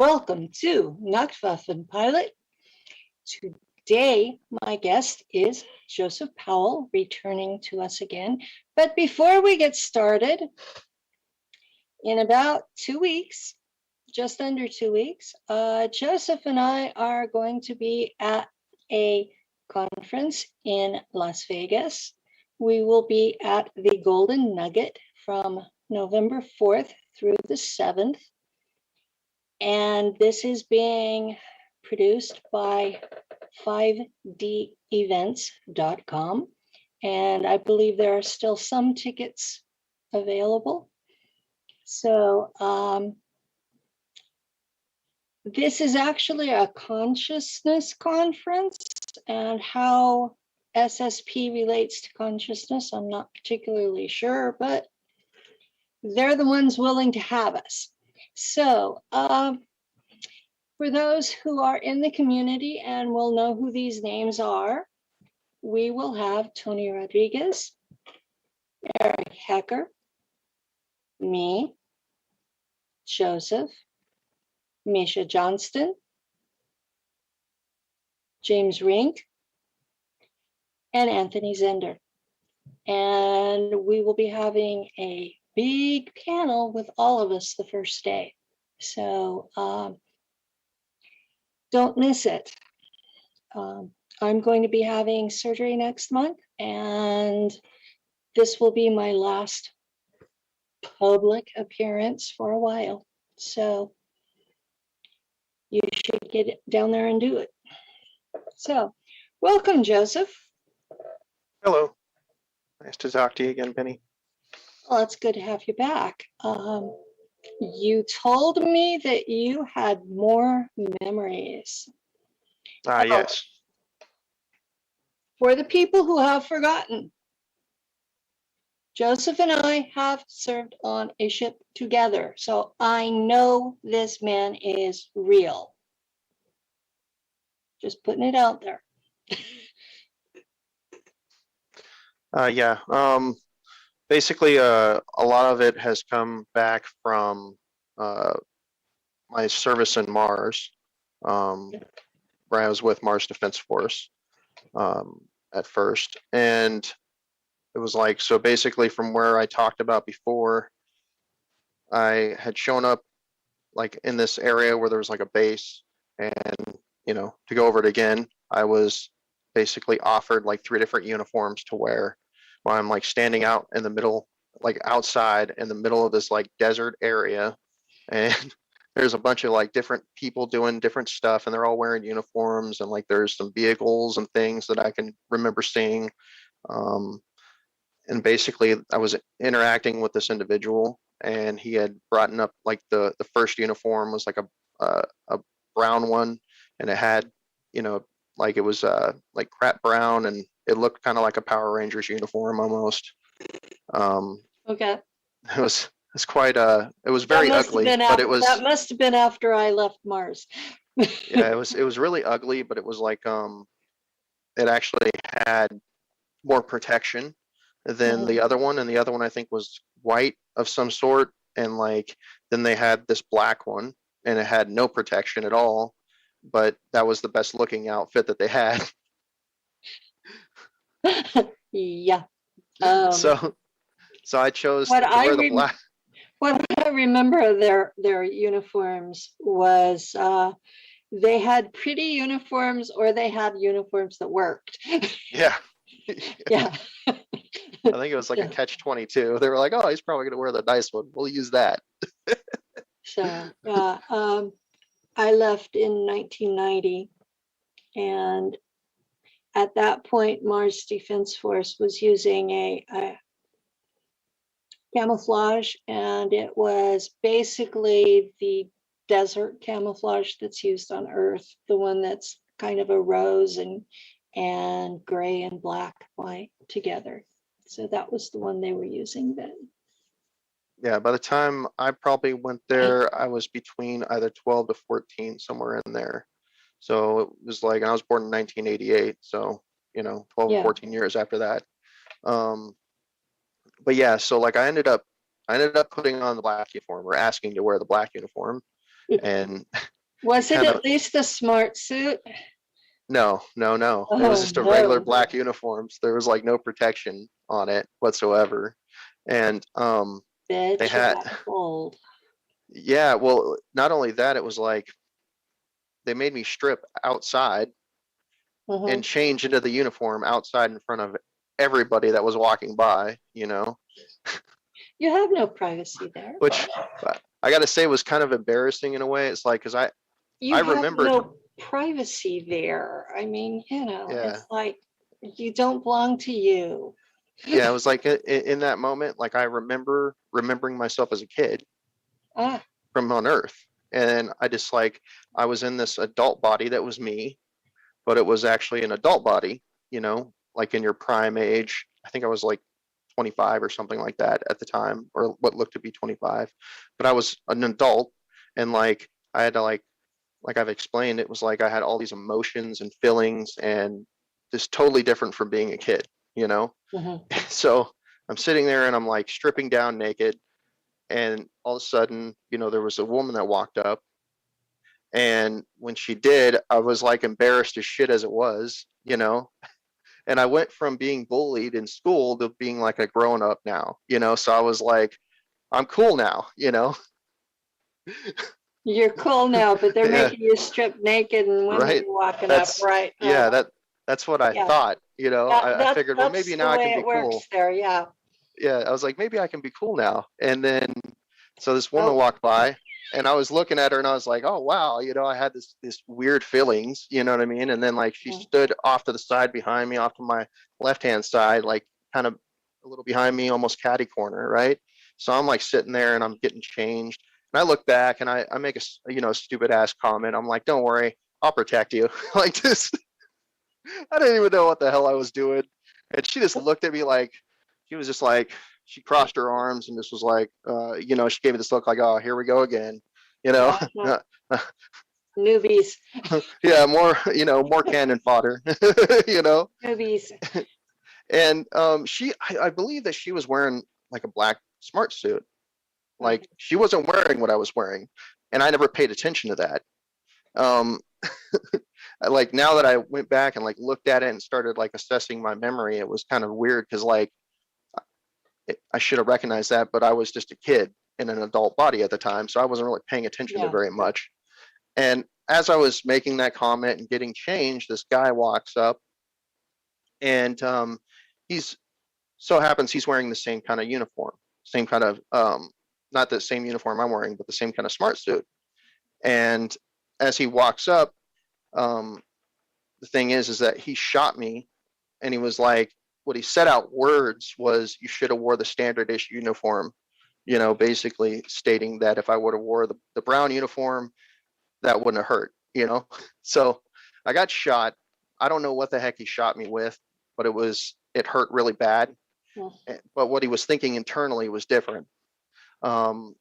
Welcome to Nacht Waffen Pilot. Today, my guest is Joseph Powell, returning to us again. But before we get started, in about 2 weeks, just under 2 weeks, Joseph and I are going to be at a conference in Las Vegas. We will be at the Golden Nugget from November 4th through the 7th. And this is being produced by 5devents.com. And I believe there are still some tickets available. So this is actually a consciousness conference, and how SSP relates to consciousness, I'm not particularly sure, but they're the ones willing to have us. So for those who are in the community and will know who these names are, we will have Tony Rodriguez, Eric Hecker, me, Joseph, Misha Johnston, James Rink, and Anthony Zender. And we will be having a big panel with all of us the first day. So don't miss it. I'm going to be having surgery next month, and this will be my last public appearance for a while. So you should get down there and do it. So welcome, Joseph. Hello. Nice to talk to you again, Penny. Well, it's good to have you back. You told me that you had more memories. Yes. For the people who have forgotten, Joseph and I have served on a ship together, so I know this man is real. Just putting it out there. Basically, a lot of it has come back from my service in Mars, where I was with Mars Defense Force at first. And it was like, so basically from where I talked about before, I had shown up like in this area where there was like a base, and, you know, to go over it again, I was basically offered like 3 different uniforms to wear while I'm like standing out in the middle, like outside in the middle of this like desert area. And there's a bunch of like different people doing different stuff, and they're all wearing uniforms, and like there's some vehicles and things that I can remember seeing. And basically I was interacting with this individual, and he had brought up like the first uniform was like a brown one, and it had, you know, like it was like crap brown, and it looked kind of like a Power Rangers uniform almost. Okay. It's quite it was very ugly, but it was, that must have been after I left Mars. yeah, it was really ugly, but it was like it actually had more protection than the other one, and the other one I think was white of some sort, and like then they had this black one, and it had no protection at all, but that was the best looking outfit that they had. Yeah. So I chose to wear the black. What I remember of their uniforms was they had pretty uniforms, or they had uniforms that worked. Yeah. Yeah. I think it was like a catch-22. They were like, oh, he's probably going to wear the nice one. We'll use that. So I left in 1990, and at that point, Mars Defense Force was using a camouflage, and it was basically the desert camouflage that's used on Earth, the one that's kind of a rose and gray and black white together. So that was the one they were using then. Yeah, by the time I probably went there, I was between either 12 to 14, somewhere in there. So it was like, I was born in 1988, so, you know, 12 or 14 years after that. But yeah, so like I ended up putting on the black uniform, or asking to wear the black uniform. And Was it kind of, at least a smart suit? no, no, no. It was Oh just a regular no, black uniforms. There was like no protection on it whatsoever. And they bet you had, got cold. yeah, well, not only that, it was like they made me strip outside and Mhm. change into the uniform outside in front of everybody that was walking by, You have no privacy there. which I got to say was kind of embarrassing in a way. It's like, because I You have remembered, no privacy there. I mean, yeah, it's like you don't belong to you. yeah, it was like in that moment, like I remember remembering myself as a kid Ah, from on Earth. And I just like, I was in this adult body that was me, but it was actually an adult body, like in your prime age. I think I was like 25 or something like that at the time, or what looked to be 25. But I was an adult, and like I had to like I've explained, it was like I had all these emotions and feelings, and just totally different from being a kid, you know? mhm. So I'm sitting there and I'm like stripping down naked, and all of a sudden, there was a woman that walked up, and when she did, I was like embarrassed as shit as it was. And I went from being bullied in school to being like a grown up now. So I was like, I'm cool now. You're cool now, but they're Yeah, making you strip naked and women right. are walking up, That's right? yeah, that's what I Yeah, thought. I figured, well, maybe that's the now I can way be it works cool. there. Yeah. Yeah, I was like, maybe I can be cool now. And then so this woman Oh, walked by, and I was looking at her and I was like, oh wow, I had this weird feelings, you know what I mean? And then like she mhm. stood off to the side behind me, off to my left hand side, like kind of a little behind me, almost catty corner, right? So I'm like sitting there and I'm getting changed. And I look back and I make a stupid ass comment. I'm like, don't worry, I'll protect you. Like this, I didn't even know what the hell I was doing. And she just looked at me like, she was just like, she crossed her arms and just was like, she gave me this look like, oh, here we go again, you know? Uh-huh. Newbies, Yeah, more cannon fodder, you know? newbies. And I believe that she was wearing like a black smart suit. Like Okay. she wasn't wearing what I was wearing. And I never paid attention to that. Um, like now that I went back and like looked at it and started like assessing my memory, it was kind of weird because like I should have recognized that, but I was just a kid in an adult body at the time, so I wasn't really paying attention to Yeah. very much. And as I was making that comment and getting changed, this guy walks up, and he's so happens he's wearing the same kind of uniform, same kind of not the same uniform I'm wearing, but the same kind of smart suit. And as he walks up, um, the thing is that he shot me, and he was like, what he said out words was, "You should have wore the standard issue uniform." Basically stating that if I would have wore the brown uniform, that wouldn't have hurt. So I got shot. I don't know what the heck he shot me with, but it hurt really bad. Mm. But what he was thinking internally was different. Um,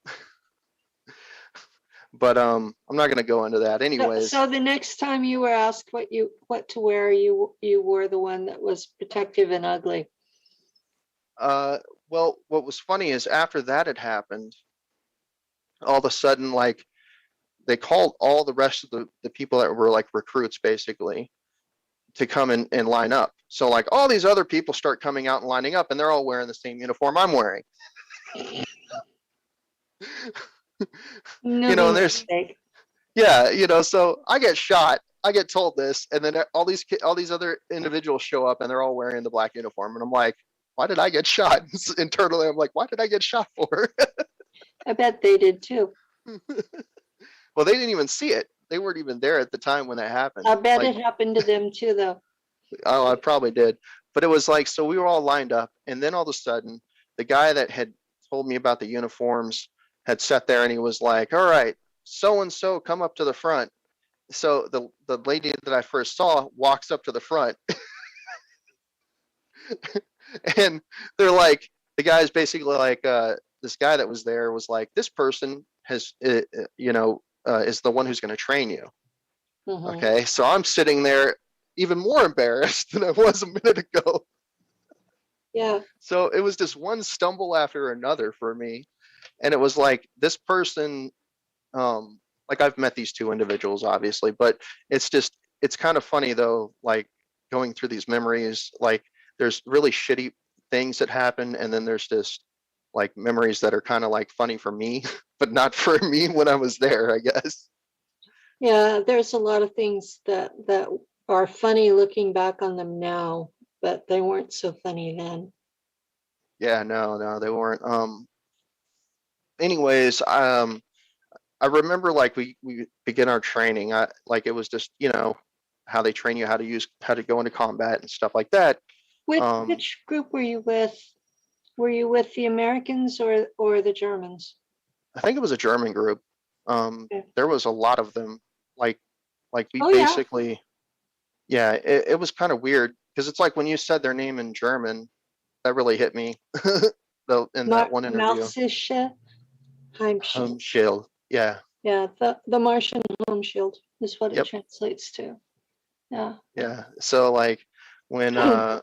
but I'm not going to go into that. So Anyways, the next time you were asked what to wear, you wore the one that was protective and ugly. uh, well, what was funny is after that had happened, all of a sudden, like they called all the rest of the people that were like recruits basically to come and line up. So like all these other people start coming out and lining up, and they're all wearing the same uniform I'm wearing. And Newbie there's mistake. yeah, so I get shot. I get told this, and then all these other individuals show up, and they're all wearing the black uniform, and I'm like, why did I get shot? Internally, I'm like, why did I get shot for? I bet they did too. Well, they didn't even see it. They weren't even there at the time when that happened. I bet Like, it happened to them too, though. oh, I probably did. But it was like, so we were all lined up. And then all of a sudden, the guy that had told me about the uniforms had sat there and he was like, all right, so and so come up to the front. So the lady that I first saw walks up to the front and they're like, the guy's basically like, this guy that was there was like, this person is the one who's going to train you. Mhm. Okay. So I'm sitting there even more embarrassed than I was a minute ago. Yeah. So it was just one stumble after another for me. And it was like this person, like I've met these two individuals obviously, but it's kind of funny though, like going through these memories, like there's really shitty things that happen, and then there's just like memories that are kind of like funny for me, but not for me when I was there, I guess. Yeah, there's a lot of things that are funny looking back on them now, but they weren't so funny then. Yeah, no, they weren't. Anyways, I remember like we begin our training. I like it was just, how they train you how to go into combat and stuff like that. Um, Which group were you with? Were you with the Americans or the Germans? I think it was a German group. Yeah. There was a lot of them. Like we Oh yeah, basically, yeah, it was kind of weird because it's like when you said their name in German, that really hit me. Though in that one interview, Marxische Heimschild. home shield. Yeah, Yeah, the Martian home shield is what it yep, translates to. Yeah. yeah. So like when Yeah,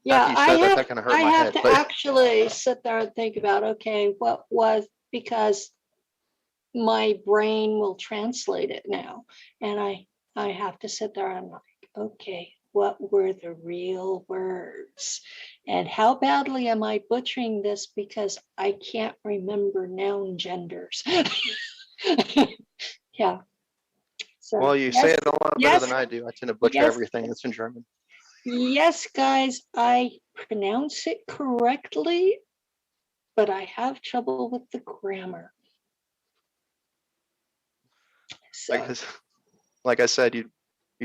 after you said that, that kind of hurt I my have head. to But actually sit there and think about, okay, what was, because my brain will translate it now. And I have to sit there and I'm like, okay, what were the real words? And how badly am I butchering this because I can't remember noun genders? Yeah. So well, you say yes, it a lot better than yes, I do. I tend to butcher yes, everything that's in German. yes, guys, I pronounce it correctly, but I have trouble with the grammar. Like So, like I said, you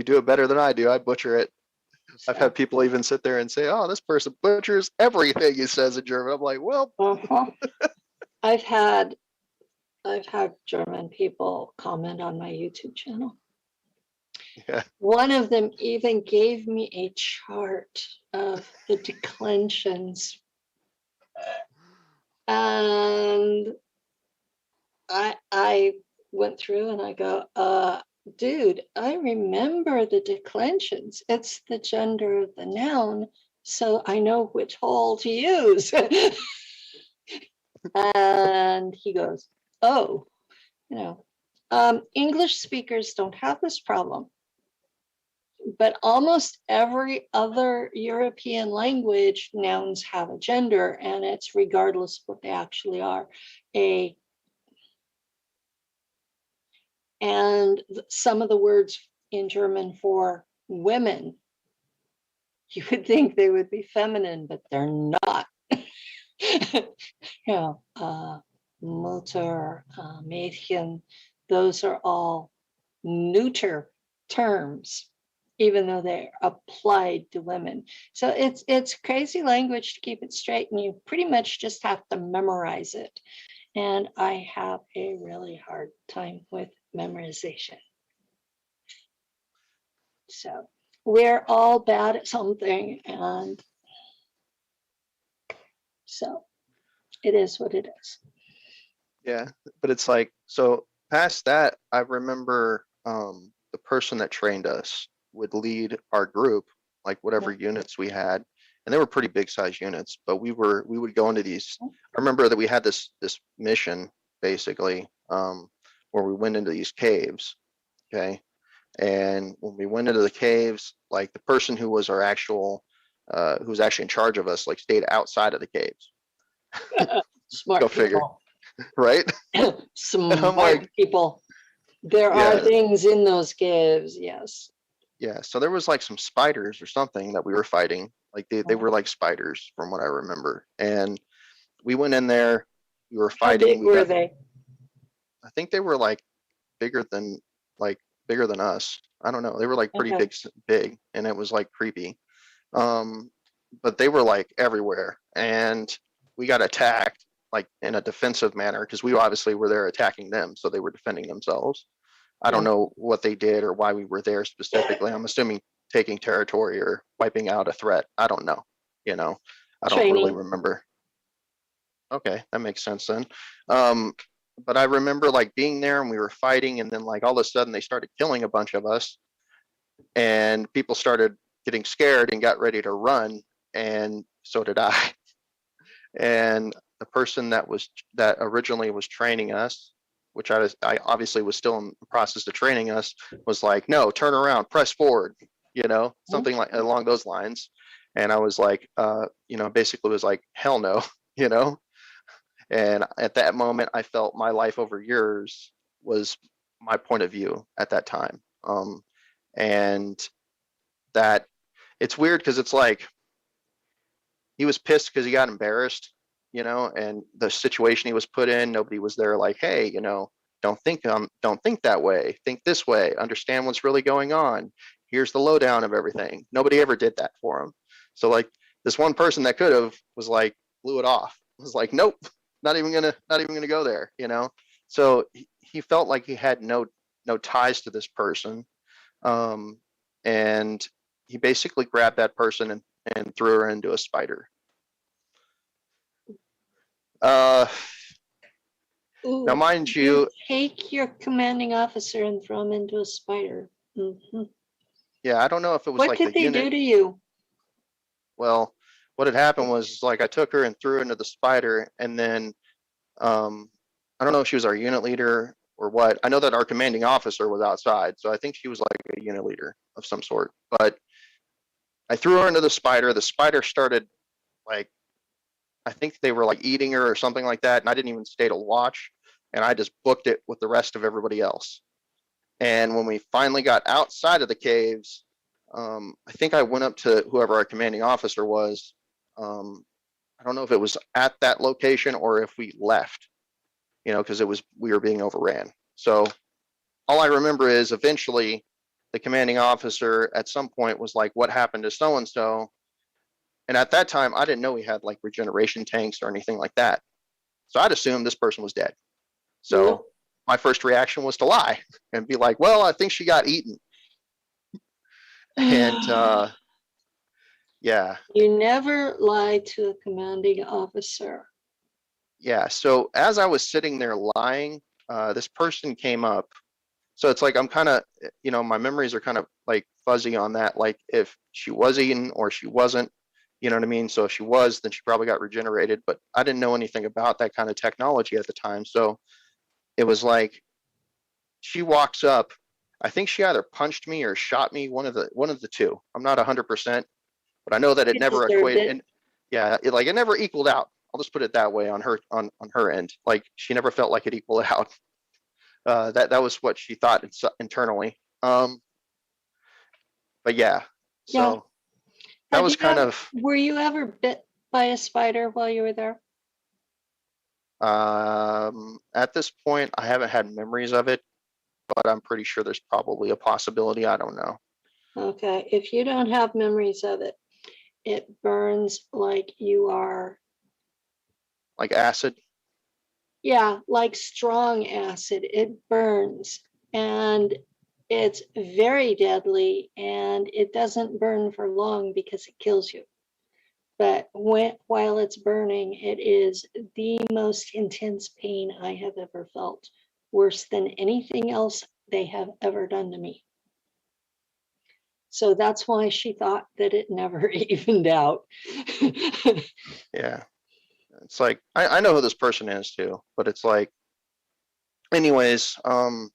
do it better than I do. I butcher it. I've so had people even sit there and say, "Oh, this person butchers everything he says in German." I'm like, "Well, uh-huh. I've had I've had German people comment on my YouTube channel. yeah, One of them even gave me a chart of the declensions. And I went through and I go, dude, I remember the declensions. It's the gender of the noun, so I know which hole to use." And he goes, oh, English speakers don't have this problem, but almost every other European language, nouns have a gender, and it's regardless of what they actually are. A and some of the words in German for women, you would think they would be feminine, but they're not. Mutter, Mädchen, those are all neuter terms, even though they're applied to women. So it's crazy language to keep it straight, and you pretty much just have to memorize it. And I have a really hard time with memorization. So we're all bad at something, and so it is what it is. yeah." But it's like so. Past that, I remember the person that trained us would lead our group, like whatever units we had, and they were pretty big size units. But we would go into these. I remember that we had this mission basically, where we went into these caves. Okay, and when we went into the caves, like the person who was our actual, who was actually in charge of us, like stayed outside of the caves. Go Smart figure, people. right? And I'm Smart like, people. There are yeah, things in those caves, yes. yeah. So there was like some spiders or something that we were fighting. Like they were like spiders from what I remember. And we went in there, we were How fighting. big We were got, they? I think they were bigger than like bigger than us. I don't know. They were like pretty Okay. big, and it was like creepy. Um, but they were like everywhere, and we got attacked like in a defensive manner because we obviously were there attacking them, so they were defending themselves. I don't Yeah. know what they did or why we were there specifically. I'm assuming taking territory or wiping out a threat. I don't know. You know, I don't really Training. remember. Okay, that makes sense then. Um, but I remember like being there and we were fighting, and then like all of a sudden they started killing a bunch of us, and people started getting scared and got ready to run, and so did I. And the person that originally was training us, which I obviously was still in the process of training us, was like, no, turn around, press forward, something like along those lines. And I was like, basically was like, hell no, you know? And at that moment, I felt my life over yours was my point of view at that time. And that it's weird because it's like he was pissed because he got embarrassed, and the situation he was put in, nobody was there like, hey, don't think that way. Think this way. Understand what's really going on. Here's the lowdown of everything. Nobody ever did that for him. So like this one person that could have was like blew it off. Was like, nope, not even gonna go there, So he felt like he had no ties to this person. And he basically grabbed that person and threw her into a spider. Ooh, Now, mind you, take your commanding officer and throw him into a spider. yeah, I don't know if it was What like did the they unit. do to you? Well, what had happened was like I took her and threw her into the spider, and then I don't know if she was our unit leader or what. I know that our commanding officer was outside, so I think she was like a unit leader of some sort. But I threw her into the spider. The spider started like, I think they were like eating her or something like that, and I didn't even stay to watch, and I just booked it with the rest of everybody else. And when we finally got outside of the caves, I think I went up to whoever our commanding officer was. I don't know if it was at that location or if we left, because we were being overran. So all I remember is eventually the commanding officer at some point was like, what happened to so and so? And at that time, I didn't know he had like regeneration tanks or anything like that. So I'd assumed this person was dead. So Nope. my first reaction was to lie and be like, well, I think she got eaten. And yeah. You never lie to a commanding officer. Yeah. So as I was sitting there lying, this person came up. So it's like I'm kind of, my memories are kind of like fuzzy on that. Like if she was eaten or she wasn't, you know what I mean? So if she was, then she probably got regenerated. But I didn't know anything about that kind of technology at the time. So it was like she walks up. I think she either punched me or shot me, one of the two. I'm not 100%, but I know that it You never deserved equated. it. And yeah, it never equaled out. I'll just put it that way on her end. Like she never felt like it equaled out. That was what she thought internally. But yeah, Yeah. so that was kind of Were you ever bit by a spider while you were there? at this point I haven't had memories of it, but I'm pretty sure there's probably a possibility. I don't know. Okay. If you don't have memories of it, it burns like you are, Like acid. yeah, like strong acid. It burns and it's very deadly and it doesn't burn for long because it kills you. But while it's burning, it is the most intense pain I have ever felt, worse than anything else they have ever done to me. So that's why she thought that it never evened out. Yeah. It's like I know who this person is too, but it's like anyways, yeah,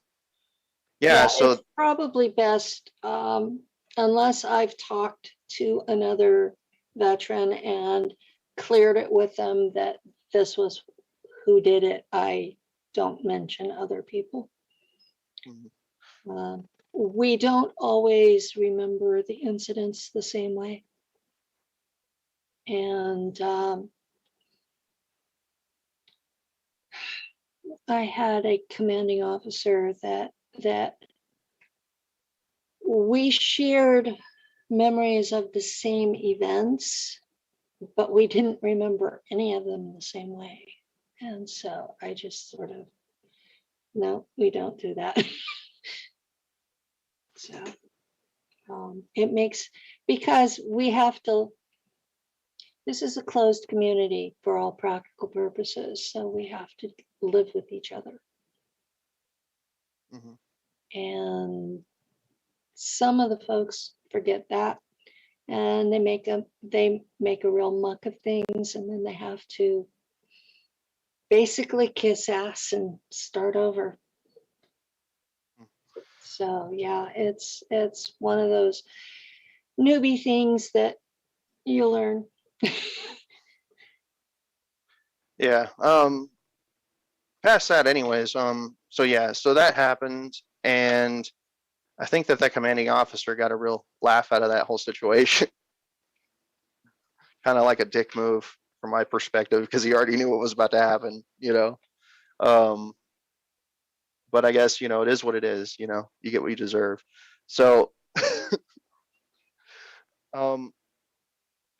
Yeah, so it's probably best, unless I've talked to another veteran and cleared it with them that this was who did it, I don't mention other people. We don't always remember the incidents the same way. And I had a commanding officer that we shared memories of the same events, but we didn't remember any of them the same way. And so I just sort of, no, we don't do that. So it makes, because we have to, this is a closed community for all practical purposes. So we have to live with each other. mhm. And some of the folks forget that and they make a real muck of things and then they have to basically kiss ass and start over. So yeah, it's one of those newbie things that you learn. Yeah. Past that anyways, so yeah, so that happened, and I think that commanding officer got a real laugh out of that whole situation. Kind of like a dick move from my perspective, because he already knew what was about to happen, you know. Um, but I guess, it is what it is, you get what you deserve. So um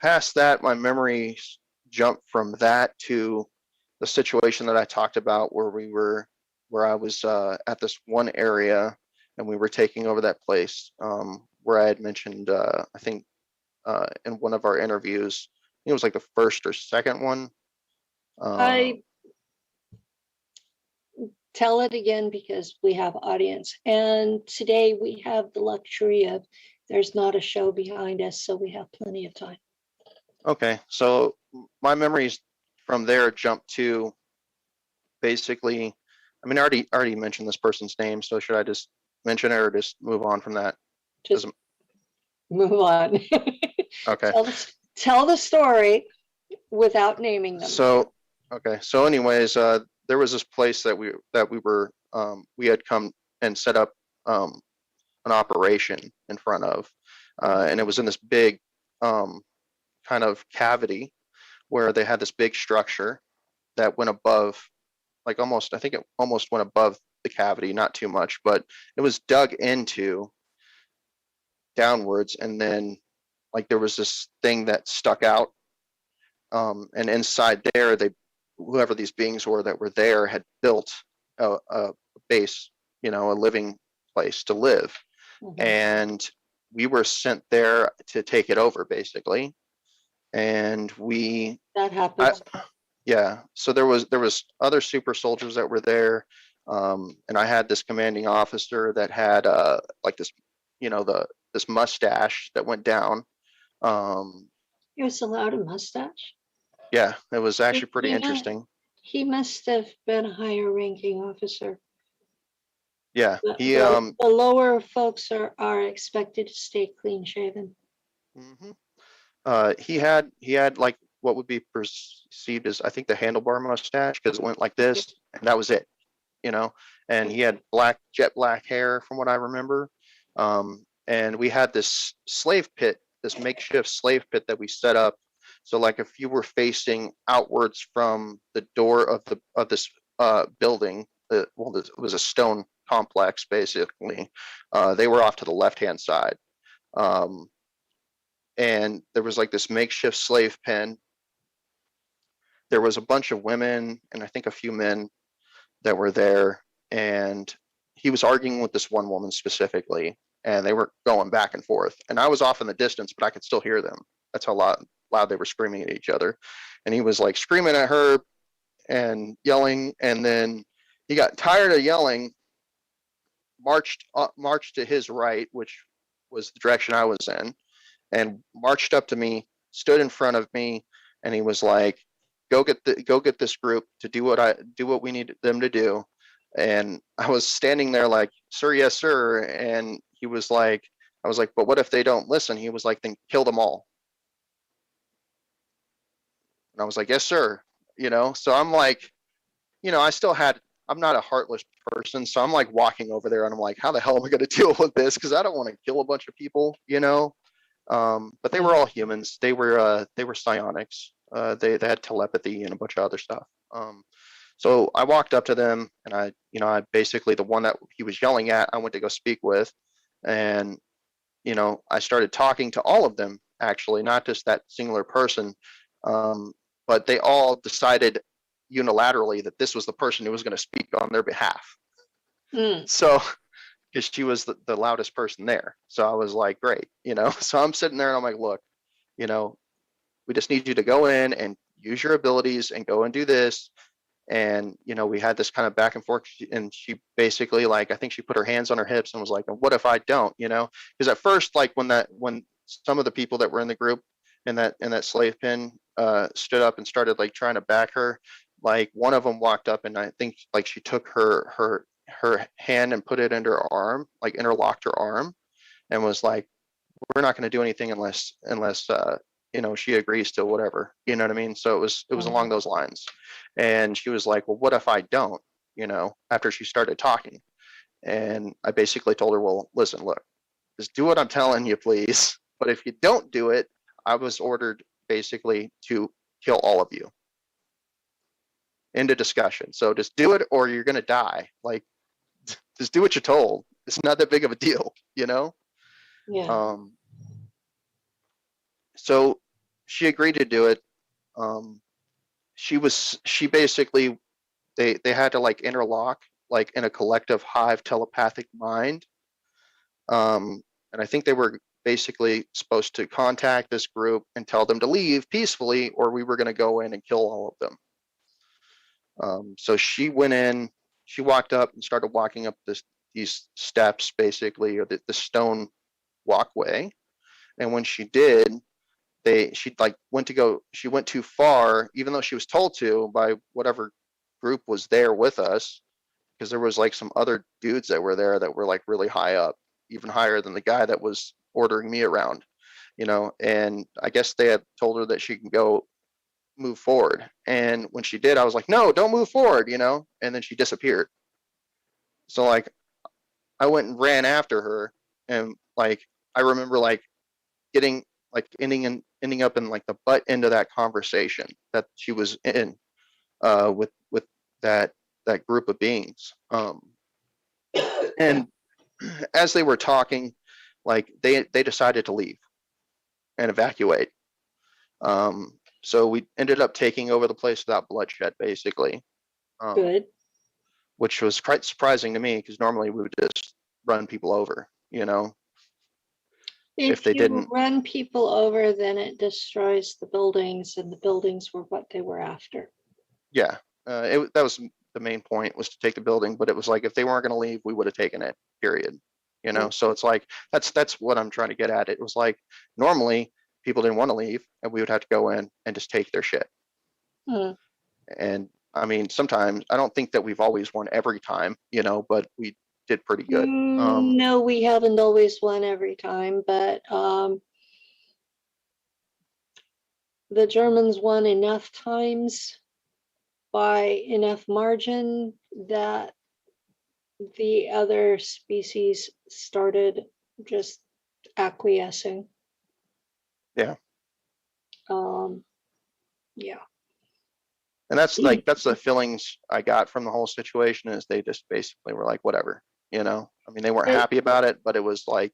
past that, my memories jump from that to the situation that I talked about where I was at this one area, and we were taking over that place, where I had mentioned, I think, in one of our interviews, I think it was like the first or second one. I tell it again because we have audience. And today we have the luxury of there's not a show behind us, so we have plenty of time. Okay, so my memories from there jump to basically, I mean, I already mentioned this person's name, so should I just mention it or just move on from that? Just move on. Okay. Tell the story without naming them. So, okay. So anyways, there was this place that we had come and set up an operation in front of, and it was in this big kind of cavity where they had this big structure that went above, like almost, I think it almost went above the cavity, not too much, but it was dug into downwards, and then like there was this thing that stuck out, and inside there, whoever these beings were that were there had built a base, a living place to live. Mhm. And we were sent there to take it over, basically. And that happens. Yeah, so there was other super soldiers that were there, and I had this commanding officer that had like this, this mustache that went down. Um, He was allowed a mustache. yeah, it was actually pretty Yeah. interesting. He must have been a higher ranking officer. Yeah, he The lower folks are expected to stay clean shaven. mhm. He had like what would be perceived as, I think, the handlebar mustache, because it went like this, and that was it, And he had jet black hair, from what I remember. And we had this slave pit, this makeshift slave pit that we set up. So, like, if you were facing outwards from the door of this building, it was a stone complex, basically. They were off to the left hand side. Um, and there was like this makeshift slave pen. There was a bunch of women and I think a few men that were there, and he was arguing with this one woman specifically, and they were going back and forth, and I was off in the distance, but I could still hear them. That's how loud they were screaming at each other. And he was like screaming at her and yelling, and then he got tired of yelling, marched to his right, which was the direction I was in, and marched up to me, stood in front of me, and he was like, go get this group to do what we need them to do. And I was standing there like, sir, yes, sir. And I was like, but what if they don't listen? He was like, then kill them all. And I was like, yes, sir. So I'm like, I'm not a heartless person. So I'm like walking over there and I'm like, how the hell am I going to deal with this? Because I don't want to kill a bunch of people. But they were all humans. They were psionics. They had telepathy and a bunch of other stuff. So I walked up to them, and I basically, the one that he was yelling at, I went to go speak with, and I started talking to all of them, actually, not just that singular person. But they all decided unilaterally that this was the person who was going to speak on their behalf. So, because she was the loudest person there. So I was like, great, So I'm sitting there and I'm like, look, we just need you to go in and use your abilities and go and do this. And, we had this kind of back and forth, and she basically, like, I think she put her hands on her hips and was like, what if I don't, because at first, like, when some of the people that were in the group in that slave pen stood up and started like trying to back her, like one of them walked up and I think like she took her hand and put it under her arm, like interlocked her arm, and was like, we're not going to do anything unless she agrees to whatever, you know what I mean? So it was along those lines. And she was like, well, what if I don't, after she started talking? And I basically told her, well, listen, look, just do what I'm telling you, please. But if you don't do it, I was ordered basically to kill all of you. Into discussion. So just do it or you're going to die. Like, just do what you're told. It's not that big of a deal, Yeah. Um, so she agreed to do it. She basically, they had to like interlock like in a collective hive telepathic mind. And I think they were basically supposed to contact this group and tell them to leave peacefully, or we were going to go in and kill all of them. So she went in, she walked up and started walking up these steps, basically, or the stone walkway. And when she did, she went too far, even though she was told to by whatever group was there with us, because there was like some other dudes that were there that were like really high up, even higher than the guy that was ordering me around, and I guess they had told her that she can go move forward. And when she did, I was like, no, don't move forward, and then she disappeared. So like I went and ran after her, and like I remember like getting like ending up in like the butt end of that conversation that she was in with that group of beings. And as they were talking, like they decided to leave and evacuate. So we ended up taking over the place without bloodshed, basically. Good. Which was quite surprising to me because normally we would just run people over, if If they you didn't. run people over, then it destroys the buildings, and the buildings were what they were after. Yeah, that was the main point, was to take the building, but it was like if they weren't going to leave, we would have taken it. Period. So it's like that's what I'm trying to get at. It was like normally people didn't want to leave, and we would have to go in and just take their shit. Hmm. And I mean, sometimes I don't think that we've always won every time, but we did pretty good. No, we haven't always won every time, but the Germans won enough times by enough margin that the other species started just acquiescing. Yeah. Yeah. And that's the feelings I got from the whole situation, is they just basically were like, whatever, I mean, they weren't happy about it, but it was like,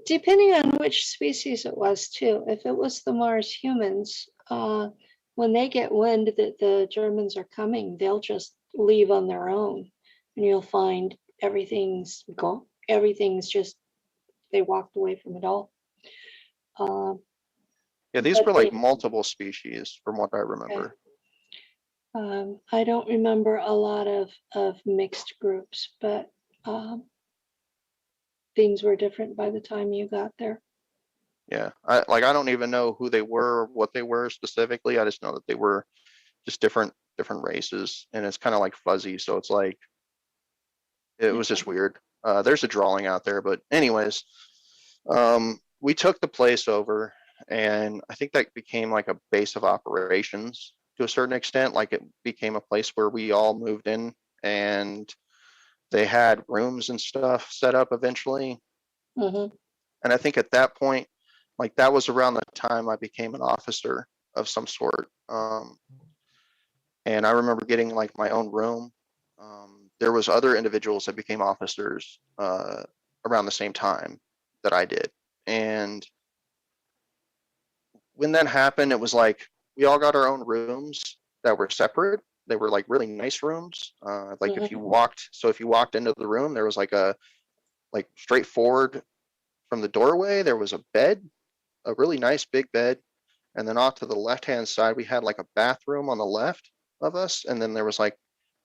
Depending on which species it was too. If it was the Mars humans, when they get wind that the Germans are coming, they'll just leave on their own, and you'll find everything's gone. Everything's just, they walked away from it all. yeah, these were like multiple species from what I remember. I don't remember a lot of mixed groups, but things were different by the time you got there. Yeah, I don't even know who they were, or what they were specifically. I just know that they were just different races, and it's kind of like fuzzy. So it's like, it was just weird. There's a drawing out there, but anyways, we took the place over, and I think that became like a base of operations to a certain extent. Like it became a place where we all moved in, and they had rooms and stuff set up eventually. Mm-hmm. And I think at that point, like that was around the time I became an officer of some sort. And I remember getting like my own room. There was other individuals that became officers around the same time that I did. And when that happened, it was like we all got our own rooms that were separate. They were like really nice rooms. Like if you walked into the room, there was like a straightforward from the doorway, there was a bed, a really nice big bed. And then off to the left-hand side, we had like a bathroom on the left of us. And then there was like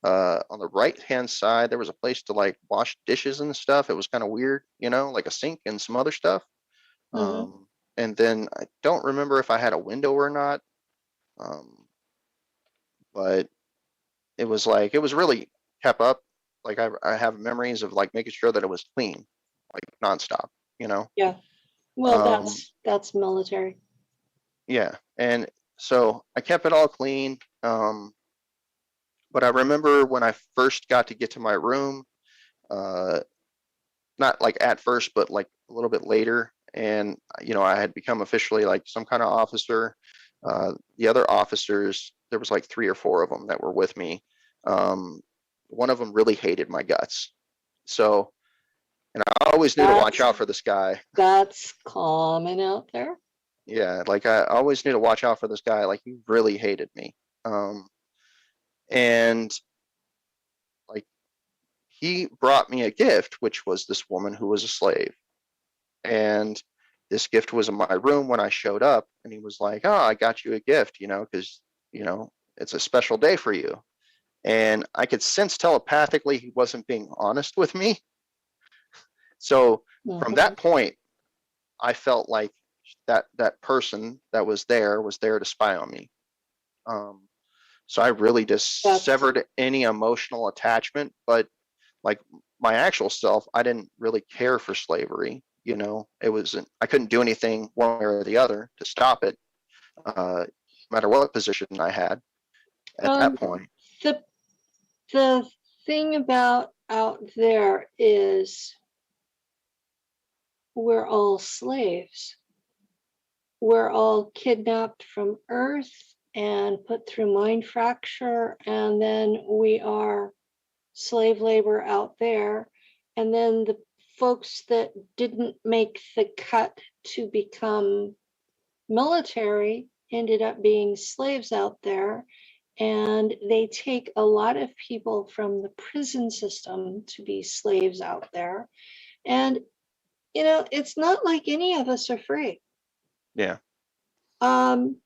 on the right-hand side, there was a place to like wash dishes and stuff. It was kind of weird, like a sink and some other stuff. Mm-hmm. And then I don't remember if I had a window or not. But it was like, it was really kept up. Like I have memories of like making sure that it was clean, like nonstop, you know? Yeah. Well, Um, that's military. yeah. And so I kept it all clean. But I remember when I first got to get to my room, uh, not like at first, but like a little bit later. And, I had become officially like some kind of officer. The other officers, there was like 3 or 4 of them that were with me. Um, One of them really hated my guts. So, and I always knew to watch That's out for this guy. that's common out there. Yeah, like I always knew to watch out for this guy. Like he really hated me. Um, and like he brought me a gift, which was this woman who was a slave. And this gift was in my room when I showed up, and he was like, "Oh, I got you a gift, because it's a special day for you." And I could sense telepathically he wasn't being honest with me. So from Mhm. that point, I felt like that person that was there to spy on me. Um, so I really just That's severed any emotional attachment. But like my actual self, I didn't really care for slavery. It wasn't. I couldn't do anything one way or the other to stop it, no matter what position I had at that um point. the the thing about out there is we're all slaves. We're all kidnapped from Earth and put through mind fracture, and then we are slave labor out there. And then the folks that didn't make the cut to become military ended up being slaves out there. And they take a lot of people from the prison system to be slaves out there. And, it's not like any of us are free. Yeah, Um,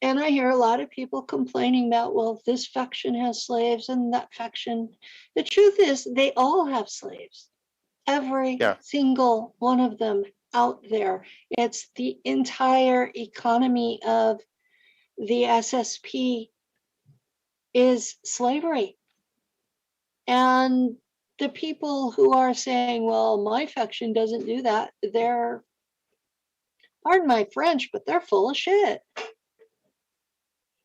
and I hear a lot of people complaining about, well, this faction has slaves and that faction. The truth is, they all have slaves. Every yeah, single one of them out there. It's the entire economy of the SSP is slavery. And the people who are saying, well, my faction doesn't do that, they're, pardon my French, but they're full of shit.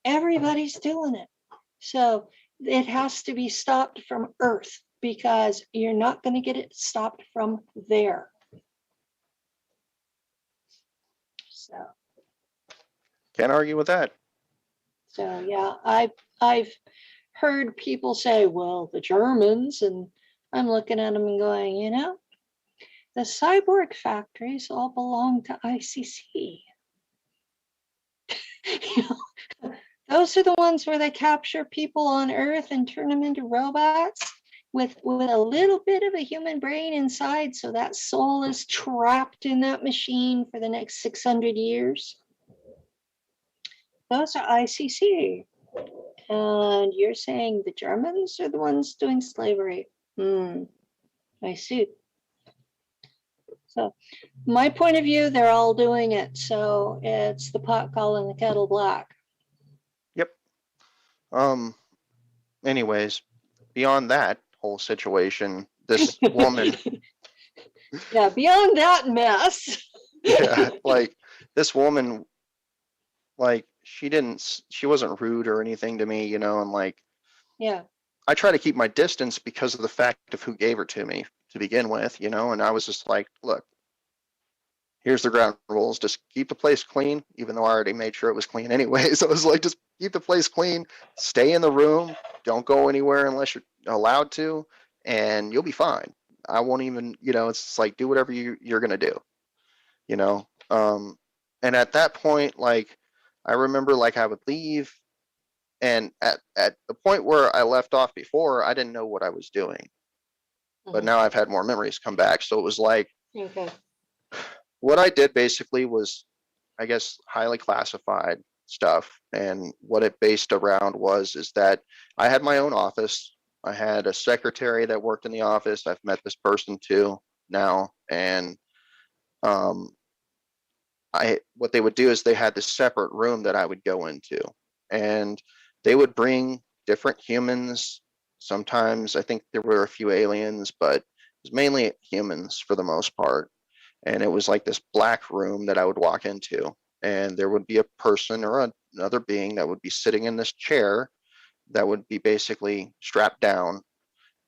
Everybody's doing it. So it has to be stopped from Earth because you're not going to get it stopped from there. So, can't argue with that. so yeah, I've heard people say, well, the Germans, and I'm looking at them and going, the cyborg factories all belong to ICC. Those are the ones where they capture people on Earth and turn them into robots with a little bit of a human brain inside, so that soul is trapped in that machine for the next 600 years. Those are ICC. And you're saying the Germans are the ones doing slavery. I see. So my point of view, they're all doing it. So it's the pot calling the kettle black. Yep. Um. Anyways, beyond that whole situation, this woman, Yeah, beyond that mess. yeah, like this woman, like she wasn't rude or anything to me, and like Yeah. I try to keep my distance because of the fact of who gave her to me to begin with, and I was just like, look, here's the ground rules. Just keep the place clean, even though I already made sure it was clean anyways. I was like, just keep the place clean, stay in the room, don't go anywhere unless you're allowed to, and you'll be fine. I won't even, it's like do whatever you're gonna do, you know. And at that point, like I remember like I would leave, and at the point where I left off before, I didn't know what I was doing. But Mhm. now I've had more memories come back. So it was like Okay. what I did basically was, I guess, highly classified stuff. And what it based around was is that I had my own office. I had a secretary that worked in the office. I've met this person too now. And um, I what they would do is they had this separate room that I would go into. And they would bring different humans. Sometimes I think there were a few aliens, but it was mainly humans for the most part. And it was like this black room that I would walk into, and there would be a person or another being that would be sitting in this chair that would be basically strapped down.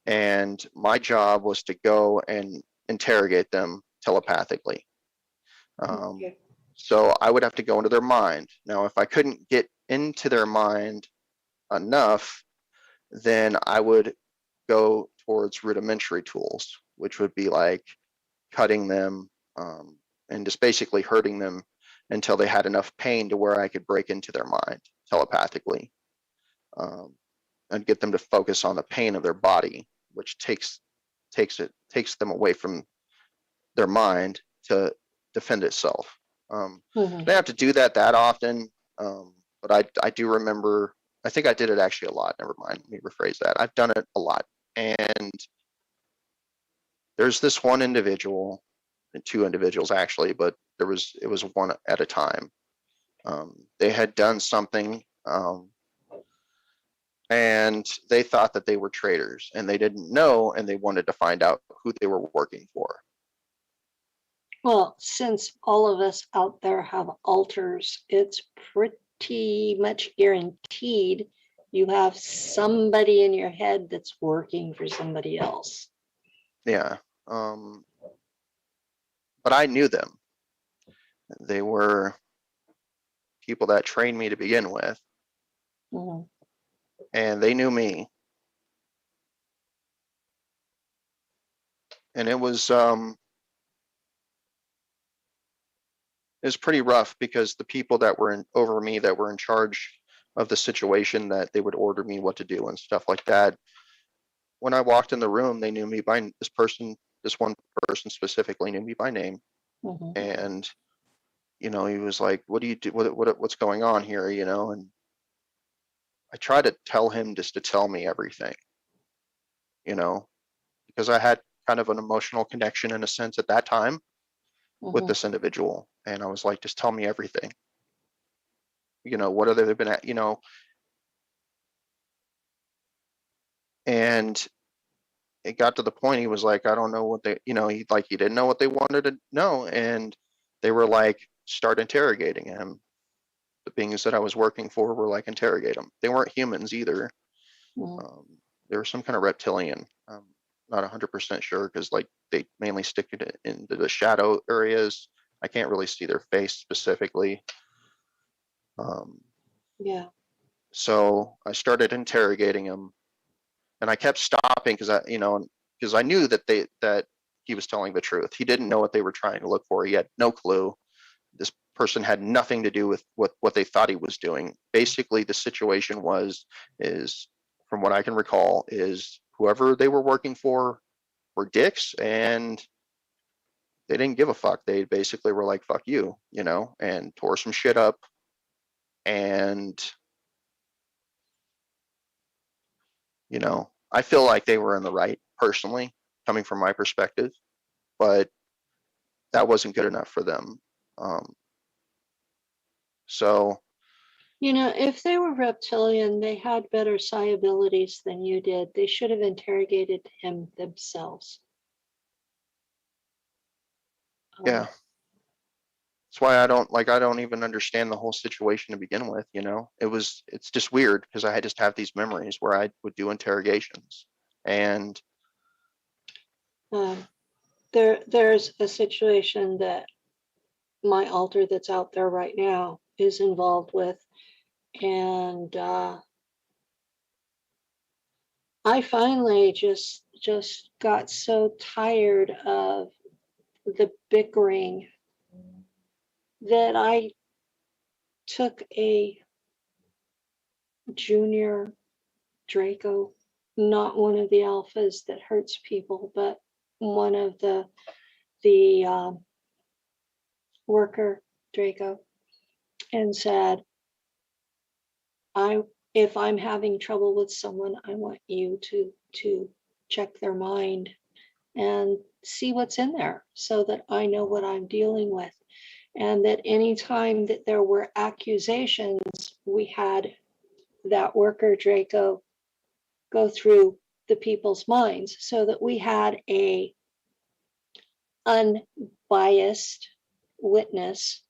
And my job was to go and interrogate them telepathically. Okay. So I would have to go into their mind. Now, if I couldn't get into their mind enough, then I would go towards rudimentary tools, which would be like cutting them, and just basically hurting them until they had enough pain to where I could break into their mind telepathically, and get them to focus on the pain of their body, which takes them away from their mind to defend itself. I didn't have to do that often, but I do remember. I think I did it actually a lot. Never mind. Let me rephrase that. I've done it a lot, and there's this one individual, and two individuals actually, but it was one at a time. They had done something, and they thought that they were traitors, and they didn't know, and they wanted to find out who they were working for. Well, since all of us out there have alters, it's pretty much guaranteed you have somebody in your head that's working for somebody else. Yeah. But I knew them. They were people that trained me to begin with, Mhm. and they knew me. And it was pretty rough because the people that were over me, that were in charge of the situation, that they would order me what to do and stuff like that. When I walked in the room, they knew me by this one person specifically knew me by name. Mhm. And, he was like, what do you do? What's going on here? And I tried to tell him just to tell me everything, because I had kind of an emotional connection in a sense at that time with Mhm. this individual. And I was like, just tell me everything. What have they been at, and it got to the point he was like, I don't know what he didn't know what they wanted to know. And they were like, start interrogating him. The beings that I was working for were like, interrogate him. They weren't humans either. Mhm. They were some kind of reptilian. Not 100% sure, because like they mainly stick it into the shadow areas. I can't really see their face specifically. Yeah. So I started interrogating him, and I kept stopping because I knew that he was telling the truth. He didn't know what they were trying to look for. He had no clue. This person had nothing to do with what they thought he was doing. Basically, the situation is, from what I can recall, is whoever they were working for were dicks, and they didn't give a fuck. They basically were like, fuck you, and tore some shit up. And, I feel like they were in the right personally, coming from my perspective, but that wasn't good enough for them. So, If they were reptilian, they had better psi abilities than you did. They should have interrogated him themselves. yeah, that's why I don't even understand the whole situation to begin with. It's just weird because I just have these memories where I would do interrogations, and There's a situation that my alter that's out there right now is involved with, and I finally just got so tired of the bickering that I took a junior Draco, not one of the alphas that hurts people, but one of the worker Draco, and said, I if I'm having trouble with someone, I want you to check their mind and see what's in there so that I know what I'm dealing with. And that anytime that there were accusations, we had that worker Draco go through the people's minds so that we had a unbiased witness,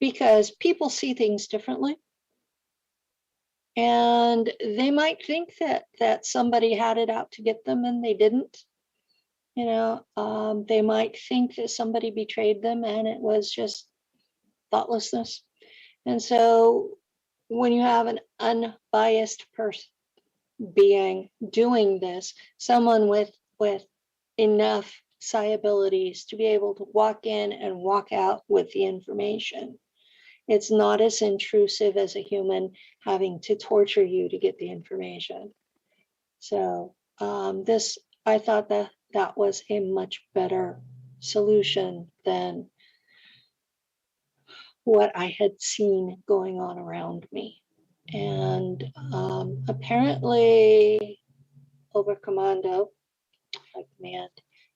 because people see things differently, and they might think that somebody had it out to get them and they didn't. They might think that somebody betrayed them and it was just thoughtlessness. And so when you have an unbiased person being doing this, someone with enough psi abilities to be able to walk in and walk out with the information, it's not as intrusive as a human having to torture you to get the information. So I thought that was a much better solution than what I had seen going on around me. And apparently, Oberkommando, my command,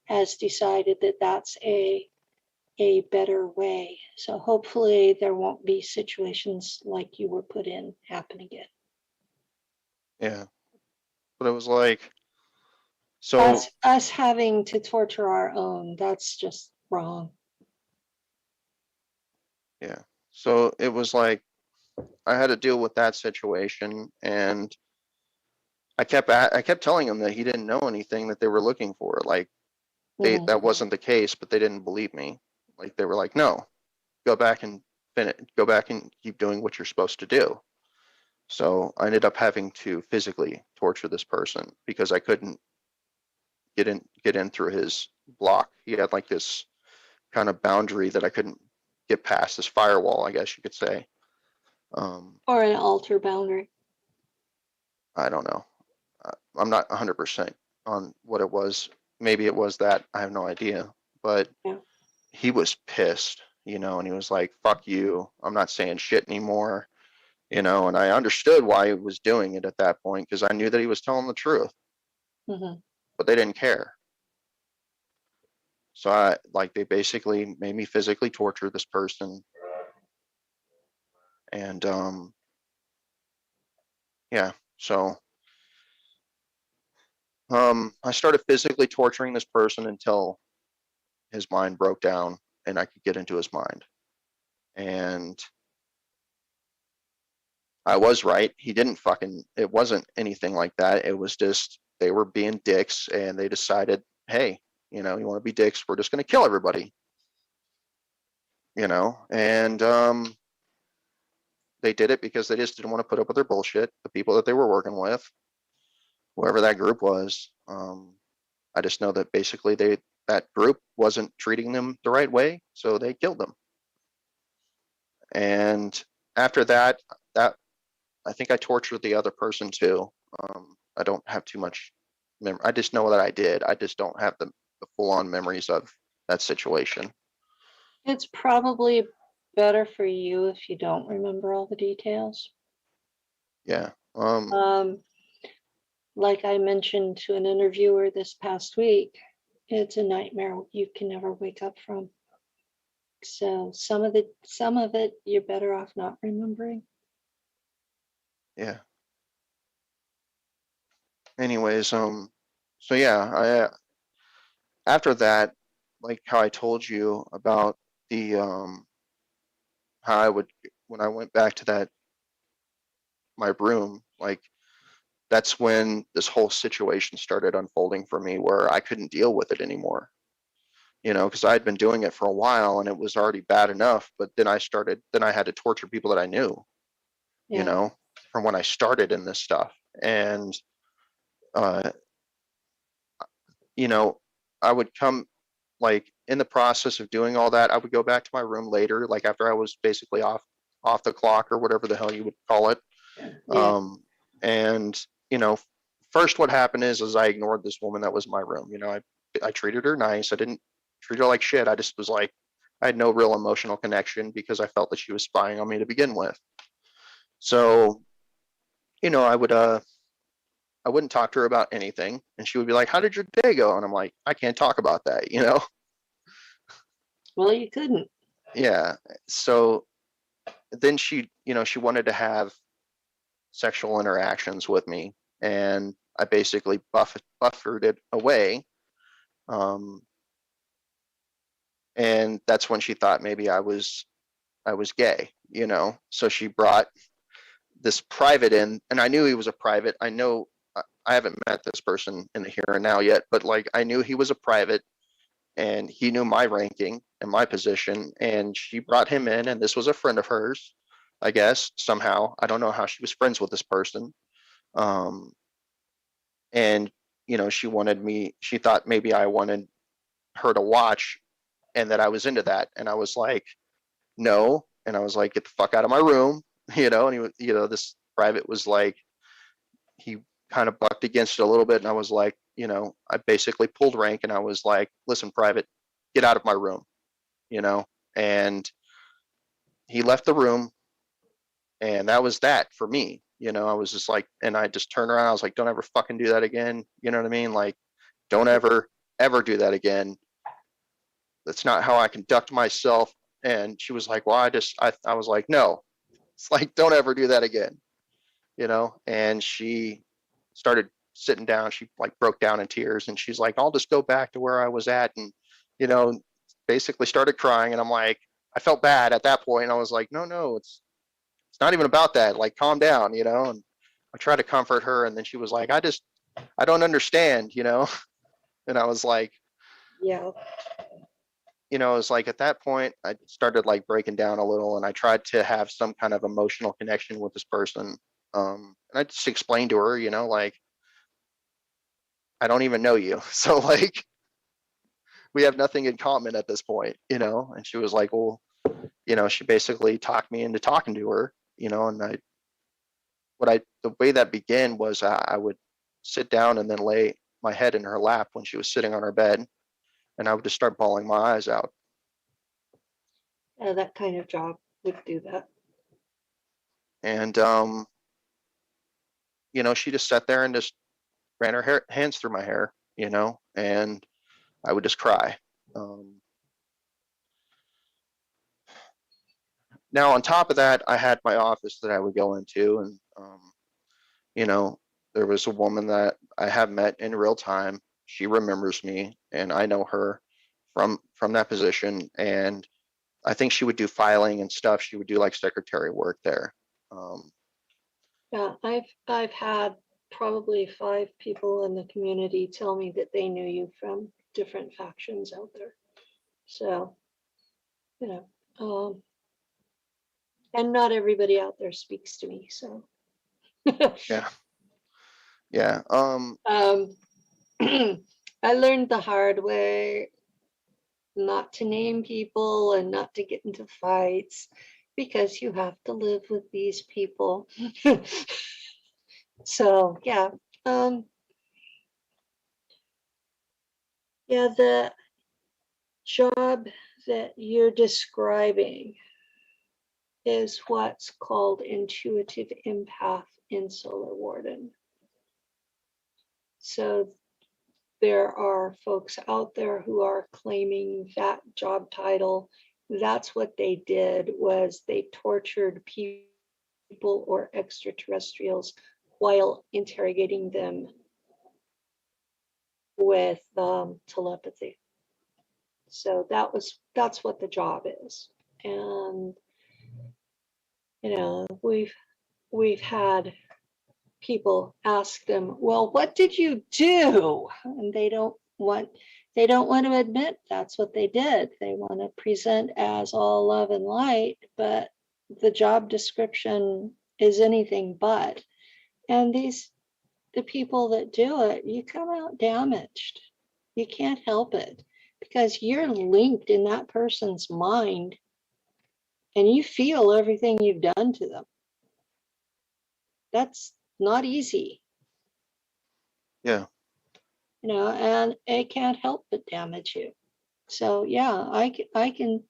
has decided that that's a better way. So hopefully there won't be situations like you were put in happen again. Yeah. But it was like, so Us having to torture our own, that's just wrong. yeah. So it was like I had to deal with that situation, and I kept telling him that he didn't know anything that they were looking for. Like that wasn't the case, but they didn't believe me. Like they were like, no, go back and go back and keep doing what you're supposed to do. So I ended up having to physically torture this person because I couldn't get in through his block. He had like this kind of boundary that I couldn't get past, this firewall, I guess you could say. Or an altar boundary. I don't know. I'm not 100% on what it was. Maybe it was that. I have no idea. But Yeah. he was pissed, and he was like, fuck you. I'm not saying shit anymore, and I understood why he was doing it at that point because I knew that he was telling the truth, but they didn't care. So they basically made me physically torture this person. And yeah, so I started physically torturing this person until his mind broke down and I could get into his mind. And I was right. He didn't it wasn't anything like that. It was just they were being dicks and they decided, hey, you want to be dicks, we're just going to kill everybody. And they did it because they just didn't want to put up with their bullshit. The people that they were working with, whoever that group was, I just know that basically that group wasn't treating them the right way, so they killed them. And after that I think I tortured the other person too. I don't have too much memory. I just know that I did. I just don't have the full-on memories of that situation. It's probably better for you if you don't remember all the details. Yeah. Like I mentioned to an interviewer this past week, it's a nightmare you can never wake up from. So some of it you're better off not remembering. Yeah. Anyways, so yeah, after that, like how I told you about the how I would, when I went back to my room, like that's when this whole situation started unfolding for me where I couldn't deal with it anymore. Because I had been doing it for a while and it was already bad enough, but then I had to torture people that I knew, from when I started in this stuff. And uh, I would come, like, in the process of doing all that, I would go back to my room later, like after I was basically off the clock or whatever the hell you would call it. Yeah. And first what happened is I ignored this woman that was in my room. I treated her nice. I didn't treat her like shit. I just was like, I had no real emotional connection because I felt that she was spying on me to begin with. So, I wouldn't talk to her about anything, and she would be like, "How did your day go?" And I'm like, "I can't talk about that." Well, you couldn't. Yeah. So then she wanted to have sexual interactions with me, and I basically buffered it away. And that's when she thought maybe I was gay, you know. So she brought this private in, and I knew he was a private. I know I haven't met this person in the here and now yet, but like I knew he was a private, and he knew my ranking and my position, and she brought him in, and this was a friend of hers, I guess, somehow. I don't know how she was friends with this person. Um, and you know, she thought maybe I wanted her to watch and that I was into that. And I was like, no. And I was like, get the fuck out of my room, you know. And he, you know, this private was like, he kind of bucked against it a little bit. And I was like, you know, I basically pulled rank and I was like, listen, private, get out of my room, you know. And he left the room, and that was that for me. You know, I was just like, and I just turned around. I was like, don't ever fucking do that again. You know what I mean? Like, don't ever do that again. That's not how I conduct myself. And she was like, well, I was like, no, it's like, don't ever do that again, you know? And she started sitting down. She like broke down in tears, and she's like, I'll just go back to where I was at. And, you know, basically started crying. And I'm like, I felt bad at that point. And I was like, no, it's not even about that. Like, calm down, you know? And I tried to comfort her. And then she was like, I don't understand, you know? And I was like, Yeah. you know, it's like at that point, I started like breaking down a little, and I tried to have some kind of emotional connection with this person. And I just explained to her, you know, like, I don't even know you. So like, we have nothing in common at this point, you know? And she was like, well, you know, she basically talked me into talking to her, you know. And the way that began was I would sit down and then lay my head in her lap when she was sitting on her bed, and I would just start bawling my eyes out. That kind of job would do that. And, you know, she just sat there and just ran her hands through my hair, you know, and I would just cry. Now, on top of that, I had my office that I would go into, and, you know, there was a woman that I have met in real time. She remembers me, and I know her from that position. And I think she would do filing and stuff. She would do like secretary work there. Yeah, I've had probably 5 people in the community tell me that they knew you from different factions out there. So, you know, and not everybody out there speaks to me. So, Yeah, yeah. I learned the hard way not to name people and not to get into fights because you have to live with these people. So, yeah. Yeah, the job that you're describing is what's called intuitive empath in Solar Warden. So there are folks out there who are claiming that job title. That's what they did, was they tortured people or extraterrestrials while interrogating them with telepathy. So that's what the job is. And you know, we've had people ask them, well, what did you do? And they don't want to admit that's what they did. They want to present as all love and light, but the job description is anything but. And the people that do it, you come out damaged. You can't help it because you're linked in that person's mind and you feel everything you've done to them. That's not easy. Yeah. You know, and it can't help but damage you. So yeah, I can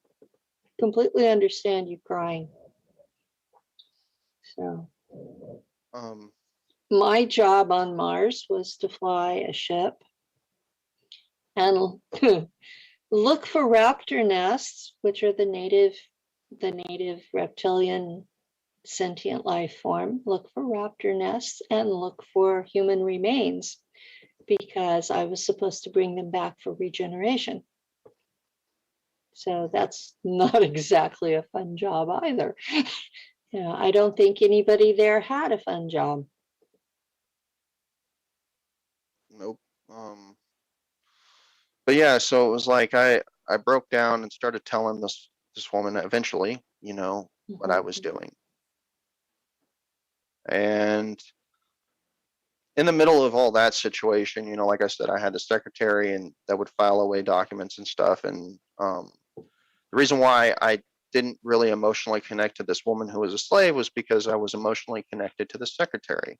completely understand you crying. So Um, my job on Mars was to fly a ship and look for raptor nests, which are the native reptilian sentient life form, look for raptor nests, and look for human remains, because I was supposed to bring them back for regeneration. So that's not exactly a fun job either. I don't think anybody there had a fun job. Nope. But yeah, so it was like I broke down and started telling this woman eventually, what I was doing. And in the middle of all that situation, like I said, I had the secretary and that would file away documents and stuff. And the reason why I didn't really emotionally connect to this woman who was a slave was because I was emotionally connected to the secretary,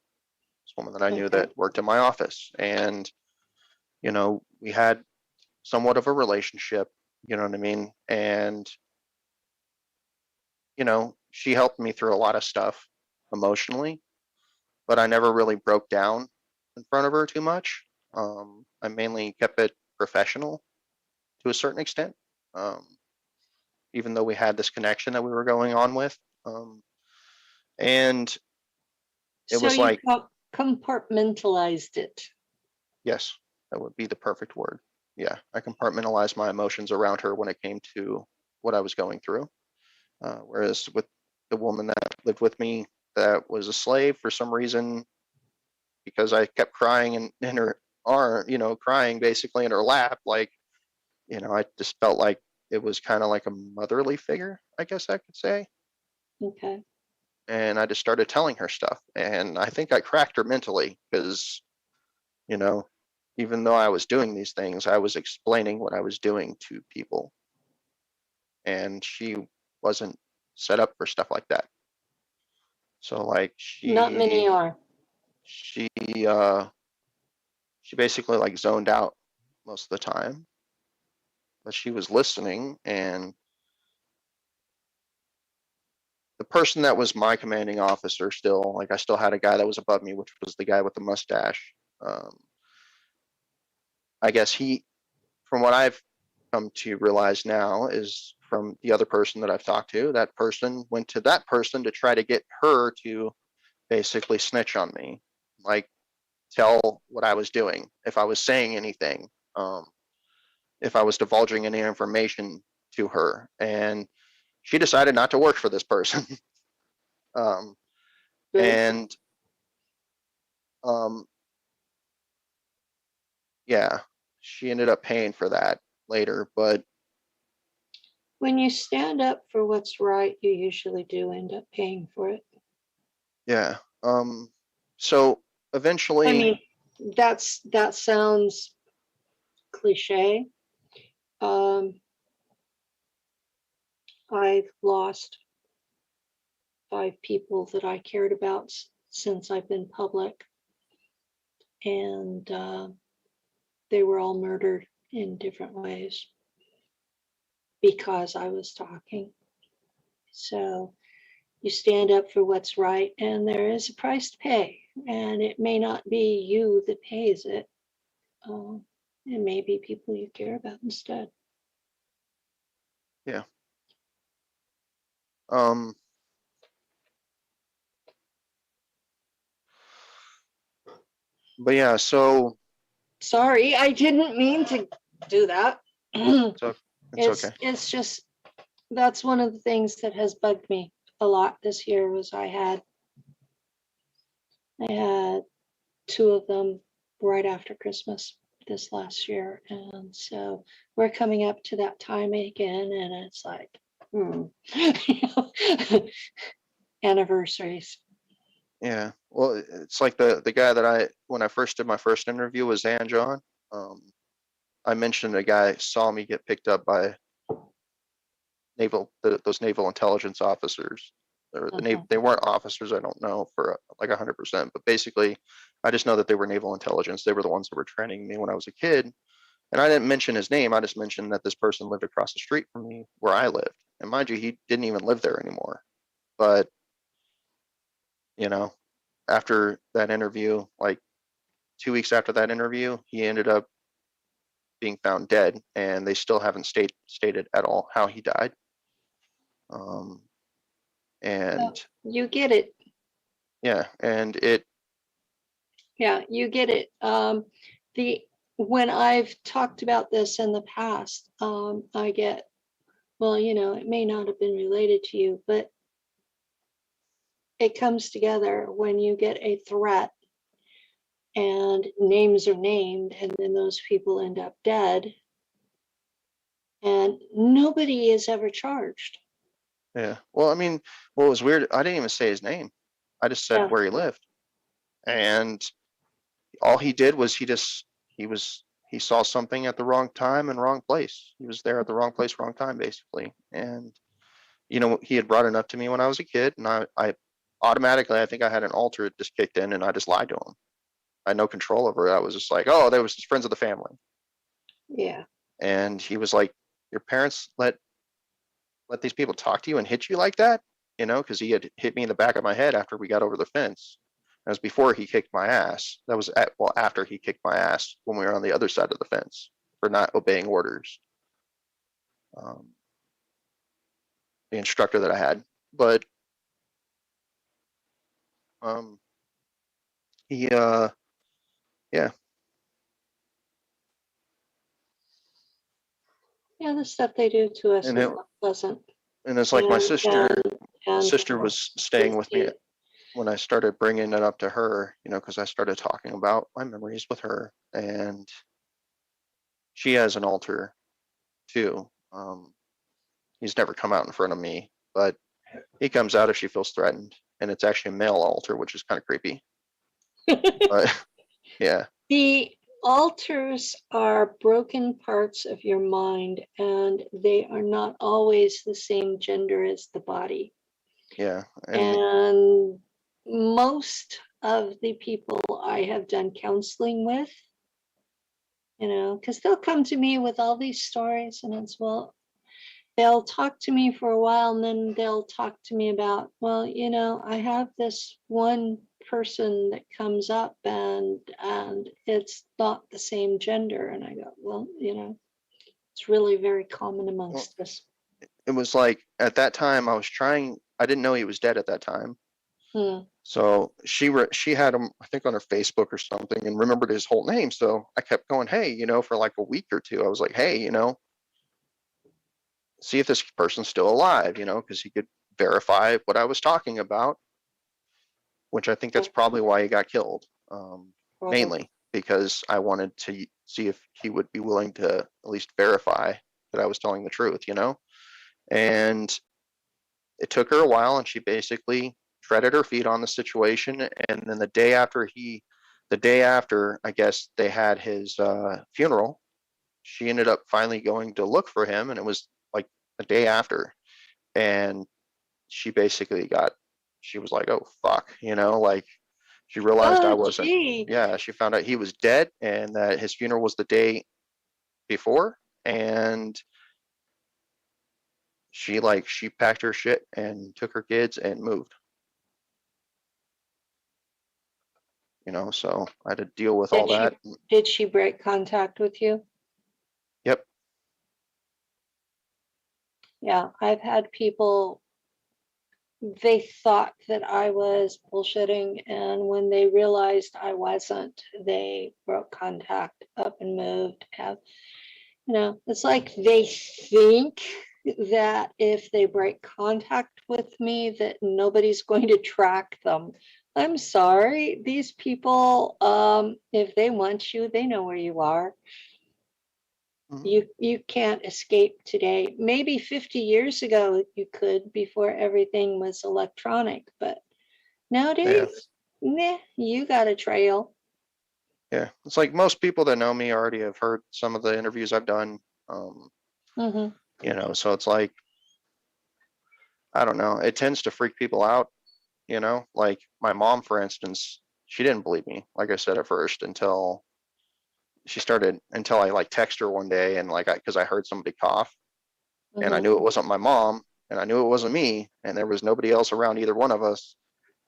this woman that I knew that worked in my office. And, we had somewhat of a relationship, you know what I mean? And, she helped me through a lot of stuff emotionally, but I never really broke down in front of her too much. I mainly kept it professional to a certain extent, um, even though we had this connection that we were going on with. And it So was you like, compartmentalized it. yes, that would be the perfect word. Yeah, I compartmentalized my emotions around her when it came to what I was going through. Whereas with the woman that lived with me that was a slave, for some reason, because I kept crying in her arm, crying basically in her lap, like, I just felt like it was kind of like a motherly figure, I guess I could say. Okay. And I just started telling her stuff. And I think I cracked her mentally because, you know, even though I was doing these things, I was explaining what I was doing to people. And she wasn't set up for stuff like that. So like Not many are. she uh she basically like zoned out most of the time. But she was listening, and the person that was my commanding officer still, like I still had a guy that was above me, which was the guy with the mustache. I guess from what I've come to realize now, is from the other person that I've talked to, that person went to that person to try to get her to basically snitch on me, like tell what I was doing, if I was saying anything, if I was divulging any information to her. And she decided not to work for this person. um, Good. and um, yeah, she ended up paying for that later. But When you stand up for what's right, you usually do end up paying for it. yeah, so I eventually, mean, that sounds cliche. Um, I've lost 5 people that I cared about since I've been public, and they were all murdered in different ways because I was talking. So you stand up for what's right, and there is a price to pay, and it may not be you that pays it. It may be people you care about instead. yeah, um, but yeah, so Sorry, I didn't mean to do that. so it's it's okay. it's just that's one of the things that has bugged me a lot this year. Was I had 2 of them right after Christmas this last year, and so we're coming up to that time again, and it's like, anniversaries. Yeah, well, it's like the guy that when I first did my first interview was Zan John. Um, I mentioned a guy saw me get picked up by those naval intelligence officers. They weren't officers, I don't know for like 100%, but basically, I just know that they were naval intelligence. They were the ones that were training me when I was a kid, and I didn't mention his name. I just mentioned that this person lived across the street from me where I lived, and mind you, he didn't even live there anymore. But you know, after that interview, like 2 weeks after that interview, he ended up being found dead, and they still haven't stated at all how he died. Um, And You get it. yeah, and Yeah, you get it. The when I've talked about this in the past, I get, well, it may not have been related to you, but it comes together when you get a threat and names are named, and then those people end up dead, and nobody is ever charged. yeah. Well, I mean, what was weird, I didn't even say his name. I just said Yeah. where he lived. And all he did was he saw something at the wrong time and wrong place. He was there at the wrong place, wrong time, basically. And he had brought it up to me when I was a kid, and I automatically, I think I had an alter that just kicked in, and I just lied to him. I had no control over it. I was just like, oh, they was just friends of the family. Yeah. And he was like, your parents let these people talk to you and hit you like that? Because he had hit me in the back of my head after we got over the fence. That was before he kicked my ass. That was after he kicked my ass when we were on the other side of the fence for not obeying orders. The instructor that I had, but he yeah. Yeah, the stuff they do to us and is it not pleasant. and it's like my And sister and was staying with me when I started bringing it up to her, because I started talking about my memories with her, and she has an alter too. He's never come out in front of me, but he comes out if she feels threatened, and it's actually a male alter, which is kind of creepy. But yeah, the alters are broken parts of your mind, and they are not always the same gender as the body. yeah, And most of the people I have done counseling with, because they'll come to me with all these stories, and it's, well, they'll talk to me for a while, and then they'll talk to me about, well, I have this one person that comes up, and it's not the same gender. And I go, well, it's really very common well, amongst us. it was like at that time I didn't know he was dead at that time. Hmm. So she had him, I think, on her Facebook or something, and remembered his whole name. So I kept going, hey, for like a week or two. I was like, hey, see if this person's still alive, because he could verify what I was talking about, which I think that's probably why he got killed, mainly because I wanted to see if he would be willing to at least verify that I was telling the truth, And it took her a while, and she basically treaded her feet on the situation. And then the day after, I guess they had his funeral, she ended up finally going to look for him, and it was like the day after. And she basically she was like, oh, fuck, like she realized I Oh, wasn't, gee. yeah, she found out he was dead and that his funeral was the day before. And she packed her shit and took her kids and moved, so I had to deal with all that. Did she break contact with you? Yep. Yeah, I've had people, they thought that I was bullshitting, and when they realized I wasn't, they broke contact, up and moved. It's like they think that if they break contact with me, that nobody's going to track them. I'm sorry, these people, if they want you, they know where you are. You can't escape today. Maybe 50 years ago you could, before everything was electronic, but nowadays, nah, you got a trail. Yeah, it's like most people that know me already have heard some of the interviews I've done. So it's like, I don't know, it tends to freak people out. Like my mom, for instance, she didn't believe me, like I said at first, until I like text her one day, and because I heard somebody cough, and I knew it wasn't my mom, and I knew it wasn't me, and there was nobody else around either one of us.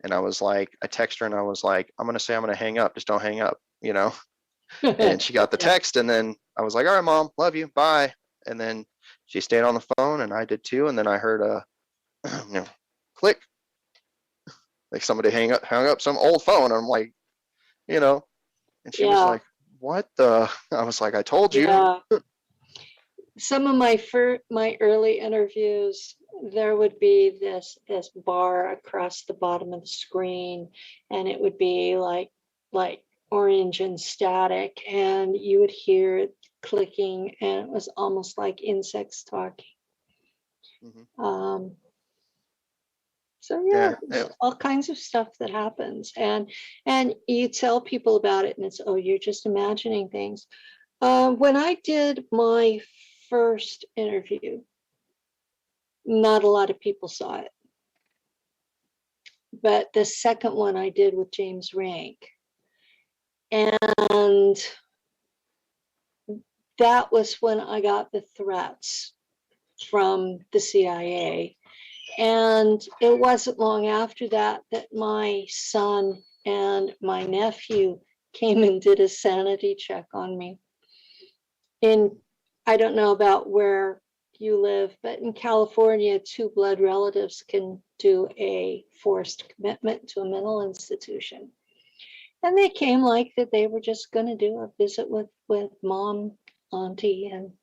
And I was like, I text her and I was like, I'm gonna say I'm gonna hang up, just don't hang up. And she got the text, and then I was like, all right, mom, love you, bye. And then she stayed on the phone, and I did too. And then I heard a click, like somebody hung up some old phone. I'm like, you know, and she was Yeah. like, what the? I was like, I told you. Yeah. Some of my early interviews, there would be this bar across the bottom of the screen, and it would be like orange and static, and you would hear it clicking, and it was almost like insects talking. Mhm. So yeah, Yeah. there's all kinds of stuff that happens, and you tell people about it, and it's, oh, you're just imagining things. When I did my first interview, not a lot of people saw it, but the second one I did with James Rank, and that was when I got the threats from the CIA. And it wasn't long after that that my son and my nephew came and did a sanity check on me. In, I don't know about where you live, but in California, two blood relatives can do a forced commitment to a mental institution. And they came like that they were just going to do a visit with mom, auntie, and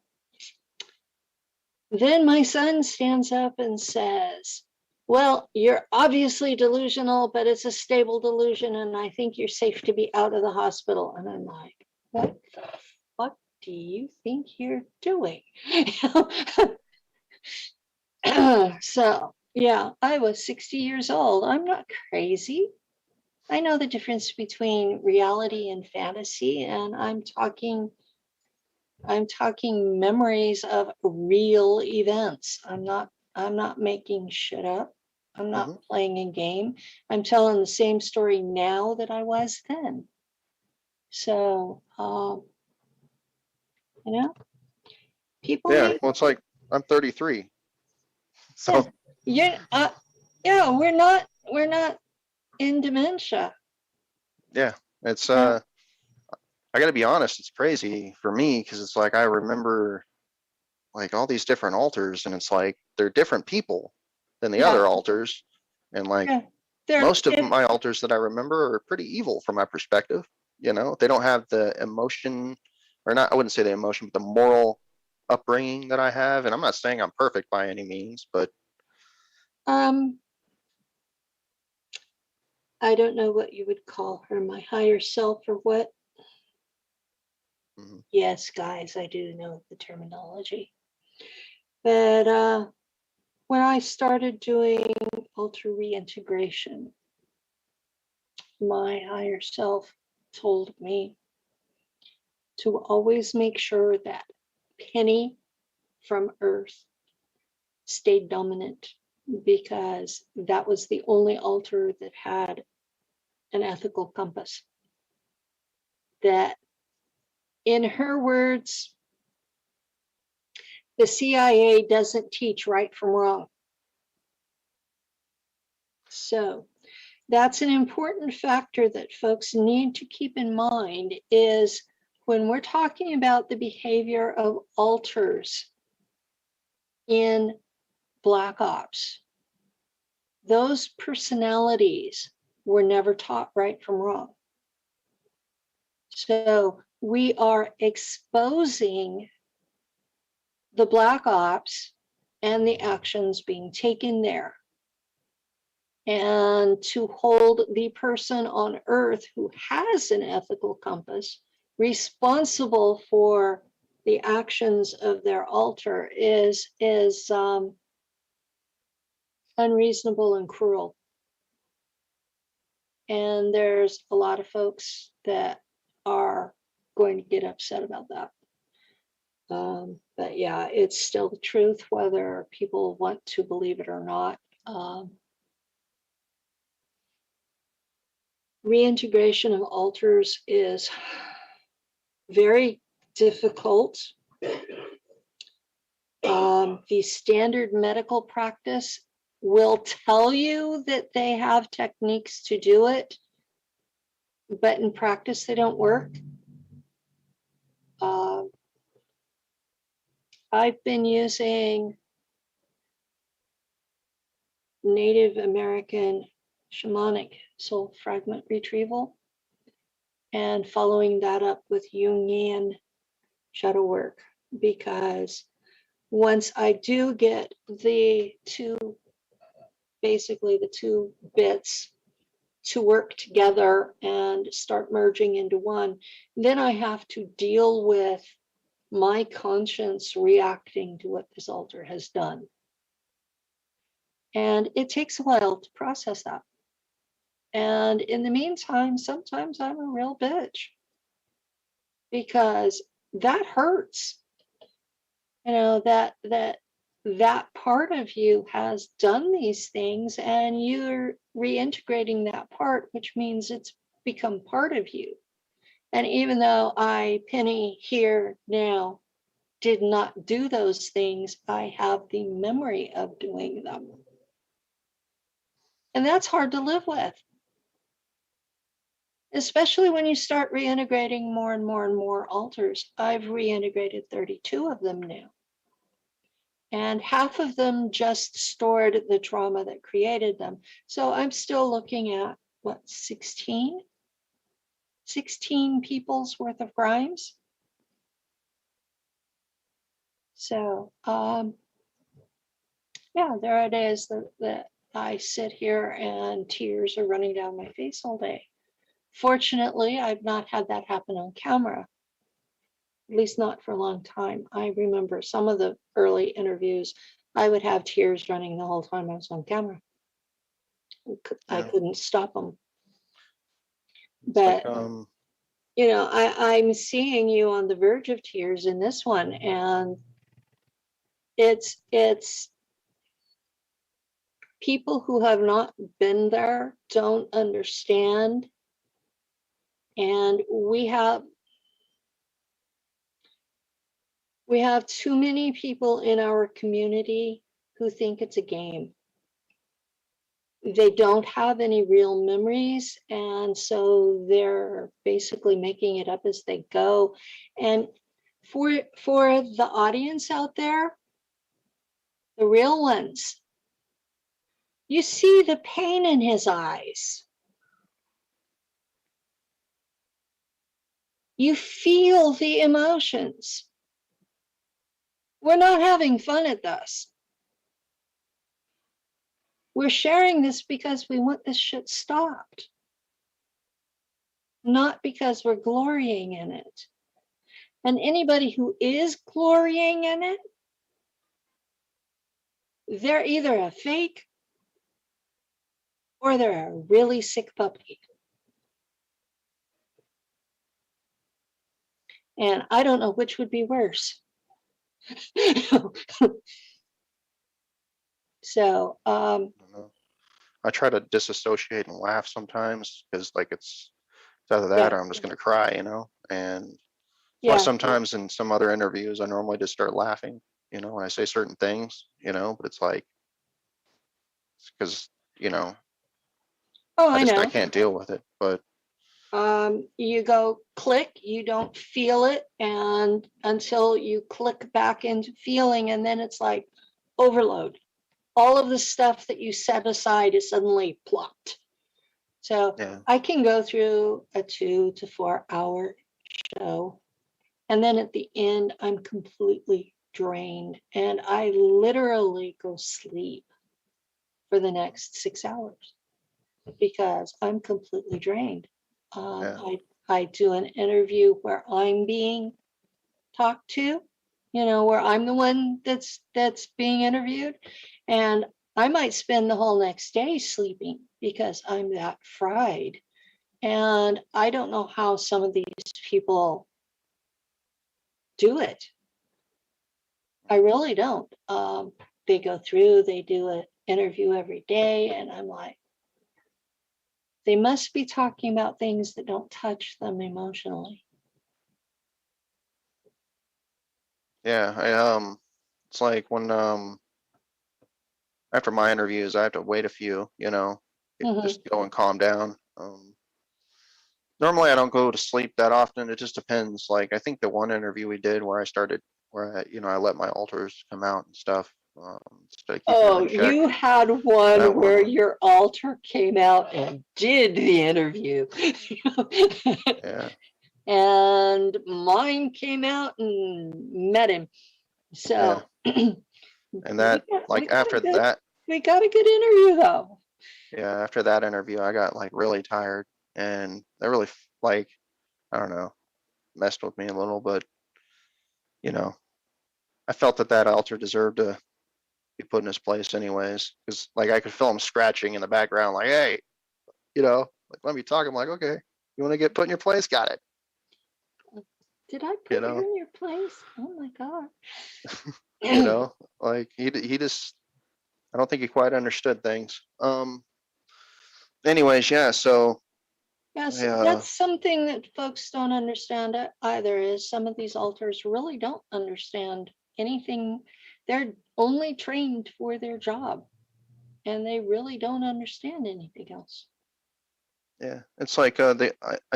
then my son stands up and says, well, you're obviously delusional, but it's a stable delusion, and I think you're safe to be out of the hospital. And I'm like, what the fuck do you think you're doing? So, yeah, I was 60 years old. I'm not crazy. I know the difference between reality and fantasy, and I'm talking memories of real events. I'm not making shit up. I'm not Mhm. playing a game. I'm telling the same story now that I was then. So, you know, people Yeah. need, Well, it's like I'm 33, yeah, so yeah, yeah, we're not in dementia. yeah, it's Yeah, I got to be honest, it's crazy for me because it's like I remember like all these different altars, and it's like they're different people than the yeah, other altars, and like yeah. They're, most of my altars that I remember are pretty evil from my perspective. You know, they don't have the emotion, or not. I wouldn't say the emotion, but the moral upbringing that I have. And I'm not saying I'm perfect by any means, but um, I don't know what you would call her, my higher self or what. mhm. Yes, guys, I do know the terminology. But when I started doing alter reintegration, my higher self told me to always make sure that Penny from Earth stayed dominant, because that was the only altar that had an ethical compass. That, in her words, the CIA doesn't teach right from wrong. So that's an important factor that folks need to keep in mind, is when we're talking about the behavior of alters in Black Ops, those personalities were never taught right from wrong. So we are exposing the Black Ops and the actions being taken there. And to hold the person on Earth who has an ethical compass responsible for the actions of their altar is unreasonable and cruel. And there's a lot of folks that are going to get upset about that. But yeah, it's still the truth, whether people want to believe it or not. Reintegration of altars is very difficult. The standard medical practice will tell you that they have techniques to do it, but in practice, they don't work. Uh, I've been using Native American shamanic soul fragment retrieval, and following that up with Jungian shadow work, because once I do get the two, basically the two bits to work together and start merging into one, then I have to deal with my conscience reacting to what this altar has done. And it takes a while to process that. And in the meantime, sometimes I'm a real bitch because that hurts. You know, that part of you has done these things and you're reintegrating that part, which means it's become part of you. And even though I, Penny, here now, did not do those things, I have the memory of doing them. And that's hard to live with, especially when you start reintegrating more and more and more altars. I've reintegrated 32 of them now. And half of them just stored the trauma that created them. So I'm still looking at what, 16 people's worth of crimes. So yeah, there it is that I sit here and tears are running down my face all day. Fortunately, I've not had that happen on camera, at least not for a long time. I remember some of the early interviews, I would have tears running the whole time I was on camera. I Yeah. couldn't stop them. It's like, But you know, I'm seeing you on the verge of tears in this one, and it's people who have not been there don't understand, and we have too many people in our community who think it's a game. They don't have any real memories, and so they're basically making it up as they go. And for the audience out there, the real ones, you see the pain in his eyes. You feel the emotions. We're not having fun at this. We're sharing this because we want this shit stopped, not because we're glorying in it. And anybody who is glorying in it, they're either a fake or they're a really sick puppy. And I don't know which would be worse. So, I don't know. I try to disassociate and laugh sometimes because like it's either that yeah, or I'm just gonna cry, And why yeah. sometimes in some other interviews I normally just start laughing, when I say certain things, but it's like because Oh, I I just I know. can't deal with it. But You go click, you don't feel it, and until you click back into feeling, and then it's like overload. All of the stuff that you set aside is suddenly plopped. So yeah, I can go through a 2 to 4 hour show, and then at the end, I'm completely drained, and I literally go sleep for the next 6 hours because I'm completely drained. yeah, I do an interview where I'm being talked to, where I'm the one that's being interviewed, and I might spend the whole next day sleeping because I'm that fried. And I don't know how some of these people do it. I really don't. They go through, they do an interview every day, and I'm like, they must be talking about things that don't touch them emotionally. yeah. It's like when after my interviews I have to wait a few, Mm-hmm. just go and calm down. Normally I don't go to sleep that often. It just depends. Like I think the one interview we did where I started, where I let my alters come out and stuff. Start keeping him Oh, in check. you had That one where one. your alter came out and did the interview. Yeah. And mine came out and met him. Yeah. So And that, like, after that, we got a good interview though. yeah, after that interview, I got like really tired, and that really, like, I don't know, messed with me a little, but you know, I felt that that altar deserved to be put in his place anyways, because like I could feel him scratching in the background, like, hey, like, let me talk. I'm like, okay, you want to get put in your place? Got it. Did I You put you know, in your place? Oh my God. like he just, I don't think he quite understood things. Anyways, yeah. So Yes, yeah, that's something that folks don't understand either, is some of these alters really don't understand anything. They're only trained for their job and they really don't understand anything else. yeah. It's like I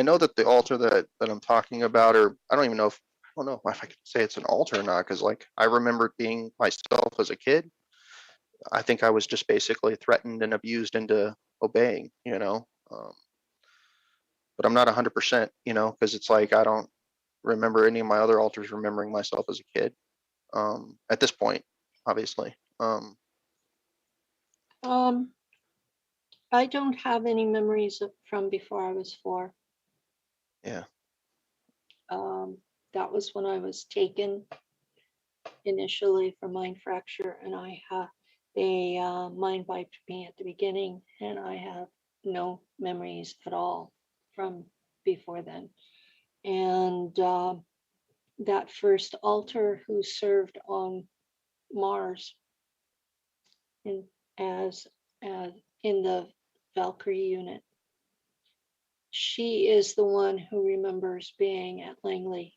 know that the altar that I'm talking about, or I don't even know if I don't know if I could say it's an altar or not, because like I remember being myself as a kid. I think I was just basically threatened and abused into obeying, but I'm not 100%, because it's like I don't remember any of my other alters remembering myself as a kid, at this point, obviously. Um, I don't have any memories from before I was 4. Yeah. Um, that was when I was taken initially for mind fracture, and they mind wiped me at the beginning, and I have no memories at all from before then. And that first alter who served on Mars in as as in the Valkyrie unit, she is the one who remembers being at Langley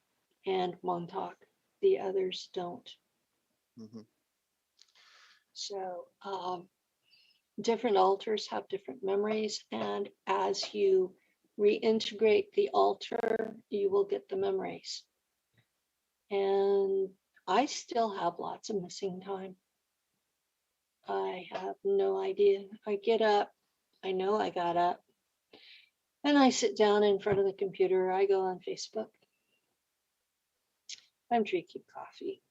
and Montauk. The others don't. Hmm. So different alters have different memories, and as you reintegrate the alter, you will get the memories. And I still have lots of missing time. I have no idea. I get up, I know I got up, and I sit down in front of the computer. I go on Facebook. I'm drinking coffee,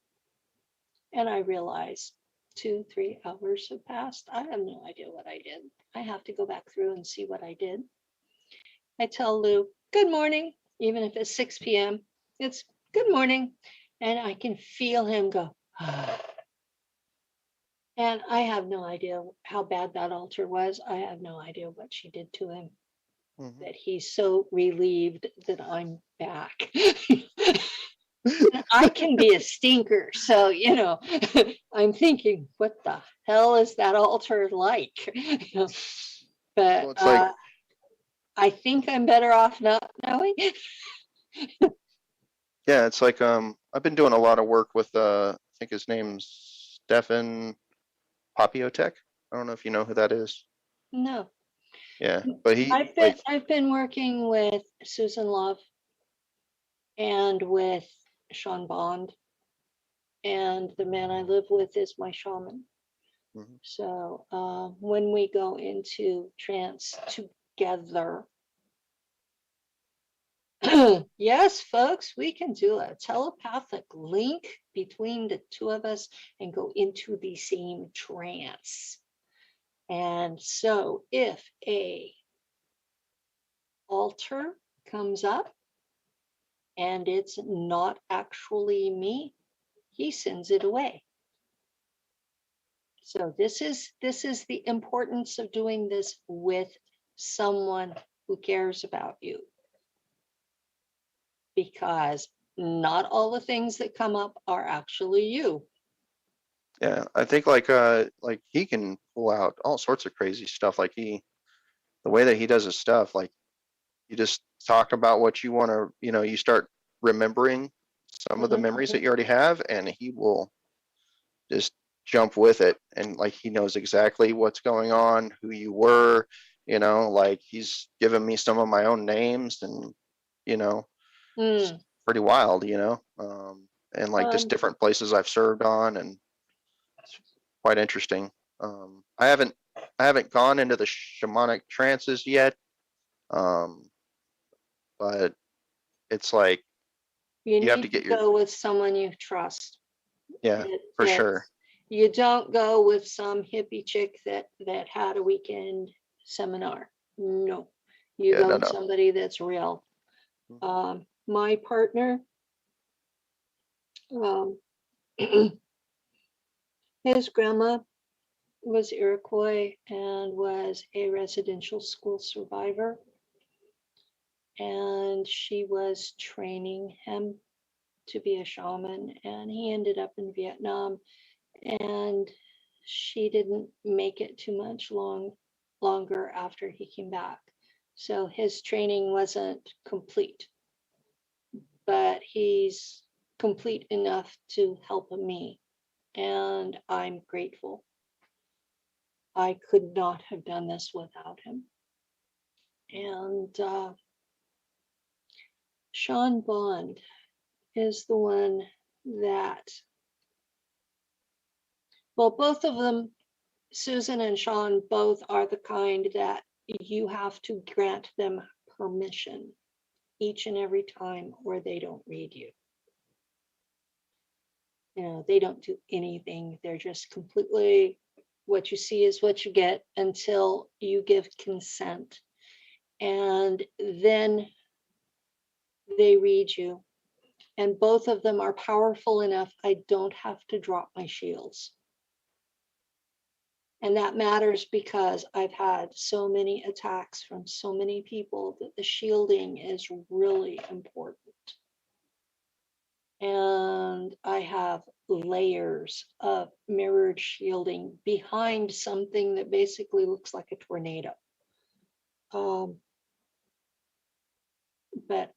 and I realize 2, 3 hours have passed. I have no idea what I did. I have to go back through and see what I did. I tell Lou, good morning, even if it's 6 p.m. It's good morning. And I can feel him go, ah. And I have no idea how bad that altar was. I have no idea what she did to him, Hmm. that he's so relieved that I'm back. I can be a stinker. So, I'm thinking, what the hell is that altar like? But Well, it's like, I think I'm better off not knowing. yeah, it's like I've been doing a lot of work with I think his name's Stefan Papiotek. I don't know if you know who that is. No. Yeah, but he I've been like, I've been working with Susan Love and with Sean Bond, and the man I live with is my shaman. mhm. So when we go into trance together, yes, folks, we can do a telepathic link between the two of us and go into the same trance. And so if a altar comes up and it's not actually me, he sends it away. So this is the importance of doing this with someone who cares about you, because not all the things that come up are actually you. Yeah, I think like he can pull out all sorts of crazy stuff. Like the way that he does his stuff, like you just talk about what you want to, you start remembering some of the memories that you already have, and he will just jump with it. And like he knows exactly what's going on, who you were, like he's given me some of my own names, and it's Mm. pretty wild, and like just Um, different places I've served on, and quite interesting. I haven't gone into the shamanic trances yet, but it's like You you have to need to get your, go with someone you trust. yeah, for sure. It's, you don't go with some hippie chick that had a weekend seminar. No, you Yeah, go no, with no. somebody that's real. My partner, um, his grandma was Iroquois and was a residential school survivor. And she was training him to be a shaman. And he ended up in Vietnam. And she didn't make it too much longer after he came back. So his training wasn't complete, but he's complete enough to help me. And I'm grateful. I could not have done this without him. And Sean Bond is the one that, well, both of them, Susan and Sean, both are the kind that you have to grant them permission each and every time, or they don't read you. You know, they don't do anything. They're just completely, what you see is what you get until you give consent. And then they read you. And both of them are powerful enough. I don't have to drop my shields. And that matters because I've had so many attacks from so many people that the shielding is really important. And I have layers of mirrored shielding behind something that basically looks like a tornado. But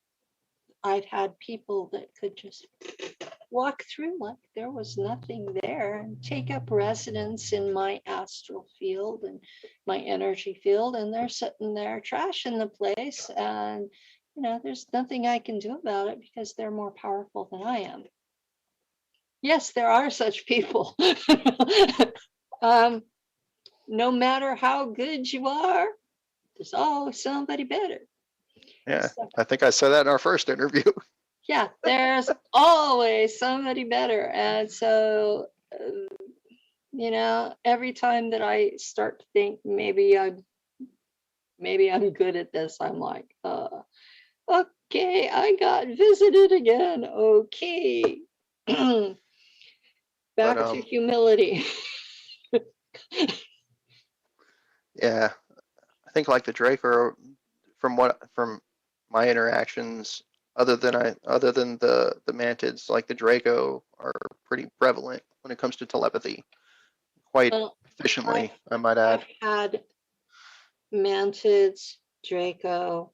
I've had people that could just walk through like there was nothing there and take up residence in my astral field and my energy field, and they're sitting there trashing the place, and you know, there's nothing I can do about it because they're more powerful than I am. Yes, there are such people. No matter how good you are, there's always somebody better. Yeah, So, I think I said that in our first interview. yeah, there's always somebody better. And so, you know, every time that I start to think maybe I'm good at this, I'm like, okay, I got visited again. Okay. But Back to humility. yeah, I think like the Draco, from my interactions, other than the mantids, like the Draco are pretty prevalent when it comes to telepathy, quite Well, efficiently, I've I might I've add. had mantids, Draco,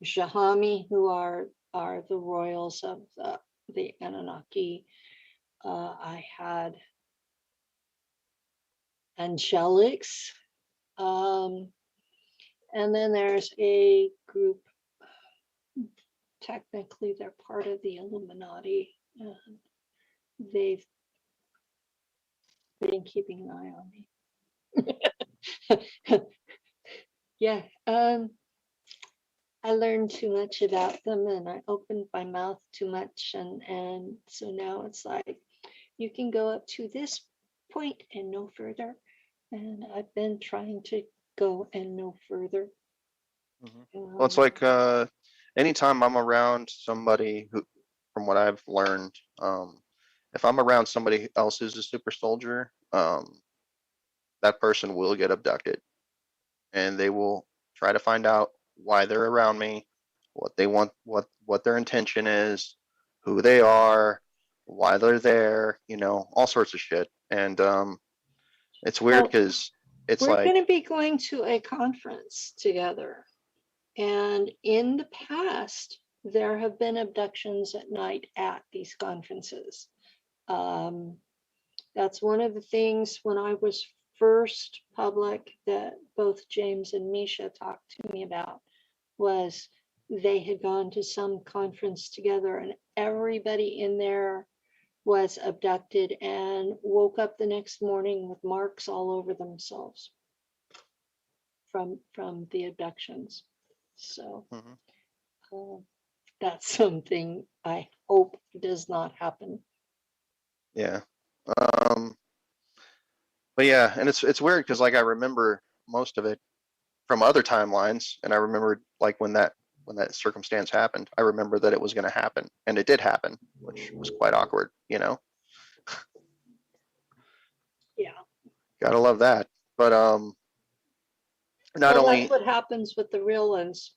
Jahami, who are the royals of the Anunnaki. I had angelics, and then there's a group. Technically, they're part of the Illuminati. And they've been keeping an eye on me. Yeah, I learned too much about them, and I opened my mouth too much, and so now it's like you can go up to this point and no further. And I've been trying to go and no further. Well, it's like anytime I'm around somebody who, from what I've learned, if I'm around somebody else who's a super soldier, that person will get abducted, and they will try to find out why they're around me, what they want, what their intention is, who they are, why they're there, you know, all sorts of shit. And it's weird Well, because it's we're like, going to be going to a conference together. And in the past, there have been abductions at night at these conferences. Um, that's one of the things when I was first public that both James and Misha talked to me about was they had gone to some conference together, and everybody in there was abducted and woke up the next morning with marks all over themselves from the abductions. So that's something I hope does not happen. Yeah. But yeah, and it's weird because like I remember most of it from other timelines, and I remember like when that circumstance happened, I remember that it was going to happen, and it did happen, which was quite awkward, you know. Yeah. Gotta love that. But not Well, only that's what happens with the real ones.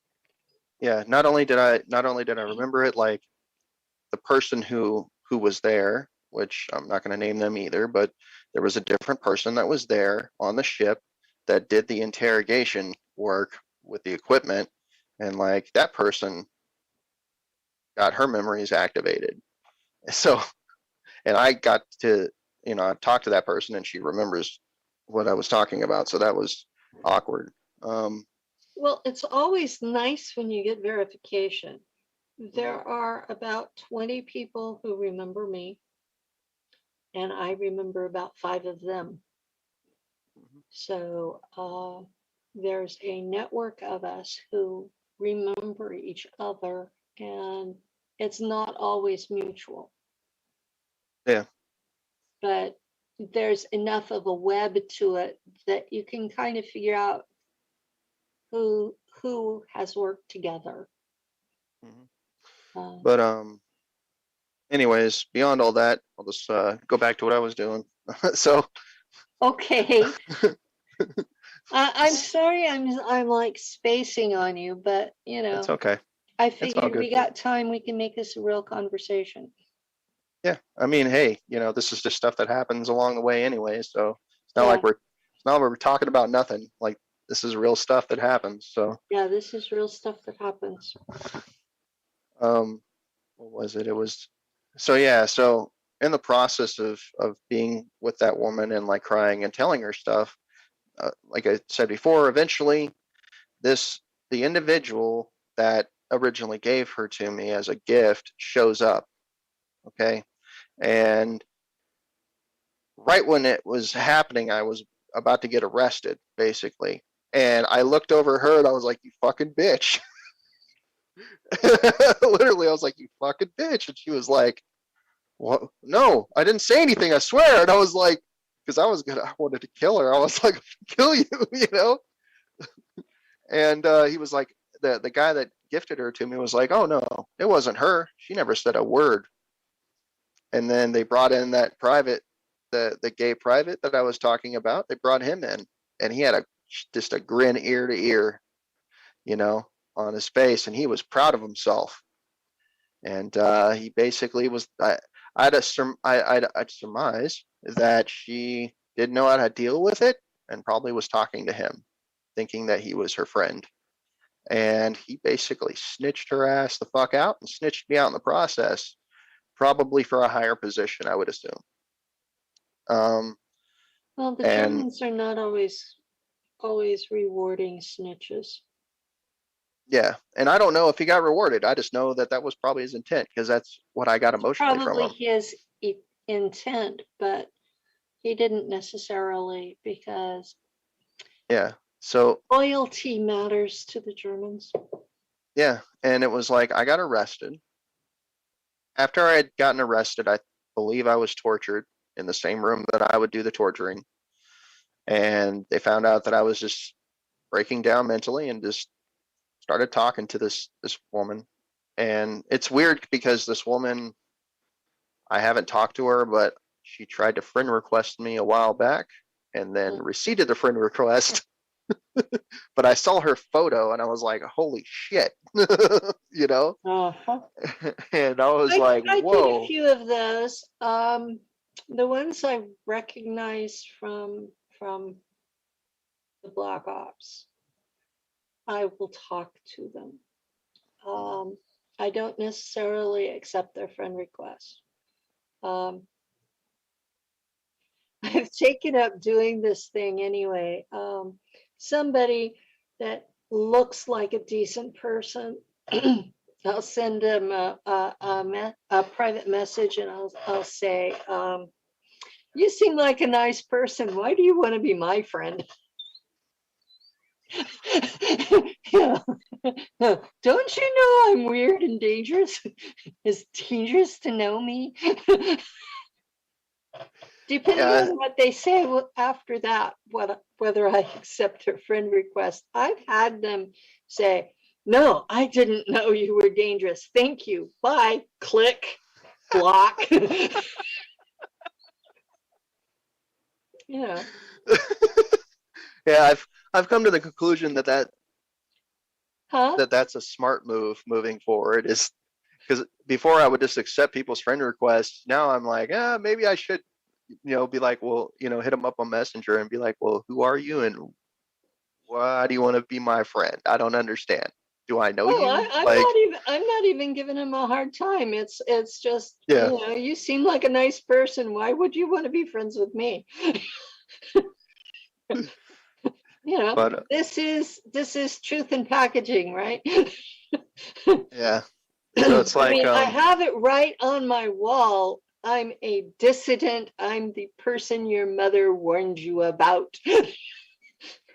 yeah, not only did I remember it, like the person who was there, which I'm not going to name them either, but there was a different person that was there on the ship that did the interrogation work with the equipment, and like that person got her memories activated. So, and I got to, talk to that person, and she remembers what I was talking about. So that was awkward. Well, it's always nice when you get verification. There are about 20 people who remember me, and I remember about 5 of them. So there's a network of us who remember each other, and it's not always mutual. Yeah. But there's enough of a web to it that you can kind of figure out who has worked together. But anyways, beyond all that, I'll just go back to what I was doing. So Okay. I'm sorry I'm like spacing on you, but it's okay. I It's all figured good. we got time, we can make this a real conversation. Yeah, I mean, hey, this is just stuff that happens along the way anyway. So it's not Yeah. like we're talking about nothing. Like this is real stuff that happens. So Yeah, this is real stuff that happens. what was it? It was so yeah. So in the process of being with that woman and like crying and telling her stuff, like I said before, eventually the individual that originally gave her to me as a gift shows up. Okay, and right when it was happening, I was about to get arrested, basically. And I looked over her and I was like, "You fucking bitch!" Literally, I was like, "You fucking bitch!" And she was like, "What? No, I didn't say anything. I swear." And I was like, because I wanted to kill her. I was like, "Kill you," you know. And he was like, the guy that gifted her to me was like, "Oh no, it wasn't her. She never said a word." And then they brought in that private, the gay private that I was talking about. They brought him in, and he had just a grin ear to ear, on his face, and he was proud of himself. And he basically was. I'd surmise that she didn't know how to deal with it, and probably was talking to him, thinking that he was her friend. And he basically snitched her ass the fuck out and snitched me out in the process, probably for a higher position, I would assume. Well, the And Germans are not always rewarding snitches. yeah, and I don't know if he got rewarded. I just know that that was probably his intent because that's what I got emotionally from Probably him. his intent, but he didn't necessarily, because Yeah. So loyalty matters to the Germans. yeah, and it was like I got arrested. After I had gotten arrested, I believe I was tortured in the same room that I would do the torturing. And they found out that I was just breaking down mentally and just started talking to this woman. And it's weird because this woman, I haven't talked to her, but she tried to friend request me a while back and then receded the friend request. But I saw her photo and I was like, holy shit, you know? Uh-huh. And I was like, I did a whoa. few of those. The ones I recognized from the Black Ops, I will talk to them. I don't necessarily accept their friend requests. I've taken up doing this thing anyway. Somebody that looks like a decent person I'll send them a private message, and I'll say, you seem like a nice person. Why do you want to be my friend? Yeah. Don't you know I'm weird and dangerous? It's dangerous to know me. Depending Yeah, on what they say after that, whether I accept their friend request. I've had them say, no, I didn't know you were dangerous. Thank you. Bye. Click. Block. Yeah. yeah. I've come to the conclusion Huh? that's a smart move moving forward. Is because before I would just accept people's friend requests. Now I'm like, maybe I should, be like, well, hit them up on Messenger and be like, well, who are you and why do you want to be my friend? I don't understand. Do I know Oh, you? I'm Like, not even giving him a hard time. It's just, yeah, you seem like a nice person. Why would you want to be friends with me? but This is truth in packaging, right? yeah. So it's I like, mean, I have it right on my wall. I'm a dissident. I'm the person your mother warned you about.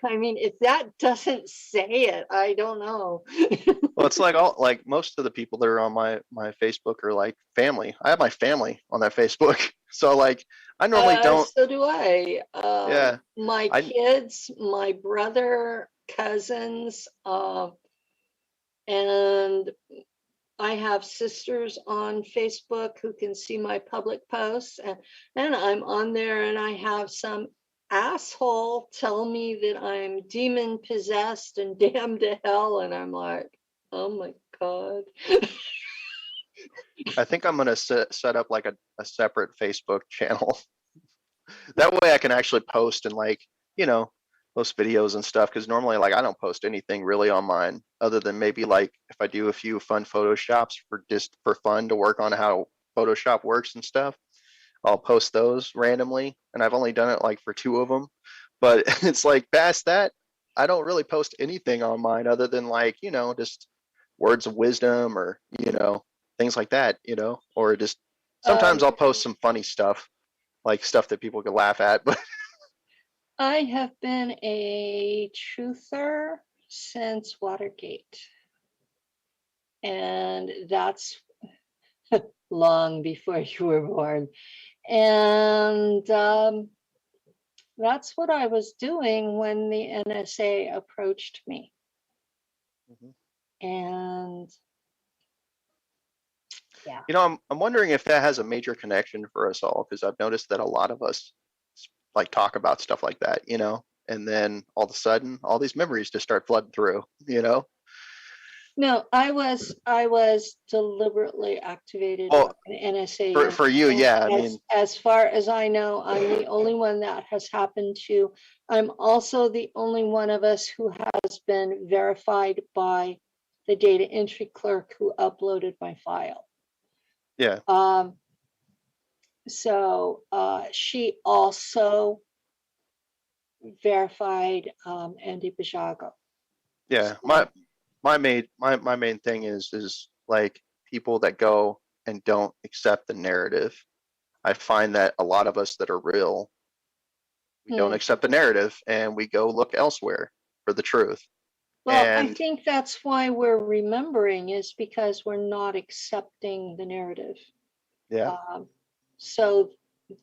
I mean, if that doesn't say it, I don't know. well, it's like most of the people that are on my Facebook are like family. I have my family on that Facebook, so like I normally don't. So do I. Yeah, My I kids, my brother, cousins, and I have sisters on Facebook who can see my public posts, and I'm on there, and I have some asshole tell me that I'm demon possessed and damned to hell, and I'm like, oh my God. I think I'm gonna set up like a separate Facebook channel. That way I can actually post and like you know post videos and stuff because normally like I don't post anything really on mine other than maybe like if I do a few fun photoshops for just for fun to work on how Photoshop works and stuff. I'll post those randomly, and I've only done it like for two of them. But it's like past that, I don't really post anything on mine other than like just words of wisdom or things like that, or just sometimes Um, I'll post some funny stuff, like stuff that people can laugh at. But I have been a truther since Watergate, and that's long before you were born. And that's what I was doing when the NSA approached me. And yeah. I'm wondering if that has a major connection for us all because I've noticed that a lot of us like talk about stuff like that, and then all of a sudden all these memories just start flooding through. No, I was deliberately activated by Well, an NSA unit. for you, And yeah, I mean, as far as I know, I'm the only one that has happened to. I'm also the only one of us who has been verified by the data entry clerk who uploaded my file. yeah, So she also verified Andy Bajago. yeah. So, My main thing is like people that go and don't accept the narrative. I find that a lot of us that are real, we don't hmm. accept the narrative and we go look elsewhere for the truth. Well, I And think that's why we're remembering is because we're not accepting the narrative. yeah, Um, so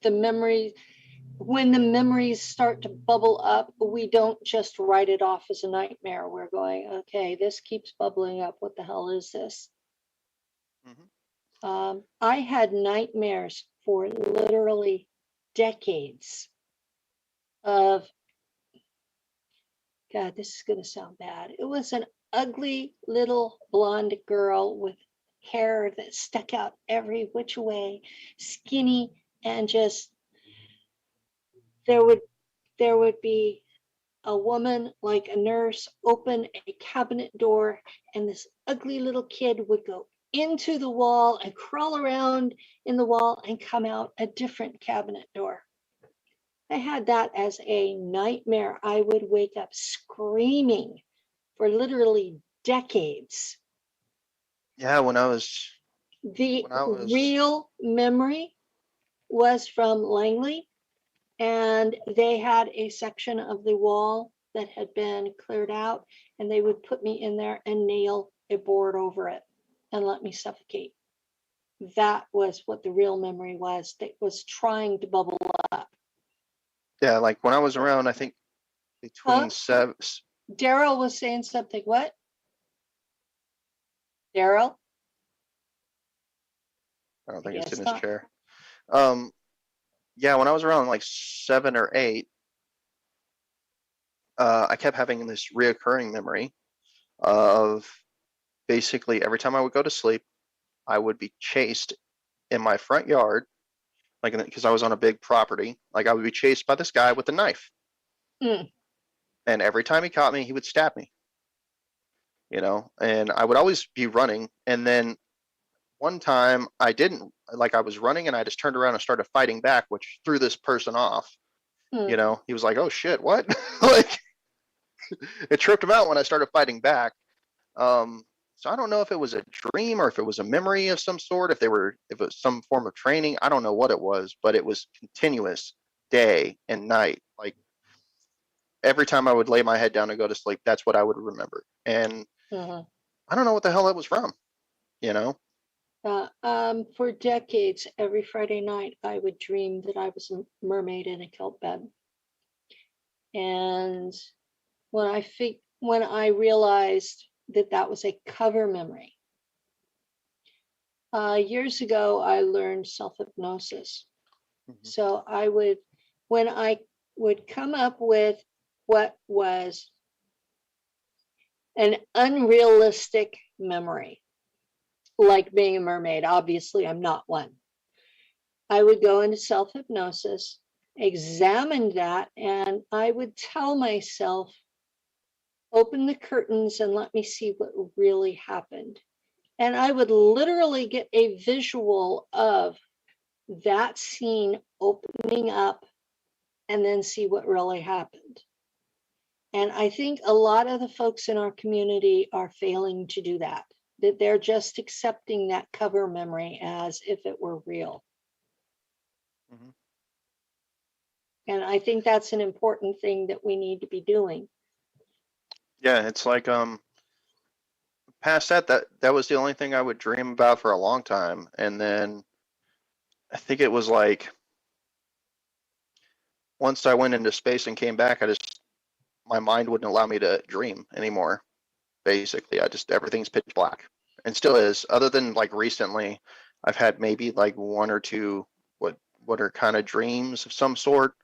the memory, when the memories start to bubble up, we don't just write it off as a nightmare. We're going, okay, this keeps bubbling up. What the hell is this? mhm. I had nightmares for literally decades of, God, this is going to sound bad. It was an ugly little blonde girl with hair that stuck out every which way, skinny, and just there would there would be a woman like a nurse open a cabinet door, and this ugly little kid would go into the wall and crawl around in the wall and come out a different cabinet door. I had that as a nightmare. I would wake up screaming for literally decades. Yeah, The when I was real memory was from Langley, and they had a section of the wall that had been cleared out, and they would put me in there and nail a board over it and let me suffocate. That was what the real memory was, that was trying to bubble up. yeah, like when I was around, I think Huh? between seven. Daryl was saying something. What? Daryl? I don't I think it's in guess his not. chair. Um, yeah, when I was around like 7 or 8, I kept having this reoccurring memory of basically every time I would go to sleep, I would be chased in my front yard, like because I was on a big property. Like I would be chased by this guy with a knife, Mm. and every time he caught me, he would stab me. And I would always be running. And then one time I didn't, like I was running and I just turned around and started fighting back, which threw this person off. Mm. He was like, "Oh shit, what?" Like it tripped him out when I started fighting back. So I don't know if it was a dream or if it was a memory of some sort, if it was some form of training. I don't know what it was, but it was continuous day and night. Like every time I would lay my head down and go to sleep, that's what I would remember. And Uh-huh. I don't know what the hell that was from, you know? For decades, every Friday night, I would dream that I was a mermaid in a kelp bed. And when I realized that that was a cover memory, years ago, I learned self hypnosis. Mhm. So when I would come up with what was an unrealistic memory, like being a mermaid, obviously I'm not one. I would go into self hypnosis, examine that, and I would tell myself, open the curtains and let me see what really happened. And I would literally get a visual of that scene opening up and then see what really happened. And I think a lot of the folks in our community are failing to do that, that they're just accepting that cover memory as if it were real. Mhm. And I think that's an important thing that we need to be doing. Yeah, it's like past that was the only thing I would dream about for a long time. And then I think it was like once I went into space and came back, my mind wouldn't allow me to dream anymore. Basically, I just everything's pitch black and still is. Other than like recently, I've had maybe like one or two what are kind of dreams of some sort.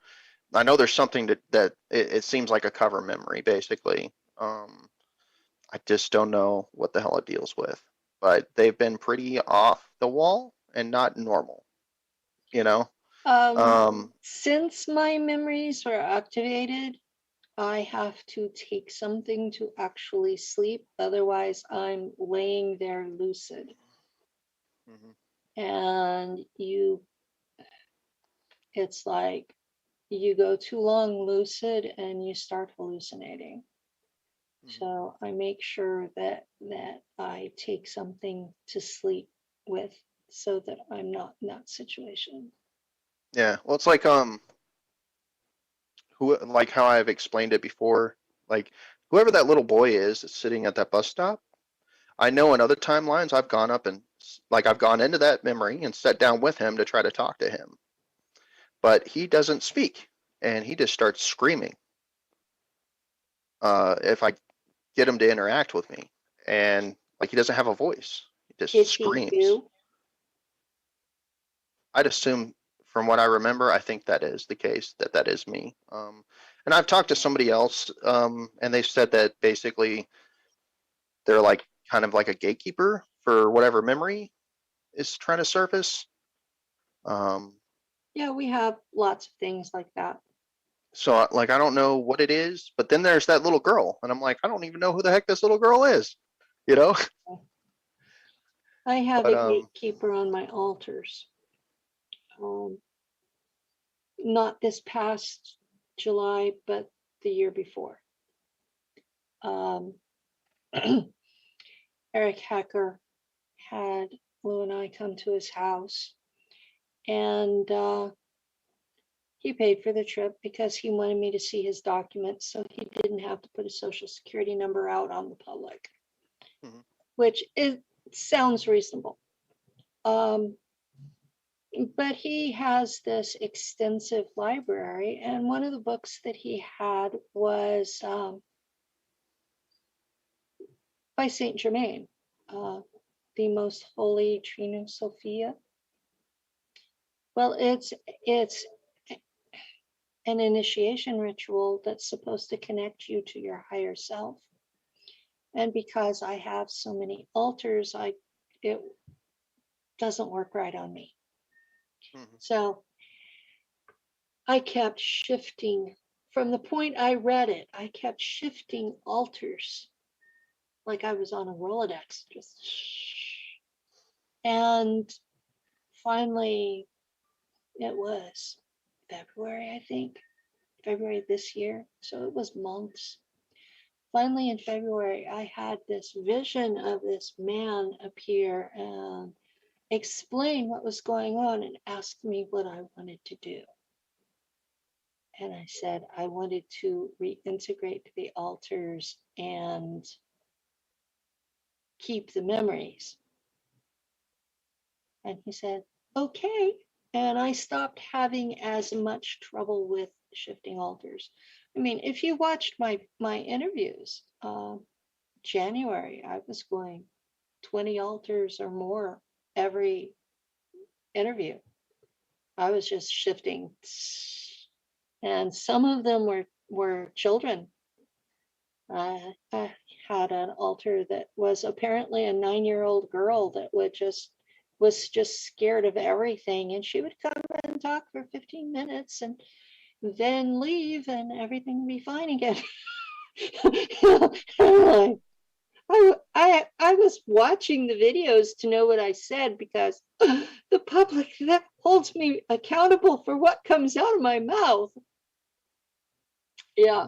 I know there's something that it seems like a cover memory, basically. I just don't know what the hell it deals with, but they've been pretty off the wall and not normal, you know. Since my memories are activated, I have to take something to actually sleep. Otherwise, I'm laying there lucid. Mhm, And it's like you go too long lucid and you start hallucinating. mhm. So I make sure that I take something to sleep with so that I'm not in that situation. Yeah, well, it's like who like how I've explained it before, like whoever that little boy is that's sitting at that bus stop. I know in other timelines I've gone up and like I've gone into that memory and sat down with him to try to talk to him, but he doesn't speak and he just starts screaming. If I get him to interact with me, and like he doesn't have a voice, he just Is he screams. you? I'd assume from what I remember, I think that is the case, that is me. And I've talked to somebody else, and they said that basically they're like kind of like a gatekeeper for whatever memory is trying to surface. Um, Yeah, we have lots of things like that. so like I don't know what it is, but then there's that little girl, and I'm like, I don't even know who the heck this little girl is, you know? I have But a gatekeeper on my altars. Um, not this past July, but the year before. Um, Eric Hacker had Lou and I come to his house, and he paid for the trip because he wanted me to see his documents so he didn't have to put a social security number out on the public, Mhm. which sounds reasonable. But he has this extensive library, and one of the books that he had was by Saint Germain, the Most Holy Trina Sophia. Well, it's an initiation ritual that's supposed to connect you to your higher self. And because I have so many altars, it doesn't work right on me. Mhm. So I kept shifting from the point I read it. I kept shifting altars like I was on a Rolodex, and finally it was February, I think, February this year. So it was months. Finally, in February, I had this vision of this man appear and explain what was going on and ask me what I wanted to do. And I said I wanted to reintegrate the altars and keep the memories. And he said, okay. And I stopped having as much trouble with shifting altars. I mean, if you watched my interviews, January, I was going 20 altars or more every interview. I was just shifting. And some of them were children. I had an altar that was apparently a 9-year-old girl that was just scared of everything, and she would come and talk for 15 minutes and then leave, and everything would be fine again. I was watching the videos to know what I said because the public that holds me accountable for what comes out of my mouth. Yeah.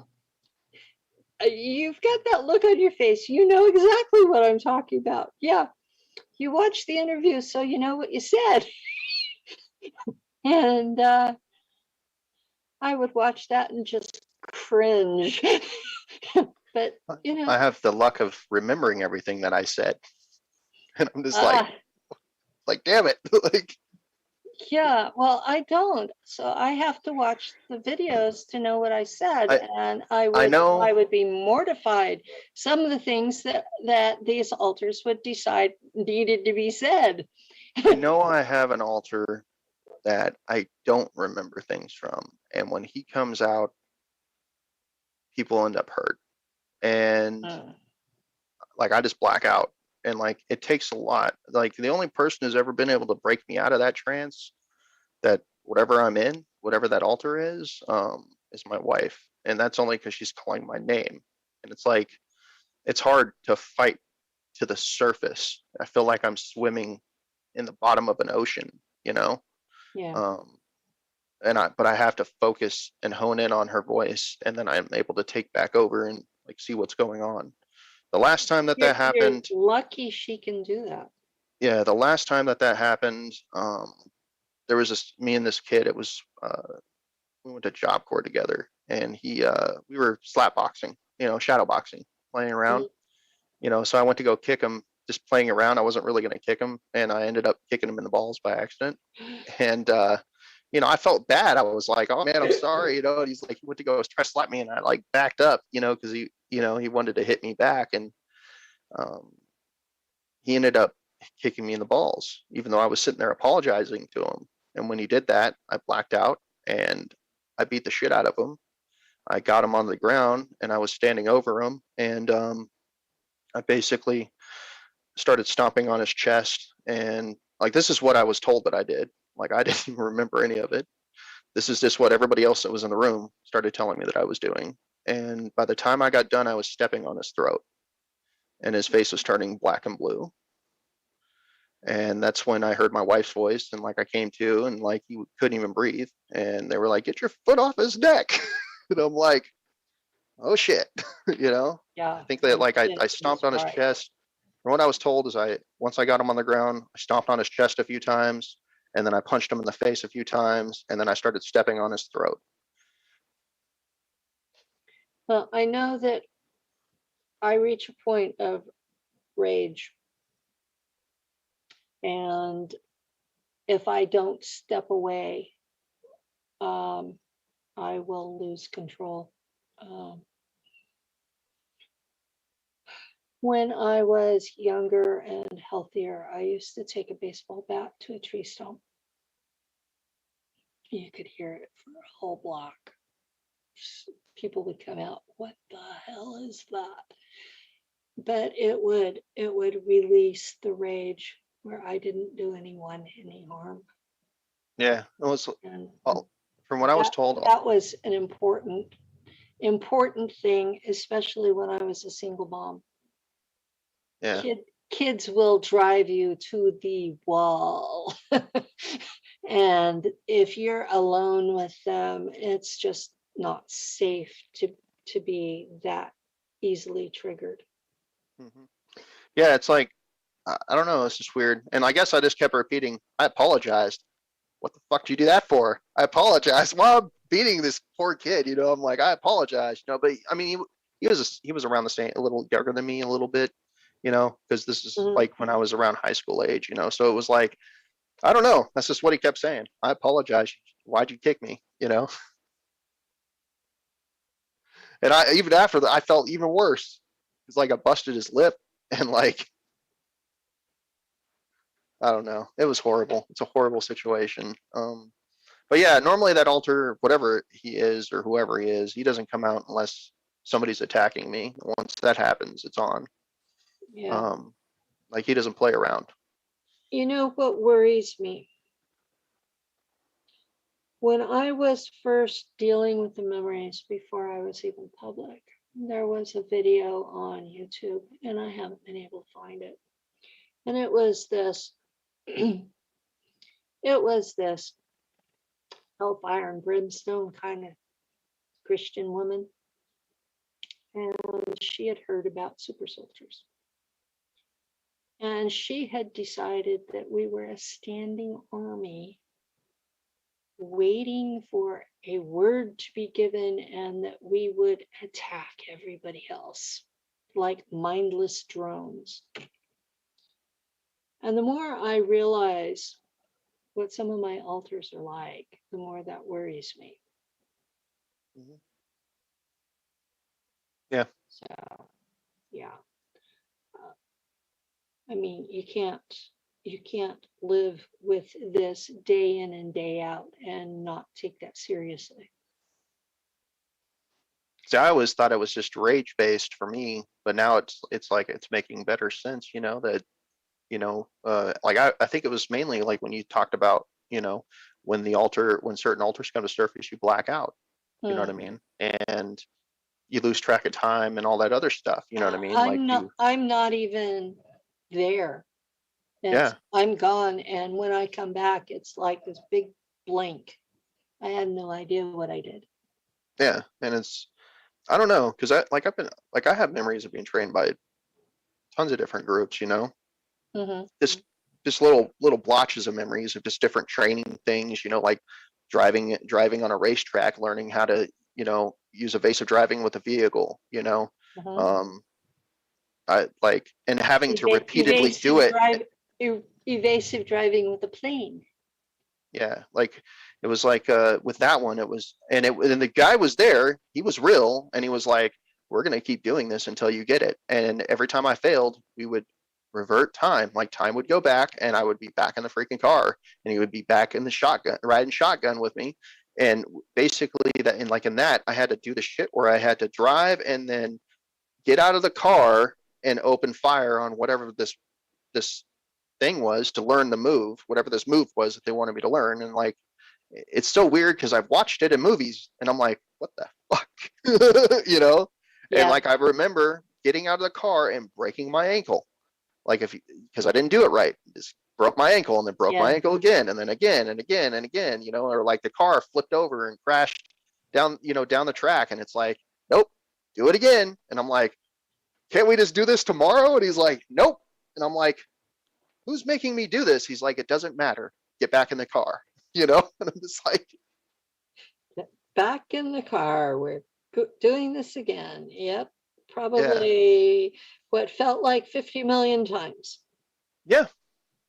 You've got that look on your face. You know exactly what I'm talking about. Yeah. You watched the interview, so you know what you said. And I would watch that and just cringe. But, you know, I have the luck of remembering everything that I said, and I'm just uh, like, damn it, like. yeah, well, I don't. So I have to watch the videos to know what I said, I and I know I would be mortified. Some of the things that these altars would decide needed to be said. I know I have an altar that I don't remember things from, and when he comes out, people end up hurt, and Uh, like I just black out, and like it takes a lot. Like the only person who's ever been able to break me out of that trance, that whatever I'm in, whatever that altar is my wife, and that's only because she's calling my name, and it's like it's hard to fight to the surface. I feel like I'm swimming in the bottom of an ocean, you know. yeah. Um, but I have to focus and hone in on her voice, and then I'm able to take back over and like see what's going on. The last time that that You're happened, lucky she can do that. yeah, the last time that that happened, there was this me and this kid. It was we went to Job Corps together, and we were slap boxing, shadow boxing, playing around, Mhm. So I went to go kick him, just playing around. I wasn't really going to kick him, and I ended up kicking him in the balls by accident. And I felt bad. I was like, "Oh man, I'm sorry," And he's like, he went to go try to slap me, and I like backed up, because he wanted to hit me back, and um, he ended up kicking me in the balls, even though I was sitting there apologizing to him. And when he did that, I blacked out and I beat the shit out of him. I got him on the ground and I was standing over him, and I basically started stomping on his chest. And like, this is what I was told that I did. Like, I didn't even remember any of it. This is just what everybody else that was in the room started telling me that I was doing. And by the time I got done, I was stepping on his throat and his face was turning black and blue. And that's when I heard my wife's voice, and like I came to, and like he couldn't even breathe. And they were like, "Get your foot off his neck." And I'm like, "Oh shit." I Yeah. think that like I Jesus stomped on his Christ. chest, From what I was told is once I got him on the ground, I stomped on his chest a few times, and then I punched him in the face a few times, and then I started stepping on his throat. Well, I know that I reach a point of rage, and if I don't step away, I will lose control. When I was younger and healthier, I used to take a baseball bat to a tree stump. You could hear it for a whole block. People would come out, what the hell is that? But it would release the rage where I didn't do anyone any harm. Yeah, it was. And From what I was told, that was an important thing, especially when I was a single mom. yeah, Kids will drive you to the wall. And if you're alone with them, it's just not safe to be that easily triggered. mhm. Yeah, it's like I don't know, it's just weird. And I guess I just kept repeating, I apologized. What the fuck do you do that for? I apologize. While I'm beating this poor kid, I'm like, I apologize, but I mean, he was around the same, a little younger than me, a little bit, because this is Mhm. like when I was around high school age, so it was like, I don't know. That's just what he kept saying. I apologize. Why'd you kick me? And I, even after that, I felt even worse. It's like I busted his lip and like, I don't know. It was horrible. It's a horrible situation. But yeah, normally that altar, whatever he is or whoever he is, he doesn't come out unless somebody's attacking me. Once that happens, it's on. Yeah. Like he doesn't play around. You know what worries me? When I was first dealing with the memories before I was even public, there was a video on YouTube, and I haven't been able to find it. And it was this, it was this hellfire and brimstone kind of Christian woman, and she had heard about super soldiers. And she had decided that we were a standing army waiting for a word to be given and that we would attack everybody else like mindless drones. And the more I realize what some of my altars are like, the more that worries me. Mhm. Yeah. So, yeah. I mean, you can't live with this day in and day out and not take that seriously. See, I always thought it was just rage based for me, but now it's like it's making better sense, that like I think it was mainly like when you talked about, when certain altars come to surface, you black out, you know what I mean? And you lose track of time and all that other stuff, you know what I mean? Like I'm not even there. yeah, I'm gone, and when I come back, it's like this big blank. I had no idea what I did. yeah. And I don't know, because I have memories of being trained by tons of different groups, Mm-hmm. just little blotches of memories of just different training things, like driving on a racetrack, learning how to, use evasive driving with a vehicle, Mm-hmm. um, I like, and having to repeatedly do it. Evasive driving with a plane. Yeah, like it was like with that one, it was, and the guy was there, he was real, and he was like, we're gonna keep doing this until you get it. And every time I failed, we would revert time, like time would go back, and I would be back in the freaking car, and he would be back in the shotgun, riding shotgun with me. And basically in that, I had to do the shit where I had to drive and then get out of the car and open fire on whatever this thing was to learn the move, whatever this move was that they wanted me to learn. And like, it's so weird because I've watched it in movies and I'm like, what the fuck, And Yeah. like, I remember getting out of the car and breaking my ankle, like because I didn't do it right, just broke my ankle and then broke my ankle again and then again and again and again, or like the car flipped over and crashed down, down the track, and it's like, nope, do it again. And I'm like, can't we just do this tomorrow? And he's like, nope, And I'm like, who's making me do this? He's like, it doesn't matter. Get back in the car, you know? And I'm just like, Back in the car, we're doing this again. Yep. yeah, Probably what felt like 50 million times. yeah,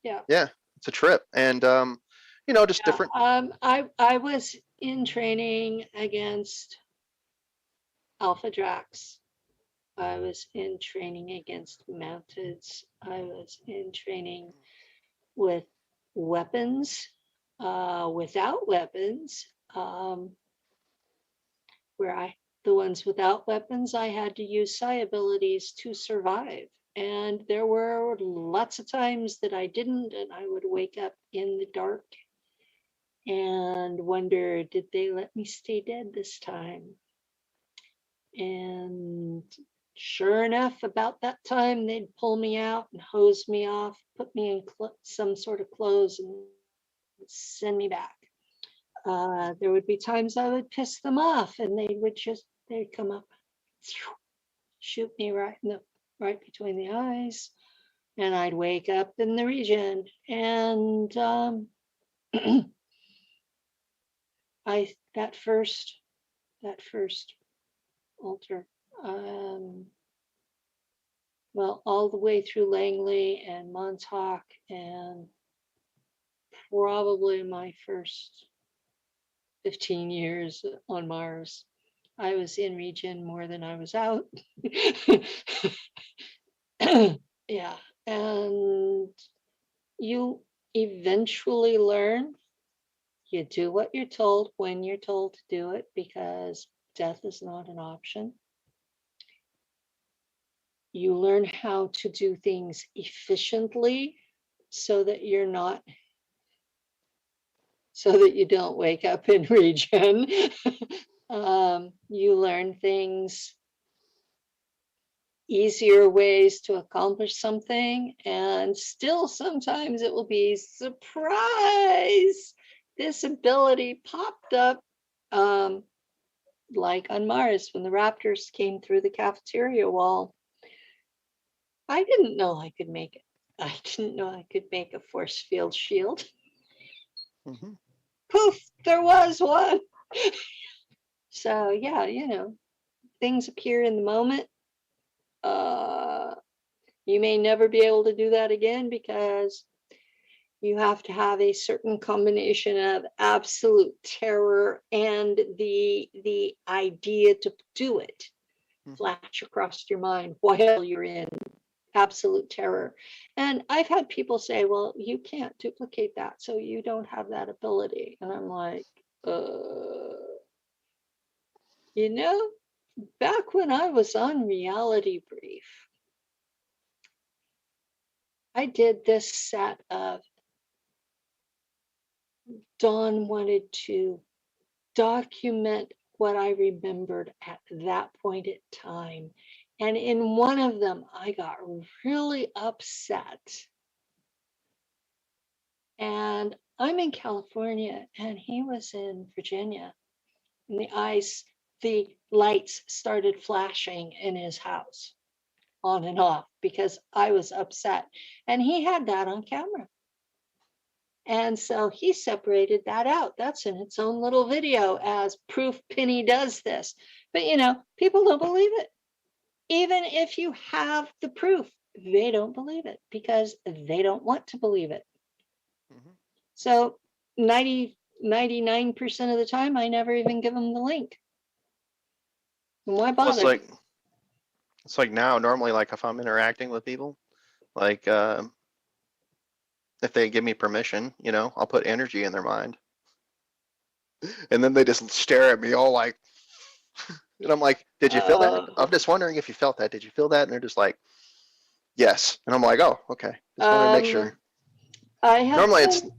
Yeah. yeah. It's a trip. And, just different. I was in training against Alpha Drax. I was in training against Mounted. I was in training with weapons, without weapons, where the ones without weapons, I had to use psi abilities to survive. And there were lots of times that I didn't, and I would wake up in the dark and wonder, did they let me stay dead this time? And sure enough, about that time, they'd pull me out and hose me off, put me in some sort of clothes, and send me back. There would be times I would piss them off, and they'd come up, shoot me right between the eyes, and I'd wake up in the region. And I that first altar, well, all the way through Langley and Montauk, and probably my first 15 years on Mars, I was in region more than I was out. Yeah. And you eventually learn. You do what you're told when you're told to do it, because death is not an option. You learn how to do things efficiently so that you don't wake up in region. You learn things, easier ways to accomplish something, and still sometimes it will be surprise. This ability popped up, like on Mars when the Raptors came through the cafeteria wall. I didn't know I could make it. I didn't know I could make a force field shield. Mhm. Poof, there was one. So yeah, things appear in the moment. Uh, you may never be able to do that again, because you have to have a certain combination of absolute terror and the idea to do it Mhm. flash across your mind while you're in absolute terror. And I've had people say, well, you can't duplicate that, so you don't have that ability. And I'm like, you know, back when I was on Reality Brief, I did this set of, Dawn wanted to document what I remembered at that point in time. And in one of them, I got really upset. And I'm in California and he was in Virginia. And the lights started flashing in his house on and off because I was upset. And he had that on camera. And so he separated that out. That's in its own little video as proof Penny does this. But people don't believe it. Even if you have the proof, they don't believe it because they don't want to believe it. Mhm. So 99% of the time, I never even give them the link. Why Well, it's bother? like now, normally, like if I'm interacting with people, like if they give me permission, I'll put energy in their mind. And then they just stare at me all like, and I'm like, did you feel that? Uh, I'm just wondering if you felt that. Did you feel that? And they're just like, yes. And I'm like, oh, okay. Just wanted to make um, sure. I have Normally it's, been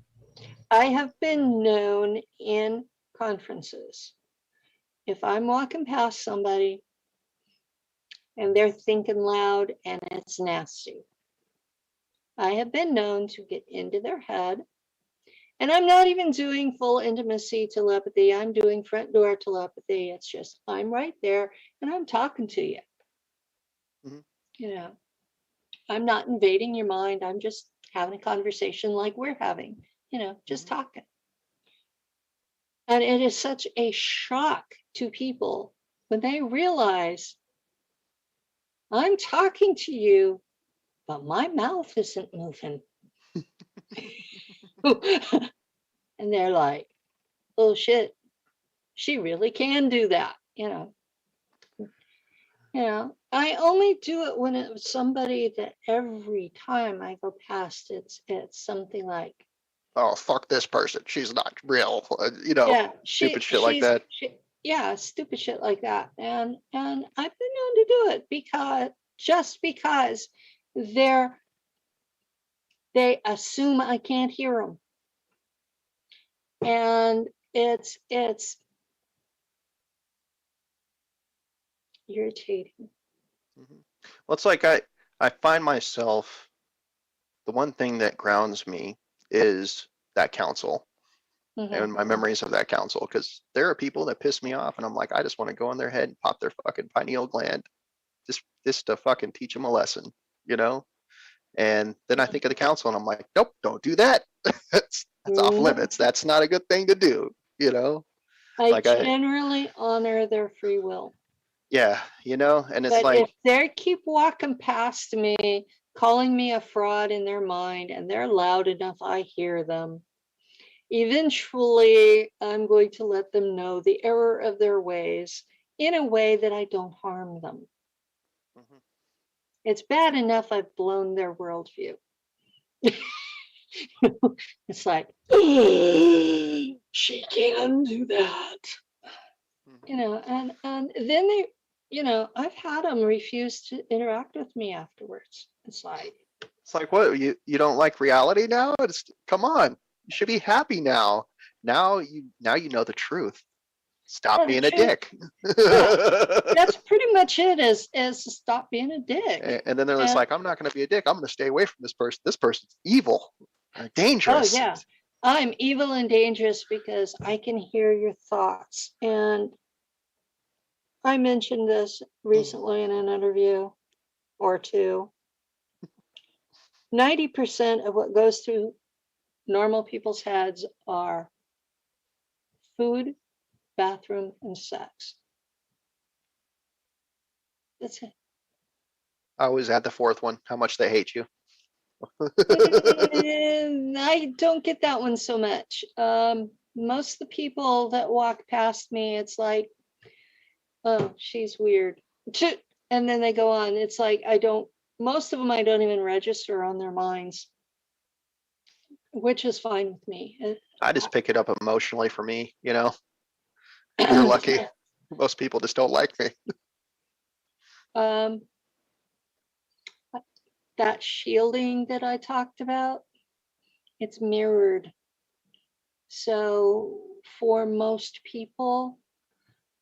I have been known in conferences, if I'm walking past somebody and they're thinking loud and it's nasty, I have been known to get into their head. And I'm not even doing full intimacy telepathy. I'm doing front door telepathy. It's just, I'm right there and I'm talking to you, Mhm. you know. I'm not invading your mind. I'm just having a conversation like we're having, just talking. And it is such a shock to people when they realize I'm talking to you, but my mouth isn't moving. And they're like, oh shit, she really can do that, I only do it when it's somebody that every time I go past, it's something like, Oh, fuck this person. She's not real. yeah, Stupid shit like that. yeah, stupid shit like that. And I've been known to do it because they assume I can't hear them. And it's irritating. Well, it's like I find myself, the one thing that grounds me is that council and my memories of that council, because there are people that piss me off and I'm like, I just want to go in their head and pop their fucking pineal gland just to fucking teach them a lesson, And then I think of the council and I'm like, nope, don't do that. that's off limits. That's not a good thing to do, I generally honor their free will. Yeah, and it's But like, if they keep walking past me, calling me a fraud in their mind, and they're loud enough, I hear them. Eventually, I'm going to let them know the error of their ways in a way that I don't harm them. It's bad enough I've blown their worldview. It's like, she can do that. And then they, I've had them refuse to interact with me afterwards. It's like what, you don't like reality now? Come on, you should be happy now. Now you know the truth. Stop being a dick. Yeah, that's pretty much it, is to stop being a dick. And then they're just like, I'm not going to be a dick. I'm going to stay away from this person. This person's evil, dangerous. Oh yeah, I'm evil and dangerous because I can hear your thoughts. And I mentioned this recently in an interview or two. 90% of what goes through normal people's heads are food, bathroom, and sex. That's it. I always add the fourth one, how much they hate you. I don't get that one so much. Most of the people that walk past me, it's like, oh, she's weird. And then they go on. It's like, most of them I don't even register on their minds, which is fine with me. I just pick it up emotionally for me, You're lucky. Most people just don't like me. That shielding that I talked about, it's mirrored. So for most people,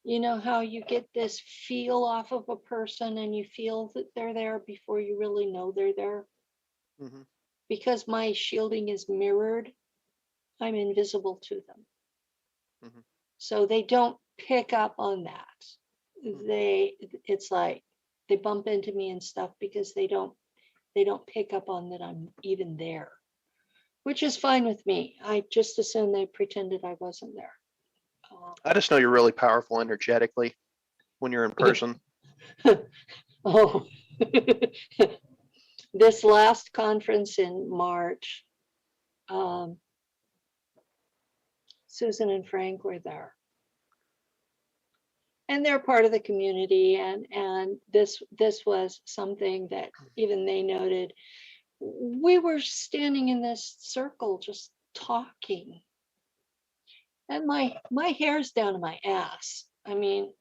you know how you get this feel off of a person and you feel that they're there before you really know they're there? Because my shielding is mirrored, I'm invisible to them. So they don't pick up on that. It's like they bump into me and stuff because they don't pick up on that I'm even there, which is fine with me. I just assume they pretended I wasn't there. I just know you're really powerful energetically when you're in person. Oh, this last conference in March, Susan and Frank were there. And they're part of the community, and this was something that even they noted. We were standing in this circle just talking, and my hair's down to my ass. I mean,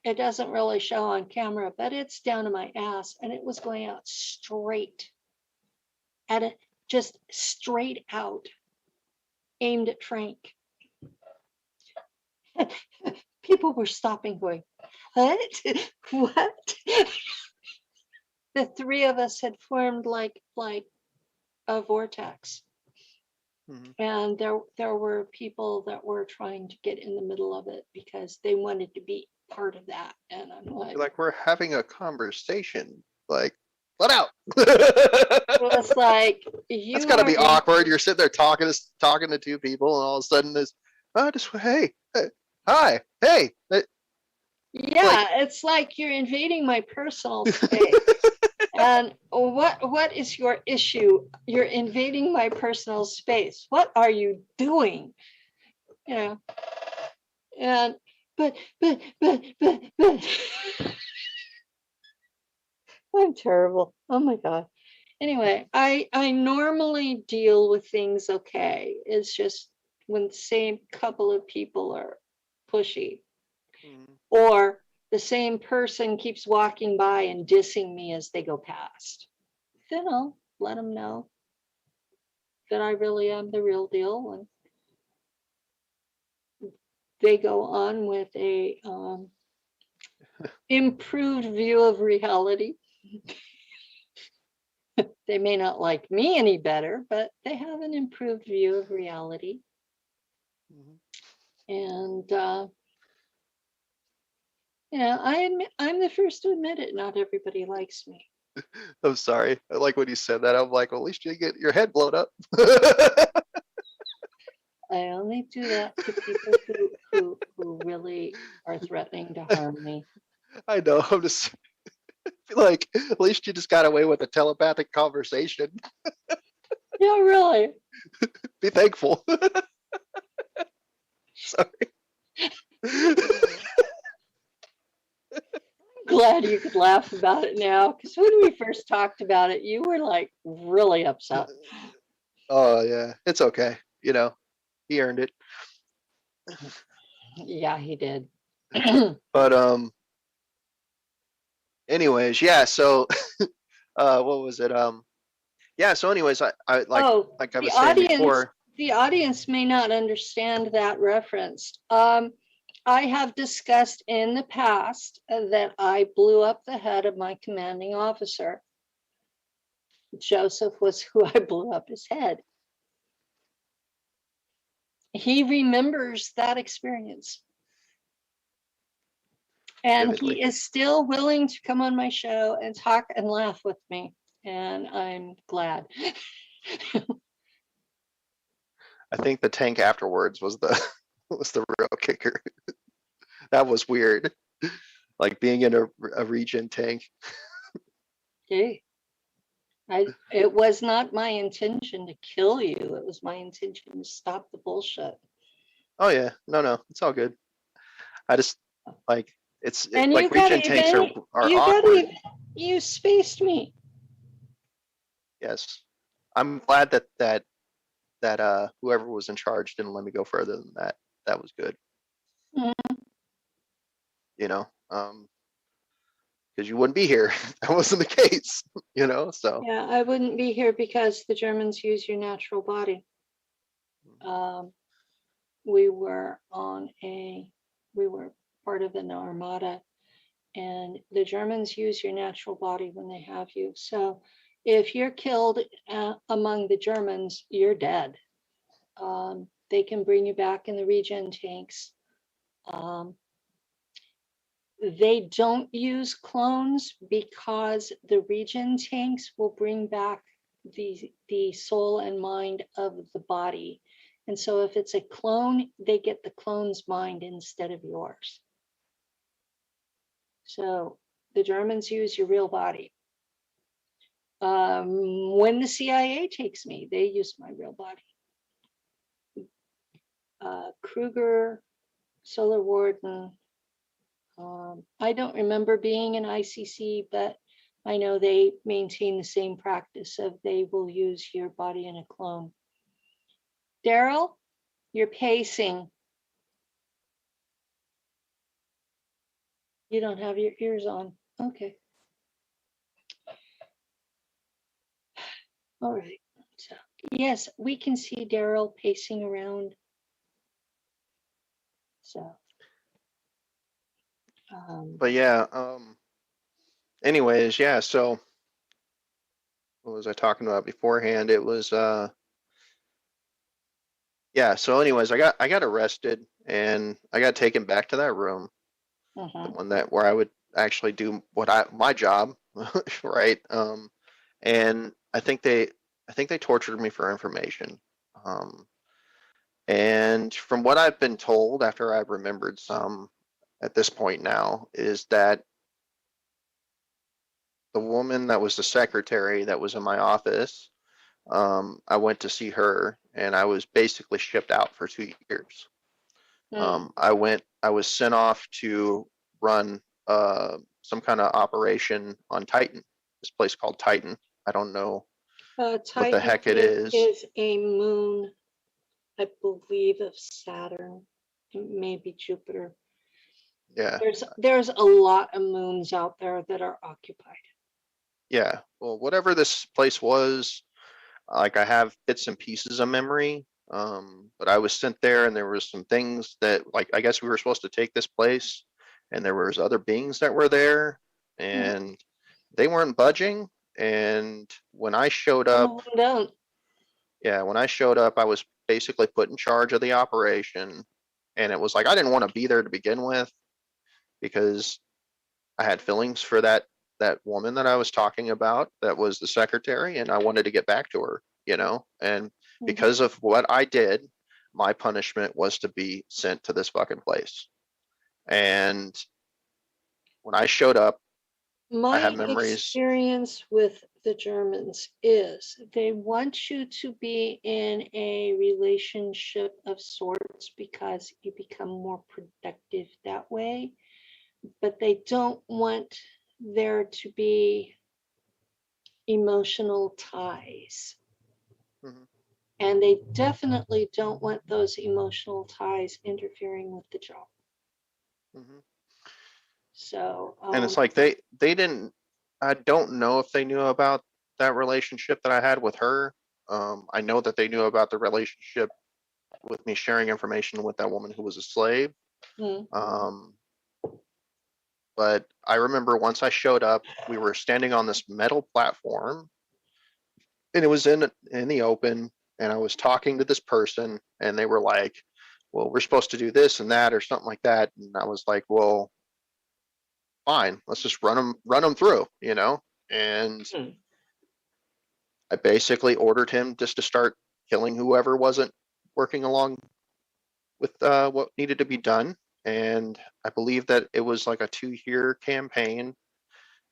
it doesn't really show on camera, but it's down to my ass, and it was going out straight at it, just straight out, aimed at Frank. People were stopping, going, what? What? The three of us had formed like a vortex. And there were people that were trying to get in the middle of it because they wanted to be part of that. And I'm like, we're having a conversation. Like, let out. Well, it's like That's you gotta are be awkward. You're sitting there talking to two people, and all of a sudden this, hi, hey, like, yeah, it's like you're invading my personal space. And what is your issue? You're invading my personal space. What are you doing? You know, and but I'm terrible. Oh my God. Anyway, I normally deal with things okay. It's just when the same couple of people are pushy, or the same person keeps walking by and dissing me as they go past, then I'll let them know that I really am the real deal, and they go on with a improved view of reality. They may not like me any better, but they have an improved view of reality. And I'm the first to admit it. Not everybody likes me. I'm sorry. I like when you said that. I'm like, well, at least you get your head blown up. I only do that to people who really are threatening to harm me. I know. I'm just like, at least you just got away with a telepathic conversation. Yeah, really. Be thankful. Sorry. Glad you could laugh about it now, because when we first talked about it, you were like really upset. Oh yeah, it's okay. He earned it. Yeah, he did. But anyways, yeah. So what was it? Yeah. So anyways, I Oh, like I was saying before. the audience may not understand that reference. I have discussed in the past that I blew up the head of my commanding officer. Joseph was who I blew up his head. He remembers that experience. And Vividly. he is still willing to come on my show and talk and laugh with me. And I'm glad. I think the tank afterwards was the was the real kicker. That was weird. Like being in a region tank. Okay. It was not my intention to kill you. It was my intention to stop the bullshit. Oh yeah, no, it's all good. I just like And you like got region tanks even are you got awkward. even you spaced me. Yes, I'm glad that whoever was in charge didn't let me go further than that. That was good. Mhm. Because you wouldn't be here. That wasn't the case. So Yeah, I wouldn't be here because the Germans use your natural body. We were we were part of an armada, and the Germans use your natural body when they have you. So if you're killed among the Germans, you're dead. They can bring you back in the regen tanks. They don't use clones because the regen tanks will bring back the soul and mind of the body. And so if it's a clone, they get the clone's mind instead of yours. So the Germans use your real body. When the CIA takes me, they use my real body. Kruger, Solar Warden. I don't remember being in ICC, but I know they maintain the same practice of they will use your body in a clone. Daryl, you're pacing. You don't have your ears on. Okay. All right. So, yes, we can see Daryl pacing around. So, but yeah, anyways, yeah, so what was I talking about beforehand? It was yeah, so anyways, I got arrested and I got taken back to that room, the one where I would actually do my job, right? And I think they tortured me for information. Um, and from what I've been told after I've remembered some at this point now is that the woman that was the secretary that was in my office, I went to see her and I was basically shipped out for 2 years. Hmm. I was sent off to run some kind of operation on Titan, this place called Titan. I don't know what the Titan heck it is. is a moon, I believe, of Saturn. It may be Jupiter. Yeah, There's a lot of moons out there that are occupied. yeah. Well, whatever this place was, like I have bits and pieces of memory. But I was sent there and there was some things that like I guess we were supposed to take this place and there was other beings that were there Mhm. and they weren't budging. And when I showed Some up, of them don't. yeah, when I showed up, I was basically put in charge of the operation. And it was like I didn't want to be there to begin with because I had feelings for that woman that I was talking about that was the secretary, and I wanted to get back to her, And Mhm. because of what I did, my punishment was to be sent to this fucking place. And when I showed up, I My have memories. experience with the Germans is they want you to be in a relationship of sorts because you become more productive that way, but they don't want there to be emotional ties. Mhm, And they definitely don't want those emotional ties interfering with the job. mhm. So, And it's like they didn't. I don't know if they knew about that relationship that I had with her. I know that they knew about the relationship with me sharing information with that woman who was a slave. mm, Um, But I remember once I showed up, we were standing on this metal platform and it was in the open and I was talking to this person and they were like, "Well, we're supposed to do this and that or something like that." And I was like, "Well, fine. Let's just run them through." And mm. I basically ordered him just to start killing whoever wasn't working along with what needed to be done. And I believe that it was like a 2-year campaign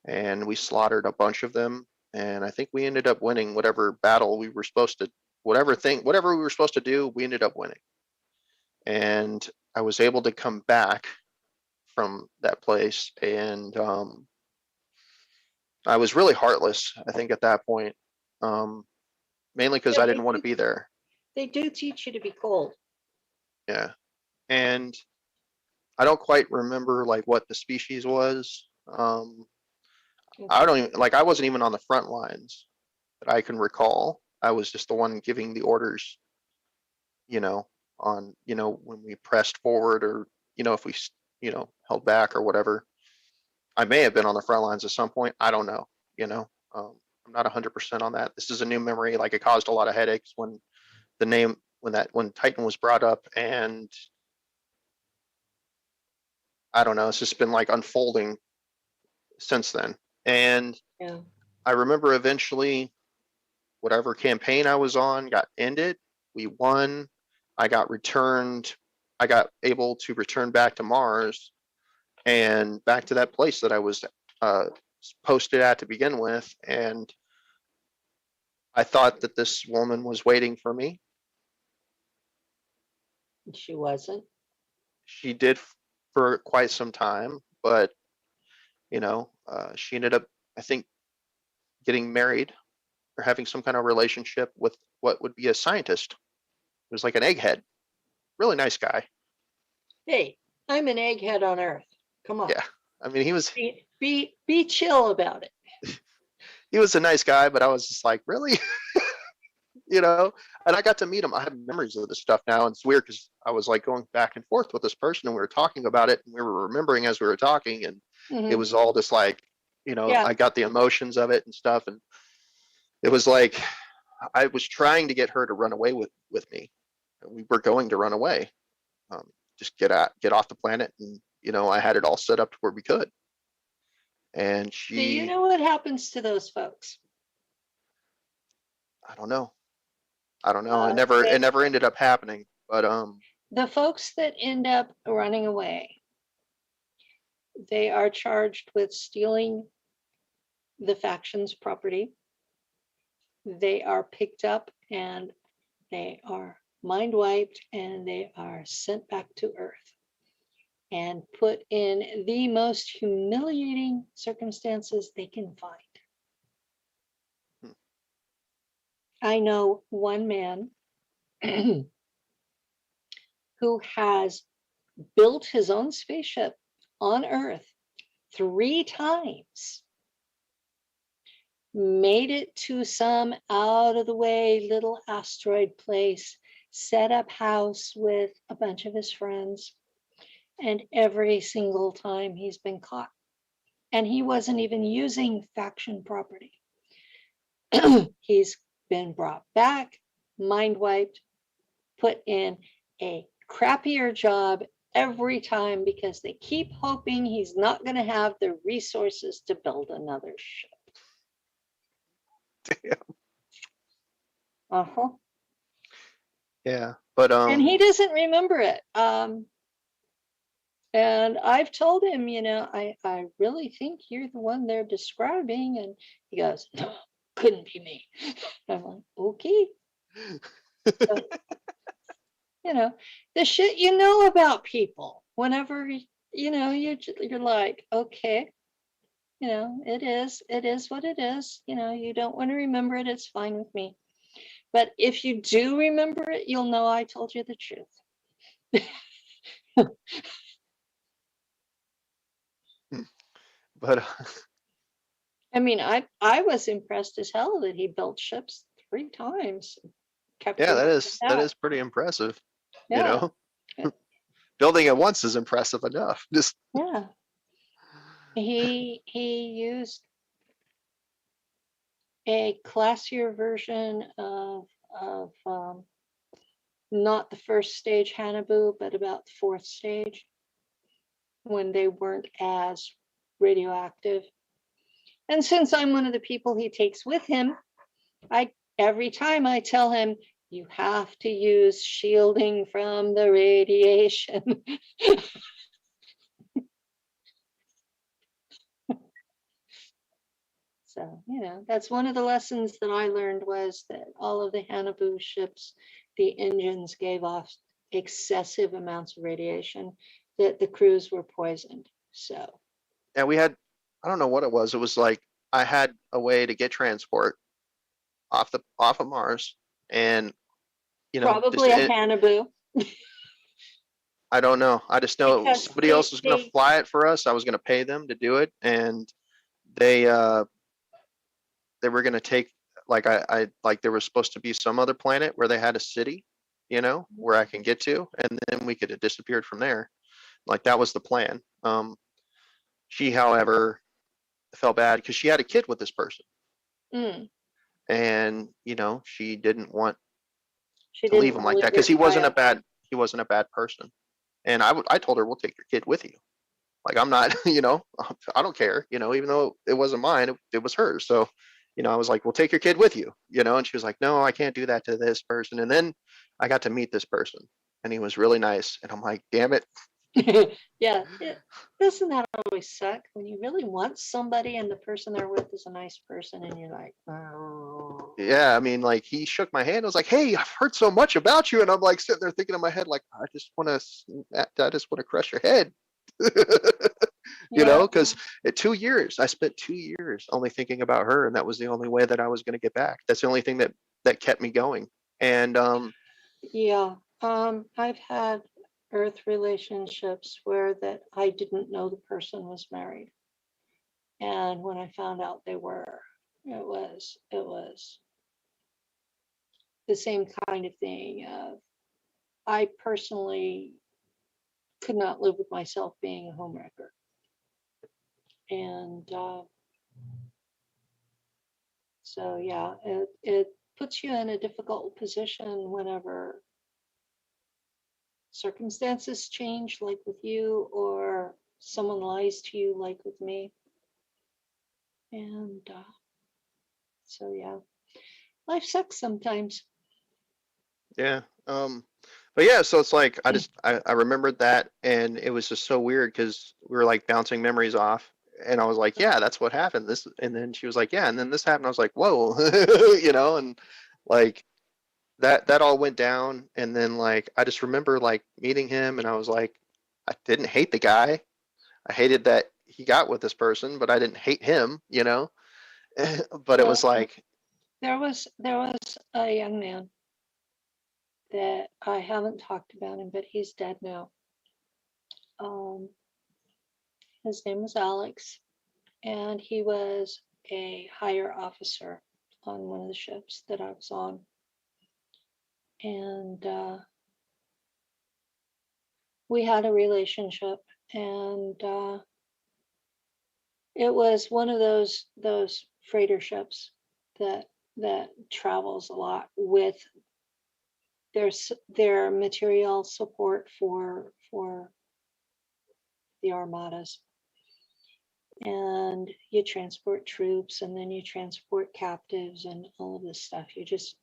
and we slaughtered a bunch of them. And I think we ended up winning whatever battle we were supposed to, whatever we were supposed to do, we ended up winning. And I was able to come back from that place, and I was really heartless. I think at that point, um, mainly because Yeah, I didn't want to be there. they do teach you to be cold. Yeah, and I don't quite remember like what the species was. I Okay. don't even like. I wasn't even on the front lines that I can recall. I was just the one giving the orders you know, on, when we pressed forward or, if we, held back or whatever. I may have been on the front lines at some point. I don't know, you know. I'm not 100% on that. This is a new memory. Like it caused a lot of headaches when when Titan was brought up, and I don't know, it's just been like unfolding since then. And Yeah. I remember eventually whatever campaign I was on got ended. We won. I got returned. I got able to return back to Mars and back to that place that I was uh, posted at to begin with. And I thought that this woman was waiting for me. She wasn't. She did for quite some time, but she ended up, I think, getting married or having some kind of relationship with what would be a scientist. It was like an egghead, really nice guy. Hey, I'm an egghead on Earth. Come on. Yeah, I mean, Be chill about it. he was a nice guy, but I was just like, really, you know. And I got to meet him. I have memories of this stuff now, and it's weird because I was like going back and forth with this person, and we were talking about it, and we were remembering as we were talking, and it Hmm. was all just like, Yeah. I got the emotions of it and stuff, and it was like I was trying to get her to run away with me. We were going to run away, just get off the planet, and I had it all set up to where we could. And Do you she, know what happens to those folks? I don't know. I don't know. It They, never ended up happening. But the folks that end up running away, they are charged with stealing the faction's property. They are picked up and they are mind wiped and they are sent back to Earth and put in the most humiliating circumstances they can find. hmm, I know one man who has built his own spaceship on Earth 3 times, made it to some out of the way little asteroid place, set up house with a bunch of his friends, and every single time he's been caught. And he wasn't even using faction property. He's been brought back, mind wiped, put in a crappier job every time because they keep hoping he's not going to have the resources to build another ship. Uh-huh. yeah. But And he doesn't remember it. And I've told him, I really think you're the one they're describing. And he goes, no, couldn't be me. I'm like, okay. So, the shit about people whenever, you're like, okay, it is what it is. You don't want to remember it. It's fine with me. But if you do remember it, you'll know I told you the truth. but I mean, I was impressed as hell that he built ships 3 times, kept yeah, her that is intact. pretty impressive. You Yeah, know, building it once is impressive enough. Just yeah. He used a classier version of not the first stage Hanabu, but about the fourth stage when they weren't as radioactive. And since I'm one of the people he takes with him, I every time I tell him you have to use shielding from the radiation. So, that's one of the lessons that I learned was that all of the Hanabu ships, the engines gave off excessive amounts of radiation, that the crews were poisoned. So, yeah, we had, I don't know what it was. It was like I had a way to get transport off of Mars, and just probably a Hanabu I don't know. I just know because somebody else was going to fly it for us. I was going to pay them to do it, and they uh they were going to take, like, I like there was supposed to be some other planet where they had a city, where I can get to, and then we could have disappeared from there. Like that was the plan. She, however, felt bad because she had a kid with this person, mm, and she didn't want she to leave didn't him want to like that leave because her child. he wasn't a bad person. And I told her, we'll take your kid with you. Like I'm not, I don't care, even though it wasn't mine, it was hers. So, I was like, well, take your kid with you, and she was like, no, I can't do that to this person. And then I got to meet this person and he was really nice. And I'm like, damn it. Yeah, doesn't that always suck when you really want somebody and the person they're with is a nice person and you're like, oh. Yeah. I mean, like he shook my hand. I was like, hey, I've heard so much about you. And I'm like sitting there thinking in my head, like, I just want to crush your head. Yeah, Because at 2 years, I spent 2 years only thinking about her, and that was the only way that I was going to get back. That's the only thing that kept me going. And yeah. I've had Earth relationships where that I didn't know the person was married, and when I found out they were, it was the same kind of thing. I personally could not live with myself being a homewrecker, and so yeah, it puts you in a difficult position whenever circumstances change, like with you, or someone lies to you, like with me. And so, yeah, life sucks sometimes. Yeah. But yeah, so it's like I remembered that, and it was just so weird because we were like bouncing memories off, and I was like, yeah, that's what happened. This, and then she was like, yeah, and then this happened. I was like, whoa, and like that all went down, and then like I just remember like meeting him, and I was like, I didn't hate the guy. I hated that he got with this person, but I didn't hate him. But it was Well, like, there was a young man that I haven't talked about him, but he's dead now. Um, his name was Alex, and he was a higher officer on one of the ships that I was on. And we had a relationship, and it was one of those freighter ships that travels a lot with their material support for the armadas. And you transport troops, and then you transport captives and all of this stuff. You're just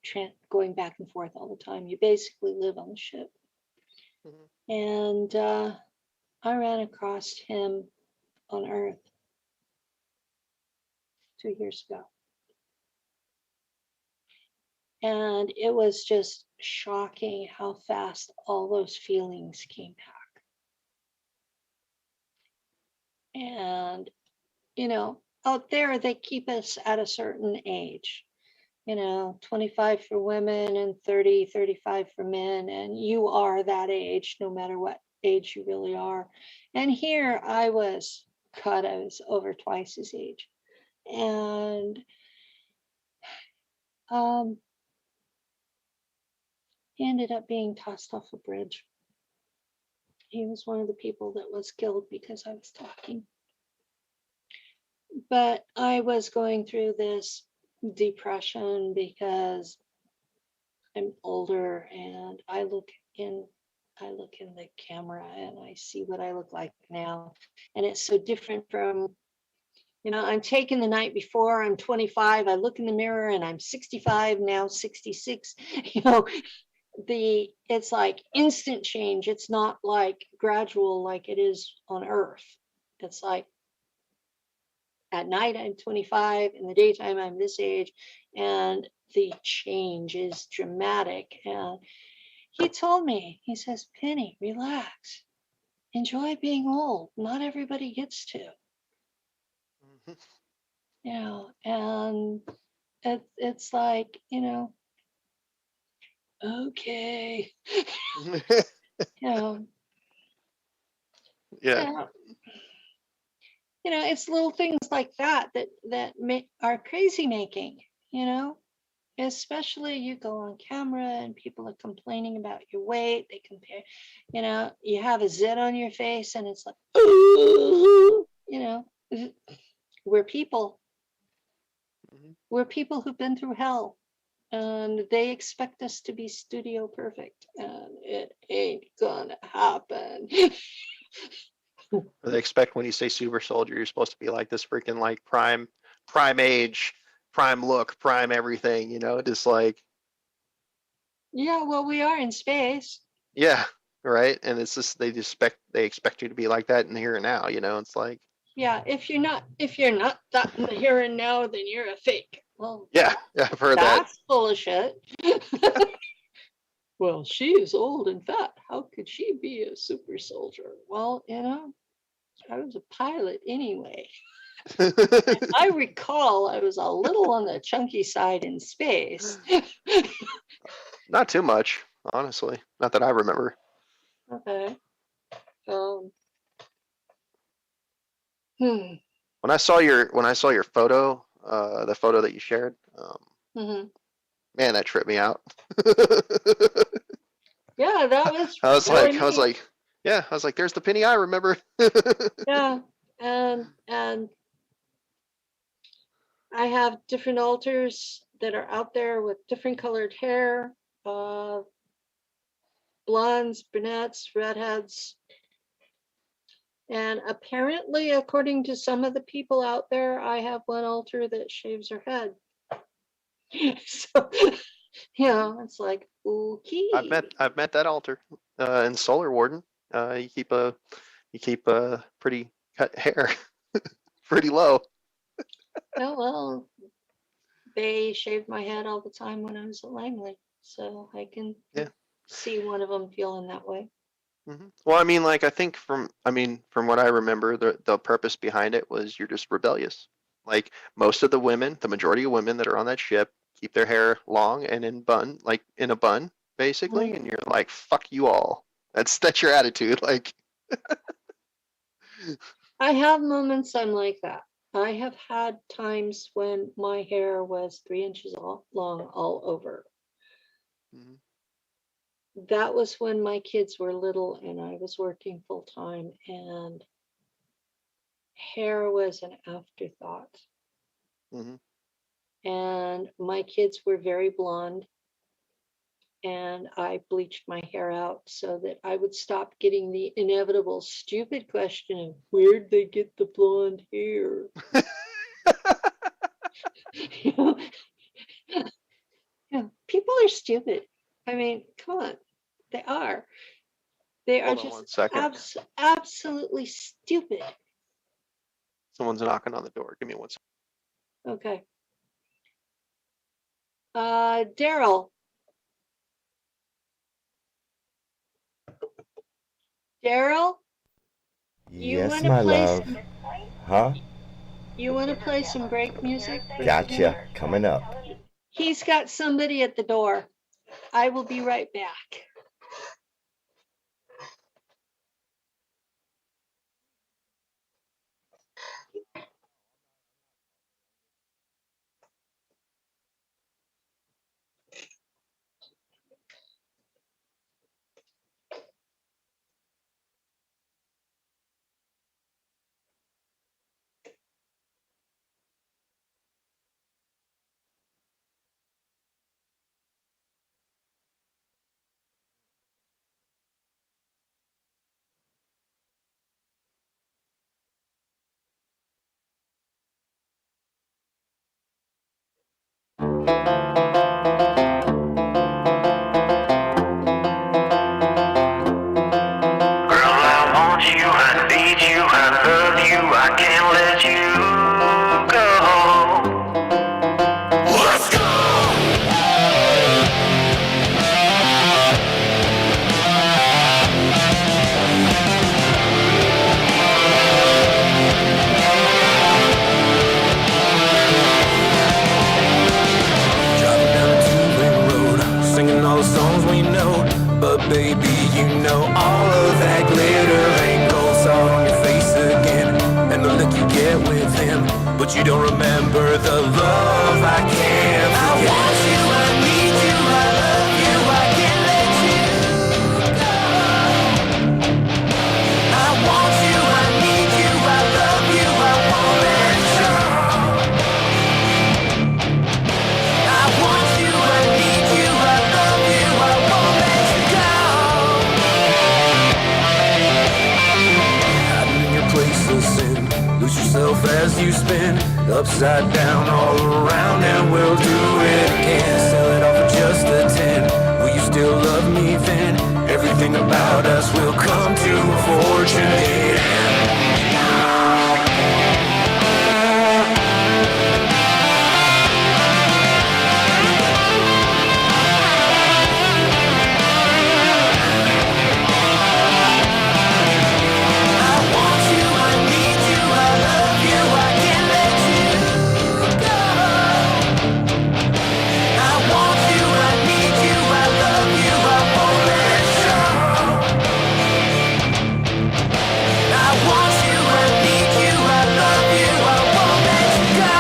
going back and forth all the time. You basically live on the ship. mhm. And I ran across him on Earth 2 years ago. And it was just shocking how fast all those feelings came back. And, out there, they keep us at a certain age, 25 for women and 30, 35 for men. And you are that age, no matter what age you really are. And here I was, God, I was over twice his age. And um, he ended up being tossed off a bridge. He was one of the people that was killed because I was talking. But I was going through this depression because I'm older, and I look in the camera and I see what I look like now. And it's so different from, I'm taken the night before, I'm 25, I look in the mirror and I'm 65, now 66. You know, it's like instant change. It's not like gradual like it is on Earth. It's like at night I'm 25, in the daytime I'm this age, and the change is dramatic. And he told me, he says, Penny, relax, enjoy being old. Not everybody gets to, and it's like, okay, you know, Yeah. yeah, it's little things like that are crazy making, you know. Especially you go on camera and people are complaining about your weight. They compare, you have a zit on your face and it's like, ooh, we're people. Mhm. We're people who've been through hell, and they expect us to be studio perfect, and it ain't gonna happen. They expect when you say super soldier, you're supposed to be like this freaking like prime age, prime look, prime everything, just like, Yeah, well, we are in space. yeah, right. And it's just they expect you to be like that in the here and now, it's like, Yeah, if you're not that in the here and now, then you're a fake. Well, yeah, yeah, I've heard that. that's full of shit. Well, she is old and fat. How could she be a super soldier? Well, I was a pilot anyway. I recall I was a little on the chunky side in space. Not too much, honestly. Not that I remember. Okay. Um, hmm. When I saw your photo, the photo that you shared, Hmm. man, that tripped me out. Yeah, that was I was really like, I was neat. like, yeah, I was like, there's the penny I remember. Yeah, and I have different altars that are out there with different colored hair, uh, blondes, brunettes, redheads, And apparently, according to some of the people out there, I have one altar that shaves her head. So, it's like, okay. I've met that altar in Solar Warden. You keep a pretty cut hair pretty low. Oh, well, they shaved my head all the time when I was at Langley. So I can see one of them feeling that way. Mm-hmm. Well, I mean, like, I think from what I remember, the purpose behind it was you're just rebellious. Like most of the women, the majority of women that are on that ship keep their hair long and in bun, like in a bun, basically, and you're like, fuck you all. That's your attitude. Like, I have moments I'm like that. I have had times when my hair was 3 inches long all over. mhm, That was when my kids were little and I was working full time, and hair was an afterthought. mhm. And my kids were very blonde, and I bleached my hair out so that I would stop getting the inevitable stupid question of where'd they get the blonde hair? You know, people are stupid. I mean, come on, they are. They are Hold on one just second. absolutely stupid. Someone's knocking on the door. Give me one second. Okay. Daryl. Daryl, you Yes, want to my play love. some, Huh? you want to play some break music for today? Gotcha. Coming up. He's got somebody at the door. I will be right back. Girl, I want you, I need you, I love you, I can't let you go. Let's go! Driving down a two-lane road, singing all the songs we know. But baby, you know all of that glitter ain't gold. Saw it on your face again, and the look you get with him. But you don't remember the love I can't forget. I want you, I need you, I love you, I can't let you go. I want you, I need you, I love you, I won't let you go. I want you, I need you, I love you, I won't let you go. Hiding in your place of sin, lose yourself as you spin upside down all around, and we'll do it again. Sell it off for just a 10. Will you still love me then? Everything about us will come to a fortunate end. I want you, I need you, I love you, I can't let you go. I want you, I need you, I love you, I won't let you go. I want you, I need you, I love you, I won't let you go.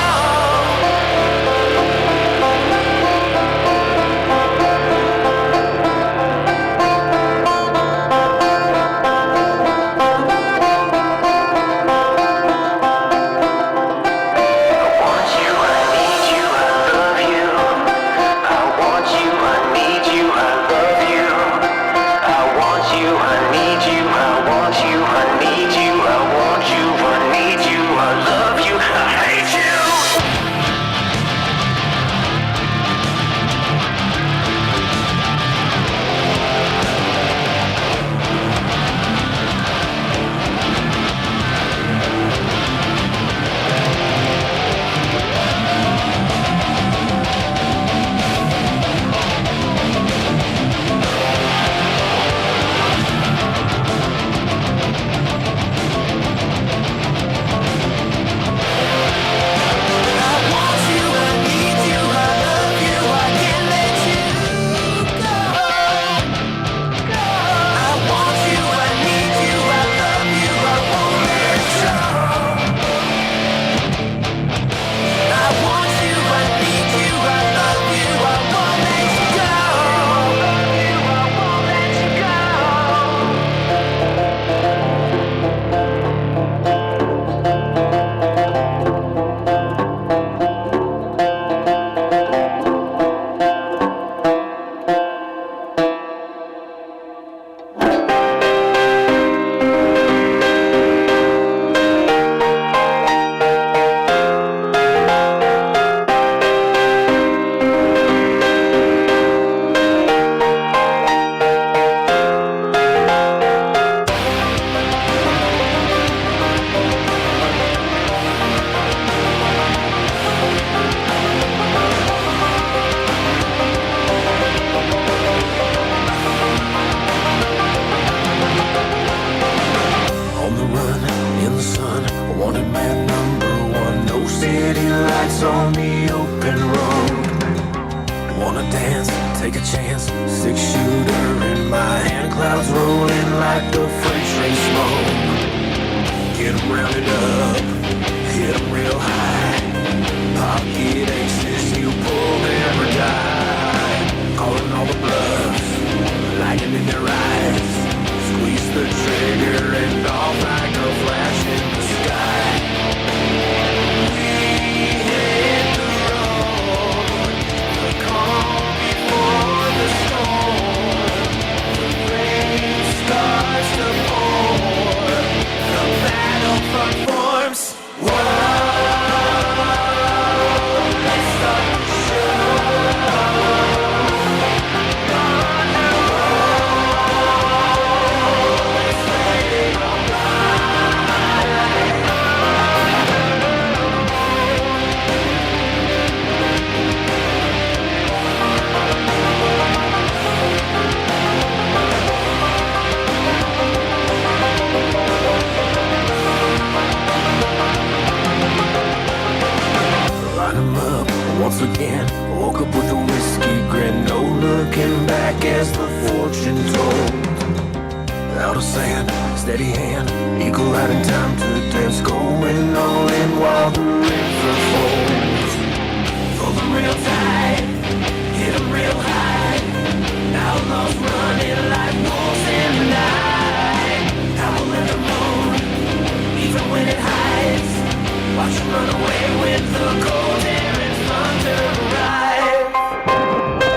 I want you, I need you, I love you. I want you, I need you, I love you. I want you, I need you, I want you, I need you, I nights on the open road. Wanna dance, take a chance, 6-shooter in my hand, clouds rolling like the freight train smoke. Get 'em rounded up, hit 'em real high, pocket aces, you pull them or die. Calling all the bluffs, lightning in their eyes, squeeze the trigger and off like a flash in the sky. We hit the road, the calm before the storm. The rain starts to pour, the battlefront forms. Whoa, let's start the show. On the road, let's let it all line 'em up once again. Woke up with a whiskey grin, no looking back as the fortune told. Out of sand, steady hand, eagle out in time to dance, going all in while the river folds. Pull 'em real tight, hit 'em real high. Outlaws running like wolves in the night. Howl in the moon, even when it hides. Watch 'em run away with the cold air and thunder arrive.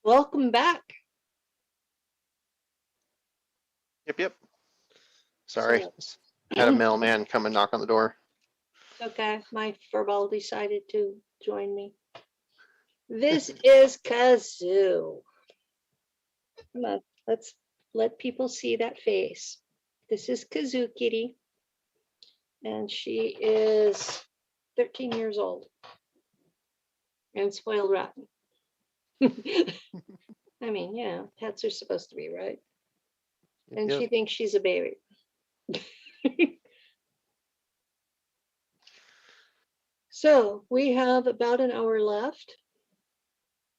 Welcome back. Yep. Sorry, So- had a mailman come and knock on the door. Okay, my furball decided to join me. This is Kazoo. Come on, let's let people see that face. This is Kazoo Kitty, and she is 13 years old and spoiled rotten. I mean, yeah, pets are supposed to be, right? And Yep. she thinks she's a baby. So we have about an hour left.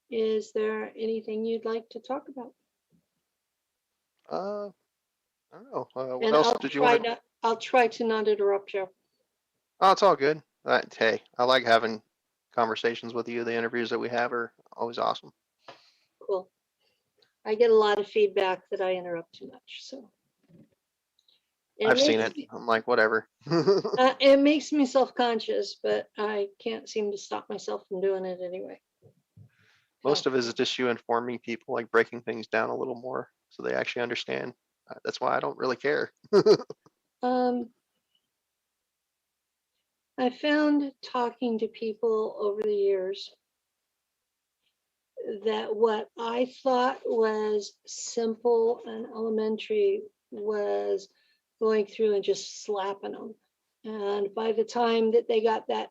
Is there anything you'd like to talk about? I don't know. What And else did you want to? I'll try to not interrupt you. Oh, it's all good. Hey, I like having conversations with you. The interviews that we have are always awesome. Cool. I get a lot of feedback that I interrupt too much, so. I've seen makes it. me- I'm like, whatever. It makes me self-conscious, but I can't seem to stop myself from doing it anyway. Most of it is just you informing people, like breaking things down a little more so they actually understand. That's why I don't really care. Um, I found talking to people over the years that what I thought was simple and elementary was going through and just slapping them. And by the time that they got that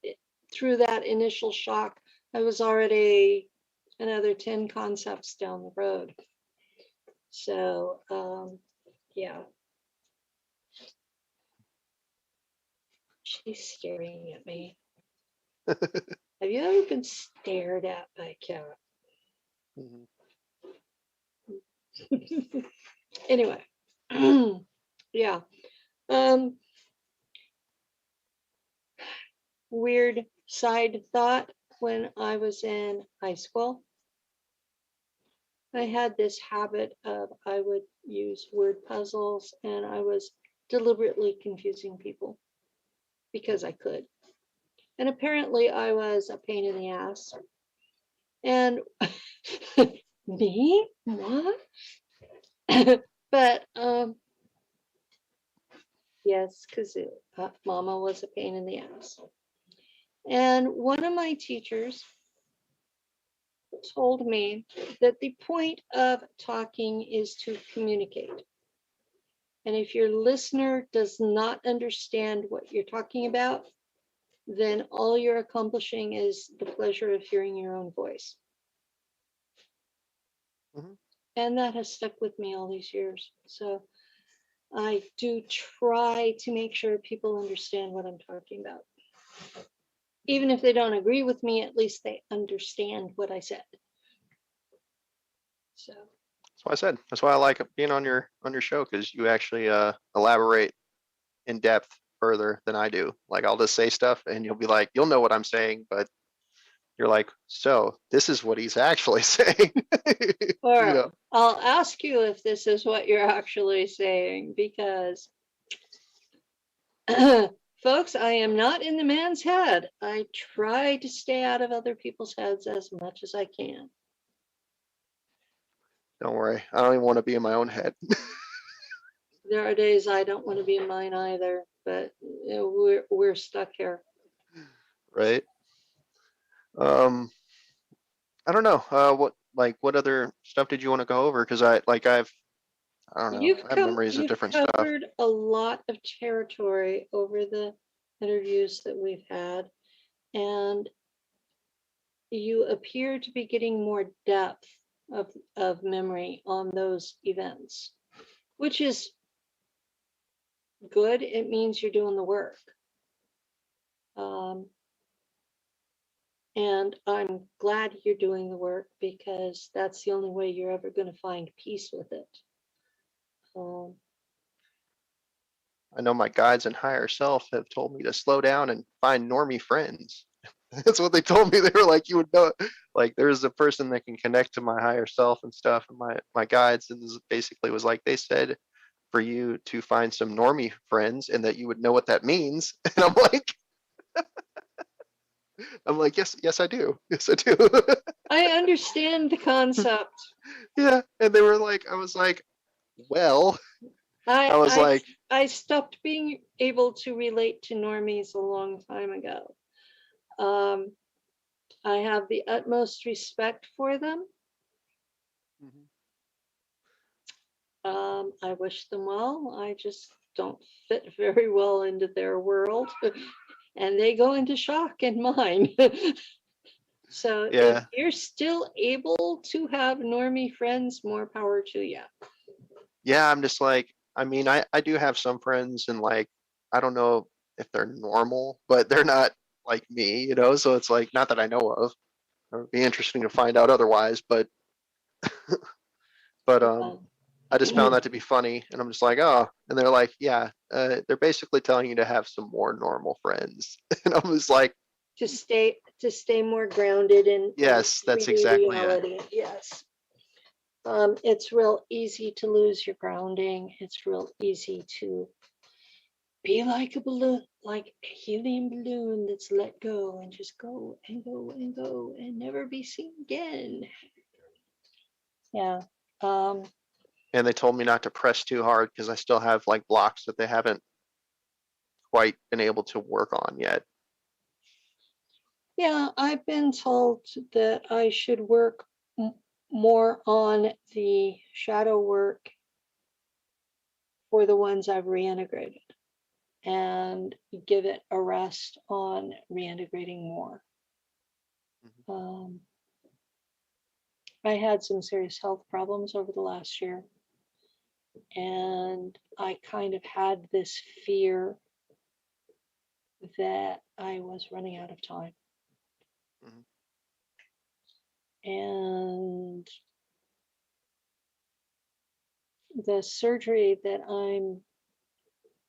through that initial shock, I was already another 10 concepts down the road. So, yeah. She's staring at me. Have you ever been stared at by a cat? Mhm. Anyway, Yeah. Weird side thought, when I was in high school, I had this habit of I would use word puzzles and I was deliberately confusing people because I could. And apparently I was a pain in the ass. And me? What? But yes, because mama was a pain in the ass. And one of my teachers told me that the point of talking is to communicate. And if your listener does not understand what you're talking about, then all you're accomplishing is the pleasure of hearing your own voice. Mhm. And that has stuck with me all these years. So I do try to make sure people understand what I'm talking about. Even if they don't agree with me, at least they understand what I said. So That's why I said. That's why I like being on your show, because you actually elaborate in depth further than I do. Like, I'll just say stuff and you'll be like, you'll know what I'm saying, but you're like, so this is what he's actually saying. or You know. I'll ask you if this is what you're actually saying, because folks, I am not in the man's head. I try to stay out of other people's heads as much as I can. Don't worry. I don't even want to be in my own head. There are days I don't want to be in mine either, but we're stuck here. Right. I don't know. What other stuff did you want to go over? Because I don't know. I have memories of You've different stuff. covered a lot of territory over the interviews that we've had, and you appear to be getting more depth of memory on those events, which is good. It means you're doing the work. Um, and I'm glad you're doing the work, because that's the only way you're ever going to find peace with it. Um, I know my guides and higher self have told me to slow down and find normie friends. That's what they told me. They were like, you would know, like, there's a person that can connect to my higher self and stuff. And my guides, and this basically was like, they said for you to find some normie friends and that you would know what that means. And I'm like, yes, I do. Yes, I do. I understand the concept. Yeah. And they were like, I was like, well, I, I was I like, I stopped being able to relate to normies a long time ago. Um, I have the utmost respect for them. I wish them well. I just don't fit very well into their world, and they go into shock in mine. So if yeah, you're still able to have normie friends, more power to you. yeah. I'm just like, I mean, I do have some friends, and like, I don't know if they're normal, but they're not like me, you know? So it's like, not that I know of. It would be interesting to find out otherwise, but Um, I just found that to be funny, and I'm just like, oh, and they're like, yeah, they're basically telling you to have some more normal friends, and I'm just like, to stay more grounded in yes, that's 3D exactly it. reality. Yes. It's real easy to lose your grounding. It's real easy to be like a balloon, like a helium balloon that's let go and just go and go and go and never be seen again. Yeah. Um, And they told me not to press too hard because I still have like blocks that they haven't quite been able to work on yet. yeah, I've been told that I should work more on the shadow work for the ones I've reintegrated, and give it a rest on reintegrating more. Mhm. Um, I had some serious health problems over the last year, and I kind of had this fear that I was running out of time. Mhm. And the surgery that I'm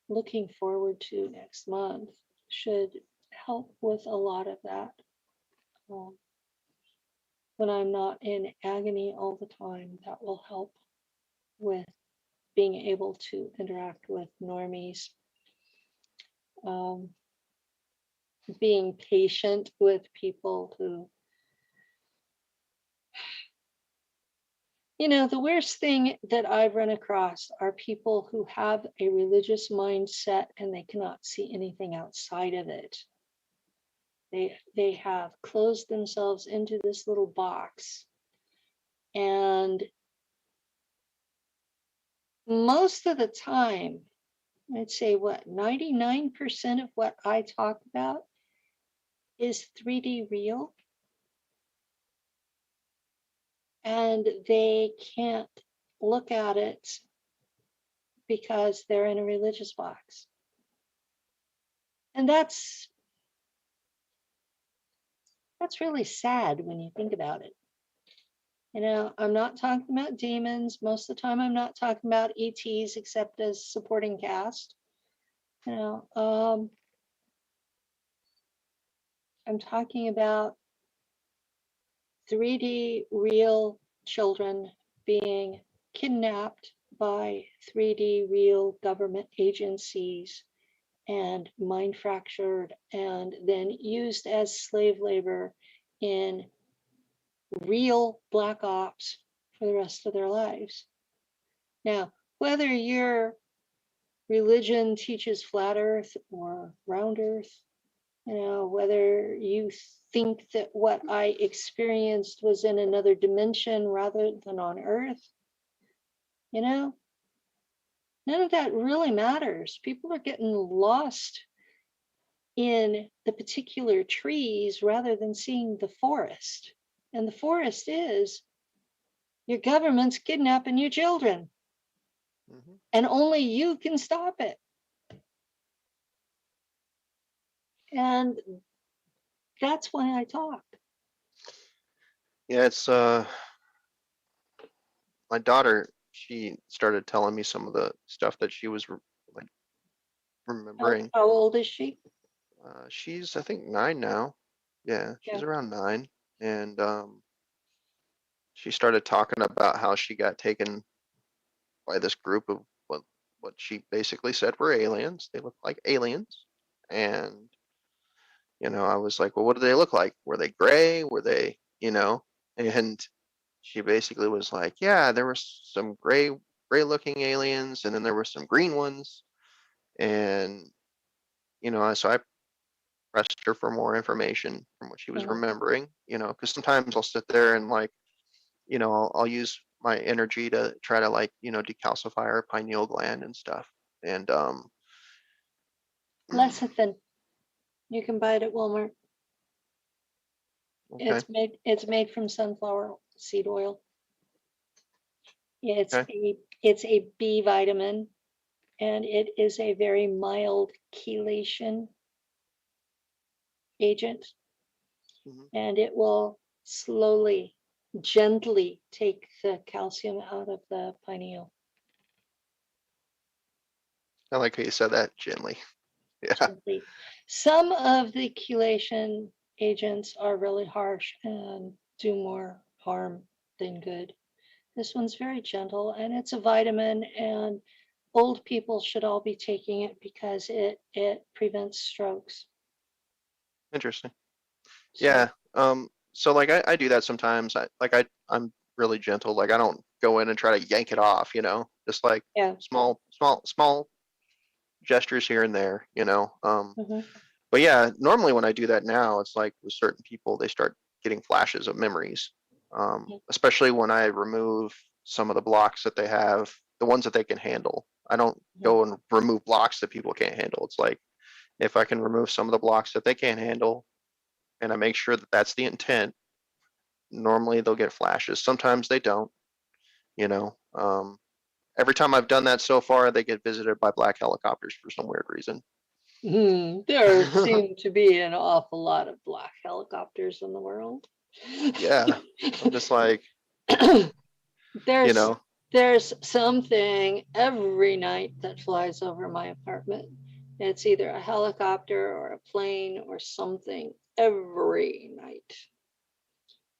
looking forward to next month should help with a lot of that. Um, when I'm not in agony all the time, that will help with being able to interact with normies. Um, being patient with people who, the worst thing that I've run across are people who have a religious mindset and they cannot see anything outside of it. They have closed themselves into this little box. And most of the time, I'd say 99% of what I talk about is 3D real. And they can't look at it because they're in a religious box. And that's really sad when you think about it. I'm not talking about demons. Most of the time I'm not talking about ETs except as supporting cast. I'm talking about 3D real children being kidnapped by 3D real government agencies and mind fractured and then used as slave labor in real black ops for the rest of their lives. Now, whether your religion teaches flat earth or round earth, whether you think that what I experienced was in another dimension rather than on earth, none of that really matters. People are getting lost in the particular trees rather than seeing the forest. And the forest is your government's kidnapping your children, and only you can stop it. And that's why I talk. Yeah, it's my daughter, she started telling me some of the stuff that she was like remembering. How old is she? She's I think 9 now. Yeah, she's Yeah. around 9, and she started talking about how she got taken by this group of what she basically said were aliens. They looked like aliens, and I was like, well, what do they look like? Were they gray? Were they, And she basically was like, yeah, there were some gray looking aliens, and then there were some green ones, and so I pressed her for more information from what she was remembering, because sometimes I'll sit there and like, I'll use my energy to try to like, decalcify her pineal gland and stuff. And Lecithin. You can buy it at Walmart. okay, It's made from sunflower seed oil. It's okay. a B vitamin, and it is a very mild chelation agent, and it will slowly, gently take the calcium out of the pineal. I like how you said that, gently. Yeah. Gently. Some of the chelation agents are really harsh and do more harm than good. This one's very gentle, and it's a vitamin, and old people should all be taking it because it prevents strokes. Interesting. So, Yeah. So like I do that sometimes. I'm really gentle. Like I don't go in and try to yank it off, just like yeah. small gestures here and there, Mhm. But yeah, normally when I do that now, it's like with certain people, they start getting flashes of memories. Especially when I remove some of the blocks that they have, the ones that they can handle. I don't go and remove blocks that people can't handle. It's like if I can remove some of the blocks that they can't handle, and I make sure that that's the intent, normally they'll get flashes. Sometimes they don't, you know. Every time I've done that so far, they get visited by black helicopters for some weird reason. There seem to be an awful lot of black helicopters in the world. Yeah, I'm just like, There's There's something every night that flies over my apartment. It's either a helicopter or a plane or something every night.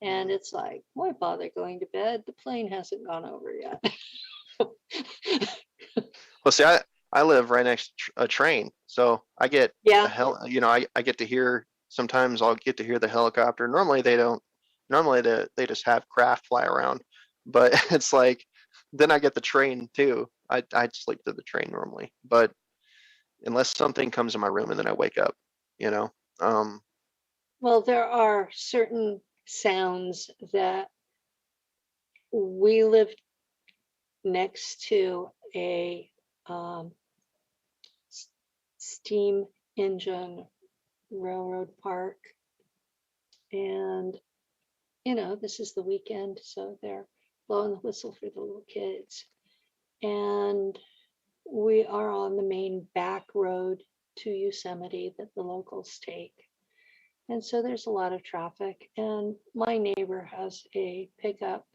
And it's like, why bother going to bed? The plane hasn't gone over yet. Well, see, I live right next to a train, so I get Yeah, I get to hear, sometimes I'll get to hear the helicopter. Normally they don't. Normally they just have craft fly around, but it's like then I get the train too. I sleep through the train normally, but unless something comes in my room and then I wake up, you know. Um, well, there are certain sounds that we live next to a steam engine railroad park. And, this is the weekend, so they're blowing the whistle for the little kids. And we are on the main back road to Yosemite that the locals take. And so there's a lot of traffic. And my neighbor has a pickup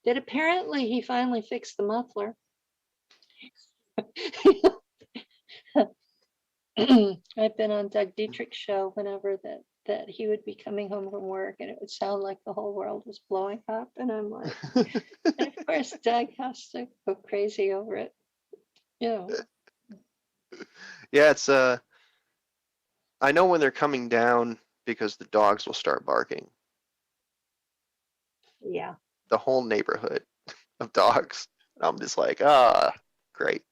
that apparently he finally fixed the muffler. I've been on Doug Dietrich's show whenever that he would be coming home from work and it would sound like the whole world was blowing up. And I'm like, and of course, Doug has to go crazy over it. yeah, it's I know when they're coming down because the dogs will start barking. Yeah. The whole neighborhood of dogs. I'm just like, great.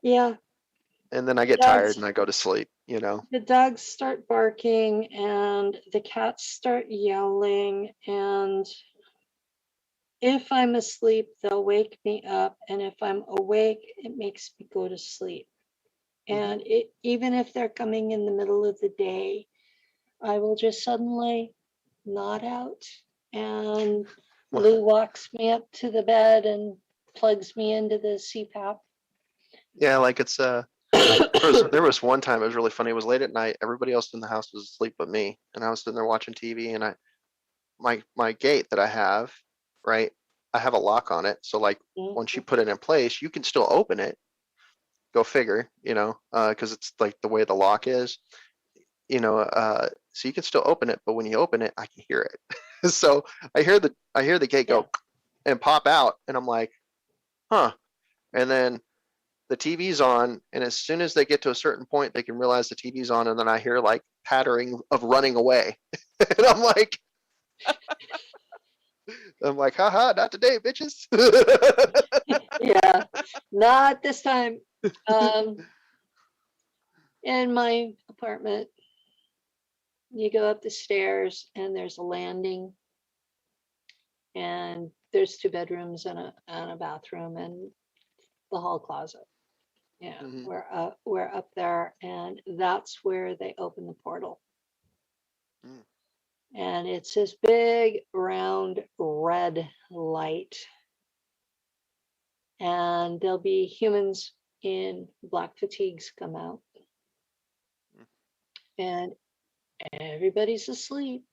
Yeah. And then I get tired Dogs, and I go to sleep, you know. the dogs start barking and the cats start yelling. And if I'm asleep, they'll wake me up. And if I'm awake, it makes me go to sleep. And even if they're coming in the middle of the day, I will just suddenly nod out and Lou walks me up to the bed and plugs me into the CPAP. Yeah, like it's there was one time it was really funny. It was late at night. Everybody else in the house was asleep but me, and I was sitting there watching TV. And my gate that I have, right? I have a lock on it, so like once you put it in place, you can still open it. Go figure, because it's like the way the lock is, so you can still open it, but when you open it, I can hear it. So I hear the gate go and pop out, and I'm like, huh. And then the TV's on, and as soon as they get to a certain point, they can realize the TV's on, and then I hear like pattering of running away, and I'm like, haha, not today, bitches. Yeah, not this time. In my apartment, you go up the stairs and there's a landing, and there's 2 bedrooms and a bathroom and the hall closet. Yeah, Mhm. we're up there, and that's where they open the portal. Mm. And it's this big round red light, and there'll be humans in black fatigues come out, and everybody's asleep,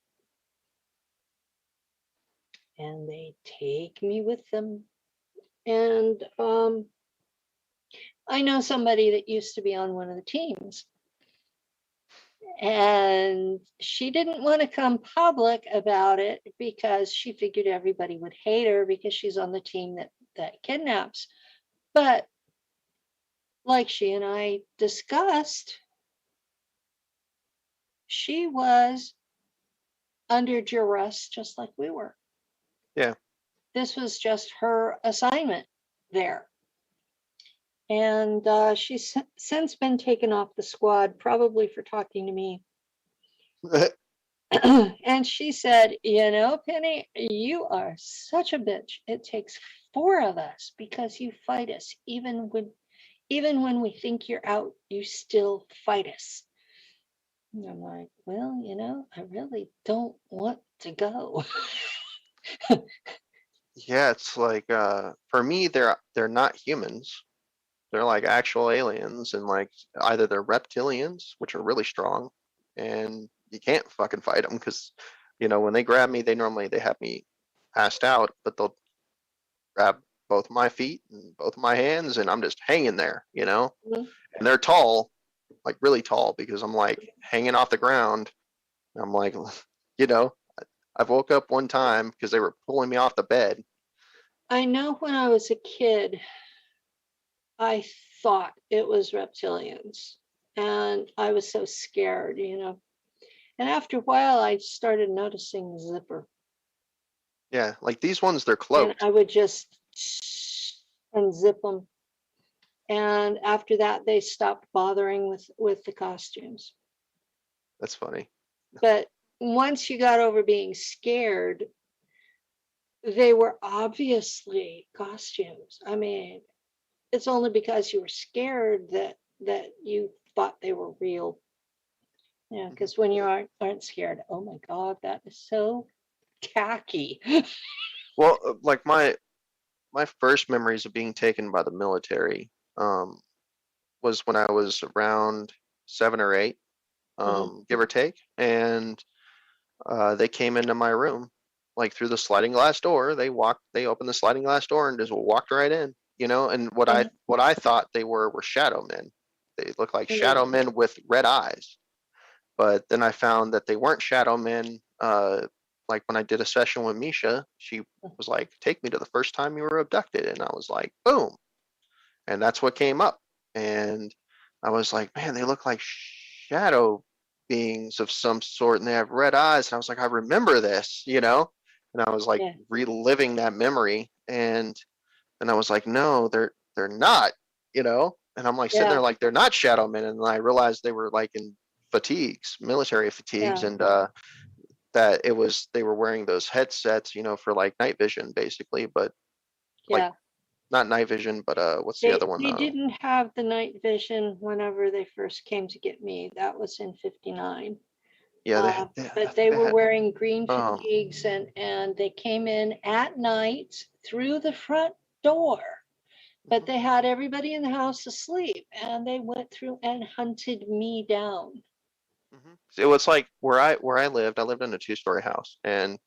and they take me with them. And I know somebody that used to be on one of the teams, and she didn't want to come public about it because she figured everybody would hate her because she's on the team that kidnaps. But like she and I discussed, she was under duress just like we were. Yeah. This was just her assignment there. And she's since been taken off the squad, probably for talking to me. And she said, Penny, you are such a bitch. It takes 4 of us because you fight us. Even when we think you're out, you still fight us. And I'm like, well, I really don't want to go. Yeah, it's like for me, they're not humans. They're like actual aliens, and like either they're reptilians, which are really strong, and you can't fucking fight them because, when they grab me, they have me passed out, but grab both my feet and both my hands, and I'm just hanging there, Mhm. and they're tall, like really tall, because I'm like hanging off the ground. I'm like, you know, I woke up one time because they were pulling me off the bed. I know when I was a kid, I thought it was reptilians, and I was so scared, And after a while, I started noticing the zipper, Yeah, like these ones, they're and cloaked. I would just unzip them. And after that, they stopped bothering with the costumes. That's funny. But once you got over being scared, they were obviously costumes. I mean, it's only because you were scared that you thought they were real. Yeah, Mhm. because when you aren't scared, oh my God, that is so tacky. Well, like my first memories of being taken by the military um, was when I was around 7 or 8, Mhm. give or take, and they came into my room like through the sliding glass door. They opened the sliding glass door and just walked right in, And what I And what I thought they were shadow men. They looked like shadow yeah, men with red eyes. But then I found that they weren't shadow men. Like when I did a session with Misha, she was like, "Take me to the first time you were abducted," and I was like, "Boom!" And that's what came up. And I was like, "Man, they look like shadow beings of some sort, and they have red eyes." And I was like, "I remember this." And I was like yeah, reliving that memory, and I was like, "No, they're not." And I'm like sitting there yeah, like they're not shadow men, and then I realized they were like in fatigues, military fatigues, yeah, and that they were wearing those headsets, for like night vision, basically, but like yeah. not night vision, but what's the other They one? they didn't have the night vision whenever they first came to get me. That was in '59. Yeah, I But think they they were had. wearing green Um, fatigues, and they came in at night through the front door. But mhm, they had everybody in the house asleep, and they went through and hunted me down. mhm. It was like where I lived. I lived in a 2-story house, and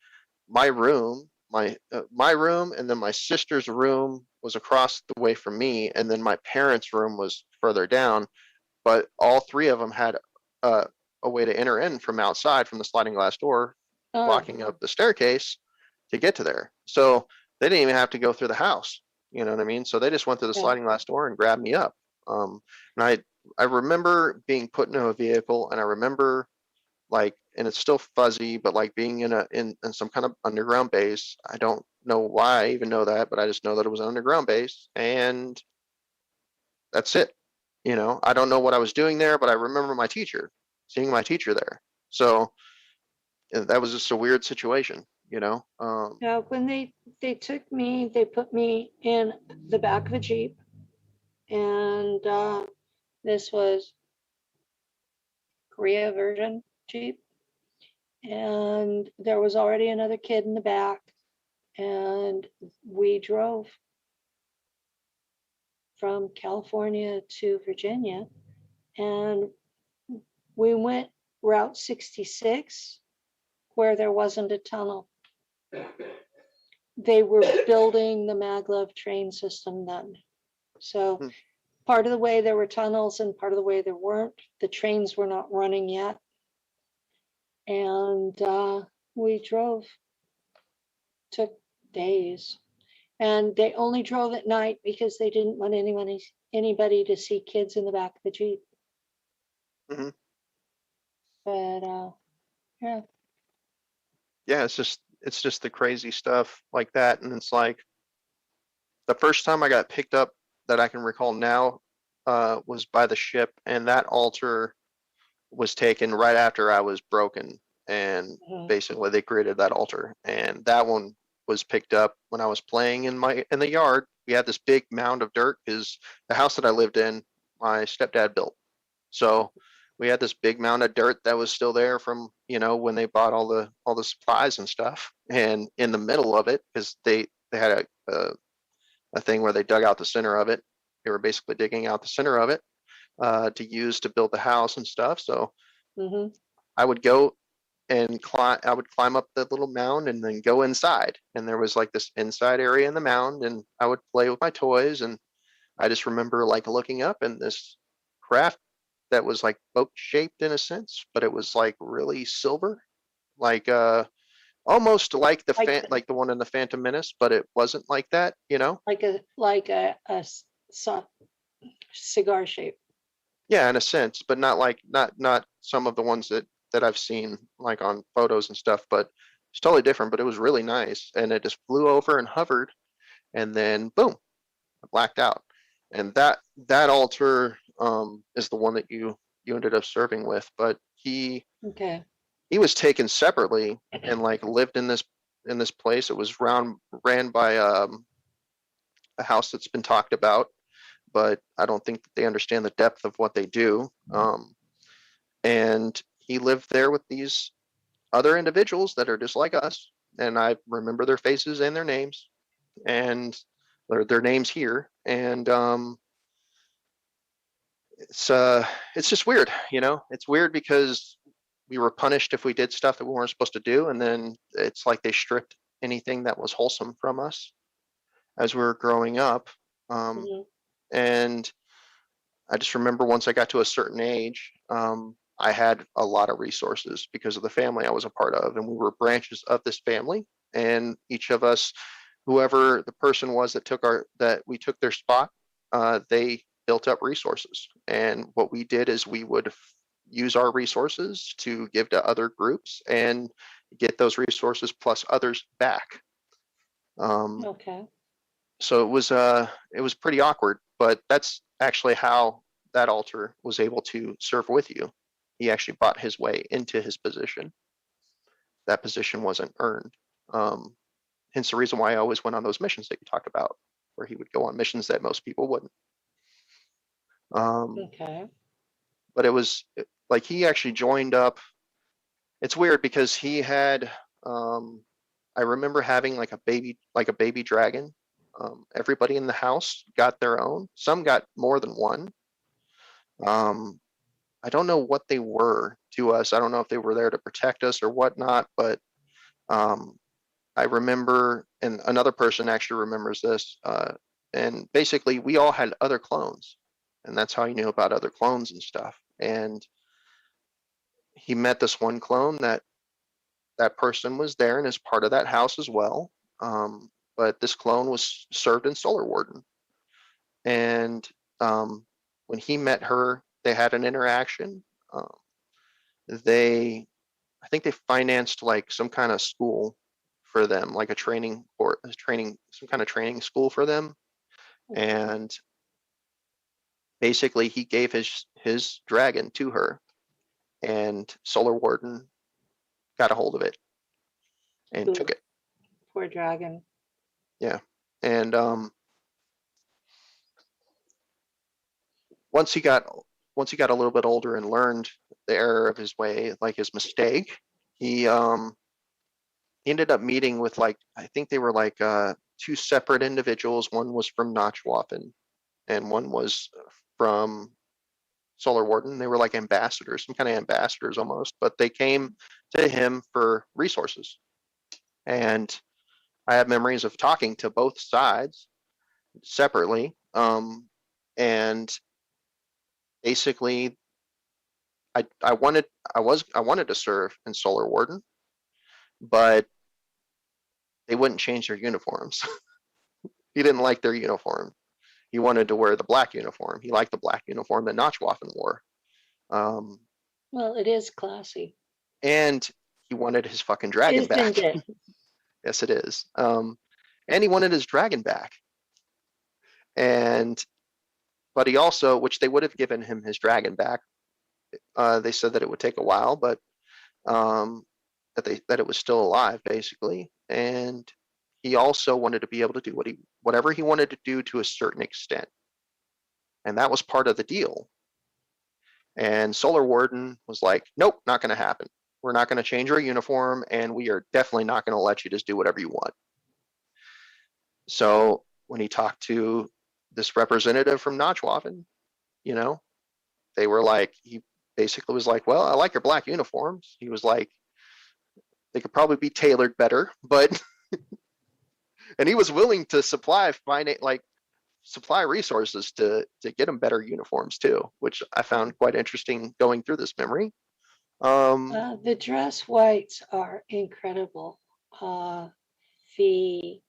my room, and then my sister's room was across the way from me, and then my parents' room was further down. But all three of them had uh, a way to enter in from outside from the sliding glass door, Uh, blocking up the staircase to get to there. So they didn't even have to go through the house. You know what I mean? So they just went through the yeah, sliding glass door and grabbed me up. And I remember being put into a vehicle, and I remember like, and it's still fuzzy, but like being in some kind of underground base. I don't know why I even know that, but I just know that it was an underground base, and that's it. I don't know what I was doing there, but I remember seeing my teacher there. So that was just a weird situation. yeah. When they took me, they put me in the back of a Jeep, and this was Korea version Jeep, and there was already another kid in the back, and we drove from California to Virginia, and we went Route 66 where there wasn't a tunnel. They were building the maglev train system then. So Hmm. part of the way there were tunnels and part of the way there weren't. The trains were not running yet. And we drove, took days. And they only drove at night because they didn't want anybody to see kids in the back of the Jeep. hmm But yeah, Yeah, it's just the crazy stuff like that, and it's like the first time I got picked up that I can recall now was by the ship, and that altar was taken right after I was broken, and mhm, basically they created that altar, and that one was picked up when I was playing in the yard. We had this big mound of dirt because the house that I lived in, my stepdad built. So we had this big mound of dirt that was still there from when they bought all the supplies and stuff, and in the middle of it, because they had a thing where they dug out the center of it. They were basically digging out the center of it to use to build the house and stuff. So mhm, I would go. and I would climb up the little mound and then go inside. And there was like this inside area in the mound, and I would play with my toys. And I just remember like looking up and this craft that was like boat shaped in a sense, but it was like really silver, like almost like like the one in the Phantom Menace, but it wasn't like that, you know? like a soft cigar shape. Yeah, in a sense, but not like not some of the ones that I've seen like on photos and stuff, but it's totally different, but it was really nice. And it just flew over and hovered, and then boom, I blacked out. And that altar is the one that you ended up serving with, but Okay. he was taken separately and like lived in this place. It was ran by a house that's been talked about, but I don't think that they understand the depth of what they do. And he lived there with these other individuals that are just like us, and I remember their faces and their names, and their names here. And it's just weird, you know. It's weird because we were punished if we did stuff that we weren't supposed to do, and then it's like they stripped anything that was wholesome from us as we were growing up. Mhm. And I just remember once I got to a certain age, I had a lot of resources because of the family I was a part of, and we were branches of this family. And each of us, whoever the person was that we took their spot, they built up resources. And what we did is we would use our resources to give to other groups and get those resources plus others back. Okay. So it was pretty awkward, but that's actually how that altar was able to serve with you. He actually bought his way into his position. That position wasn't earned. Hence the reason why I always went on those missions that you talk about, where he would go on missions that most people wouldn't. Okay. But it was like he actually joined up. It's weird because he had. I remember having like a baby dragon. Everybody in the house got their own. Some got more than one. I don't know what they were to us. I don't know if they were there to protect us or whatnot, but I remember, and another person actually remembers this. And basically, we all had other clones, and that's how he knew about other clones and stuff. And he met this one clone that person was there and is part of that house as well. But this clone was served in Solar Warden, and when he met her, they had an interaction. Um, they, I think they financed like some kind of school for them, like some kind of training school for them. And basically, he gave his dragon to her, and Solar Warden got a hold of it and took it. Poor dragon. Yeah, and once he got a little bit older and learned the error of his way, like his mistake, he ended up meeting with like, I think they were like two separate individuals. One was from Nacht Waffen, and one was from Solar Warden. They were like ambassadors, some kind of ambassadors almost, but they came to him for resources. And I have memories of talking to both sides separately, and basically I wanted to serve in Solar Warden, but they wouldn't change their uniforms. He didn't like their uniform. He wanted to wear the black uniform. He liked the black uniform that Notchwaffen wore. Well, it is classy. And he wanted his fucking dragon back. Isn't it? Yes, it is. And he wanted his dragon back. But he also, which they would have given him his dragon back. They said that it would take a while, but that it was still alive, basically. And he also wanted to be able to do whatever he wanted to do to a certain extent. And that was part of the deal. And Solar Warden was like, nope, not going to happen. We're not going to change our uniform, and we are definitely not going to let you just do whatever you want. So when he talked to this representative from Notchwaffen, you know, they were like, he basically was like, well, I like your black uniforms. He was like, they could probably be tailored better, but and he was willing to supply resources to get them better uniforms too, which I found quite interesting going through this memory. The dress whites are incredible. The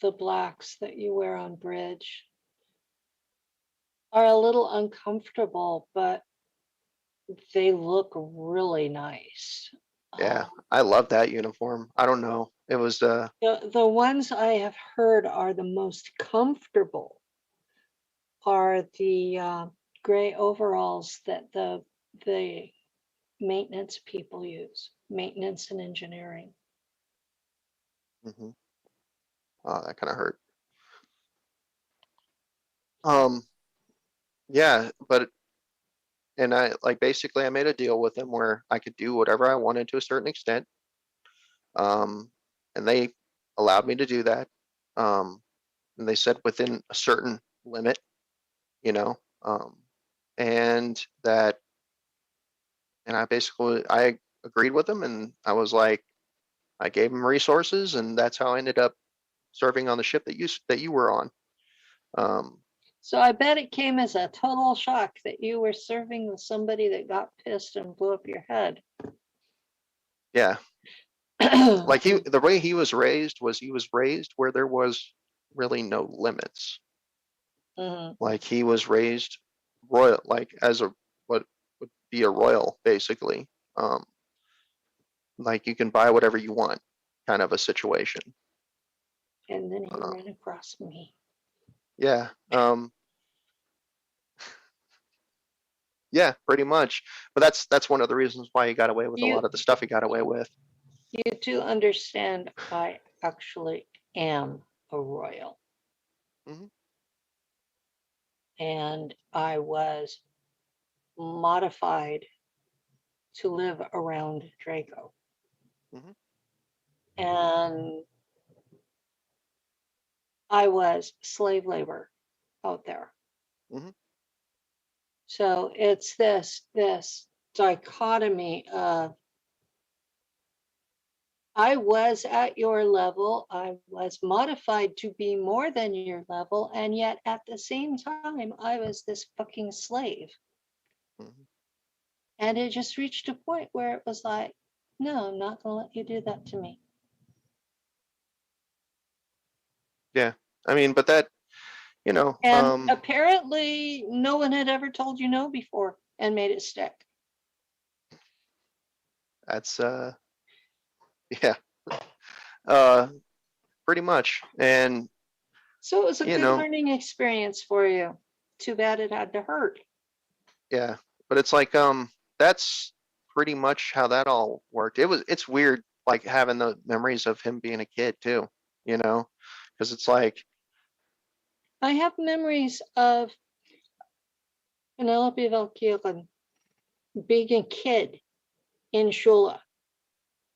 the blacks that you wear on bridge are a little uncomfortable, but they look really nice. Yeah, I love that uniform. I don't know. It was The ones I have heard are the most comfortable are the gray overalls that the maintenance people use, maintenance and engineering. mhm. Oh, that kind of hurt. Yeah, but and I like basically I made a deal with them where I could do whatever I wanted to a certain extent. And they allowed me to do that. And they said within a certain limit, you know, and that, and I agreed with them, and I was like, I gave them resources, and that's how I ended up serving on the ship that you were on. So I bet it came as a total shock that you were serving with somebody that got pissed and blew up your head. Yeah, like the way he was raised where there was really no limits. Mhm. Like he was raised royal, like as what would be a royal, basically. Like you can buy whatever you want, kind of a situation. And then he Uh, ran across me. yeah, yeah, pretty much. But that's one of the reasons why he got away with a lot of the stuff he got away with. You do understand I actually am a royal. Mhm. And I was modified to live around Draco. Mhm. And I was slave labor out there. Mhm. So it's this dichotomy of I was at your level, I was modified to be more than your level, and yet at the same time, I was this fucking slave. Mhm. And it just reached a point where it was like, no, I'm not going to let you do that to me. Yeah, I mean, but that, you know, And apparently, no one had ever told you no before and made it stick. that's yeah, uh, pretty much. And So it was a you good know, learning experience for you. Too bad it had to hurt. yeah, but it's like that's pretty much how that all worked. It's weird like having the memories of him being a kid too, you know, because it's like I have memories of Penelope Valkyrie being a kid in Shula.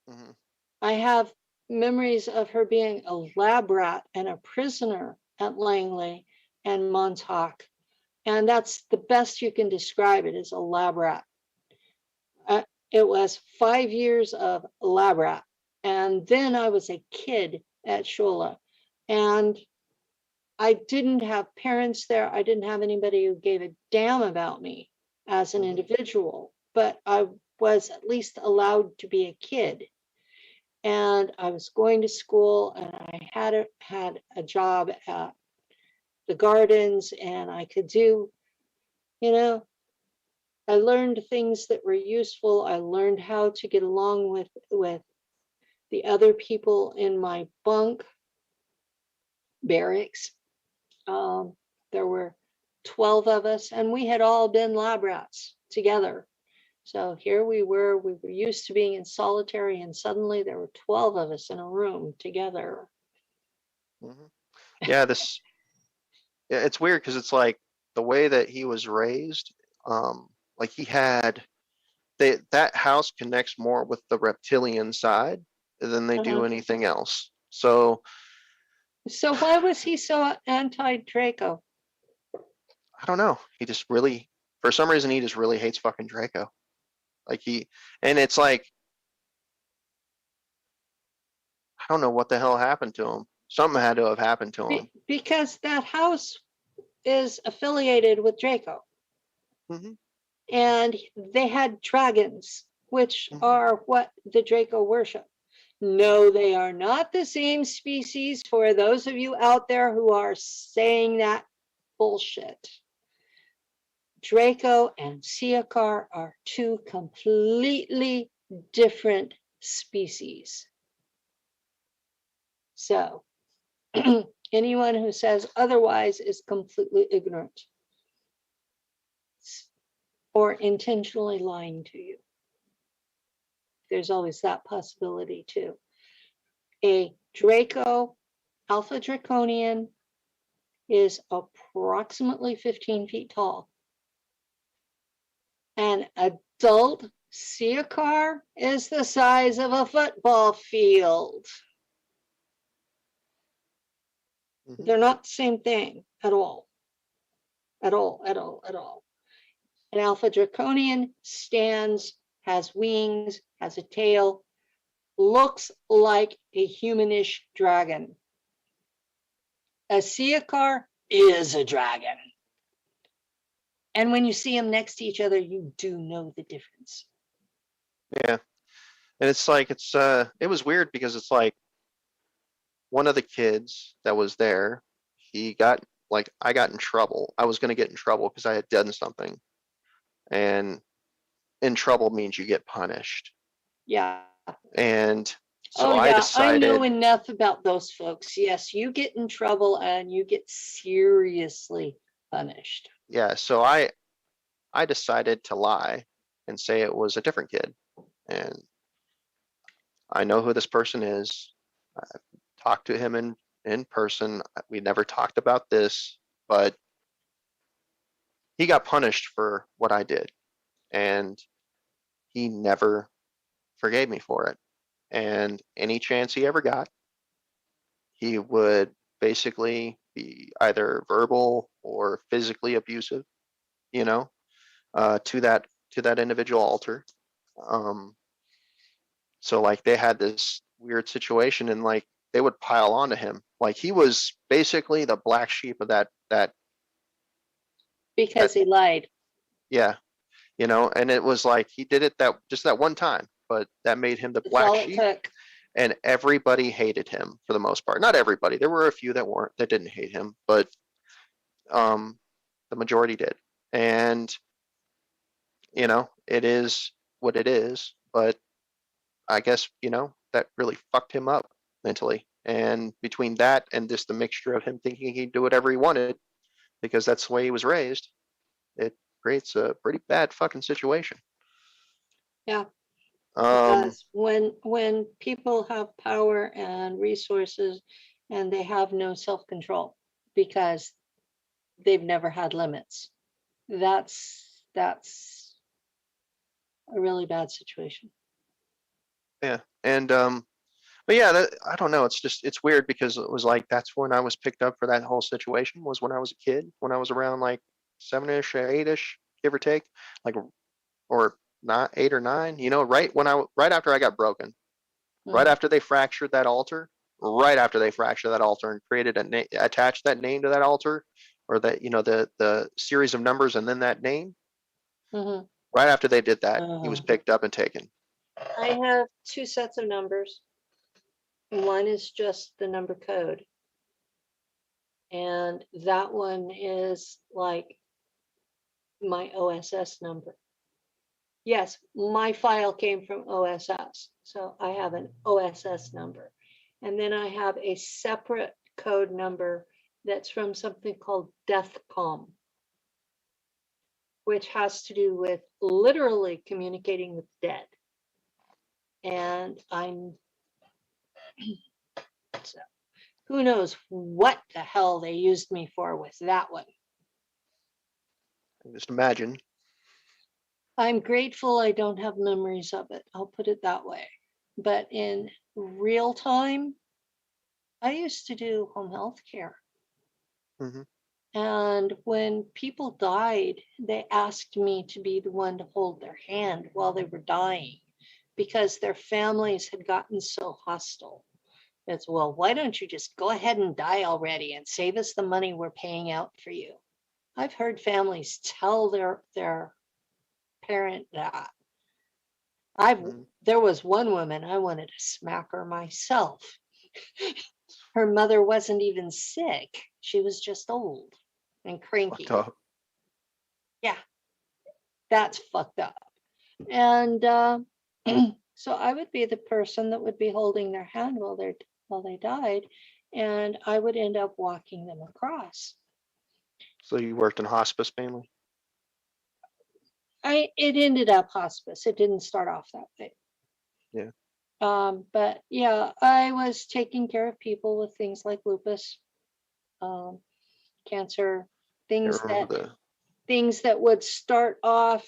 mhm, I have memories of her being a lab rat and a prisoner at Langley and Montauk. And that's the best you can describe it as a lab rat. It was 5 years of lab rat. And then I was a kid at Shula. And I didn't have parents there. I didn't have anybody who gave a damn about me as an mhm, individual, but I was at least allowed to be a kid. And I was going to school, and I had a job at the gardens, and I could do, you know, I learned things that were useful. I learned how to get along with the other people in my bunk barracks. Um, there were 12 of us, and we had all been lab rats together. So here we were used to being in solitary, and suddenly there were 12 of us in a room together. mhm. Yeah, it's weird because it's like the way that he was raised, like he had that house connects more with the reptilian side than they do Uh-huh. anything else. So So why was he so anti-Draco? I don't know. He just really, for some reason, he just really hates fucking Draco. Like and it's like don't know what the hell happened to him. Something had to have happened to him. Because that house is affiliated with Draco. Hmm. And they had dragons, which Mhm. are what the Draco worship. No, they are not the same species for those of you out there who are saying that bullshit. Draco and Siakar are two completely different species. So anyone who says otherwise is completely ignorant or intentionally lying to you. There's always that possibility too. A Draco Alpha Draconian is approximately 15 feet tall. An adult Siakar is the size of a football field. Mhm. They're not the same thing at all. At all, at all, at all. An Alpha Draconian stands, has wings, has a tail, looks like a humanish dragon. A Siakar is a dragon. And when you see them next to each other, you do know the difference. Yeah. And it's like it was weird because it's like one of the kids that was there, he got like I got in trouble. I was gonna get in trouble because I had done something. And in trouble means you get punished. Yeah. And so Oh, I yeah. I know decided, enough about those folks. Yes, you get in trouble and you get seriously punished. yeah, so I decided to lie and say it was a different kid. And I know who this person is. I talked to him in person. We never talked about this, but he got punished for what I did. And he never forgave me for it. And any chance he ever got, he would basically be either verbal or physically abusive, you know, to that individual altar. Um, so like they had this weird situation, and like they would pile onto him. Like he was basically the black sheep of that Because he lied. yeah, and it was like he did it that one time, but that made him the That's black all it sheep. took. And everybody hated him for the most part. Not everybody. There were a few that didn't hate him, but um, the majority did. And it is what it is. But I guess that really fucked him up mentally. And between that and just the mixture of him thinking he'd do whatever he wanted because that's the way he was raised, it creates a pretty bad fucking situation. Yeah, it Um, does. When people have power and resources and they have no self-control because they've never had limits. That's a really bad situation. yeah, and but yeah, I don't know. It's weird because it was like that's when I was picked up for that whole situation was when I was a kid, when I was around like 7-ish or 8-ish, give or take, like or not 8 or 9. Right after I got broken, right Mhm. after they fractured that altar, right after they fractured that altar and created attached that name to that altar, or that the series of numbers and then that name. Mhm. Right after they did that, he was Uh, picked up and taken. I have two sets of numbers. One is just the number code, and that one is like my OSS number. Yes, my file came from OSS, so I have an OSS number. And then I have a separate code number that's from something called DEATHCOM, which has to do with literally communicating with the dead. And so who knows what the hell they used me for with that one. Just imagine. I'm grateful I don't have memories of it. I'll put it that way. But in real time, I used to do home health care. Hmm. And when people died, they asked me to be the one to hold their hand while they were dying because their families had gotten so hostile. It's, well, why don't you just go ahead and die already and save us the money we're paying out for you? I've heard families tell their parent that. Mhm. There was one woman, I wanted to smack her myself. Her mother wasn't even sick. She was just old and cranky. Fucked up. Yeah, that's fucked up. And so I would be the person that would be holding their hand while they died, and I would end up walking them across. So you worked in hospice mainly? It ended up hospice. It didn't start off that way. Yeah. But yeah, I was taking care of people with things like lupus, cancer, I things remember that would start off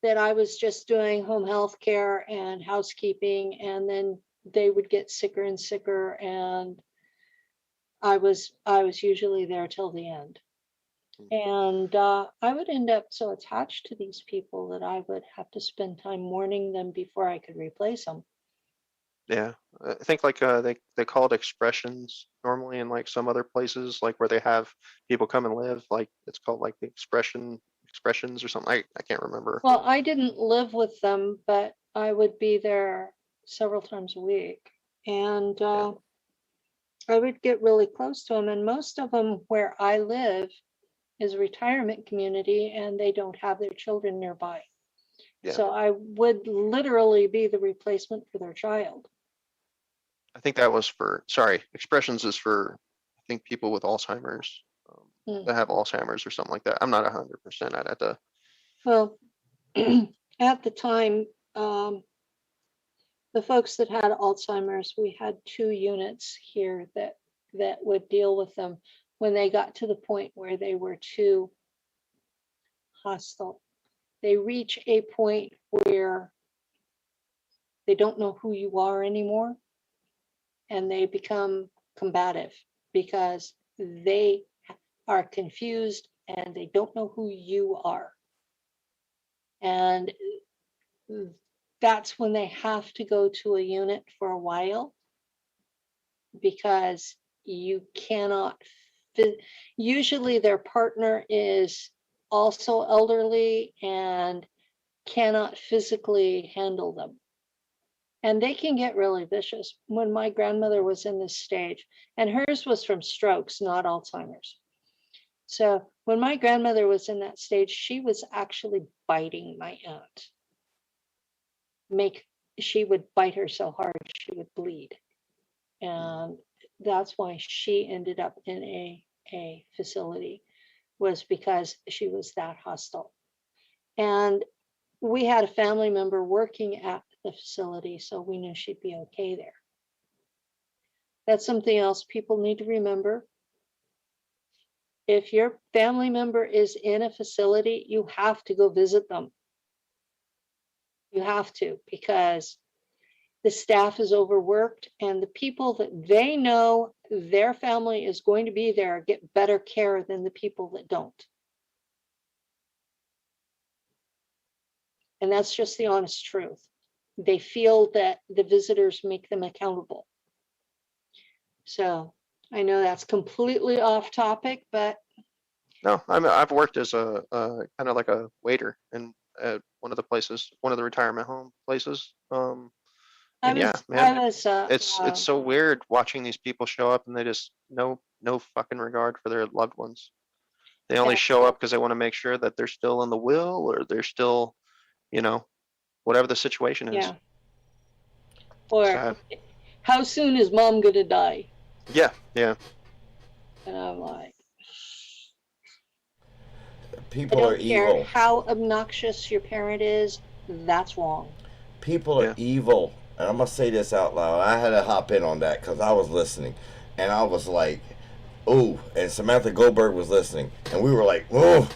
that I was just doing home health care and housekeeping, and then they would get sicker and sicker, and I was usually there till the end. And I would end up so attached to these people that I would have to spend time mourning them before I could replace them. Yeah, I think like they call it expressions normally in like some other places, like where they have people come and live, like it's called like the expressions or something. I can't remember. Well, I didn't live with them, but I would be there several times a week. And I would get really close to them. And most of them where I live is a retirement community, and they don't have their children nearby. Yeah. So I would literally be the replacement for their child. I think that was sorry, expressions is for, I think, people with Alzheimer's, that have Alzheimer's or something like that. I'm not 100%. I'd have to. Well, at the time, the folks that had Alzheimer's, we had 2 units here that would deal with them when they got to the point where they were too hostile. They reach a point where they don't know who you are anymore, and they become combative because they are confused and they don't know who you are. And that's when they have to go to a unit for a while, because you cannot usually their partner is also elderly and cannot physically handle them. And they can get really vicious. When my grandmother was in this stage, and hers was from strokes, not Alzheimer's. So when my grandmother was in that stage, she was actually biting my aunt. She would bite her so hard she would bleed. And that's why she ended up in a facility, was because she was that hostile. And we had a family member working at the facility, so we knew she'd be okay there. That's something else people need to remember. If your family member is in a facility, you have to go visit them. You have to, because the staff is overworked, and the people that they know their family is going to be there get better care than the people that don't. And that's just the honest truth. They feel that the visitors make them accountable. So I know that's completely off topic, but No, I've worked as a kind of like a waiter in one of the retirement home places. And yeah, man, it's so weird watching these people show up and they just no fucking regard for their loved ones. They only show up because they want to make sure that they're still in the will, or they're still, whatever the situation is. Yeah. Or Sad. How soon is mom gonna die? Yeah. And I'm like, people are care evil. how obnoxious your parent is, that's wrong. People are evil. And I'm going to say this out loud. I had to hop in on that because I was listening. And I was like, oh. And Samantha Goldberg was listening. And we were like, oh.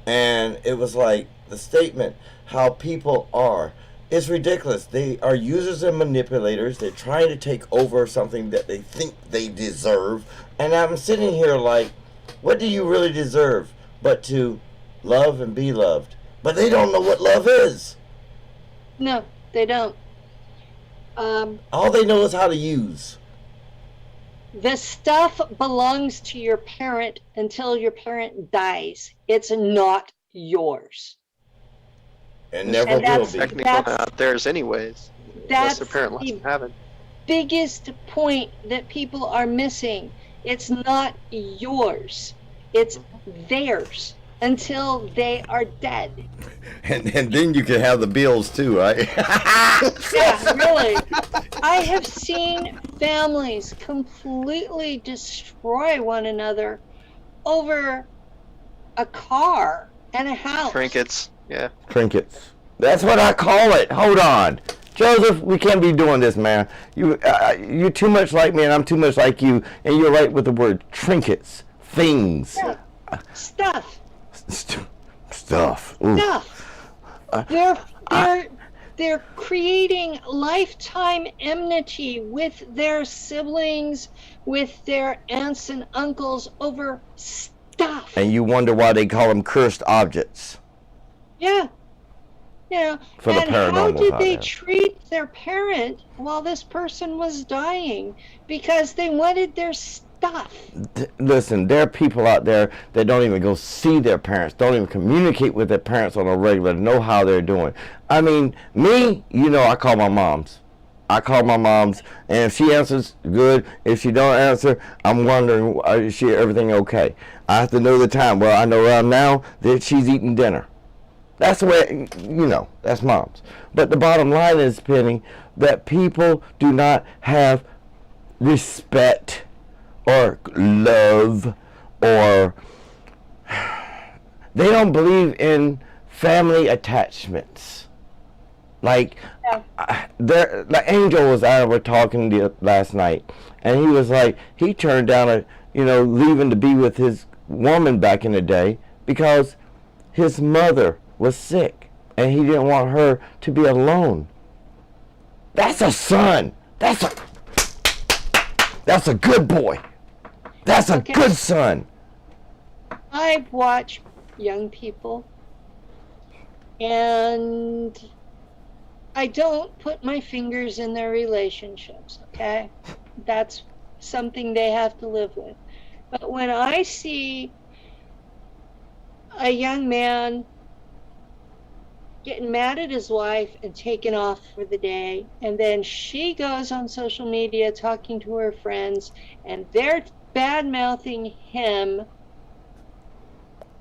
And it was like the statement, how people are. It's ridiculous. They are users and manipulators. They're trying to take over something that they think they deserve. And I'm sitting here like, what do you really deserve but to love and be loved? But they don't know what love is. No, they don't. All they know is how to use. The stuff belongs to your parent until your parent dies. It's not yours. And never And will that's- be. Technically that's- not theirs anyways. Unless That's their parent lets the them have it. biggest point that people are missing. It's not yours. It's theirs until they are dead. And then you can have the bills too, right? Yeah, really. I have seen families completely destroy one another over a car and a house. Trinkets. Yeah. Trinkets. That's what I call it. Hold on. Joseph, we can't be doing this, man. You're too much like me and I'm too much like you, and you're right with the word trinkets, things. Yeah. Stuff. Stuff. Ooh. Stuff. They're creating lifetime enmity with their siblings, with their aunts and uncles over stuff. And you wonder why they call them cursed objects. Yeah. You know, For the and how paranormal did side, they yeah. treat their parent while this person was dying? Because they wanted their stuff. Listen, there are people out there that don't even go see their parents, don't even communicate with their parents on a regular, know how they're doing. I mean, me, I call my moms. And if she answers, good. If she don't answer, I'm wondering, is everything okay? I have to know the time. Well, I know right now that she's eating dinner. That's the way, that's moms. But the bottom line is, Penny, that people do not have respect or love, or they don't believe in family attachments. Like, the Angel was out of talking last night, and he was like, he turned down leaving to be with his woman back in the day because his mother was sick, and he didn't want her to be alone. That's a son. That's a good boy. That's a good son. I watch young people, and I don't put my fingers in their relationships, okay? That's something they have to live with. But when I see a young man getting mad at his wife and taking off for the day, and then she goes on social media talking to her friends, and they're bad-mouthing him.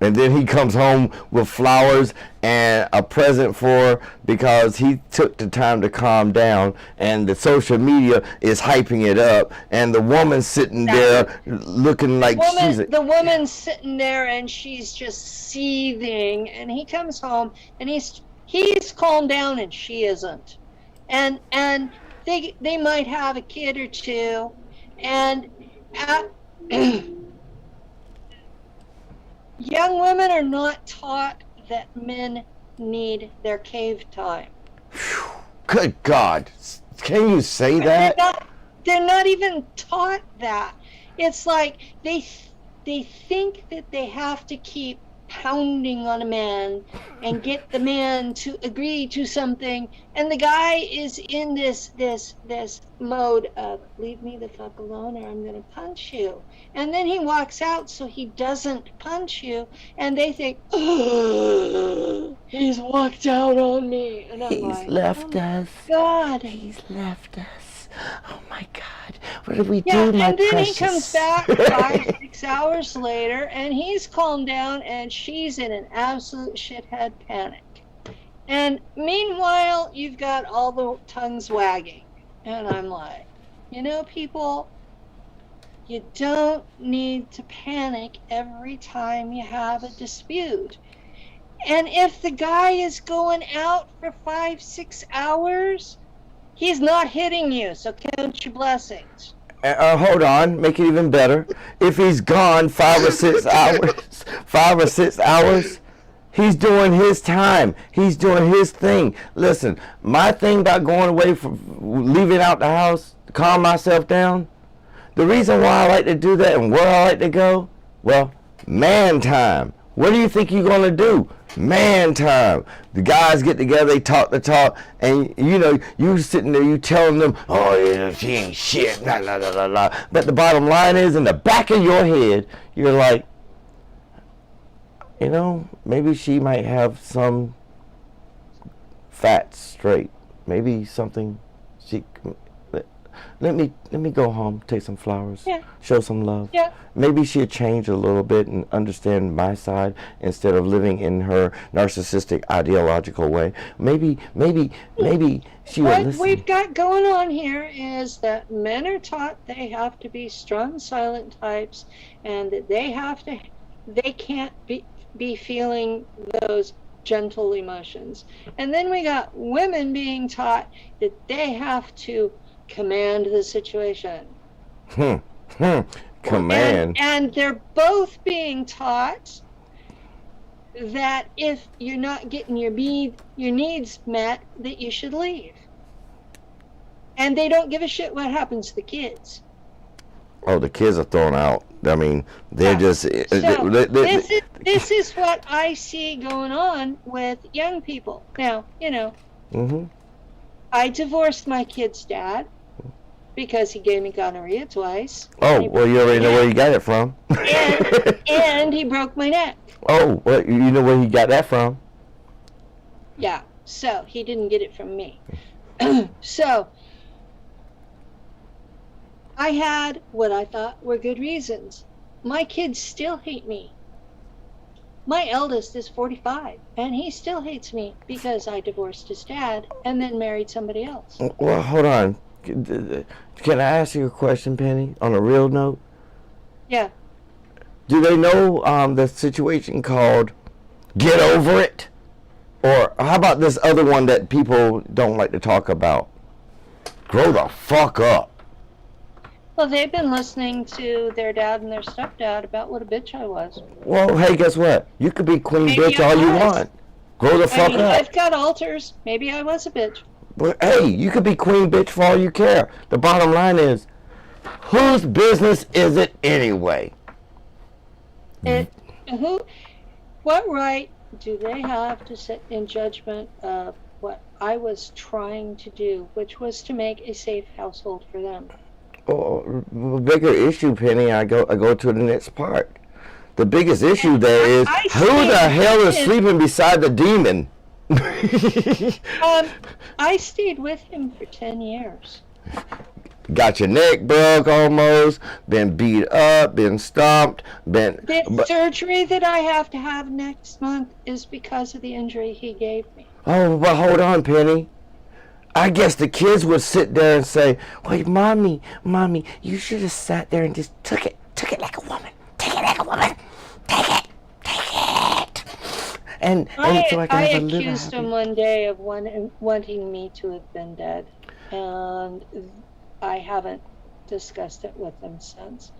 And then he comes home with flowers and a present for her because he took the time to calm down, and the social media is hyping it up, and the woman's sitting there looking like the woman's sitting there and she's just seething, and he comes home and he's calmed down and she isn't, and they might have a kid or two, and young women are not taught that men need their cave time. Good God. Can you say that? They're not even taught that. It's like they think that they have to keep pounding on a man and get the man to agree to something, and the guy is in this mode of leave me the fuck alone or I'm gonna punch you, and then he walks out so he doesn't punch you, and they think, oh, he's walked out on me, and I'm like, left us. God, He's left us. Oh my God, what did we yeah, do, my and then precious? he comes back 5-6 hours later, and he's calmed down, and she's in an absolute shithead panic. And meanwhile, you've got all the tongues wagging, and I'm like, people, you don't need to panic every time you have a dispute. And if the guy is going out for 5-6 hours, he's not hitting you, so count your blessings. Hold on, make it even better. If he's gone 5 or 6 hours, he's doing his time. He's doing his thing. Listen, my thing about going away leaving out the house to calm myself down, the reason why I like to do that and where I like to go, well, man time. What do you think you're gonna do? Man time. The guys get together, they talk the talk, and you know, you sitting there, you telling them, oh yeah, she ain't shit, la la la la la. But the bottom line is, in the back of your head, you're like, you know, maybe she might have some facts straight. Maybe something she. Let me go home, take some flowers, Yeah. show some love. Yeah. Maybe she'll change a little bit and understand my side instead of living in her narcissistic ideological way. Maybe she will What listen. we've got going on here is that men are taught they have to be strong, silent types, and that they can't be feeling those gentle emotions. And then we got women being taught that they have to command the situation. Command. And they're both being taught that if you're not getting your needs met, that you should leave. And they don't give a shit what happens to the kids. Oh, the kids are thrown out. I mean, they're just. So this is what I see going on with young people. Now, you know, Mm-hmm. I divorced my kid's dad because he gave me gonorrhea twice. Oh, well, you already know where you got it from. And he broke my neck. Oh, well, you know where he got that from. Yeah, so he didn't get it from me. So I had what I thought were good reasons. My kids still hate me. My eldest is 45, and he still hates me because I divorced his dad and then married somebody else. Well, hold on. Can I ask you a question, Penny, on a real note? Yeah. Do they know the situation called Get Over It? Or how about this other one that people don't like to talk about? Grow the fuck up. Well, they've been listening to their dad and their stepdad about what a bitch I was. Well, hey, guess what? You could be queen Maybe bitch I all you was. want. Grow the I fuck mean, up. I've got alters. Maybe I was a bitch. But hey, you could be queen bitch for all you care. The bottom line is, whose business is it anyway? What right do they have to sit in judgment of what I was trying to do, which was to make a safe household for them? Oh, the bigger issue, Penny, I go to the next part. The biggest issue there is, who the hell is sleeping beside the demon? I stayed with him for 10 years. Got your neck broke almost, been beat up, been stomped, The surgery that I have to have next month is because of the injury he gave me. Oh, but hold on, Penny. I guess the kids would sit there and say, wait, mommy, you should have sat there and just took it like a woman. Take it like a woman. Take it. And so I can I have a little accused him one day of wanting me to have been dead, and I haven't discussed it with them since.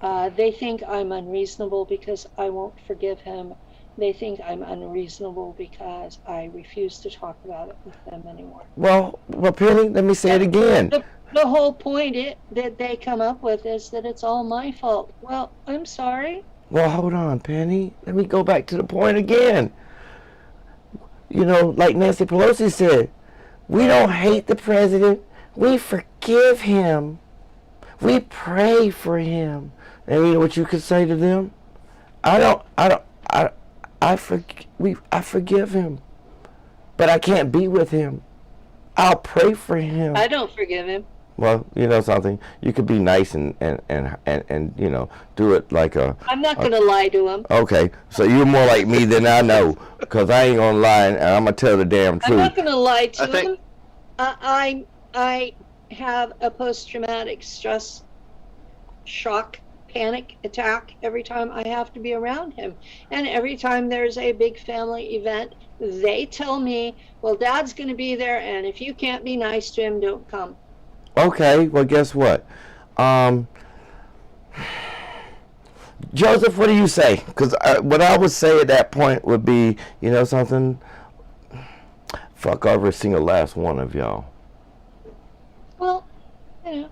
They think I'm unreasonable because I won't forgive him. They think I'm unreasonable because I refuse to talk about it with them anymore. Well, Penny, let me say it again. The whole point that they come up with is that it's all my fault. Well, I'm sorry. Well, hold on, Penny. Let me go back to the point again. You know, like Nancy Pelosi said, we don't hate the president. We forgive him. We pray for him. And you know what you could say to them? I forgive him, but I can't be with him. I'll pray for him. I don't forgive him. Well, you know something. You could be nice and you know, do it like a. I'm not going to lie to him. Okay, so you're more like me than I know, because I ain't gonna lie and I'm gonna tell the damn I'm truth. not going to lie to him. I have a post-traumatic stress shock panic attack every time I have to be around him. And every time there's a big family event, they tell me, well, Dad's going to be there, and if you can't be nice to him, don't come. Okay, well, guess what? Joseph, what do you say? Because what I would say at that point would be, you know something? Fuck every single last one of y'all. Well, you know.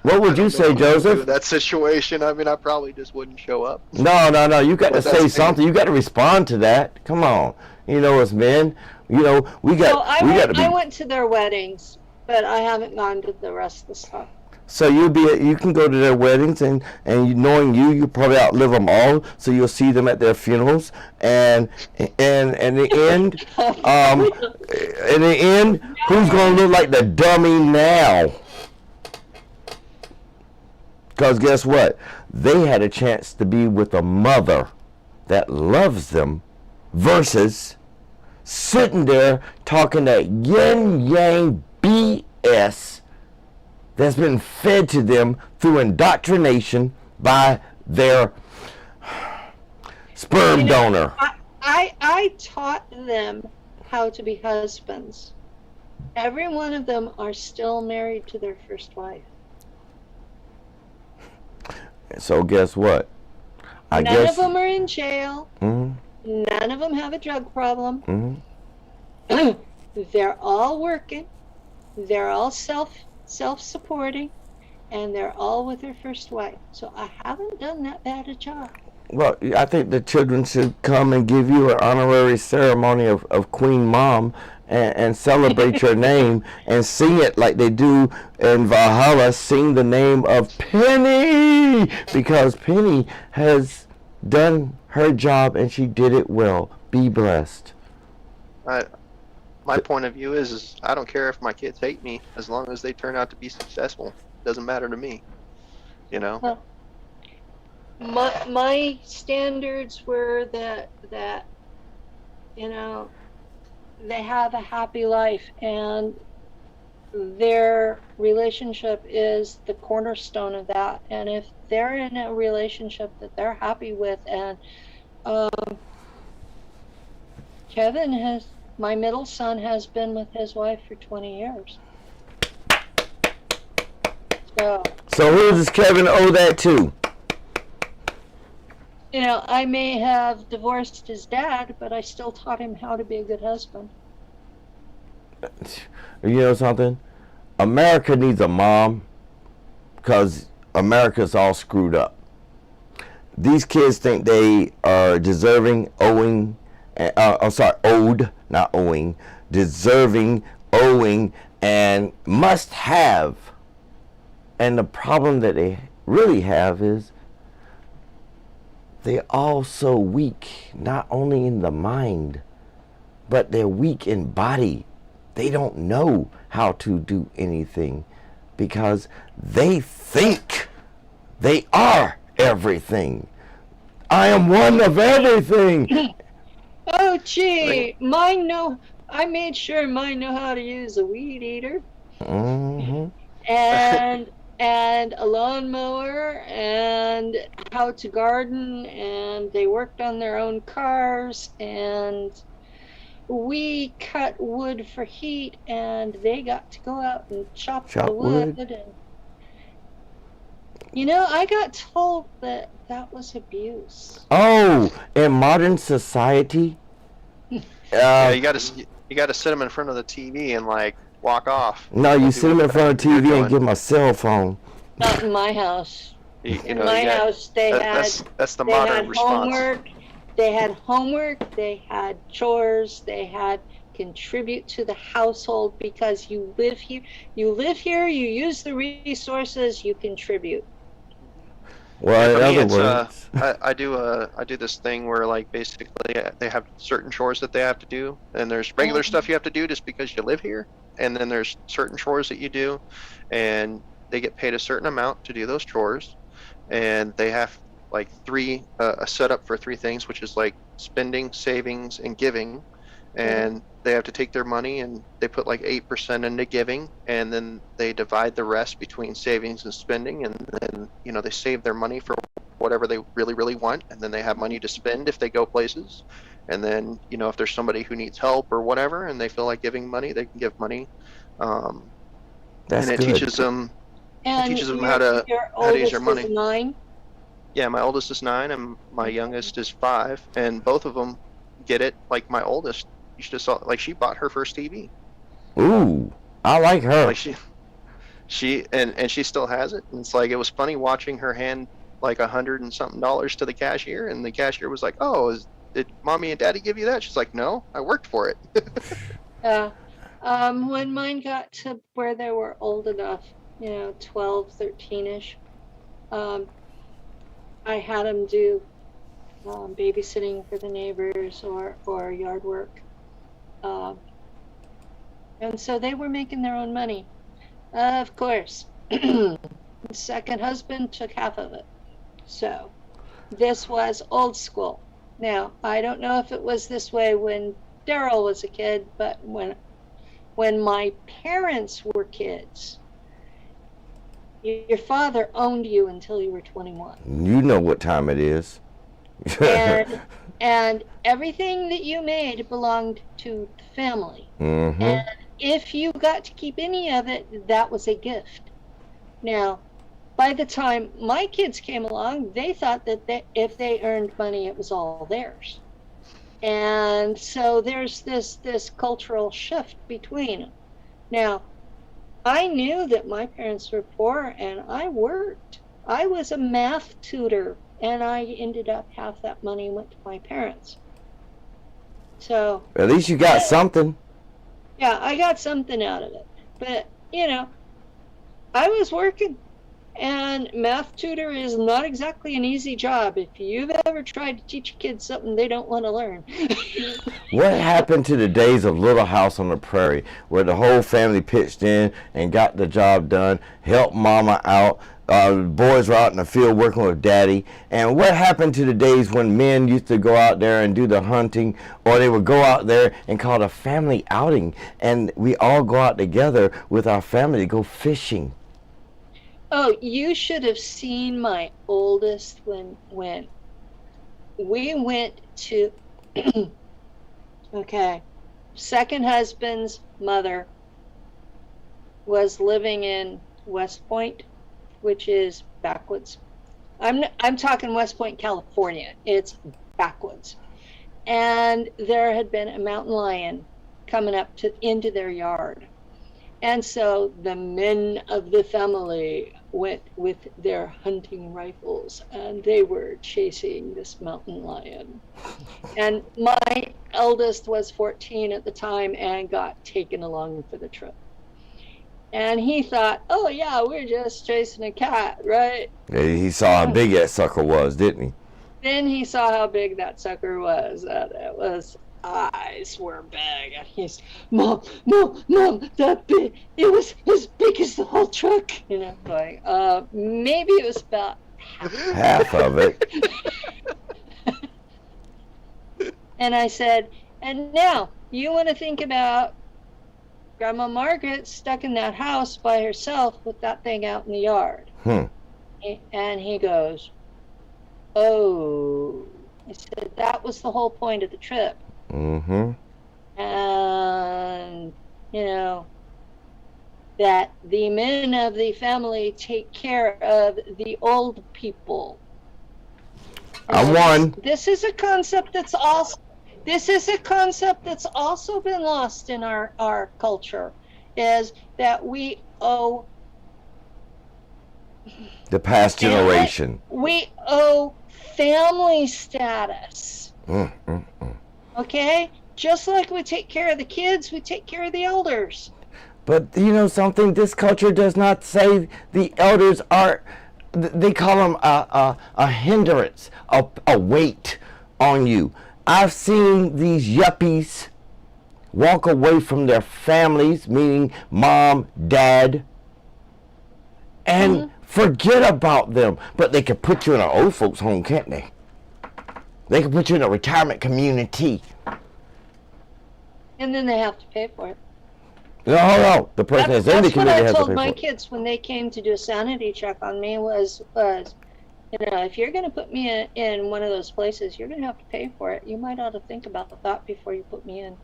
What would you say, In Joseph? that situation, I mean, I probably just wouldn't show up. No. You got to But say that's- something. You got to respond to that. Come on. As men, we got So I we got went, to be. I went to their weddings, but I haven't gone to the rest of the stuff. So you can go to their weddings, and knowing you probably outlive them all. So you'll see them at their funerals, and in the end, who's gonna look like the dummy now? Because guess what? They had a chance to be with a mother that loves them, versus sitting there talking that yin yang BS that's been fed to them through indoctrination by their sperm donor. I taught them how to be husbands. Every one of them are still married to their first wife. So guess what? None of them are in jail. Mhm, None of them have a drug problem. mhm. They're all working. They're all self-supporting, and they're all with their first wife. So I haven't done that bad a job. Well, I think the children should come and give you an honorary ceremony of Queen Mom, and celebrate your name and sing it like they do in Valhalla. Sing the name of Penny, because Penny has done her job and she did it well. Be blessed. My point of view is I don't care if my kids hate me as long as they turn out to be successful. Doesn't matter to me. My standards were that they have a happy life, and their relationship is the cornerstone of that. And if they're in a relationship that they're happy with, and my middle son has been with his wife for 20 years. So who does Kevin owe that to? I may have divorced his dad, but I still taught him how to be a good husband. You know something? America needs a mom, because America's all screwed up. These kids think they are deserving, owed, not owing, deserving, owing, and must have. And the problem that they really have is they're all so weak, not only in the mind, but they're weak in body. They don't know how to do anything because they think they are everything. I am one of everything. Oh, gee, I made sure mine know how to use a weed eater. Mm-hmm. And a lawnmower, and how to garden, and they worked on their own cars, and we cut wood for heat, and they got to go out and chop the wood. And I got told that was abuse. Oh, in modern society, Yeah, you got to sit them in front of the TV and walk off. No, you sit them in front of TV and give them a cell phone. Not in my house. In my house, that's the modern response. They had homework. They had chores. They had contribute to the household, because you live here. You use the resources. You contribute. Well, For in me, other words, I do this thing where basically they have certain chores that they have to do, and there's regular stuff you have to do just because you live here, and then there's certain chores that you do, and they get paid a certain amount to do those chores, and they have a setup for three things, which is spending, savings, and giving, and they have to take their money and they put 8% into giving, and then they divide the rest between savings and spending, and then they save their money for whatever they really, really want, and then they have money to spend if they go places, and then if there's somebody who needs help or whatever and they feel like giving money, they can give money. That's and it good. teaches them how to use their money. 9? Yeah, my oldest is 9 and my youngest is 5, and both of them get it. My oldest, you should have saw, she bought her first TV. Ooh, I like her. and she still has it. And it's like, it was funny watching her hand like $100 and something to the cashier, and the cashier was like, "Oh, did mommy and daddy give you that?" She's like, "No, I worked for it." When mine got to where they were old enough, 12, 13-ish, I had them do babysitting for the neighbors or yard work. And so they were making their own money. Of course, the second husband took half of it. So this was old school. Now, I don't know if it was this way when Daryl was a kid, but when my parents were kids, your father owned you until you were 21. You know what time it is. and everything that you made belonged to the family. Mm-hmm. And if you got to keep any of it, that was a gift. Now, by the time my kids came along, they thought that if they earned money, it was all theirs. And so there's this cultural shift between them. Now, I knew that my parents were poor, and I worked. I was a math tutor, and I ended up half that money went to my parents. So at least you got something. Yeah, I got something out of it. But, I was working. And math tutor is not exactly an easy job. If you've ever tried to teach kids something they don't want to learn. What happened to the days of Little House on the Prairie, where the whole family pitched in and got the job done, helped mama out, boys were out in the field working with daddy? And what happened to the days when men used to go out there and do the hunting, or they would go out there and call it a family outing, and we all go out together with our family to go fishing? Oh, you should have seen my oldest when we went to, okay, second husband's mother was living in West Point, which is backwoods. I'm talking West Point, California. It's backwoods. And there had been a mountain lion coming up into their yard. And so the men of the family went with their hunting rifles, and they were chasing this mountain lion. And my eldest was 14 at the time and got taken along for the trip. And he thought, oh yeah, we're just chasing a cat, right? He saw how big that sucker was, didn't he? Then he saw how big that sucker was. It was, eyes were big. And he's, Mom, that big, it was as big as the whole truck. Like, maybe it was about half of it. And I said, and now you want to think about Grandma Margaret stuck in that house by herself with that thing out in the yard. And he goes, oh. I said, that was the whole point of the trip. Mm-hmm. And, that the men of the family take care of the old people. I won. This is a concept that's also been lost in our culture, is that we owe the past generation. We owe family status. Okay? Just like we take care of the kids, we take care of the elders. But you know something? This culture does not say the elders are, they call them a hindrance, a weight on you. I've seen these yuppies walk away from their families, meaning mom, dad, and forget about them. But they can put you in an old folks home, can't they? They can put you in a retirement community. And then they have to pay for it. No. The person that's in the community has to pay for it. That's what I told my kids when they came to do a sanity check on me was if you're going to put me in one of those places, you're going to have to pay for it. You might ought to think about that before you put me in.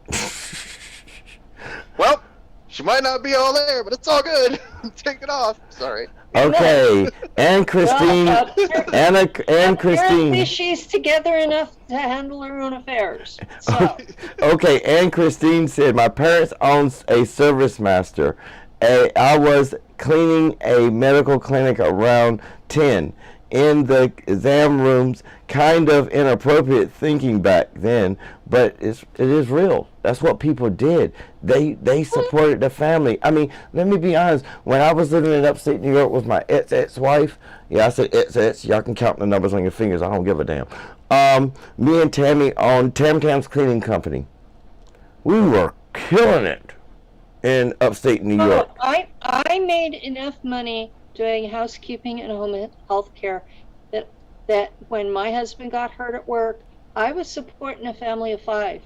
Well, she might not be all there, but it's all good. Take it off. Sorry. Okay, and Christine, Well, and apparently Christine. she's together enough to handle her own affairs. So. Okay, and Christine said, my parents owns a service master, I was cleaning a medical clinic around 10 in the exam rooms. Kind of inappropriate thinking back then, but it is real. That's what people did. They supported the family. I mean, let me be honest. When I was living in upstate New York with my ex-wife, yeah, I said ex, y'all can count the numbers on your fingers. I don't give a damn. Me and Tammy owned Tam's Cleaning Company. We were killing it in upstate New York. I made enough money doing housekeeping and home health care that when my husband got hurt at work, I was supporting a family of 5.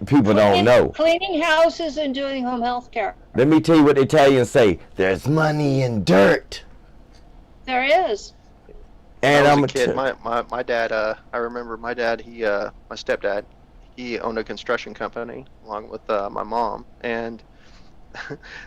People don't know. Cleaning houses and doing home health care. Let me tell you what the Italians say. There's money in dirt. There is. And I was a kid. My dad. I remember my dad. My stepdad. He owned a construction company along with my mom, and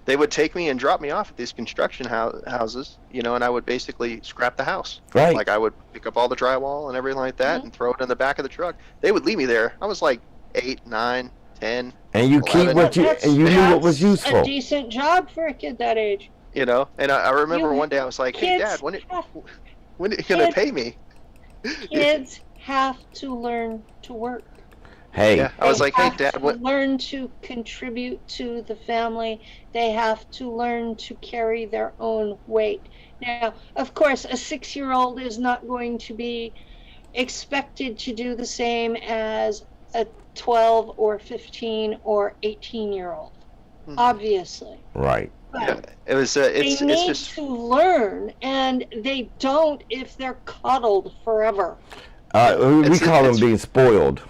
they would take me and drop me off at these construction houses, and I would basically scrap the house. Right. Like I would pick up all the drywall and everything like that and throw it in the back of the truck. They would leave me there. I was like 8, 9, 10. And you 11. Keep what you knew what was useful. A decent job for a kid that age. And I remember one day I was like, "Hey, Dad, when are you gonna pay me?" Kids have to learn to work. Hey, yeah, I was like, "Hey, Dad, what?" Learn to contribute to the family. They have to learn to carry their own weight. Now, of course, a 6-year-old is not going to be expected to do the same as a 12 or 15 or 18-year-old. Obviously. Right. But it was. It's need just to learn, and they don't if they're coddled forever. We call them being spoiled.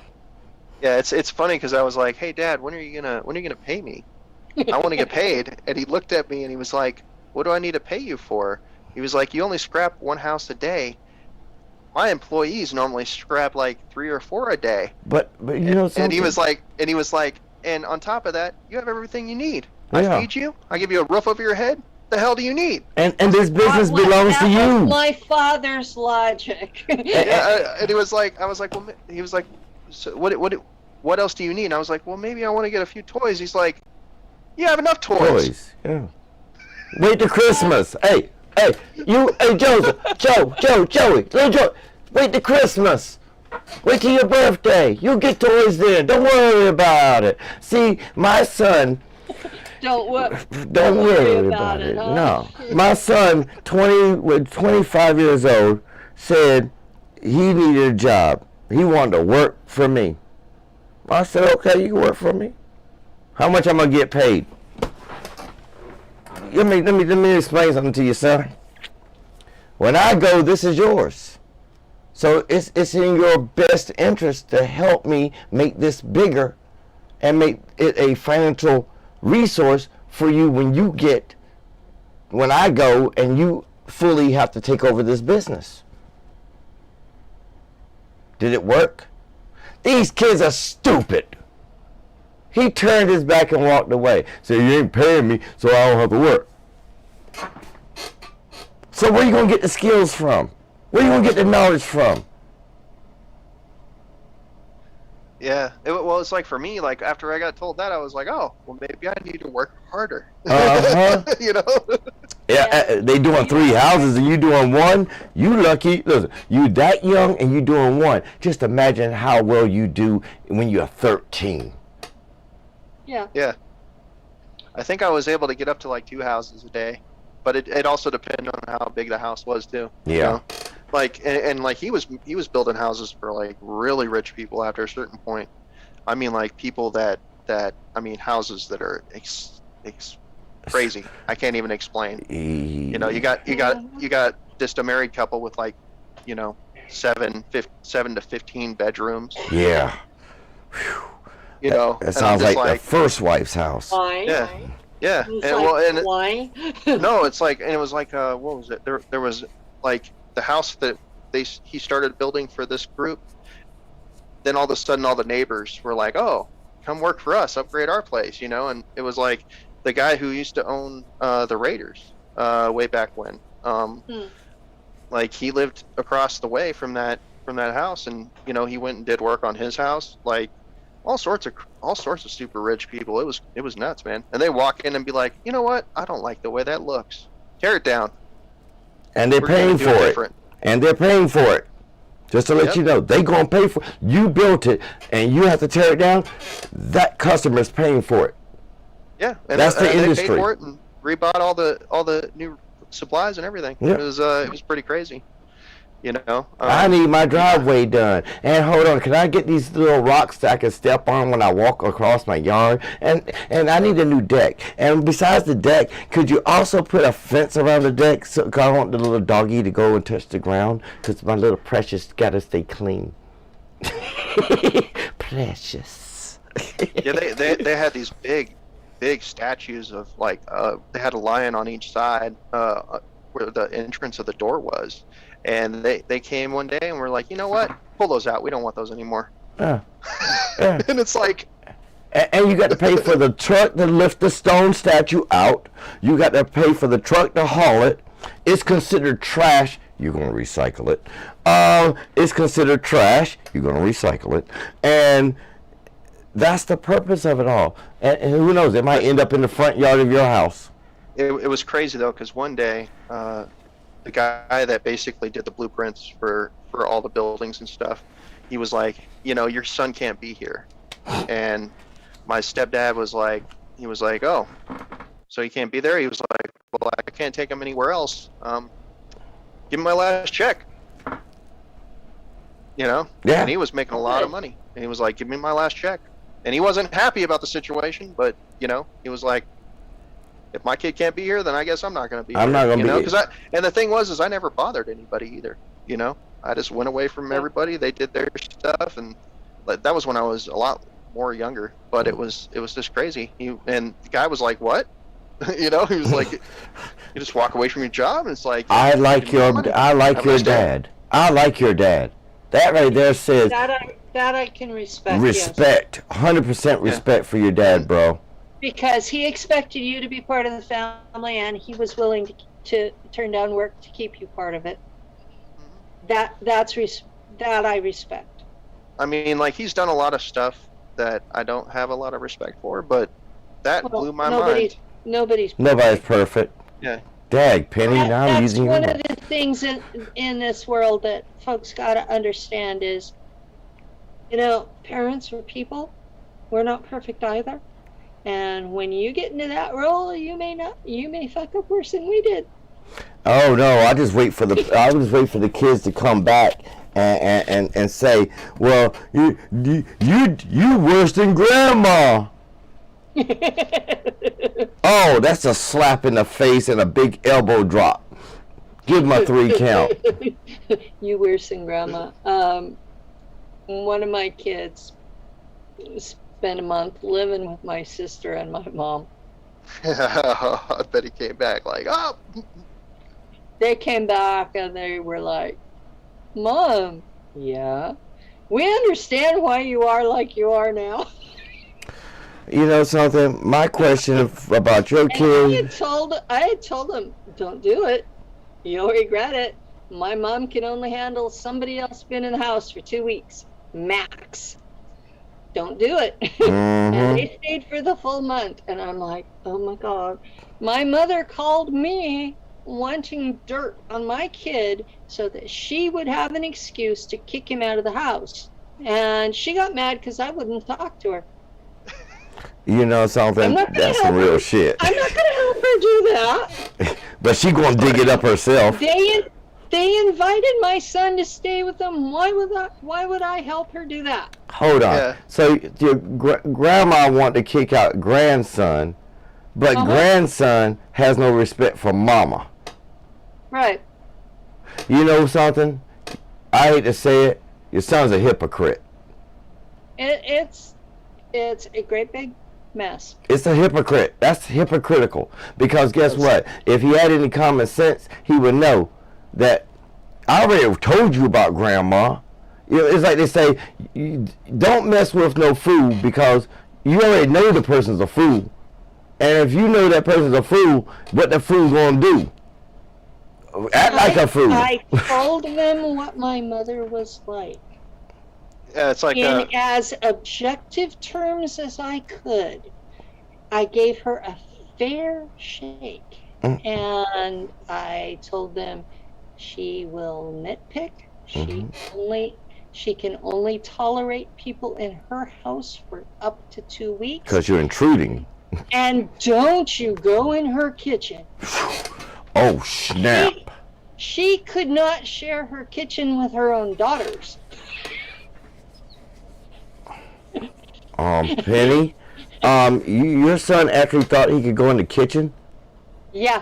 Yeah, it's funny because I was like, "Hey, Dad, when are you gonna pay me? I want to get paid." And he looked at me and he was like, "What do I need to pay you for?" He was like, "You only scrap one house a day. My employees normally scrap like 3 or 4 a day." But you know something. And he was like, and on top of that, you have everything you need. Yeah. I feed you. I give you a roof over your head. The hell do you need? And this business belongs to you. My father's logic. Yeah, and he was like, I was like, well, he was like, so what else do you need? And I was like, well, maybe I want to get a few toys. He's like, you have enough toys. Yeah. Wait till Christmas. Hey, Joseph, Joey, little Joe, wait till Christmas. Wait till your birthday. You'll get toys then. Don't worry about it. See, my son. Don't worry about it. Huh? No. My son, 25 years old, said he needed a job. He wanted to work for me. I said, okay, you can work for me. How much I'm going to get paid? Let me explain something to you, son. When I go, this is yours. So it's in your best interest to help me make this bigger and make it a financial resource for you when I go and you fully have to take over this business. Did it work? These kids are stupid. He turned his back and walked away. Said, you ain't paying me, so I don't have to work. So where are you going to get the skills from? Where are you going to get the knowledge from? Yeah. Well, it's like for me, like after I got told that, I was like, oh, well, maybe I need to work harder. Uh-huh. Yeah, they doing 3 houses and you doing 1. You lucky. Listen, you that young and you doing 1. Just imagine how well you do when you're 13. Yeah. Yeah. I think I was able to get up to like 2 houses a day, but it also depended on how big the house was too. Yeah. You know? Like and like he was building houses for like really rich people after a certain point. I mean, like people that houses that are crazy. I can't even explain. You know, you got just a married couple with like, 7 to 15 bedrooms. Yeah. You know, that sounds like the first wife's house. Why? Yeah. Yeah. Why? No, it's like, and it was like, what was it? There was like the house that he started building for this group. Then all of a sudden, all the neighbors were like, "Oh, come work for us, upgrade our place," And it was like the guy who used to own the Raiders way back when. Like he lived across the way from that house, and he went and did work on his house. Like all sorts of super rich people. It was nuts, man. And they walk in and be like, you know what? I don't like the way that looks. Tear it down. And they're We're gonna paying do for it. different. And they're paying for it. Just to let Yep. you know, they gonna pay for it. You built it, and you have to tear it down. That customer's paying for it. Yeah, and That's the they paid industry. for it and rebought all the new supplies and everything. Yeah. It was pretty crazy. You know. I need my driveway done. And hold on, can I get these little rocks that I can step on when I walk across my yard? And I need a new deck. And besides the deck, could you also put a fence around the deck? So 'cause I want the little doggy to go and touch the ground. Because my little precious gotta stay clean. Precious. Yeah, they had these big statues of like they had a lion on each side where the entrance of the door was. And they came one day and were like, you know what? Pull those out. We don't want those anymore. Yeah. And it's like, And you got to pay for the truck to lift the stone statue out. You got to pay for the truck to haul it. It's considered trash. You're going to recycle it. It's considered trash. You're going to recycle it. And that's the purpose of it all. And who knows? It might end up in the front yard of your house. it was crazy though, because one day the guy that basically did the blueprints for all the buildings and stuff, he was like, you know, your son can't be here. And my stepdad was like, oh, so he can't be there? He was like, well, I can't take him anywhere else. Give him my last check. You know? Yeah. And he was making a lot of money. And he was like, give me my last check. And he wasn't happy about the situation, but, you know, he was like, if my kid can't be here, then I guess I'm not going to be here. I'm not going to be here. And the thing was I never bothered anybody either, you know? I just went away from everybody. They did their stuff, and that was when I was a lot more younger, but it was just crazy. And the guy was like, what? You know, he was like, you just walk away from your job, and it's like, I like your dad. I like your dad. That right there says that I can respect. Respect, 100% respect for your dad, bro. Because he expected you to be part of the family, and he was willing to turn down work to keep you part of it. That I respect. I mean, like, he's done a lot of stuff that I don't have a lot of respect for, but that blew my mind. Nobody's perfect. Yeah. Dag, Penny, now I'm using one of the things in this world that folks got to understand is, you know, parents or people, we're not perfect either. And when you get into that role, you may fuck up worse than we did. Oh no, I just wait for the kids to come back and say, well, you worse than grandma. Oh, that's a slap in the face and a big elbow drop. Give him a 3 count. You worse than grandma. One of my kids spent a month living with my sister and my mom. I bet he came back like, oh. They came back and they were like, Mom, yeah, we understand why you are like you are now. You know something? My question about your kid. I had told them, don't do it. You'll regret it. My mom can only handle somebody else being in the house for 2 weeks, max. Don't do it. Mm-hmm. And they stayed for the full month. And I'm like, oh my God. My mother called me wanting dirt on my kid so that she would have an excuse to kick him out of the house. And she got mad because I wouldn't talk to her. You know something? That's some real shit. I'm not going to help her do that. But she gonna dig it up herself. They invited my son to stay with them. Why would I help her do that? Hold on. Yeah. So your grandma want to kick out grandson, but grandson has no respect for mama. Right. You know something? I hate to say it. Your son's a hypocrite. It's a great big mess. It's a hypocrite. That's hypocritical. Because guess what? If he had any common sense, he would know that I already told you about grandma. You know, it's like they say, don't mess with no fool because you already know the person's a fool. And if you know that person's a fool, what the fool's gonna do? Act like a fool. I told them what my mother was like. it's like in as objective terms as I could. I gave her a fair shake, and I told them she will nitpick. She can only tolerate people in her house for up to 2 weeks. Because you're intruding. And don't you go in her kitchen. Oh, snap. She could not share her kitchen with her own daughters. Penny, your son actually thought he could go in the kitchen? Yeah.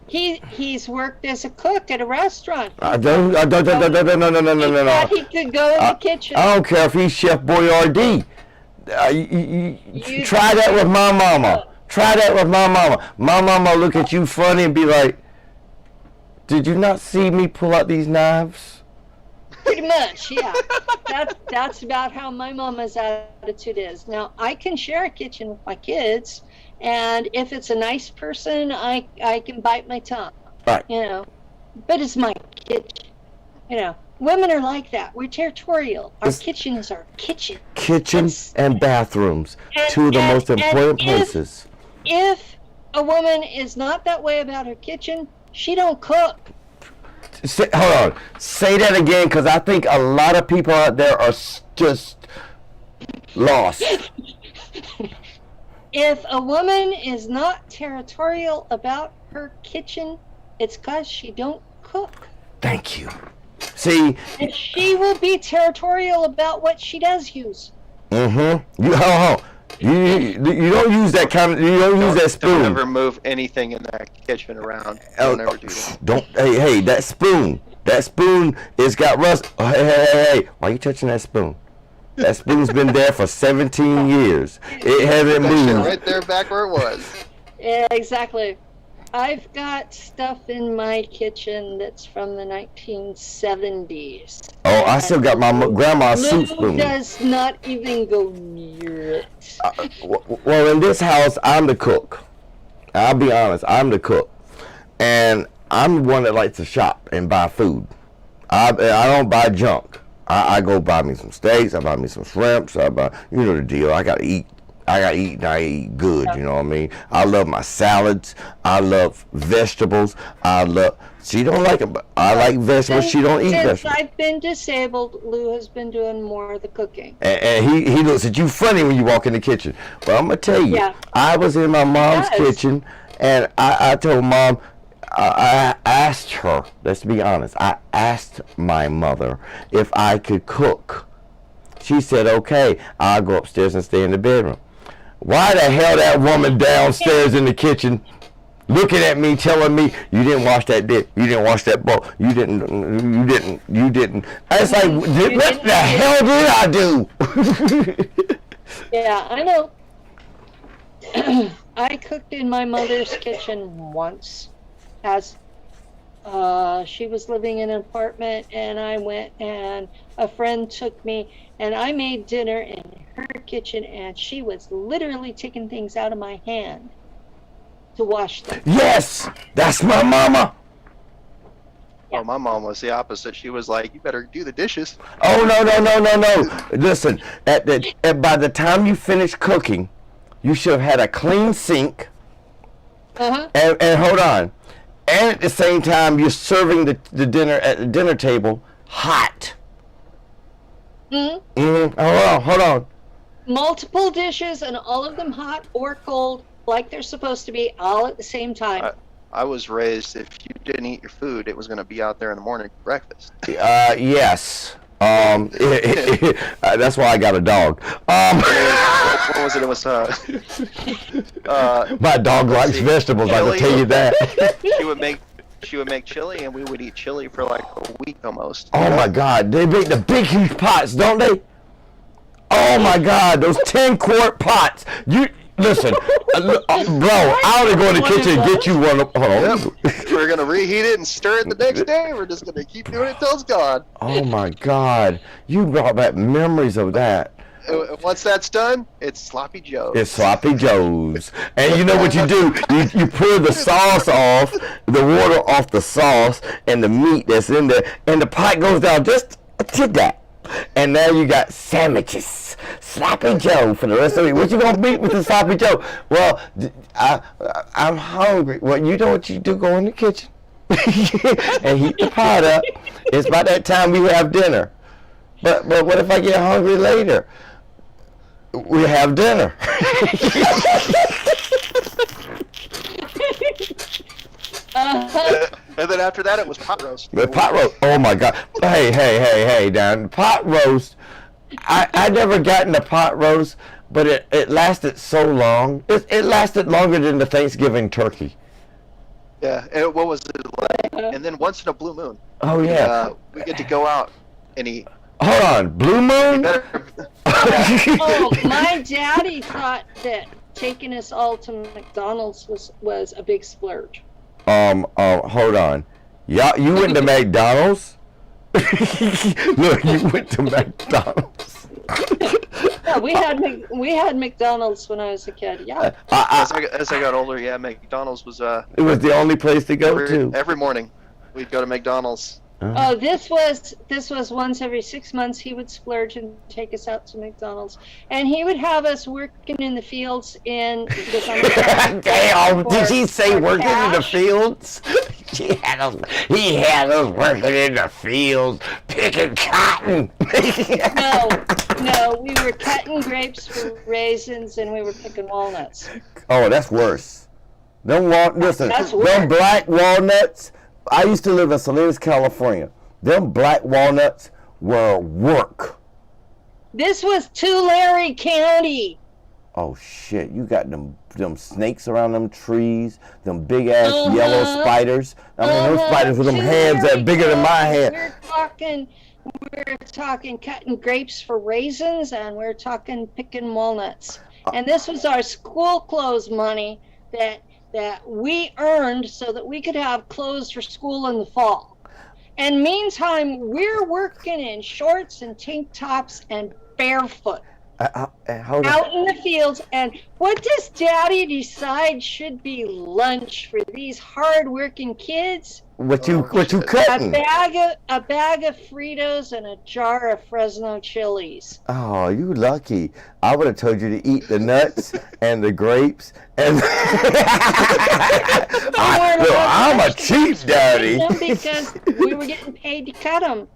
He's worked as a cook at a restaurant. No. He thought he could go in the kitchen. I don't care if he's Chef Boyardee. Try that with my mama. Try that with my mama. My mama look at you funny and be like, did you not see me pull out these knives? Pretty much, yeah. That's about how my mama's attitude is. Now, I can share a kitchen with my kids, and if it's a nice person, I can bite my tongue. Right. You know, but it's my kitchen. You know, women are like that. We're territorial. Our kitchen is our kitchen. Kitchens and bathrooms, two of the most important places. If a woman is not that way about her kitchen, she don't cook. Hold on. Say that again, because I think a lot of people out there are just lost. If a woman is not territorial about her kitchen, it's because she don't cook. Thank you. See? And she will be territorial about what she does use. Mm-hmm. You don't use that kind of. You don't use that spoon. Don't ever move anything in that kitchen around. Don't ever do that. Hey, that spoon. That spoon is got rust. Oh, hey. Why are you touching that spoon? That spoon's been there for 17 years. It hasn't moved. Right there, back where it was. Yeah, exactly. I've got stuff in my kitchen that's from the 1970s. Oh, I still got my grandma's soup Lou spoon. does not even go near it. Well, in this house, I'm the cook. I'll be honest, I'm the cook. And I'm the one that likes to shop and buy food. I don't buy junk. I go buy me some steaks, I buy me some shrimps, I buy, you know the deal, I gotta eat and I eat good, you know what I mean? I love my salads, I love vegetables, she don't like them, but I like vegetables, she don't eat vegetables. Since I've been disabled, Lou has been doing more of the cooking. And he looks at you funny when you walk in the kitchen. Well, I'm gonna tell you, I was in my mom's kitchen, and I told Mom, I asked her, let's be honest, I asked my mother if I could cook. She said, okay, I'll go upstairs and stay in the bedroom. Why the hell that woman downstairs in the kitchen looking at me, telling me, you didn't wash that dish, you didn't wash that bowl, you didn't. It's like, what the hell did I do? Yeah, I know. I cooked in my mother's kitchen once. As she was living in an apartment, and I went, and a friend took me, and I made dinner in her kitchen, and she was literally taking things out of my hand to wash them. Yes, that's my mama. Well, my mom was the opposite. She was like, you better do the dishes. Oh, no. Listen, by the time you finish cooking, you should have had a clean sink. Uh-huh. And hold on. And at the same time, you're serving the dinner at the dinner table hot. Hold on. Multiple dishes, and all of them hot or cold, like they're supposed to be, all at the same time. I was raised, if you didn't eat your food, it was going to be out there in the morning for breakfast. Yes. That's why I got a dog. What was it? It was my dog likes vegetables. I can tell you that. She would make chili, and we would eat chili for like a week almost. Oh my God, they make the big huge pots, don't they? Oh my God, those 10-quart pots. You listen, bro. I ought to go in the kitchen and get you one. Hold on. Yep. We're gonna reheat it and stir it the next day. We're just gonna keep doing it till it's gone. Oh my God, you brought back memories of that. Once that's done, it's sloppy joes. It's sloppy joes. And you know what you do? You pour the sauce off, the water off the sauce, and the meat that's in there, and the pot goes down just a that. And now you got sandwiches. Sloppy Joe for the rest of the week. What you gonna beat with the Sloppy Joe? Well, I'm hungry. Well, you know what you do? Go in the kitchen and heat the pot up. It's about that time we have dinner. But what if I get hungry later? We have dinner. And then after that, it was pot roast. The pot roast. Oh my God. Hey, Dan. Pot roast. I never gotten the pot roast, but it lasted so long. It lasted longer than the Thanksgiving turkey. Yeah, and what was it like? And then once in a blue moon, Oh yeah. we get to go out and eat. Hold on. Blue Moon? Oh, my daddy thought that taking us all to McDonald's was a big splurge. Hold on. Yeah, you went to McDonald's? Look, you went to McDonald's. Yeah, we had McDonald's when I was a kid. Yeah. As I got older, yeah, McDonald's was It was the only place to go to. every morning. We'd go to McDonald's. Oh, this was once every 6 months he would splurge and take us out to McDonald's, and he would have us working in the fields in the summer. Damn! Did she say working in the fields? He had us working in the fields picking cotton. No, we were cutting grapes for raisins, and we were picking walnuts. Oh, that's worse. Listen, That's them worse. black walnuts. I used to live in Salinas, California. Them black walnuts were work. This was Tulare County. Oh shit! You got them snakes around them trees, them big ass yellow spiders. I mean, those spiders with them hands that bigger than my hand. We're talking cutting grapes for raisins, and we're talking picking walnuts. And this was our school clothes money that we earned so that we could have clothes for school in the fall. And meantime, we're working in shorts and tank tops and barefoot. Hold on. Out in the fields. And what does Daddy decide should be lunch for these hard-working kids? What you A cutting? bag of Fritos and a jar of Fresno chilies. Oh, you lucky. I would have told you to eat the nuts and the grapes and I'm a cheap daddy. Because we were getting paid to cut them.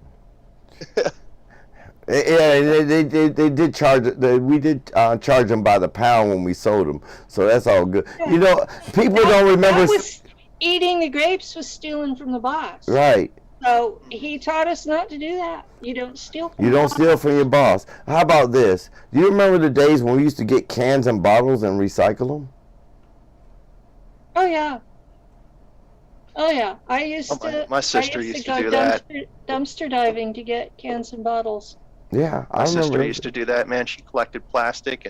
Yeah, they did charge. We did charge them by the pound when we sold them, so that's all good. You know, people don't remember. Eating the grapes was stealing from the boss. Right. So he taught us not to do that. You don't steal from You don't steal from your boss. How about this? Do you remember the days when we used to get cans and bottles and recycle them? Oh yeah. Oh yeah. I used to. My sister used to go do that. dumpster diving to get cans and bottles. Yeah, My I remember. sister used to do that, man. She collected plastic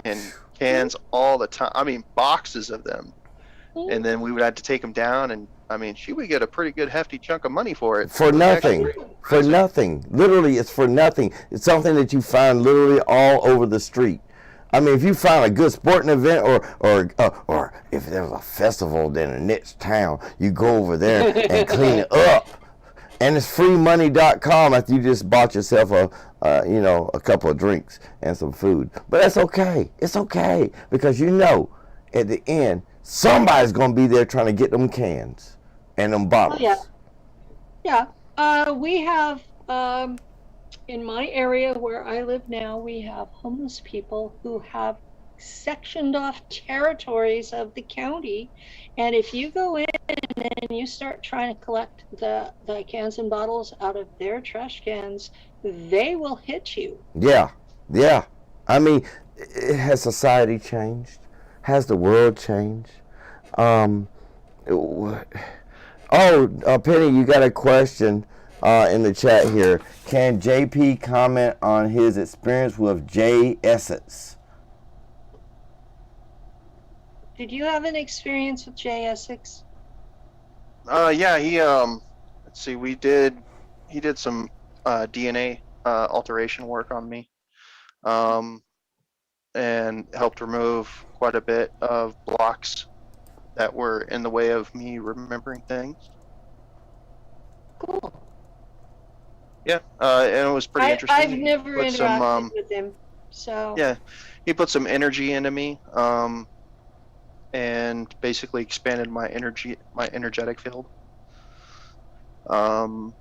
and cans all the time. I mean, boxes of them. And then we would have to take them down, and I mean, she would get a pretty good hefty chunk of money for it. For nothing. For nothing. Literally, it's for nothing. It's something that you find literally all over the street. I mean, if you find a good sporting event or if there's a festival in a niche town, you go over there and clean it up. And it's freemoney.com after you just bought yourself a couple of drinks and some food. But that's okay. It's okay because you know at the end somebody's gonna be there trying to get them cans and them bottles. Oh, yeah. Yeah. We have in my area where I live now, we have homeless people who have sectioned off territories of the county, and if you go in and you start trying to collect the cans and bottles out of their trash cans, they will hit you. Yeah. I mean, has society changed? Has the world changed? Penny, you got a question in the chat here. Can JP comment on his experience with J Essence? Did you have an experience with J Essex? Yeah, he let's see, he did some DNA alteration work on me. And helped remove quite a bit of blocks that were in the way of me remembering things. Cool. Yeah, and it was pretty interesting. I've never Put some, interacted with him, so. yeah, he put some energy into me, and basically expanded my energetic field. And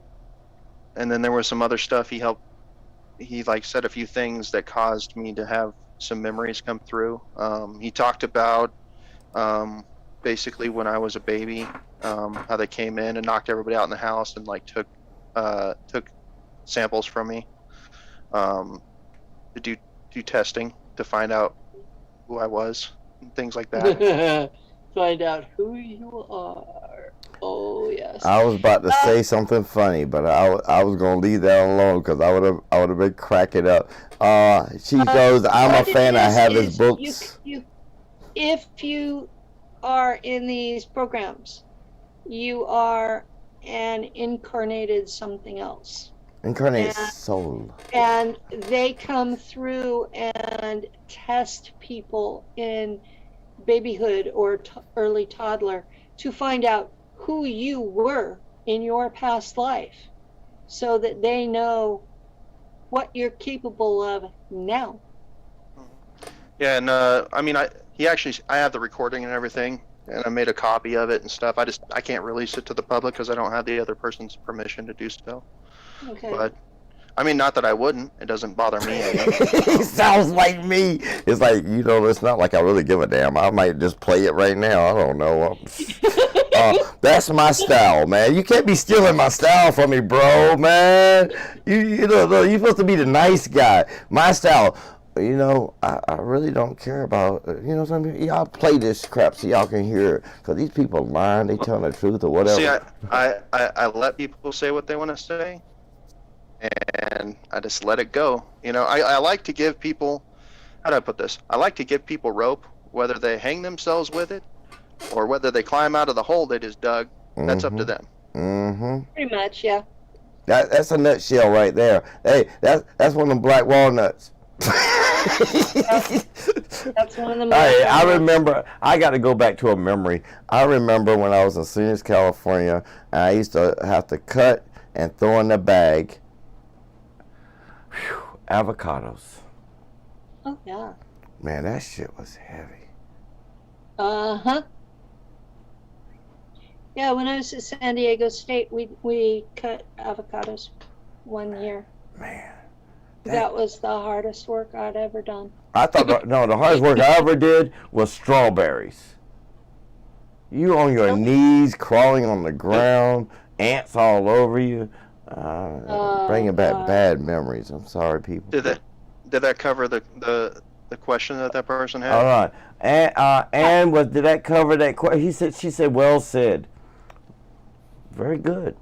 then there was some other stuff he helped. He like said a few things that caused me to have some memories come through. He talked about basically when I was a baby, how they came in and knocked everybody out in the house and like took samples from me to do testing to find out who I was and things like that. Find out who you are. Oh yes. I was about to say something funny, but I was gonna leave that alone because I would have been cracking up. She goes, "I'm a What it fan. I is, have his is books." If you are in these programs, you are an incarnated something else. Incarnate Yeah. soul. And they come through and test people in babyhood or early toddler to find out who you were in your past life so that they know what you're capable of now. Yeah, and I mean, I have the recording and everything, and I made a copy of it and stuff. I can't release it to the public because I don't have the other person's permission to do so. Okay. But I mean, not that I wouldn't. It doesn't bother me. He sounds like me. It's like, it's not like I really give a damn. I might just play it right now. I don't know. That's my style, man. You can't be stealing my style from me, bro, man. You're supposed to be the nice guy. My style, I really don't care about, what I mean? Y'all play this crap so y'all can hear it. Because these people lying, they telling the truth or whatever. See, I let people say what they want to say, and I just let it go. I like to give people, how do I put this? I like to give people rope, whether they hang themselves with it or whether they climb out of the hole they just dug. That's up to them. Mm-hmm. Pretty much, yeah. That's a nutshell right there. Hey, that's one of them black walnuts. That's one of the most. I remember, I got to go back to a memory. I remember when I was in Seniors, California, and I used to have to cut and throw in the bag avocados. Oh, yeah. Man, that shit was heavy. Uh-huh. Yeah, when I was at San Diego State, we cut avocados one year. Man. That was the hardest work I'd ever done. I thought, the hardest work I ever did was strawberries. You on your knees, crawling on the ground, ants all over you. Bringing back bad memories. I'm sorry, people. Did that cover the question that person had? All right. And did that cover that question? She said, well said. Very good.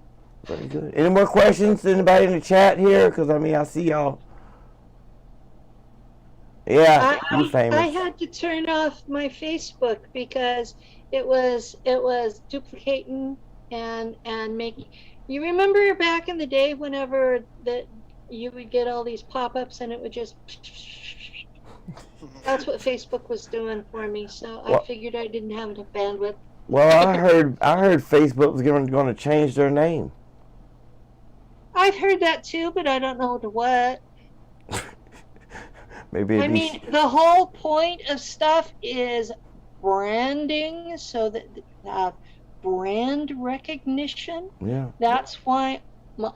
Very good. Any more questions? Anybody in the chat here? Because, I see y'all. Yeah, you famous. I had to turn off my Facebook because it was duplicating and making. You remember back in the day whenever that you would get all these pop-ups and it would just. That's what Facebook was doing for me, so I figured I didn't have enough bandwidth. Well, I heard Facebook was going to change their name. I've heard that too, but I don't know to what. Maybe. I mean, the whole point of stuff is branding, so that brand recognition. Yeah. That's why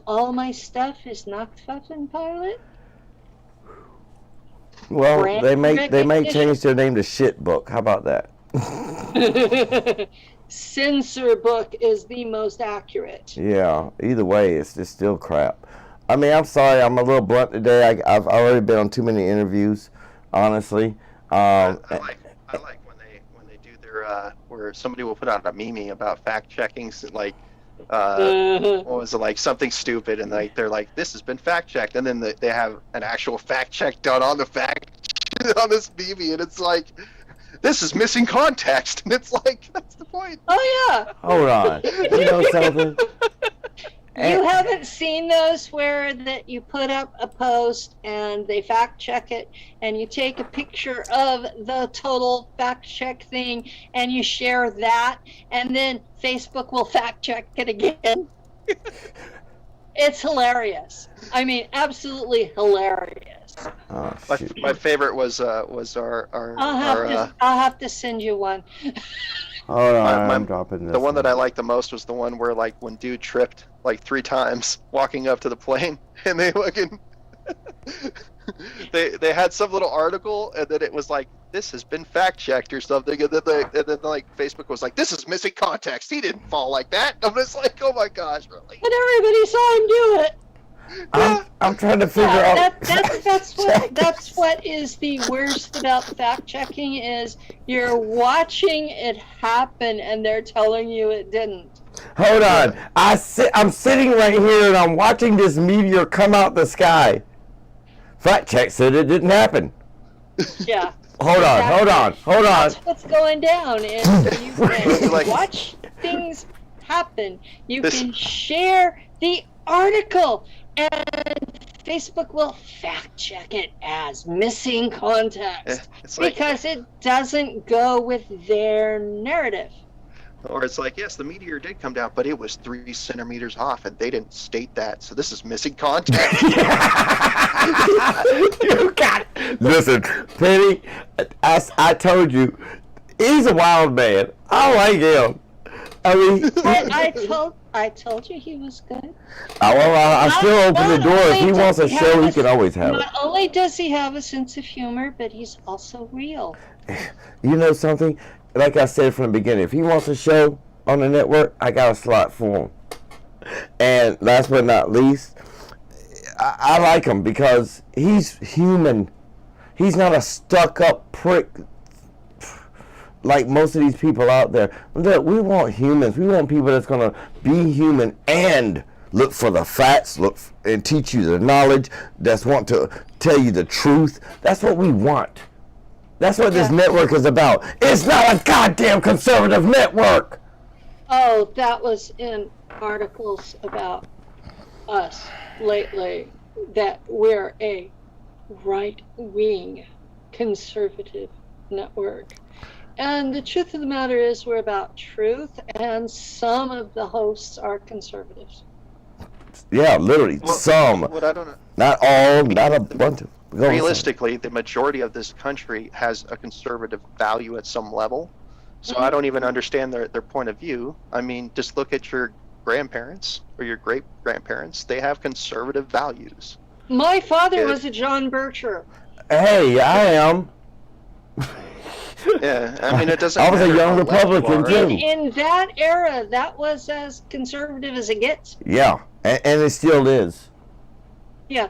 all my stuff is Nacht Waffen pilot. Well, Brand they may recognition. change their name to Shit Book. How about that? Censor book is the most accurate. Yeah. Either way, it's just still crap. I mean, I'm sorry. I'm a little blunt today. I've already been on too many interviews, honestly. I like when they do their where somebody will put out a meme about fact checking, like what was it, like something stupid, and they're like, this has been fact checked, and then they have an actual fact check done on the fact on this meme, and it's like, this is missing context, and it's like, that's the point. Oh yeah. Hold on. You know something? You haven't seen those where that you put up a post and they fact check it and you take a picture of the total fact check thing and you share that and then Facebook will fact check it again. It's hilarious. I mean, absolutely hilarious. Oh, My, shoot. my favorite was I'll have to send you one. Hold on, my- I'm dropping this. the one that I liked the most was the one where like when dude tripped like 3 times walking up to the plane, and they fucking they had some little article, and then it was like, this has been fact checked or something, and then like Facebook was like, this is missing context, he didn't fall like that. I'm just like, oh my gosh, really? But everybody saw him do it. I'm trying to figure out. That's what is the worst about fact checking is you're watching it happen and they're telling you it didn't. Hold on. I'm sitting right here and I'm watching this meteor come out the sky. Fact check said it didn't happen. Yeah. Hold on. That's what's going down. Is you can Like- watch things happen. You can share the article, and Facebook will fact check it as missing context It's like, because it doesn't go with their narrative. or it's like, yes, the meteor did come down, but it was 3 centimeters off, and they didn't state that, so this is missing context. You got it. Listen, Penny, I told you, he's a wild man. I like him. I mean, I told you he was good. I still open the door. If he Not wants a only does show, he he can always have it. Not only does he have a sense of humor, but he's also real. You know something? Like I said from the beginning, if he wants a show on the network, I got a slot for him. And last but not least, I like him because he's human. He's not a stuck-up prick like most of these people out there. Look, we want humans. We want people that's going to be human and look for the facts, and teach you the knowledge, that's want to tell you the truth. That's what we want. That's what this network is about. It's not a goddamn conservative network. Oh, that was in articles about us lately, that we're a right-wing conservative network. And the truth of the matter is we're about truth, and some of the hosts are conservatives. Yeah, literally, some. What I don't know. Not all, not a bunch of. Go on, Realistically, the majority of this country has a conservative value at some level. So I don't even understand their point of view. I mean, just look at your grandparents or your great-grandparents. They have conservative values. My father Yeah. was a John Bircher. Hey, I am. Yeah, I mean, it doesn't I was a matter young how left you Republican, are. too. In that era, that was as conservative as it gets. Yeah, and it still is. Yeah.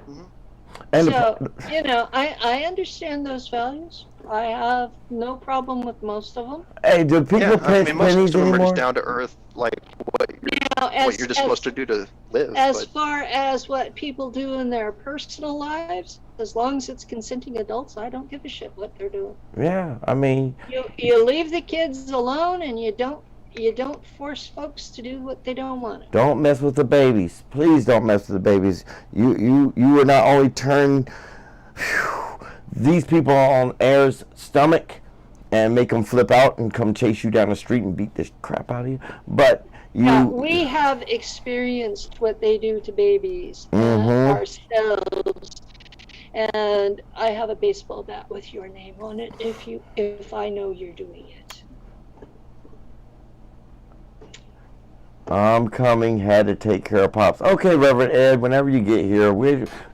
And So, you know, I understand those values. I have no problem with most of them. hey, do people Yeah, I pinch mean, most of pennies them are anymore? just down to earth, like Now, what you're just supposed to do to live. As But far as what people do in their personal lives, as long as it's consenting adults, I don't give a shit what they're doing. Yeah, I mean, You leave the kids alone, and you don't force folks to do what they don't want to. don't mess with the babies. Please don't mess with the babies. You will not only turn these people on air's stomach and make them flip out and come chase you down the street and beat the crap out of you, but you. We have experienced what they do to babies Mhm. ourselves, and I have a baseball bat with your name on it if I know you're doing it. I'm coming, had to take care of Pops. Okay, Reverend Ed, whenever you get here,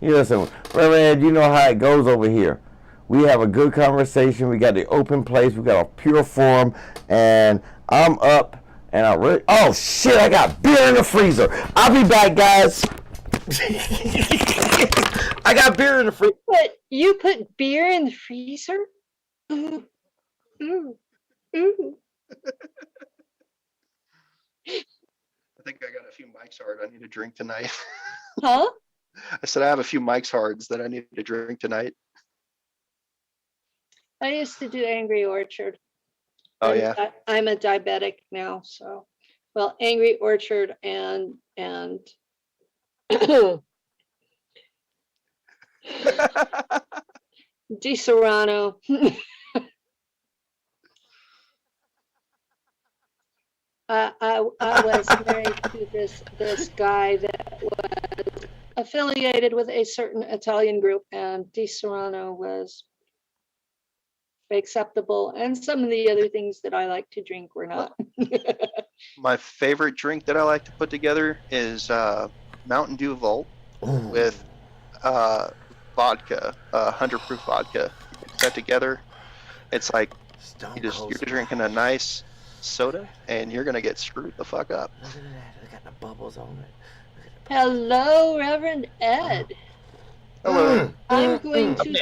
you listen, Reverend Ed, you know how it goes over here. We have a good conversation, we got the open place, we got a pure forum, and I'm up, and oh shit, I got beer in the freezer. I'll be back, guys. I got beer in the freezer. But you put beer in the freezer? Ooh, ooh, ooh. I think I got a few Mike's Hard I need to drink tonight. Huh? I said I have a few Mike's Hards that I need to drink tonight. I used to do Angry Orchard. Oh And yeah. I'm a diabetic now, so well, Angry Orchard and Di Serrano. I was married to this guy that was affiliated with a certain Italian group, and Di Serrano was acceptable, and some of the other things that I like to drink were not. My favorite drink that I like to put together is Mountain Dew Volt with vodka, 100 proof vodka. You mix that together. It's like you're drinking a nice soda, and you're gonna get screwed the fuck up. Look at that. Look at the bubbles on it. Hello, Reverend Ed. Hello. I'm going to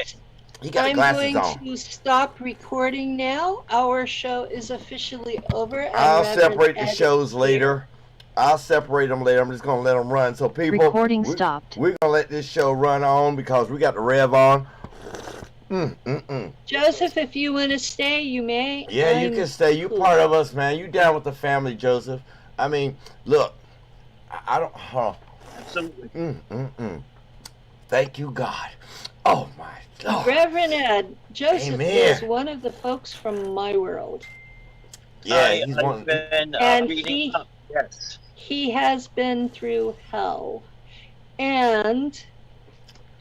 He got the I'm glasses going on. to stop recording now. Our show is officially over. and I'll Reverend separate the Ed shows is later. I'll separate them later. I'm just going to let them run. So people, Recording stopped. We're going to let this show run on because we got the rev on. Joseph, if you want to stay, you may. Yeah, you can stay. You cool. part of us, man. You down with the family, Joseph. I mean, look, I don't. Absolutely. Thank you, God. Oh, my God. Reverend Ed, Joseph Amen. is one of the folks from my world. Yeah, he's I've one. been And reading up. Yes. He has been through hell. And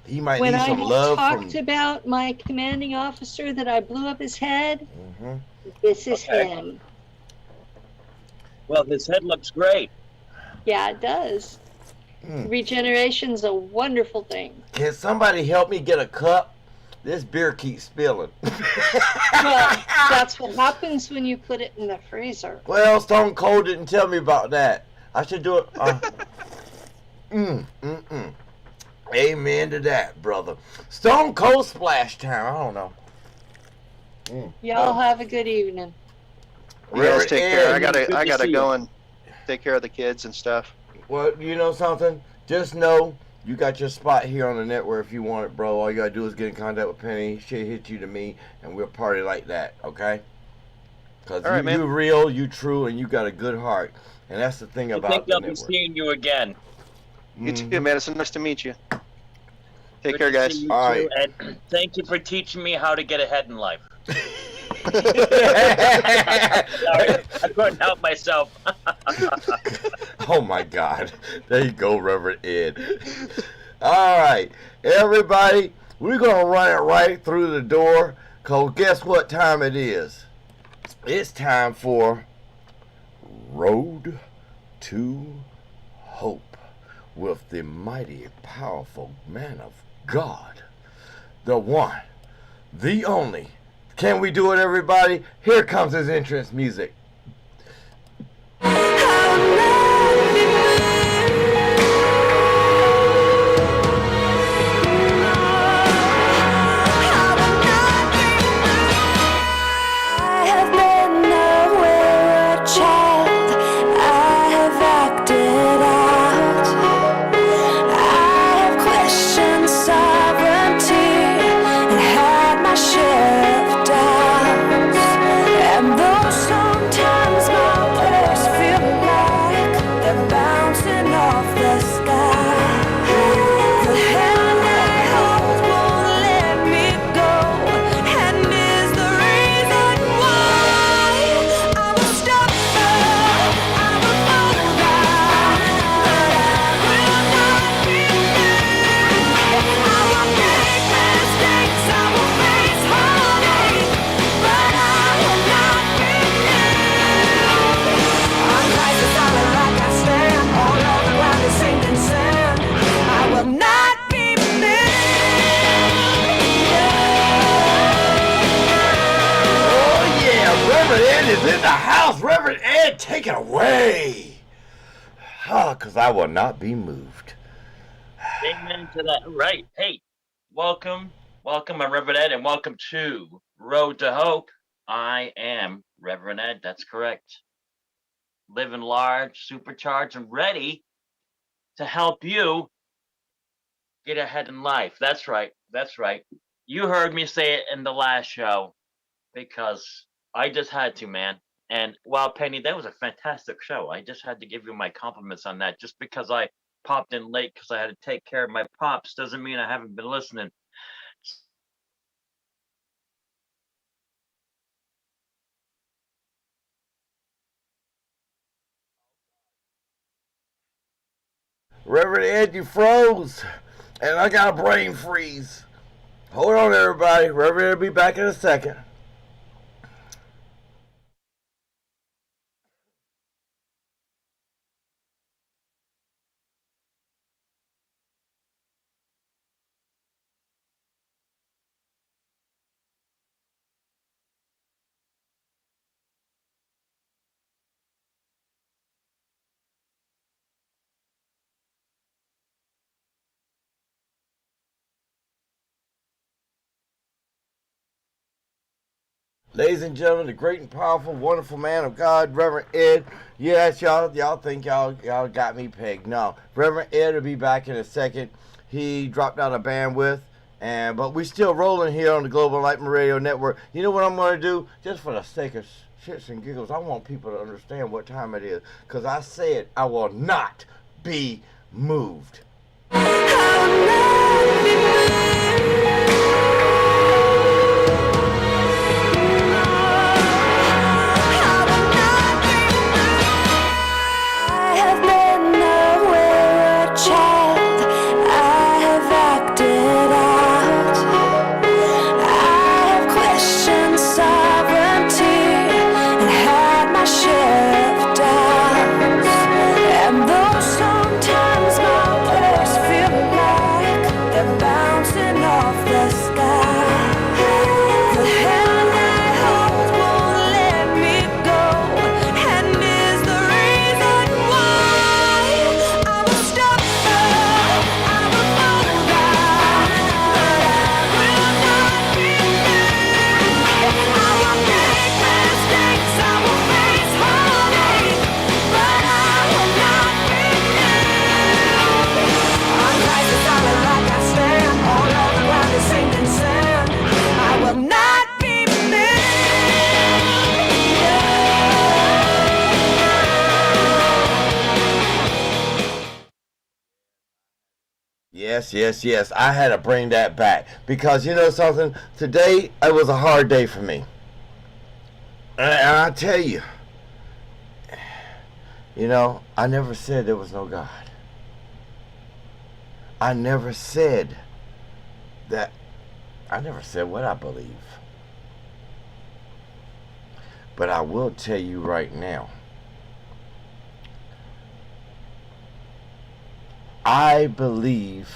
He might when need I some love talked from. about my commanding officer that I blew up his head, Mhm. this is Okay. him. Well, his head looks great. Yeah, it does. Regeneration's a wonderful thing. Can somebody help me get a cup? This beer keeps spilling. Well, that's what happens when you put it in the freezer. Well, Stone Cold didn't tell me about that. I should do it. Amen to that, brother. Stone Cold Splash Time. I don't know. Y'all have a good evening. You guys take care. I Good to gotta see go you. and take care of the kids and stuff. Well, you know something? Just know you got your spot here on the network if you want it, bro. All you gotta do is get in contact with Penny. She'll hit you to me, and we'll party like that, okay? Because All right, man. you're real, you true, and you got a good heart. And that's the thing I about think the I'll be network. seeing you again. You too, man. It's nice to meet you. Take Good care, to guys. see you All too, right. and thank you for teaching me how to get ahead in life. Sorry, I couldn't help myself. Oh my God. There you go, Reverend Ed. All right, everybody, we're going to run it right through the door because guess what time it is? It's time for Road to Hope with the mighty, powerful man of God, the one, the only. Can we do it, everybody? Here comes his entrance music. Is in the house. Reverend Ed, take it away. Because I will not be moved. Amen to that. Right. Hey, welcome, I'm Reverend Ed, and welcome to Road to Hope. I am Reverend Ed. That's correct. Living large, supercharged, and ready to help you get ahead in life. That's right. That's right. You heard me say it in the last show because I just had to, man. And wow, Penny, that was a fantastic show. I just had to give you my compliments on that. Just because I popped in late because I had to take care of my pops doesn't mean I haven't been listening. Reverend Ed, you froze. And I got a brain freeze. Hold on, everybody. Reverend Ed will be back in a second. Ladies and gentlemen, the great and powerful, wonderful man of God, Reverend Ed. Yes, y'all think y'all got me pegged. No, Reverend Ed will be back in a second. He dropped out of bandwidth, but we still rolling here on the Global Enlightenment Radio Network. You know what I'm going to do? Just for the sake of shits and giggles, I want people to understand what time it is. Because I said I will not be moved. Yes. I had to bring that back because you know something. Today it was a hard day for me, and I tell you, I never said there was no God. I never said that. I never said what I believe, but I will tell you right now. I believe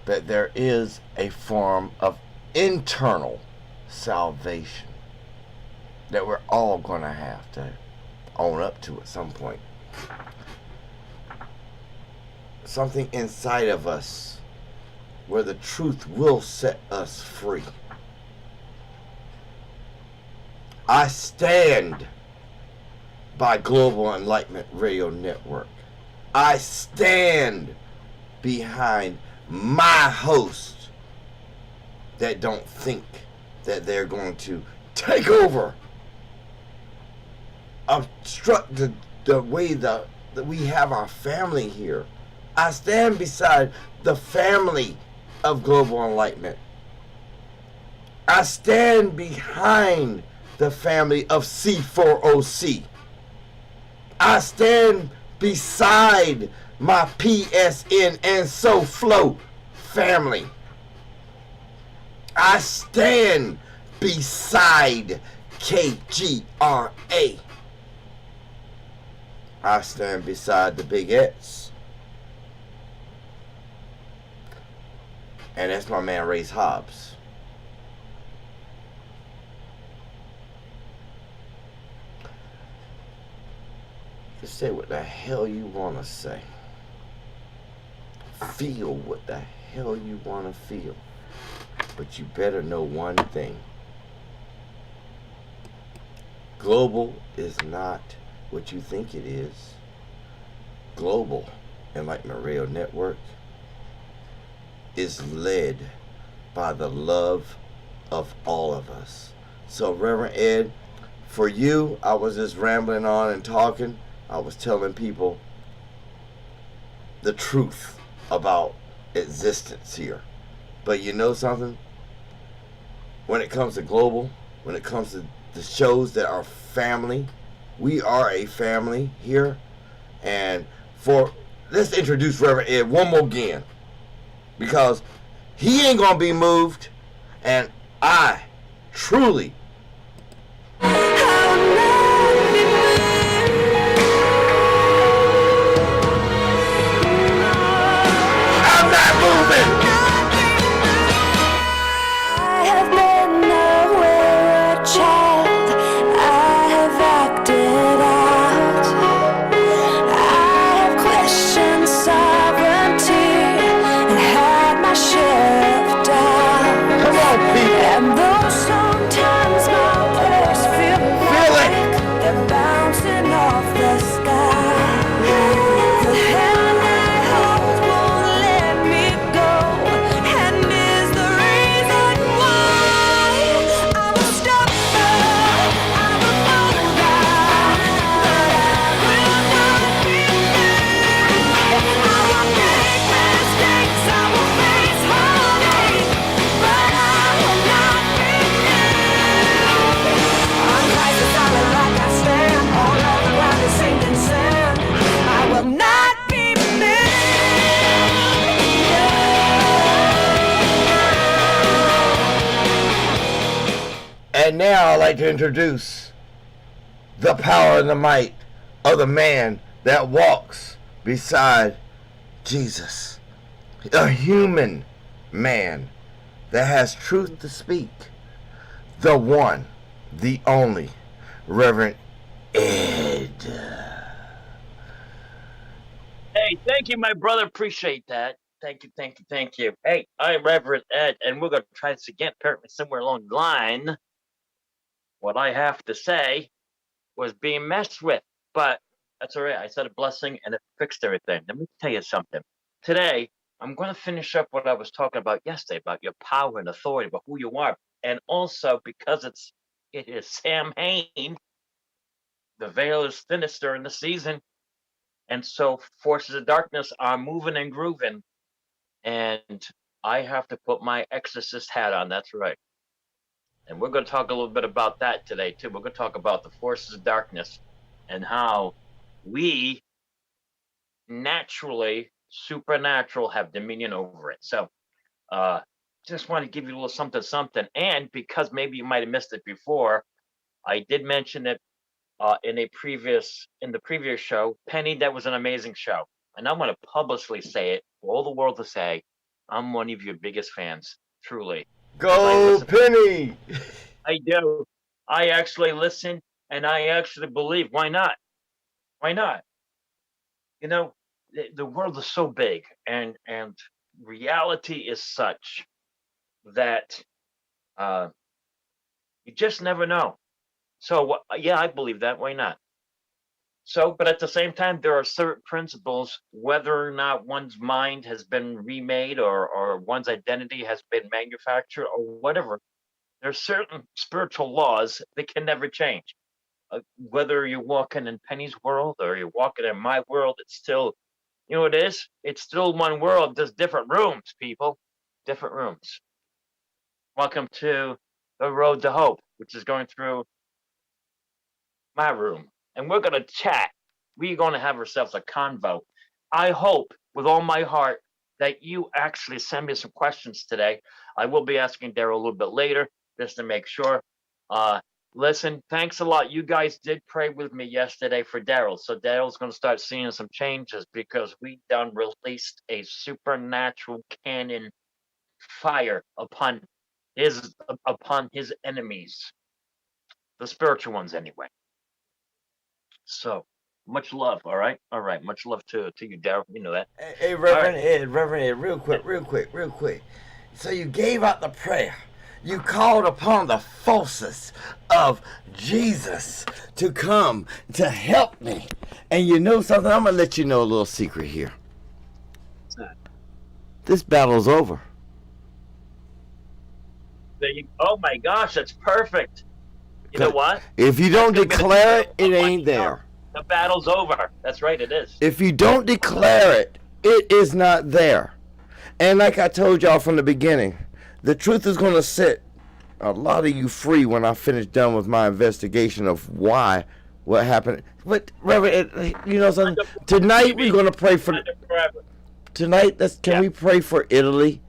that there is a form of internal salvation that we're all going to have to own up to at some point. Something inside of us where the truth will set us free. I stand by Global Enlightenment Radio Network. I stand behind my hosts that don't think that they're going to take over, obstruct the way that we have our family here. I stand beside the family of Global Enlightenment. I stand behind the family of C4OC. I stand beside my PSN and SoFlo family. I stand beside KGRA. I stand beside the Bigettes. And that's my man Ray Hobbs. Just say what the hell you want to say. Feel what the hell you want to feel. But you better know one thing. Global is not what you think it is. Global Enlightenment Radio Network is led by the love of all of us. So Reverend Ed, for you, I was just rambling on and talking. I was telling people the truth about existence here. But you know something? When it comes to global, when it comes to the shows that are family, we are a family here. And for let's introduce Reverend Ed one more again, because he ain't gonna be moved, and I truly. I'm not moving. I have been nowhere a child. I have acted out. I have questioned sovereignty and had my share of doubt. Come on, people. And though sometimes my prayers feel Feel it. like they're bouncing off the sky, the hand I hold won't let me go, and is the reason why I'm a stopper, I'm a folder, but I will not be moved. I will make mistakes, I will face heartache, but I will not be moved. On Christ is solid rock I stand, all of the ground is sinking sand. I will not be And now I'd like to introduce the power and the might of the man that walks beside Jesus. A human man that has truth to speak. The one, the only, Reverend Ed. Hey, thank you, my brother. Appreciate that. Thank you, thank you, thank you. Hey, I'm Reverend Ed, and we're going to try this again, apparently somewhere along the line. What I have to say was being messed with, but that's all right. I said a blessing, and it fixed everything. Let me tell you something. Today, I'm going to finish up what I was talking about yesterday, about your power and authority, about who you are. And also, because it is Sam Hain, the veil is thinnest during the season. And so forces of darkness are moving and grooving. And I have to put my exorcist hat on. That's right. And we're going to talk a little bit about that today, too. We're going to talk about the forces of darkness and how we naturally, supernatural, have dominion over it. So just want to give you a little something, something. And because maybe you might have missed it before, I did mention it in the previous show. Penny, that was an amazing show. And I want to publicly say it for all the world to say, I'm one of your biggest fans, truly. Go Penny! I do. I actually listen, and I actually believe. Why not? Why not? You know, the world is so big, and reality is such that you just never know. So yeah, I believe that. Why not? So, but at the same time, there are certain principles, whether or not one's mind has been remade or one's identity has been manufactured or whatever. There are certain spiritual laws that can never change. Whether you're walking in Penny's world or you're walking in my world, it's still, you know what it is? It's still one world, just different rooms, people. Different rooms. Welcome to the Road to Hope, which is going through my room. And we're going to chat. We're going to have ourselves a convo. I hope with all my heart that you actually send me some questions today. I will be asking Daryl a little bit later just to make sure. Listen, thanks a lot. You guys did pray with me yesterday for Daryl. So Daryl's going to start seeing some changes because we done released a supernatural cannon fire upon his enemies, the spiritual ones anyway. So much love. All right. Much love to you, Daryl. You know that. Hey, Reverend Ed, real quick. So you gave out the prayer. You called upon the forces of Jesus to come to help me. And you know something? I'm going to let you know a little secret here. What's that? This battle's over. Oh my gosh, that's perfect. You know what? If you don't declare it, it ain't there. The battle's over. That's right, it is. If you don't declare it, it is not there. And like I told y'all from the beginning, the truth is going to set a lot of you free when I finish done with my investigation of why what happened. But Reverend, you know something? Tonight we're gonna pray for. Forever. Tonight, can Yeah. we pray for Italy?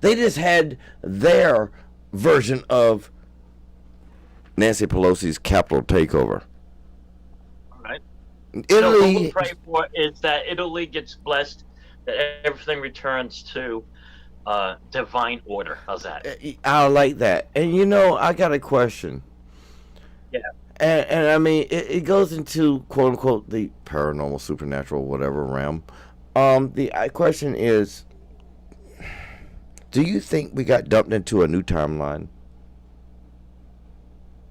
They just had their version of Nancy Pelosi's Capitol takeover. All right. So what Italy, we'll pray for is that Italy gets blessed, that everything returns to divine order. How's that? I like that. And you know, I got a question. Yeah. And I mean, it goes into quote unquote the paranormal, supernatural, whatever realm. The question is, do you think we got dumped into a new timeline?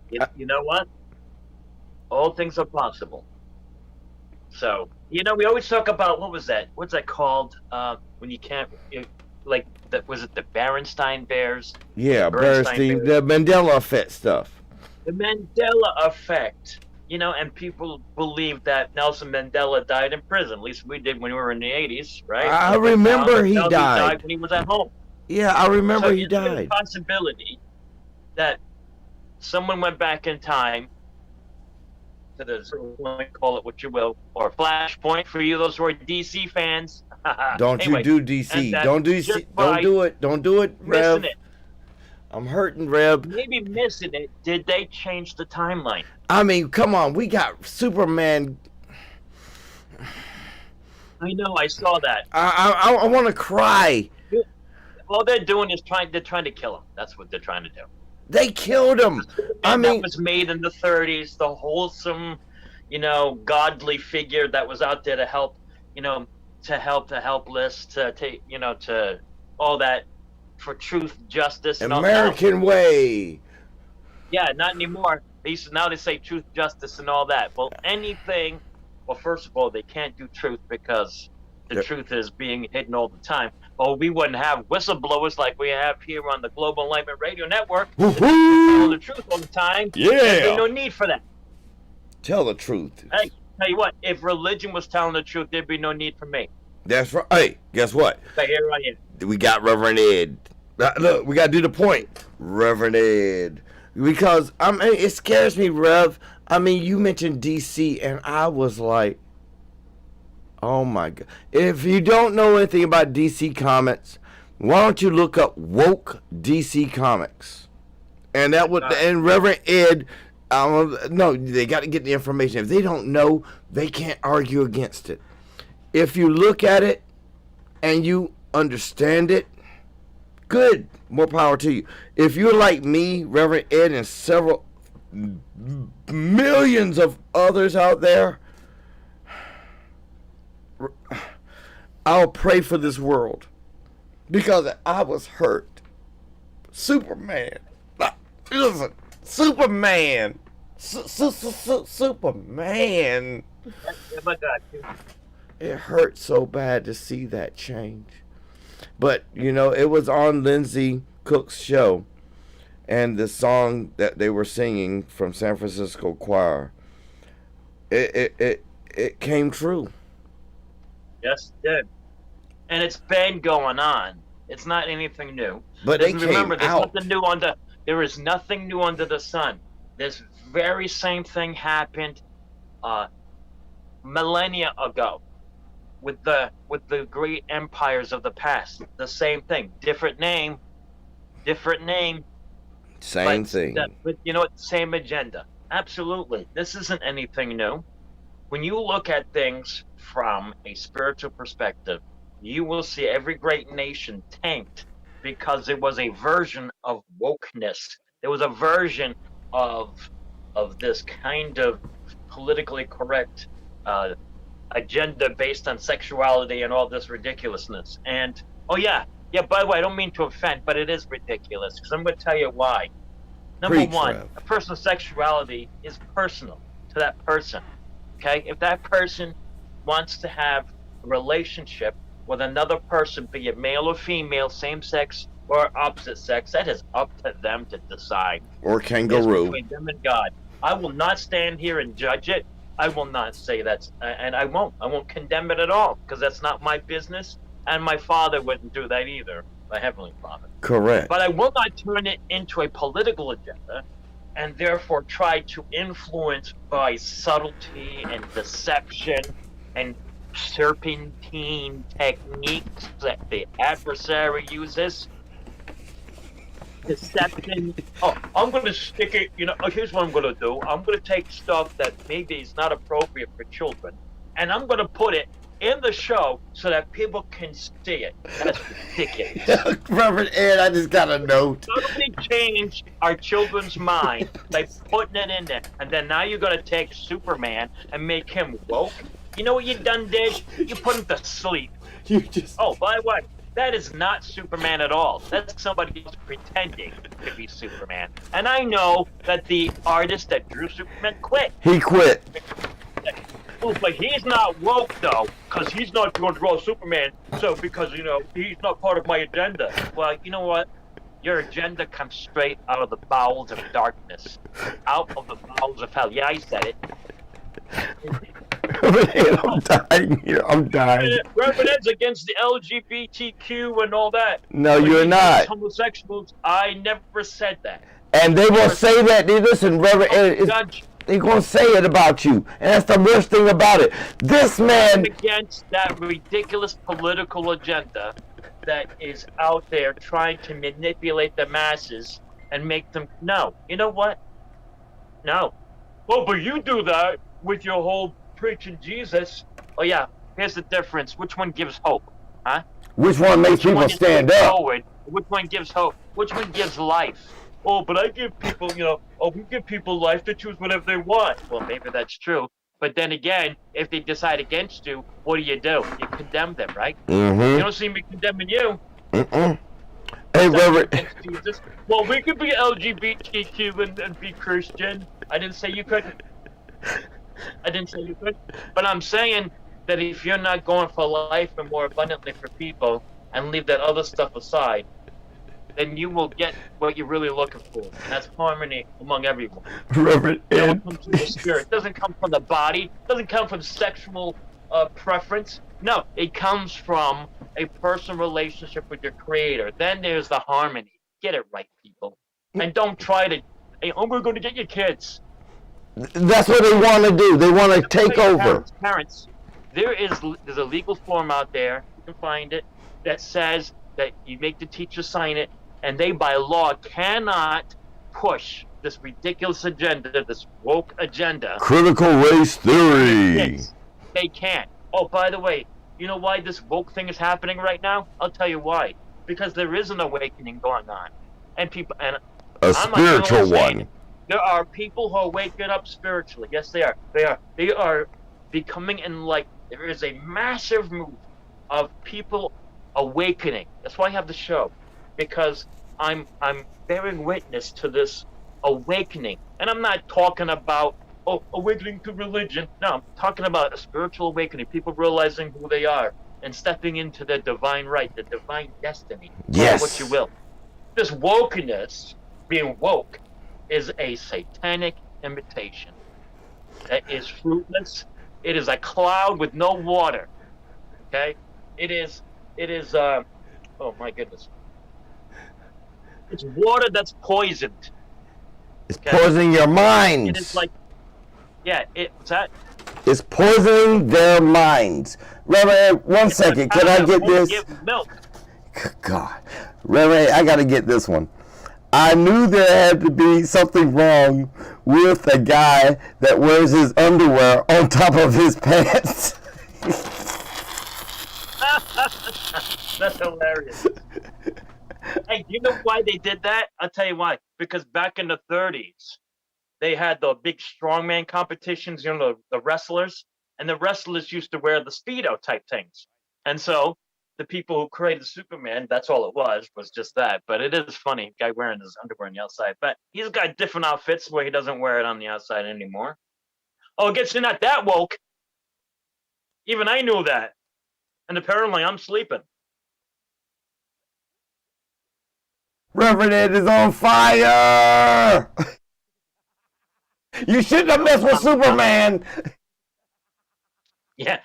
You know what? All things are possible. So, you know, we always talk about, what was that? What's that called? When you can't, like, was it the Berenstain Bears? Yeah, Bernstein Bernstein, the Mandela effect stuff. The Mandela effect. You know, and people believe that Nelson Mandela died in prison. At least we did when we were in the 80s, right? I remember he died. When he was at home. Yeah, I remember So he is there a died. possibility that someone went back in time to the, call it what you will, or flashpoint for you, those who are DC fans. Don't Anyway, you do DC? and that Don't do just DC. Don't do it. Don't do it, Rev. missing it, I'm hurting, Rev. maybe missing it. Did they change the timeline? I mean, come on. We got Superman. I know, I saw that. I want to cry. All they're doing is they're trying to kill him. That's what they're trying to do. They killed him. I And mean, that was made in the 30s, the wholesome, you know, godly figure that was out there to help, you know, to help the helpless, to take, you know, to all that for truth, justice, and all that. American way. Yeah, not anymore. Now they say truth, justice, and all that. Well, anything. Well, first of all, they can't do truth because the Yep. truth is being hidden all the time. Or we wouldn't have whistleblowers like we have here on the Global Enlightenment Radio Network. Telling Woohoo! the truth all the time. There's Yeah. no need for that. Tell the truth. Hey, tell you what, if religion was telling the truth, there'd be no need for me. That's right. Hey, guess what? But here I am. We got Reverend Ed. Look, we got to do the point. Reverend Ed. Because, I mean, it scares me, Rev. I mean, you mentioned DC, and I was like, oh my God. If you don't know anything about DC Comics, why don't you look up woke DC Comics? And that would, and Reverend Ed, no, they got to get the information. If they don't know, they can't argue against it. If you look at it and you understand it, good, more power to you. If you're like me, Reverend Ed, and several millions of others out there, I'll pray for this world because I was hurt. Superman. Listen, Superman. Superman. My God. It hurt so bad to see that change. But, you know, it was on Lindsay Cook's show. And the song that they were singing from San Francisco Choir, it came true. Yes, it did. And it's been going on. It's not anything new. But they Remember, came out. there is nothing new under the sun. This very same thing happened millennia ago with the great empires of the past. The same thing, different name. Same thing. But you know what? Same agenda. Absolutely. This isn't anything new. When you look at things from a spiritual perspective, you will see every great nation tanked because there was a version of wokeness. There was a version of this kind of politically correct agenda based on sexuality and all this ridiculousness. And by the way, I don't mean to offend, but it is ridiculous because I'm going to tell you why. Number Preach, one, Rev. a person's sexuality is personal to that person. Okay, if that person wants to have a relationship with another person, be it male or female, same sex or opposite sex, that is up to them to decide. Or It's kangaroo. between them and God. I will not stand here and judge it. I will not say that's, and I won't condemn it at all because that's not my business. And my Father wouldn't do that either, my Heavenly Father. Correct. But I will not turn it into a political agenda and therefore try to influence by subtlety and deception and serpentine techniques that the adversary uses. Deception. Oh, I'm going to stick it. Here's what I'm going to do. I'm going to take stuff that maybe is not appropriate for children, and I'm going to put it in the show so that people can see it. That's ridiculous. Reverend Ed, I just got a note. Totally change our children's mind by putting it in there, and then now you're going to take Superman and make him woke. You know what you done did? You put him to sleep. You just. Oh, by the way, that is not Superman at all. That's somebody else pretending to be Superman. And I know that the artist that drew Superman quit. He quit. Oh, but he's not woke though, because he's not going to draw Superman. So because he's not part of my agenda. Well, you know what? Your agenda comes straight out of the bowels of darkness, out of the bowels of hell. Yeah, I said it. I'm dying here. I'm dying. Reverend Ed's against the LGBTQ and all that. No, But you're he not. hates homosexuals. I never said that. And they will say that. Listen, Reverend Ed, Judge, they're going to say it about you. And that's the worst thing about it. This man. against that ridiculous political agenda that is out there trying to manipulate the masses and make them no. You know what? No. Well, but you do that with your whole preaching Jesus. Oh yeah. Here's the difference. Which one gives hope? Huh? Which one makes Which one people is stand moving up? forward? Which one gives hope? Which one gives life? Oh, but I give people, we give people life to choose whatever they want. Well, maybe that's true. But then again, if they decide against you, what do? You condemn them, right? You Mm-hmm. don't see me condemning you. Mm-mm. Hey, Reverend. Against Jesus. Well, we could be LGBTQ and be Christian. I didn't say you couldn't. But I'm saying that if you're not going for life and more abundantly for people and leave that other stuff aside, then you will get what you're really looking for. And that's harmony among everyone. Reverend It Ed. comes from the spirit. It doesn't come from the body. It doesn't come from sexual preference. No, it comes from a personal relationship with your creator. Then there's the harmony. Get it right, people. And don't try to, hey, oh, we're going to get your kids. That's what they want to do. They want to take over. Parents, there's a legal form out there, you can find it, that says that you make the teacher sign it, and they by law cannot push this ridiculous agenda, this woke agenda. Critical race theory. Yes, they can't. Oh, by the way, you know why this woke thing is happening right now? I'll tell you why. Because there is an awakening going on, and people and A I'm not the only spiritual saying one. it. There are people who are waking up spiritually. Yes, they are. They are becoming enlightened. There is a massive move of people awakening. That's why I have the show, because I'm bearing witness to this awakening, and I'm not talking about awakening to religion. No, I'm talking about a spiritual awakening. People realizing who they are and stepping into their divine right, their divine destiny. Yes. Call it what you will. This wokeness, being woke, is a satanic imitation that is fruitless. It is a cloud with no water. Okay? It is oh my goodness. It's water that's poisoned. It's poisoning your minds. It is like, yeah, what's that? It's poisoning their minds. Reverend, one second. Can I get this? Give milk. God. Reverend, I got to get this one. I knew there had to be something wrong with a guy that wears his underwear on top of his pants. That's hilarious. Hey, do you know why they did that? I'll tell you why. Because back in the 30s, they had the big strongman competitions, the wrestlers, and the wrestlers used to wear the Speedo type things. And so the people who created Superman, that's all it was just that. But it is funny, guy wearing his underwear on the outside. But he's got different outfits where he doesn't wear it on the outside anymore. Oh, I guess you're not that woke. Even I knew that. And apparently I'm sleeping. Reverend Ed is on fire! You shouldn't have messed with Superman! Yeah.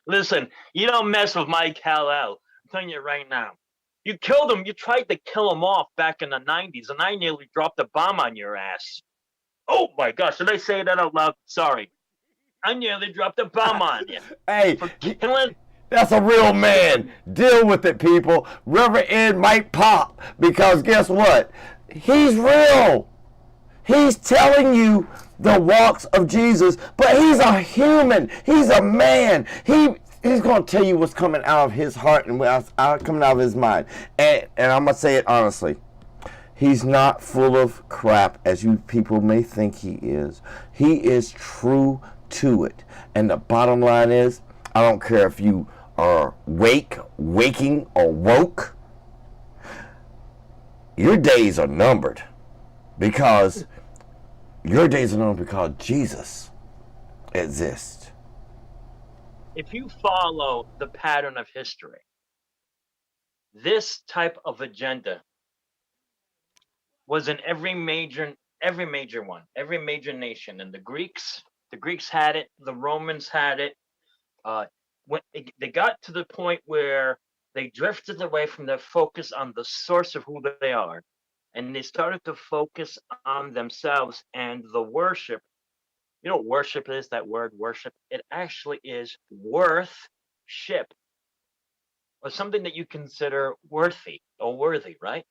Listen, you don't mess with Mike Kal-El. I'm telling you right now. You killed him. You tried to kill him off back in the 90s, and I nearly dropped a bomb on your ass. Oh my gosh, did I say that out loud? Sorry. I nearly dropped a bomb on you. Hey, For killing. that's a real man. Deal with it, people. Reverend Ed might pop because guess what? He's real. He's telling you the walks of Jesus, but he's a human. He's a man. He's going to tell you what's coming out of his heart and what's coming out of his mind. And I'm going to say it honestly. He's not full of crap as you people may think he is. He is true to it. And the bottom line is, I don't care if you are waking, or woke. Your days are numbered because Jesus exists. If you follow the pattern of history, this type of agenda was in every major one, every major nation. And the Greeks had it, the Romans had it. When they got to the point where they drifted away from their focus on the source of who they are, and they started to focus on themselves and the worship. You know what worship is, that word worship? It actually is worth-ship, or something that you consider worthy or worthy, right?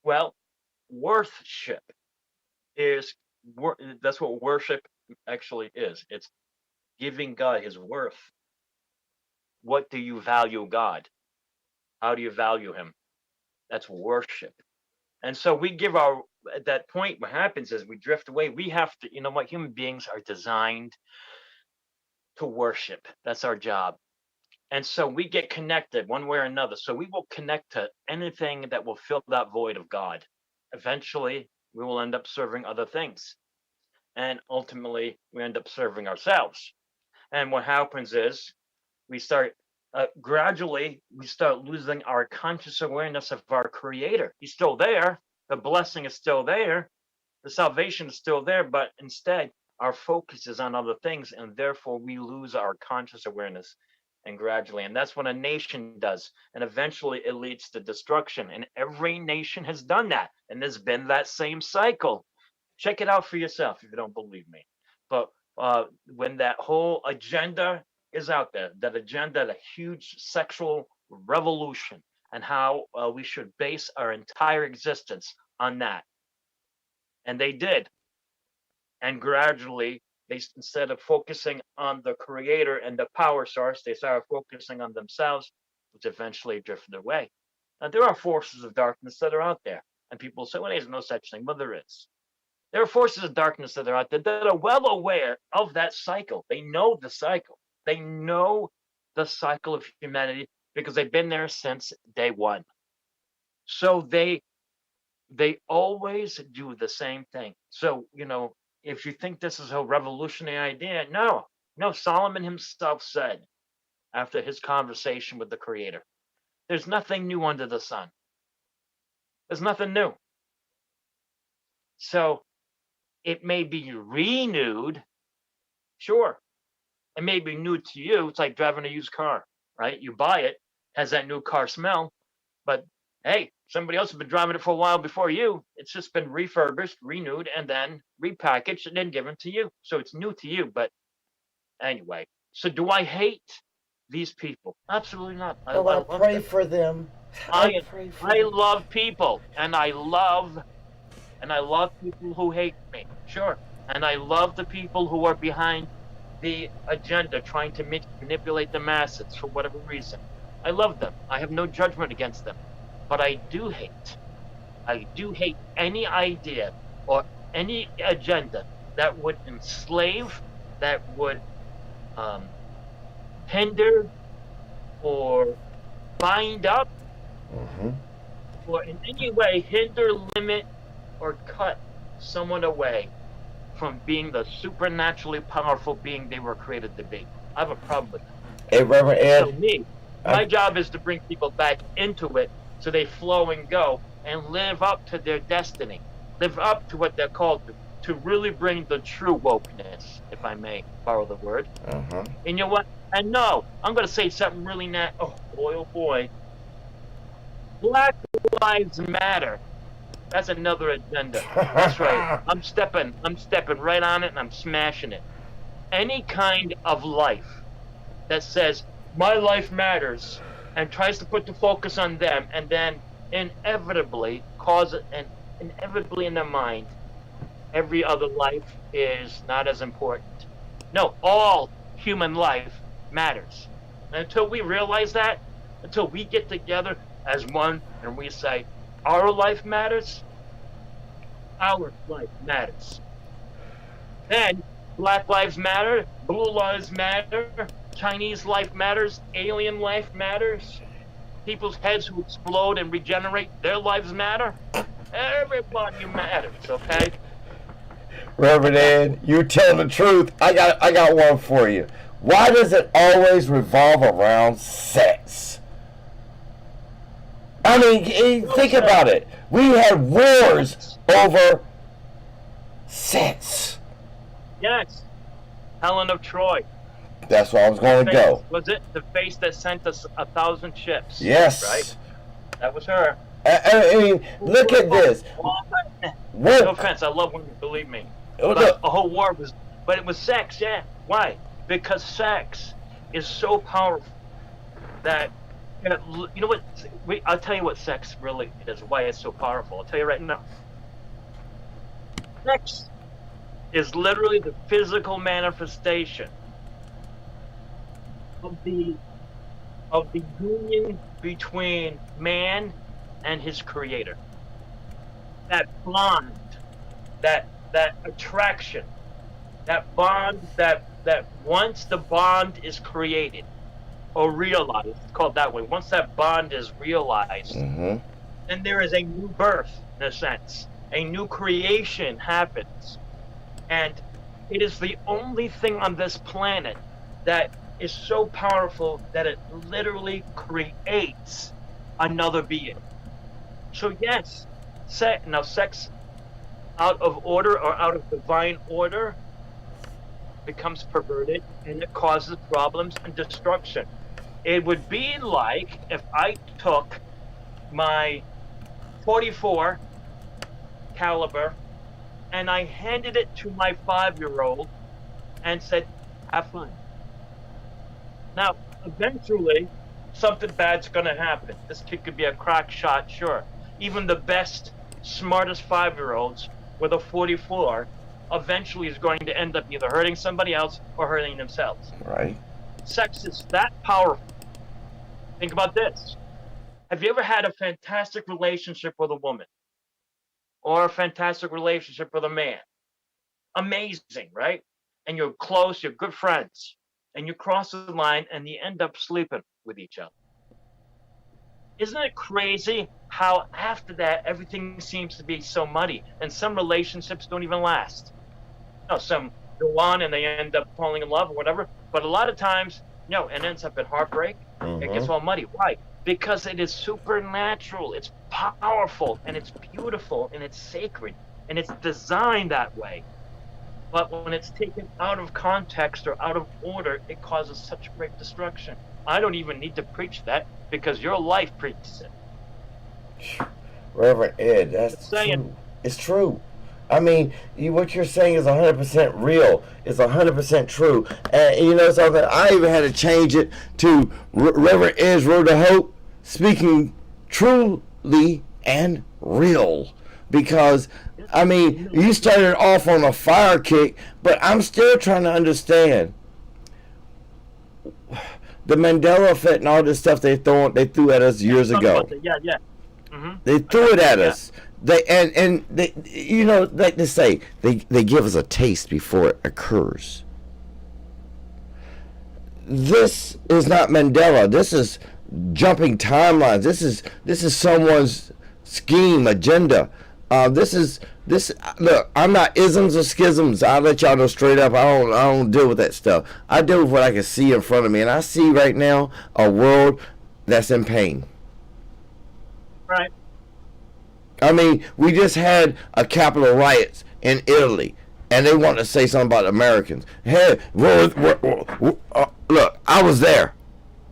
Well, worth-ship that's what worship actually is. It's giving God his worth. What do you value God? How do you value him? That's worship. And so we give at that point, what happens is we drift away. We have to, you know what, human beings are designed to worship. That's our job. And so we get connected one way or another. So we will connect to anything that will fill that void of God. Eventually, we will end up serving other things. And ultimately, we end up serving ourselves. And what happens is we start gradually, we start losing our conscious awareness of our Creator. He's still there. The blessing is still there. The salvation is still there. But instead, our focus is on other things. And therefore, we lose our conscious awareness. And gradually, and that's what a nation does. And eventually it leads to destruction. And every nation has done that. And there's been that same cycle. Check it out for yourself if you don't believe me. But when that whole agenda is out there, that agenda, the huge sexual revolution, and how we should base our entire existence on that. And they did. And gradually, instead of focusing on the Creator and the power source, they started focusing on themselves, which eventually drifted away. Now, there are forces of darkness that are out there. And people say, well, there's no such thing. Well, there is. There are forces of darkness that are out there that are well aware of that cycle. They know the cycle. They know the cycle of humanity because they've been there since day one. So they always do the same thing. So, you know, if you think this is a revolutionary idea, no, Solomon himself said after his conversation with the Creator, there's nothing new under the sun. There's nothing new. So it may be renewed. Sure. It may be new to you. It's like driving a used car, right? You buy it, has that new car smell, but hey, somebody else has been driving it for a while before you. It's just been refurbished, renewed, and then repackaged and then given to you. So it's new to you. But anyway, so do I hate these people? Absolutely not. I pray for them. I love people, and I love people who hate me. Sure. And I love the people who are behind the agenda trying to manipulate the masses for whatever reason. I love them. I have no judgment against them. But I do hate any idea or any agenda that would enslave, that would hinder or bind up, or in any way hinder, limit, or cut someone away from being the supernaturally powerful being they were created to be. I have a problem with that. Hey, Reverend Ed. So my job is to bring people back into it so they flow and go and live up to their destiny, live up to what they're called to really bring the true wokeness, if I may borrow the word. And you know what? And no, I'm going to say something really oh boy. Black Lives Matter. That's another agenda. That's right. I'm stepping right on it and I'm smashing it. Any kind of life that says my life matters and tries to put the focus on them and then inevitably inevitably in their mind, every other life is not as important. No, all human life matters. And until we realize that, until we get together as one and we say, our life matters, our life matters. Then Black Lives Matter, Blue Lives Matter, Chinese life matters, alien life matters, people's heads who explode and regenerate, their lives matter. Everybody matters, okay? Reverend Ed, you tell the truth. I got one for you. Why does it always revolve around sex? I mean, think about it. We had wars over sex. Yes. Helen of Troy. That's where I was going to go. Was it the face that sent us 1,000 ships? Yes. Right? That was her. I mean, look at this. No offense, I love women, believe me. But a whole war was, but it was sex, yeah. Why? Because sex is so powerful that, you know what, I'll tell you what sex really is, why it's so powerful. I'll tell you right now. Sex is literally the physical manifestation of the union between man and his creator. That bond, that attraction, that bond, that once the bond is created or realized, it's called that way, once that bond is realized, then there is a new birth, in a sense. A new creation happens. And it is the only thing on this planet that is so powerful that it literally creates another being. So yes, sex out of order or out of divine order becomes perverted and it causes problems and destruction. It would be like if I took my 44 caliber and I handed it to my 5-year-old and said, have fun. Now, eventually, something bad's gonna happen. This kid could be a crack shot, sure. Even the best, smartest 5-year-olds with a 44 eventually is going to end up either hurting somebody else or hurting themselves. Right. Sex is that powerful. Think about this. Have you ever had a fantastic relationship with a woman? Or a fantastic relationship with a man? Amazing, right? And you're close, you're good friends. And you cross the line and you end up sleeping with each other. Isn't it crazy how after that everything seems to be so muddy and some relationships don't even last? No, some go on and they end up falling in love or whatever, but a lot of times, it ends up in heartbreak. It gets all muddy. Why? Because it is supernatural, it's powerful, and it's beautiful, and it's sacred, and it's designed that way. But when it's taken out of context or out of order, it causes such great destruction. I don't even need to preach that because your life preaches it. Reverend Ed, that's true. It's true. I mean, what you're saying is 100% real. It's 100% true. And you know something? I even had to change it to Reverend Ed's Road to Hope, speaking truly and real. Because, I mean, you started off on a fire kick, but I'm still trying to understand the Mandela effect and all this stuff they threw at us years ago. Yeah. They threw it at us. They like they say, they give us a taste before it occurs. This is not Mandela. This is jumping timelines. This is someone's scheme, agenda. Look, I'm not isms or schisms. I'll let y'all know straight up. I don't deal with that stuff. I deal with what I can see in front of me, and I see right now a world that's in pain. Right. I mean, we just had a Capitol riots in Italy, and they want to say something about Americans. Hey, look, I was there.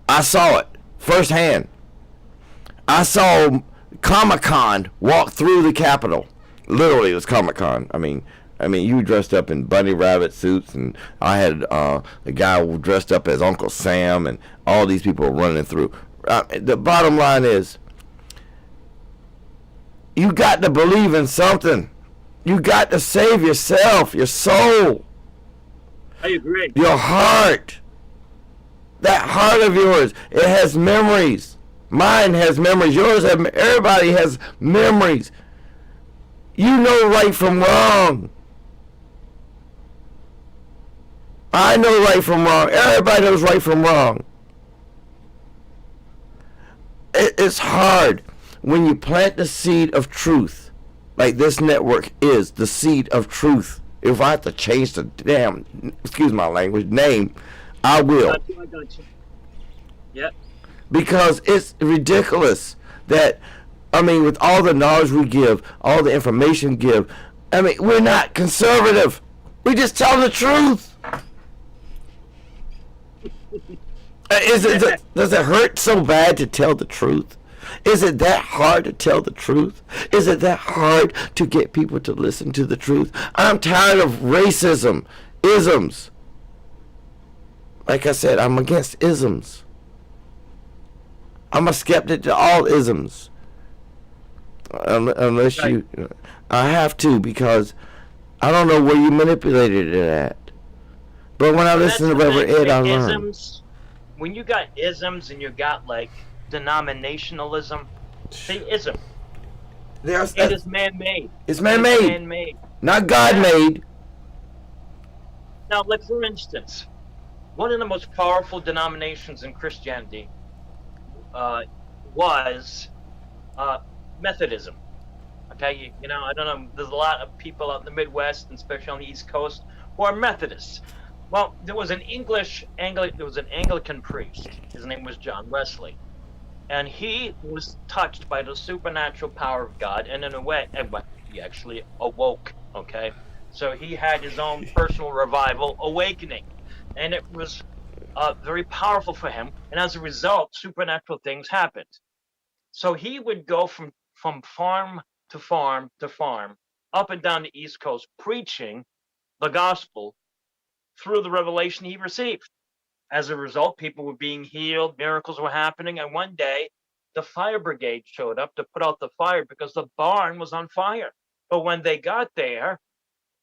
I saw it firsthand. I saw Comic-Con walked through the Capitol. Literally, it was Comic-Con. I mean, you dressed up in bunny rabbit suits, and I had a guy dressed up as Uncle Sam, and all these people were running through. The bottom line is, you got to believe in something. You got to save yourself, your soul, I agree. your heart. That heart of yours, it has memories. Mine has memories. Yours have. Everybody has memories. You know right from wrong. I know right from wrong. Everybody knows right from wrong. It's hard when you plant the seed of truth, like this network is the seed of truth. If I have to change the damn, excuse my language, name, I will. I got you. Yep. Because it's ridiculous that, with all the knowledge we give, all the information give, we're not conservative. We just tell the truth. Does it hurt so bad to tell the truth? Is it that hard to tell the truth? Is it that hard to get people to listen to the truth? I'm tired of racism, isms. Like I said, I'm against isms. I'm a skeptic to all isms. Unless you, I have to, because I don't know where you manipulated it at. But when I listen to Reverend Ed, I learn. Isms, when you got isms and you got like denominationalism, see, ism. It is man-made. It's man-made. Man-made. Not God-made. Now, like for instance, one of the most powerful denominations in Christianity was Methodism. Okay, I don't know. There's a lot of people out in the Midwest, and especially on the East Coast, who are Methodists. Well, there was an Anglican priest. His name was John Wesley, and he was touched by the supernatural power of God, and in a way, he actually awoke. Okay, so he had his own personal revival awakening, and it was very powerful for him. And as a result, supernatural things happened. So he would go from farm to farm to farm, up and down the East Coast, preaching the gospel through the revelation he received. As a result, people were being healed, miracles were happening, and one day the fire brigade showed up to put out the fire because the barn was on fire. But when they got there,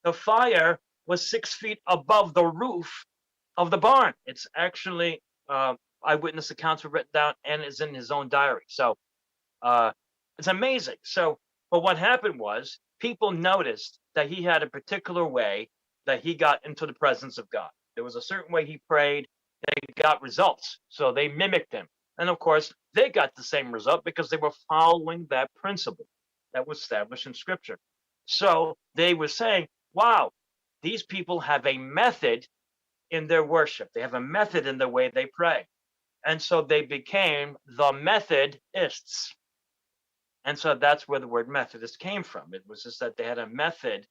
the fire was 6 feet above the roof of the barn. It's actually eyewitness accounts were written down and is in his own diary. So it's amazing. But what happened was people noticed that he had a particular way that he got into the presence of God. There was a certain way he prayed. They got results. So they mimicked him. And of course, they got the same result because they were following that principle that was established in Scripture. So they were saying, wow, these people have a method in their worship. They have a method in the way they pray. And so they became the Methodists. And so that's where the word Methodist came from. It was just that they had a method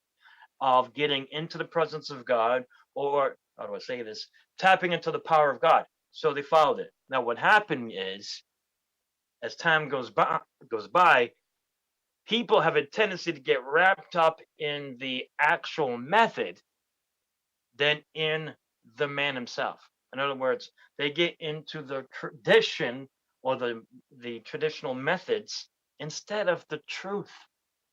of getting into the presence of God, or how do I say this? Tapping into the power of God. So they followed it. Now, what happened is, as time goes by, people have a tendency to get wrapped up in the actual method than in the man himself. In other words, they get into the tradition or the traditional methods instead of the truth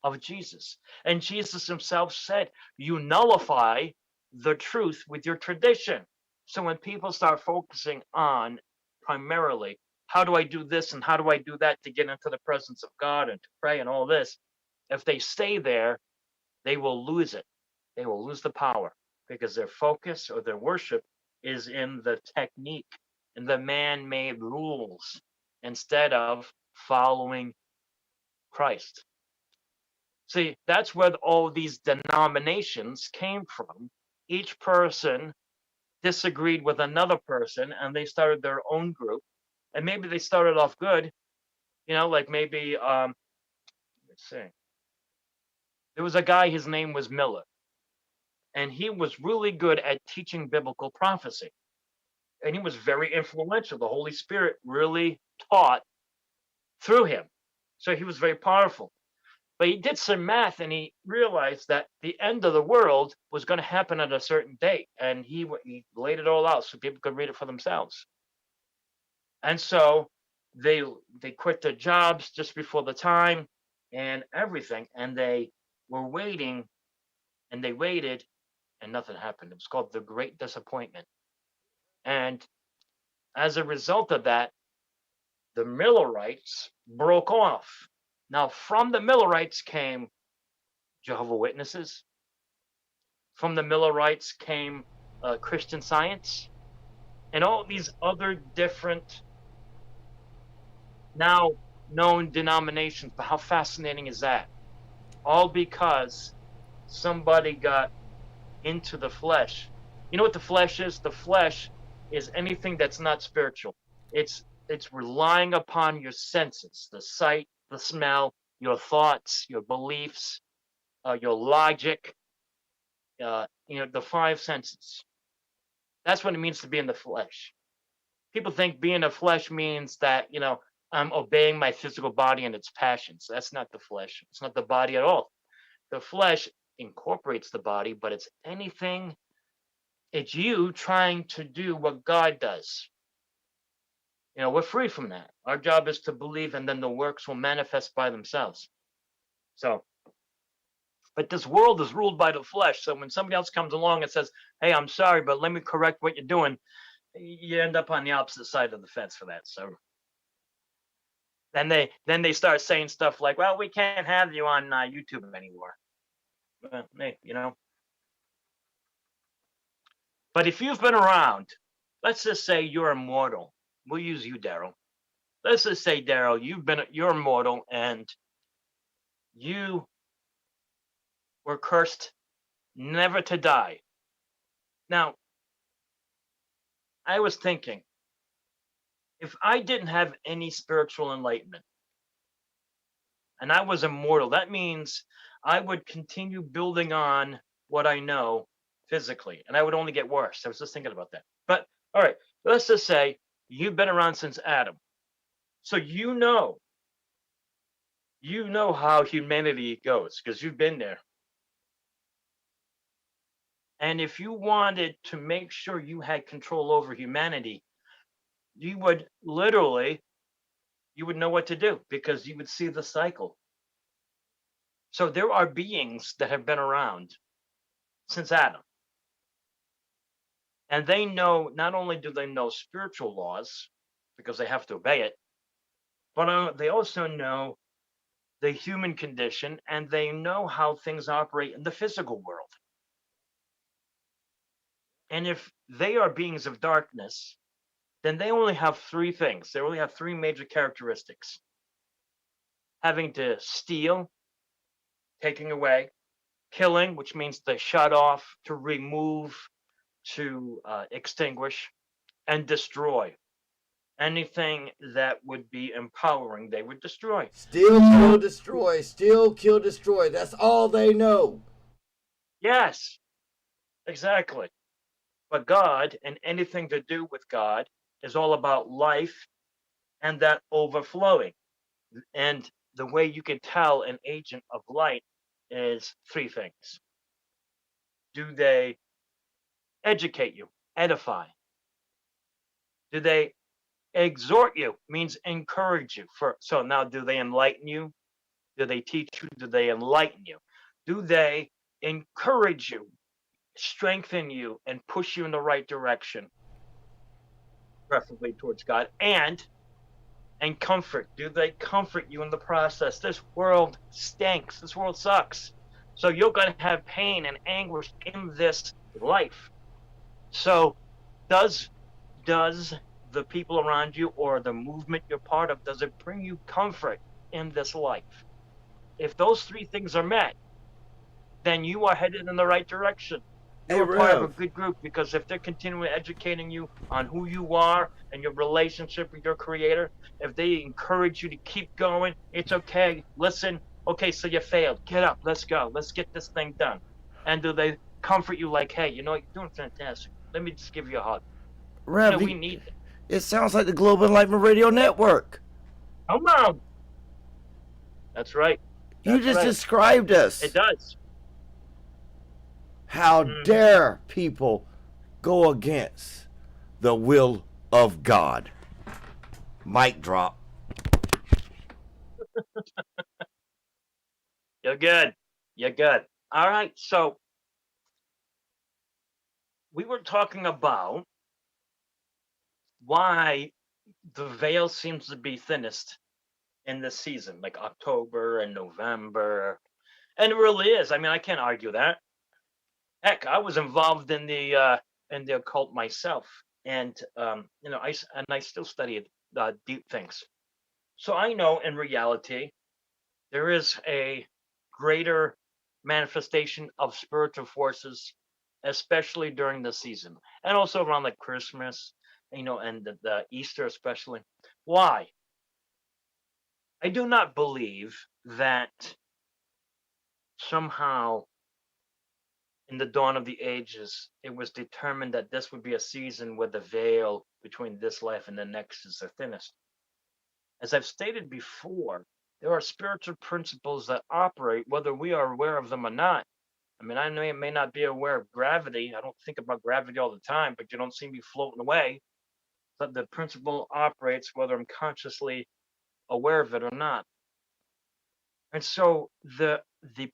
of Jesus. And Jesus himself said, you nullify the truth with your tradition. So when people start focusing on primarily, how do I do this and how do I do that to get into the presence of God and to pray and all this, if they stay there, they will lose it. They will lose the power because their focus or their worship is in the technique, in the man-made rules, instead of following Christ. See, that's where all these denominations came from. Each person disagreed with another person and they started their own group. And maybe they started off good, like maybe, let's see. There was a guy, his name was Miller. And he was really good at teaching biblical prophecy. And he was very influential. The Holy Spirit really taught through him. So he was very powerful. But he did some math and he realized that the end of the world was going to happen at a certain date. And he laid it all out so people could read it for themselves. And so they quit their jobs just before the time and everything. And they were waiting and they waited and nothing happened. It was called the Great Disappointment. And as a result of that, the Millerites broke off. Now, from the Millerites came Jehovah's Witnesses. From the Millerites came Christian Science and all these other different now known denominations. But how fascinating is that? All because somebody got into the flesh. You know what the flesh is? The flesh is anything that's not spiritual. It's relying upon your senses, the sight, the smell, your thoughts, your beliefs, your logic, the five senses. That's what it means to be in the flesh. People think being in the flesh means that, I'm obeying my physical body and its passions. That's not the flesh. It's not the body at all. The flesh incorporates the body, but it's anything. It's you trying to do what God does. We're free from that. Our job is to believe, and then the works will manifest by themselves. So, but this world is ruled by the flesh. So when somebody else comes along and says, "Hey, I'm sorry, but let me correct what you're doing," you end up on the opposite side of the fence for that. So then they start saying stuff like, "Well, we can't have you on YouTube anymore." Hey, But if you've been around, let's just say you're immortal. We'll use you, Daryl. Let's just say, Daryl, you're immortal and you were cursed never to die. Now, I was thinking, if I didn't have any spiritual enlightenment and I was immortal, that means I would continue building on what I know physically, and I would only get worse. I was just thinking about that. But all right, let's just say you've been around since Adam. So you know how humanity goes because you've been there. And if you wanted to make sure you had control over humanity, you would know what to do because you would see the cycle. So there are beings that have been around since Adam. And they know, not only do they know spiritual laws because they have to obey it, but they also know the human condition and they know how things operate in the physical world. And if they are beings of darkness, then they only have three things. They only have three major characteristics: having to steal, taking away, killing, which means to shut off, to remove, to extinguish, and destroy. Anything that would be empowering, they would destroy. Steal, kill, destroy. Steal, kill, destroy. That's all they know. Yes, exactly. But God and anything to do with God is all about life and that overflowing. And the way you can tell an agent of light is three things. Do they educate you, edify? Do they exhort you, means encourage you? So now, do they enlighten you? Do they teach you? Do they enlighten you? Do they encourage you, strengthen you, and push you in the right direction, preferably towards God? And comfort. Do they comfort you in the process? This world stinks. This world sucks. So you're going to have pain and anguish in this life. So does the people around you or the movement you're part of, does it bring you comfort in this life? If those three things are met, then you are headed in the right direction. You're part of a good group, because if they're continually educating you on who you are and your relationship with your creator, if they encourage you to keep going, it's okay. Listen, okay, so you failed. Get up, let's go. Let's get this thing done. And do they comfort you like, hey, you're doing fantastic. Let me just give you a hug. Rev, we need it. It sounds like the Global Enlightenment Radio Network. Come on. That's right. You That's just right. described us. It does. How Mhm. dare people go against the will of God? Mic drop. You're good. You're good. All right. So we were talking about why the veil seems to be thinnest in this season, like October and November. And it really is. I mean, I can't argue that. Heck, I was involved in the occult myself, and I still studied deep things. So I know in reality there is a greater manifestation of spiritual forces, especially during the season, and also around like Christmas, and the Easter especially. Why? I do not believe that somehow in the dawn of the ages, it was determined that this would be a season where the veil between this life and the next is the thinnest. As I've stated before, there are spiritual principles that operate whether we are aware of them or not. I mean, I may not be aware of gravity. I don't think about gravity all the time, but you don't see me floating away. But the principle operates whether I'm consciously aware of it or not. And so the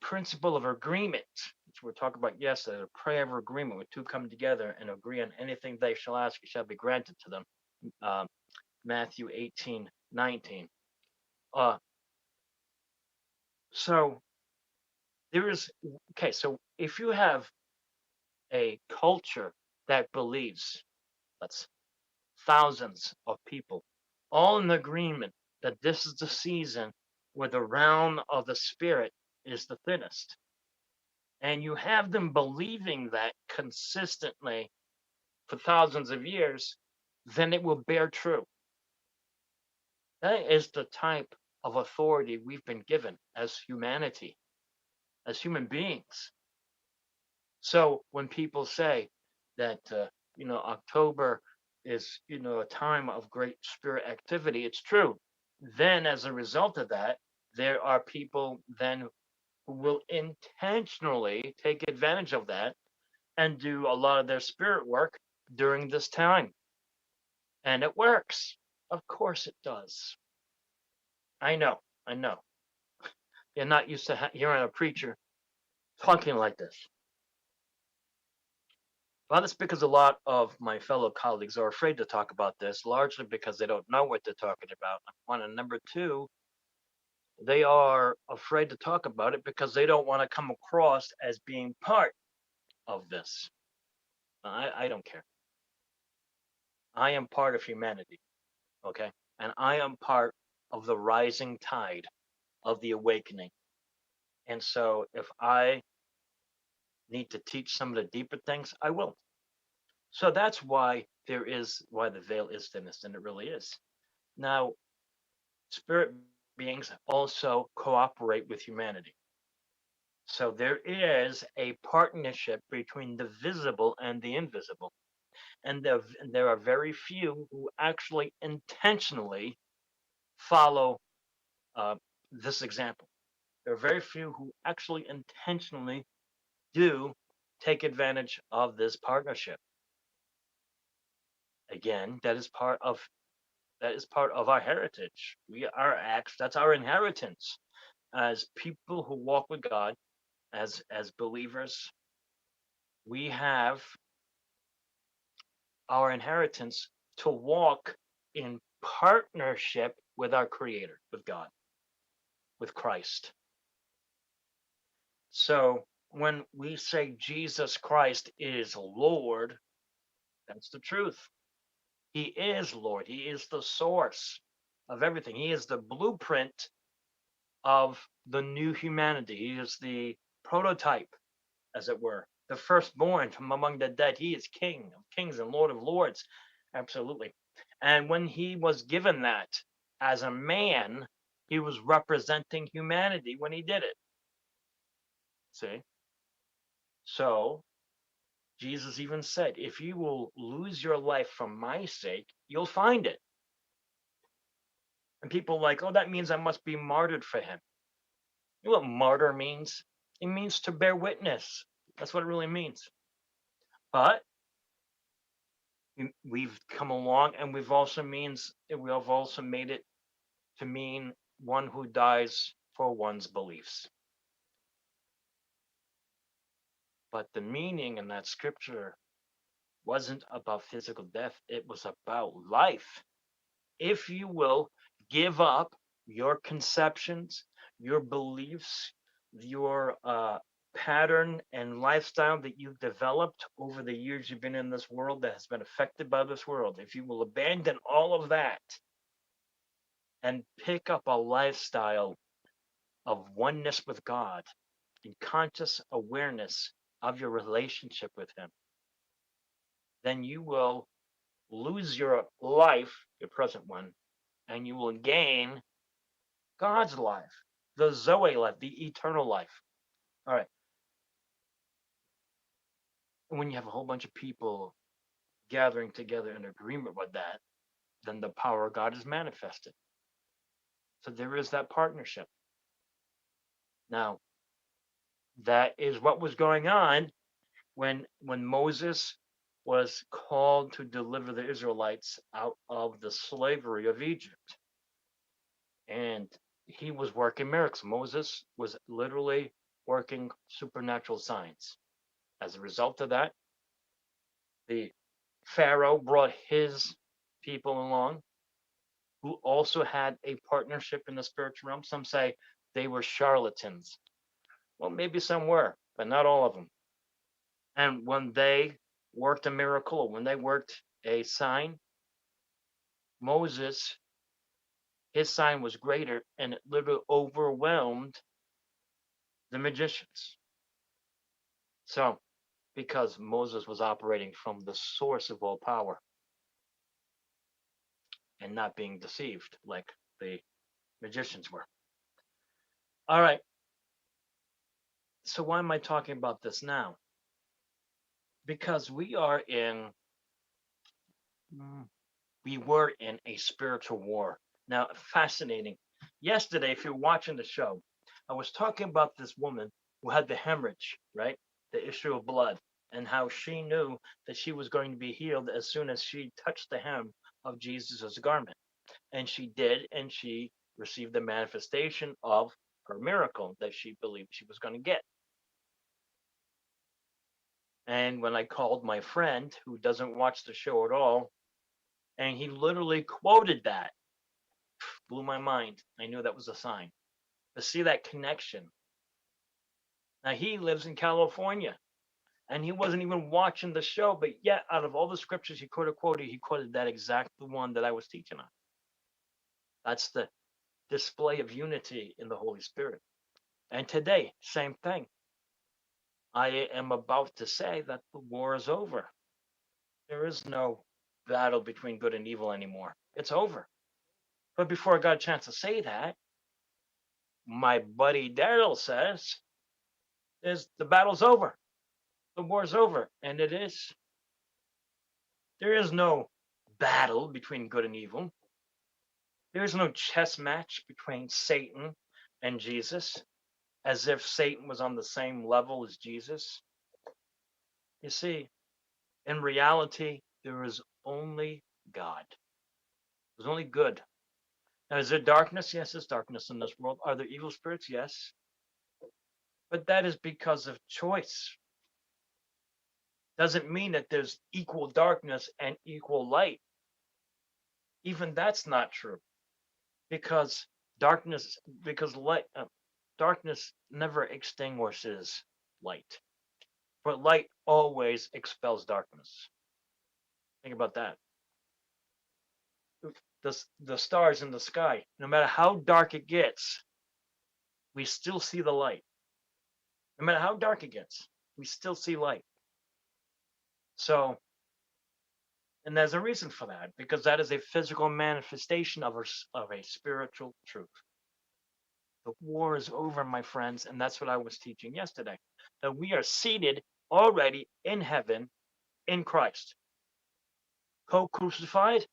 principle of agreement, which we're talking about yesterday, the prayer of agreement, where two come together and agree on anything they shall ask, it shall be granted to them. Um, Matthew 18:19. Uh, so there is okay. So if you have a culture that believes, that's thousands of people, all in agreement that this is the season where the realm of the spirit is the thinnest, and you have them believing that consistently for thousands of years, then it will bear true. That is the type of authority we've been given as humanity, as human beings. So when people say that, October is, a time of great spirit activity, it's true. Then as a result of that, there are people then who will intentionally take advantage of that and do a lot of their spirit work during this time. And it works. Of course it does. I know. I know. You're not used to hearing a preacher talking like this. Well, that's because a lot of my fellow colleagues are afraid to talk about this, largely because they don't know what they're talking about. One, and number two, they are afraid to talk about it because they don't want to come across as being part of this. I don't care. I am part of humanity, okay? And I am part of the rising tide of the awakening. And so if I need to teach some of the deeper things, I will. So that's why why the veil is thinnest, and it really is. Now, spirit beings also cooperate with humanity. So there is a partnership between the visible and the invisible. And there are very few who actually intentionally follow uh, this example. There are very few who actually intentionally do take advantage of this partnership. Again, that is part of our heritage. That's our inheritance as people who walk with God, as believers. We have our inheritance to walk in partnership with our Creator, with God, with Christ. So when we say Jesus Christ is Lord, that's the truth. He is Lord. He is the source of everything. He is the blueprint of the new humanity. He is the prototype, as it were, the firstborn from among the dead. He is King of kings and Lord of lords. Absolutely. And when he was given that as a man, he was representing humanity when he did it. See? So Jesus even said, if you will lose your life for my sake, you'll find it. And people are like, oh, that means I must be martyred for him. You know what martyr means? It means to bear witness. That's what it really means. But we've come along, and we've also made it to mean one who dies for one's beliefs. But the meaning in that scripture wasn't about physical death, it was about life. If you will give up your conceptions, your beliefs, your pattern and lifestyle that you've developed over the years you've been in this world that has been affected by this world, if you will abandon all of that and pick up a lifestyle of oneness with God and conscious awareness of your relationship with Him, then you will lose your life, your present one, and you will gain God's life, the Zoe life, the eternal life. All right. And when you have a whole bunch of people gathering together in agreement with that, then the power of God is manifested. So there is that partnership. Now, that is what was going on when Moses was called to deliver the Israelites out of the slavery of Egypt. And he was working miracles. Moses was literally working supernatural signs. As a result of that, the Pharaoh brought his people along who also had a partnership in the spiritual realm. Some say they were charlatans. Well, maybe some were, but not all of them. And when they worked a miracle, or when they worked a sign, Moses, his sign was greater, and it literally overwhelmed the magicians. So, because Moses was operating from the source of all power and not being deceived like the magicians were. All right. So why am I talking about this now? Because we were in a spiritual war. Now, fascinating. Yesterday, if you're watching the show, I was talking about this woman who had the hemorrhage, right? The issue of blood, and how she knew that she was going to be healed as soon as she touched the hem of Jesus's garment. And she did, and she received the manifestation of her miracle that she believed she was going to get. And when I called my friend who doesn't watch the show at all, and he literally quoted that, blew my mind. I knew that was a sign. To see that connection. Now he lives in California, and he wasn't even watching the show, but yet out of all the scriptures he could have quoted, he quoted that exact one that I was teaching on. That's the display of unity in the Holy Spirit. And today, same thing. I am about to say that the war is over. There is no battle between good and evil anymore. It's over. But before I got a chance to say that, my buddy Daryl says, is the battle's over. The war's over. And it is. There is no battle between good and evil. There is no chess match between Satan and Jesus, as if Satan was on the same level as Jesus. You see, in reality, there is only God. There's only good. Now, is there darkness? Yes, there's darkness in this world. Are there evil spirits? Yes. But that is because of choice. Doesn't mean that there's equal darkness and equal light. Even that's not true, because darkness never extinguishes light, but light always expels darkness. Think about that. The stars in the sky, no matter how dark it gets, we still see the light. No matter how dark it gets, we still see light. So, and there's a reason for that, because that is a physical manifestation of a spiritual truth. The war is over, my friends, and that's what I was teaching yesterday. That we are seated already in heaven in Christ, co-crucified,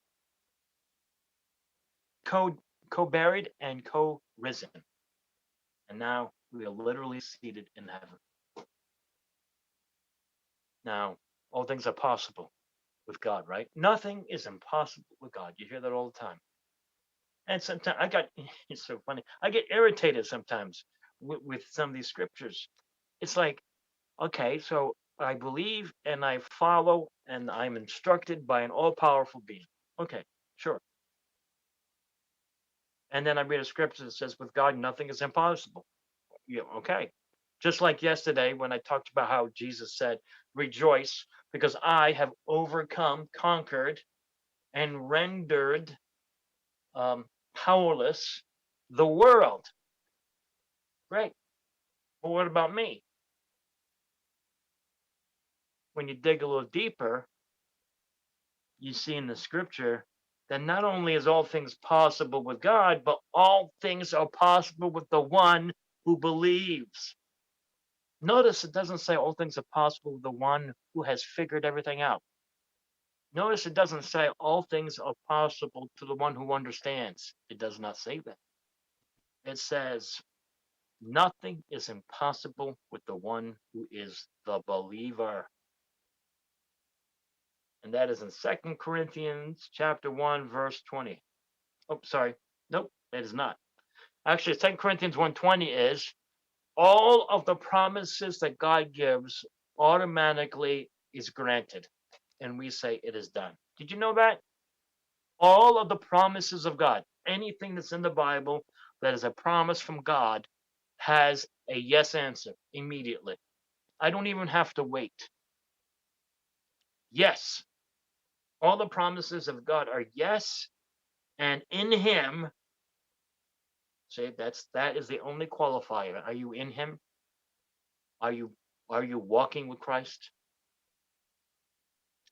co-buried, and co-risen. And now We are literally seated in heaven. Now, all things are possible with God, right? Nothing is impossible with God. You hear that all the time. And sometimes it's so funny. I get irritated sometimes with some of these scriptures. It's like, okay, so I believe and I follow and I'm instructed by an all powerful being. Okay, sure. And then I read a scripture that says, with God, nothing is impossible. Yeah, okay. Just like yesterday when I talked about how Jesus said, rejoice because I have overcome, conquered, and rendered powerless the world. Great. But what about me? When you dig a little deeper, you see in the scripture that not only is all things possible with God, but all things are possible with the one who believes. Notice it doesn't say all things are possible with the one who has figured everything out. Notice it doesn't say all things are possible to the one who understands. It does not say that. It says nothing is impossible with the one who is the believer. And that is in 2 Corinthians chapter 1, verse 20. Oh, sorry. Nope, it is not. Actually, 2 Corinthians 1:20 is all of the promises that God gives automatically is granted. And we say it is done. Did you know that? All of the promises of God, anything that's in the Bible that is a promise from God, has a yes answer immediately. I don't even have to wait. Yes. All the promises of God are yes, and in Him, see, that is the only qualifier. Are you in Him? Are you walking with Christ?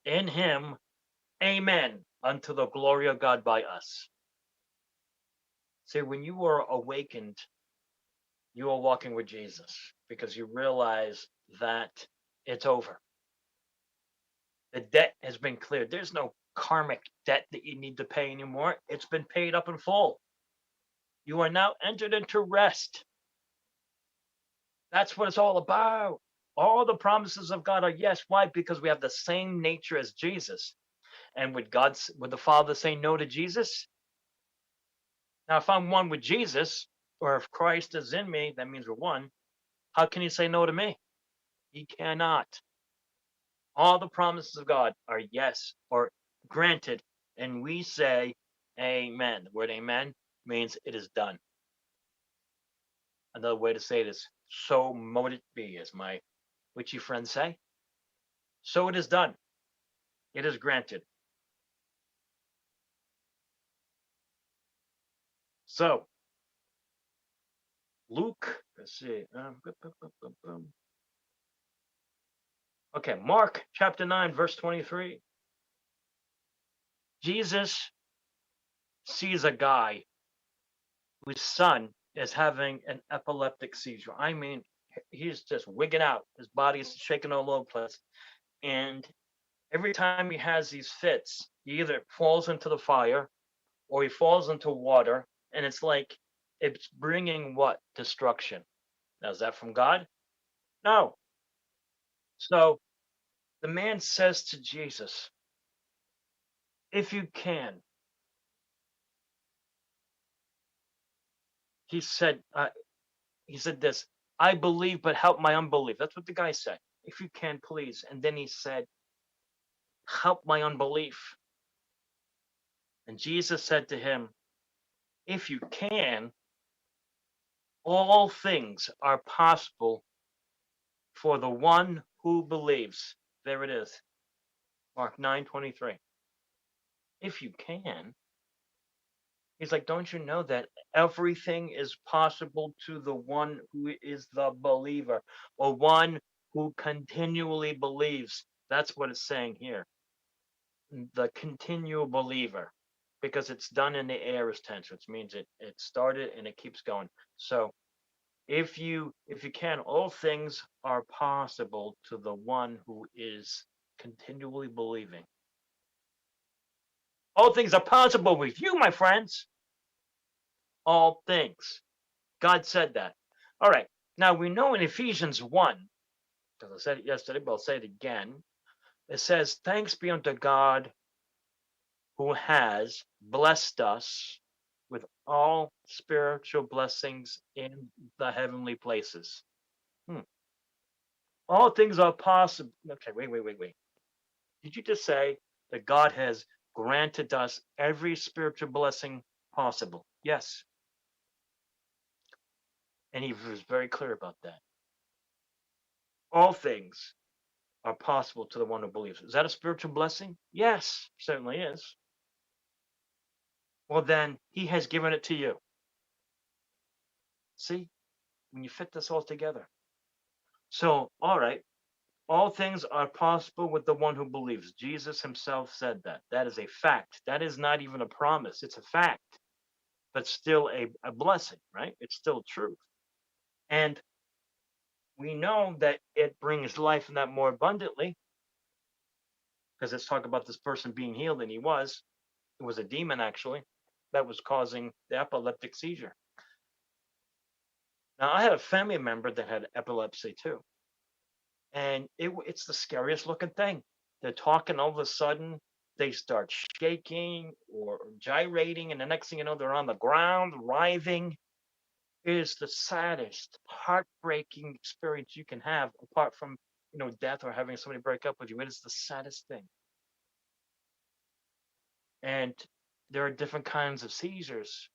In Him, amen, unto the glory of God by us. See, when you are awakened, you are walking with Jesus because you realize that it's over. The debt has been cleared. There's no karmic debt that you need to pay anymore. It's been paid up in full. You are now entered into rest. That's what it's all about. All the promises of God are yes. Why? Because we have the same nature as Jesus. And would the Father say no to Jesus? Now, if I'm one with Jesus, or if Christ is in me, that means we're one. How can He say no to me? He cannot. All the promises of God are yes or granted, and we say amen. The word amen means it is done. Another way to say it is, so mote it be, as my witchy friends say. So it is done. It is granted. So, Luke, let's see. Okay, Mark chapter 9, verse 23. Jesus sees a guy whose son is having an epileptic seizure. I mean, he's just wigging out. His body is shaking all over the place. And every time he has these fits, he either falls into the fire or he falls into water. And it's like, it's bringing what? Destruction. Now, is that from God? No. So the man says to Jesus, if you can, he said this, I believe, but help my unbelief. That's what the guy said. If you can, please. And then he said, help my unbelief. And Jesus said to him, if you can, all things are possible for the one who believes. There it is. Mark 9:23. If you can. He's like, don't you know that everything is possible to the one who is the believer, or one who continually believes? That's what it's saying here. The continual believer, because it's done in the aorist tense, which means it started and it keeps going. So if you can, all things are possible to the one who is continually believing. All things are possible with you, my friends. All things. God said that. All right. Now we know in Ephesians 1, because I said it yesterday, but I'll say it again. It says, "Thanks be unto God who has blessed us with all spiritual blessings in the heavenly places." Hmm. All things are possible. Okay, wait. Did you just say that God has granted us every spiritual blessing possible? Yes. And he was very clear about that. All things are possible to the one who believes. Is that a spiritual blessing? Yes, certainly is. Well, then he has given it to you. See, when you fit this all together. So, all right, all things are possible with the one who believes. Jesus himself said that. That is a fact. That is not even a promise, it's a fact, but still a blessing, right? It's still truth. And we know that it brings life and that more abundantly, because let's talk about this person being healed, and he was. It was a demon, actually, that was causing the epileptic seizure. Now, I had a family member that had epilepsy too. And it's the scariest looking thing. They're talking, all of a sudden, they start shaking or gyrating, and the next thing you know, they're on the ground, writhing. It is the saddest, heartbreaking experience you can have, apart from death or having somebody break up with you. It is the saddest thing. And there are different kinds of seizures.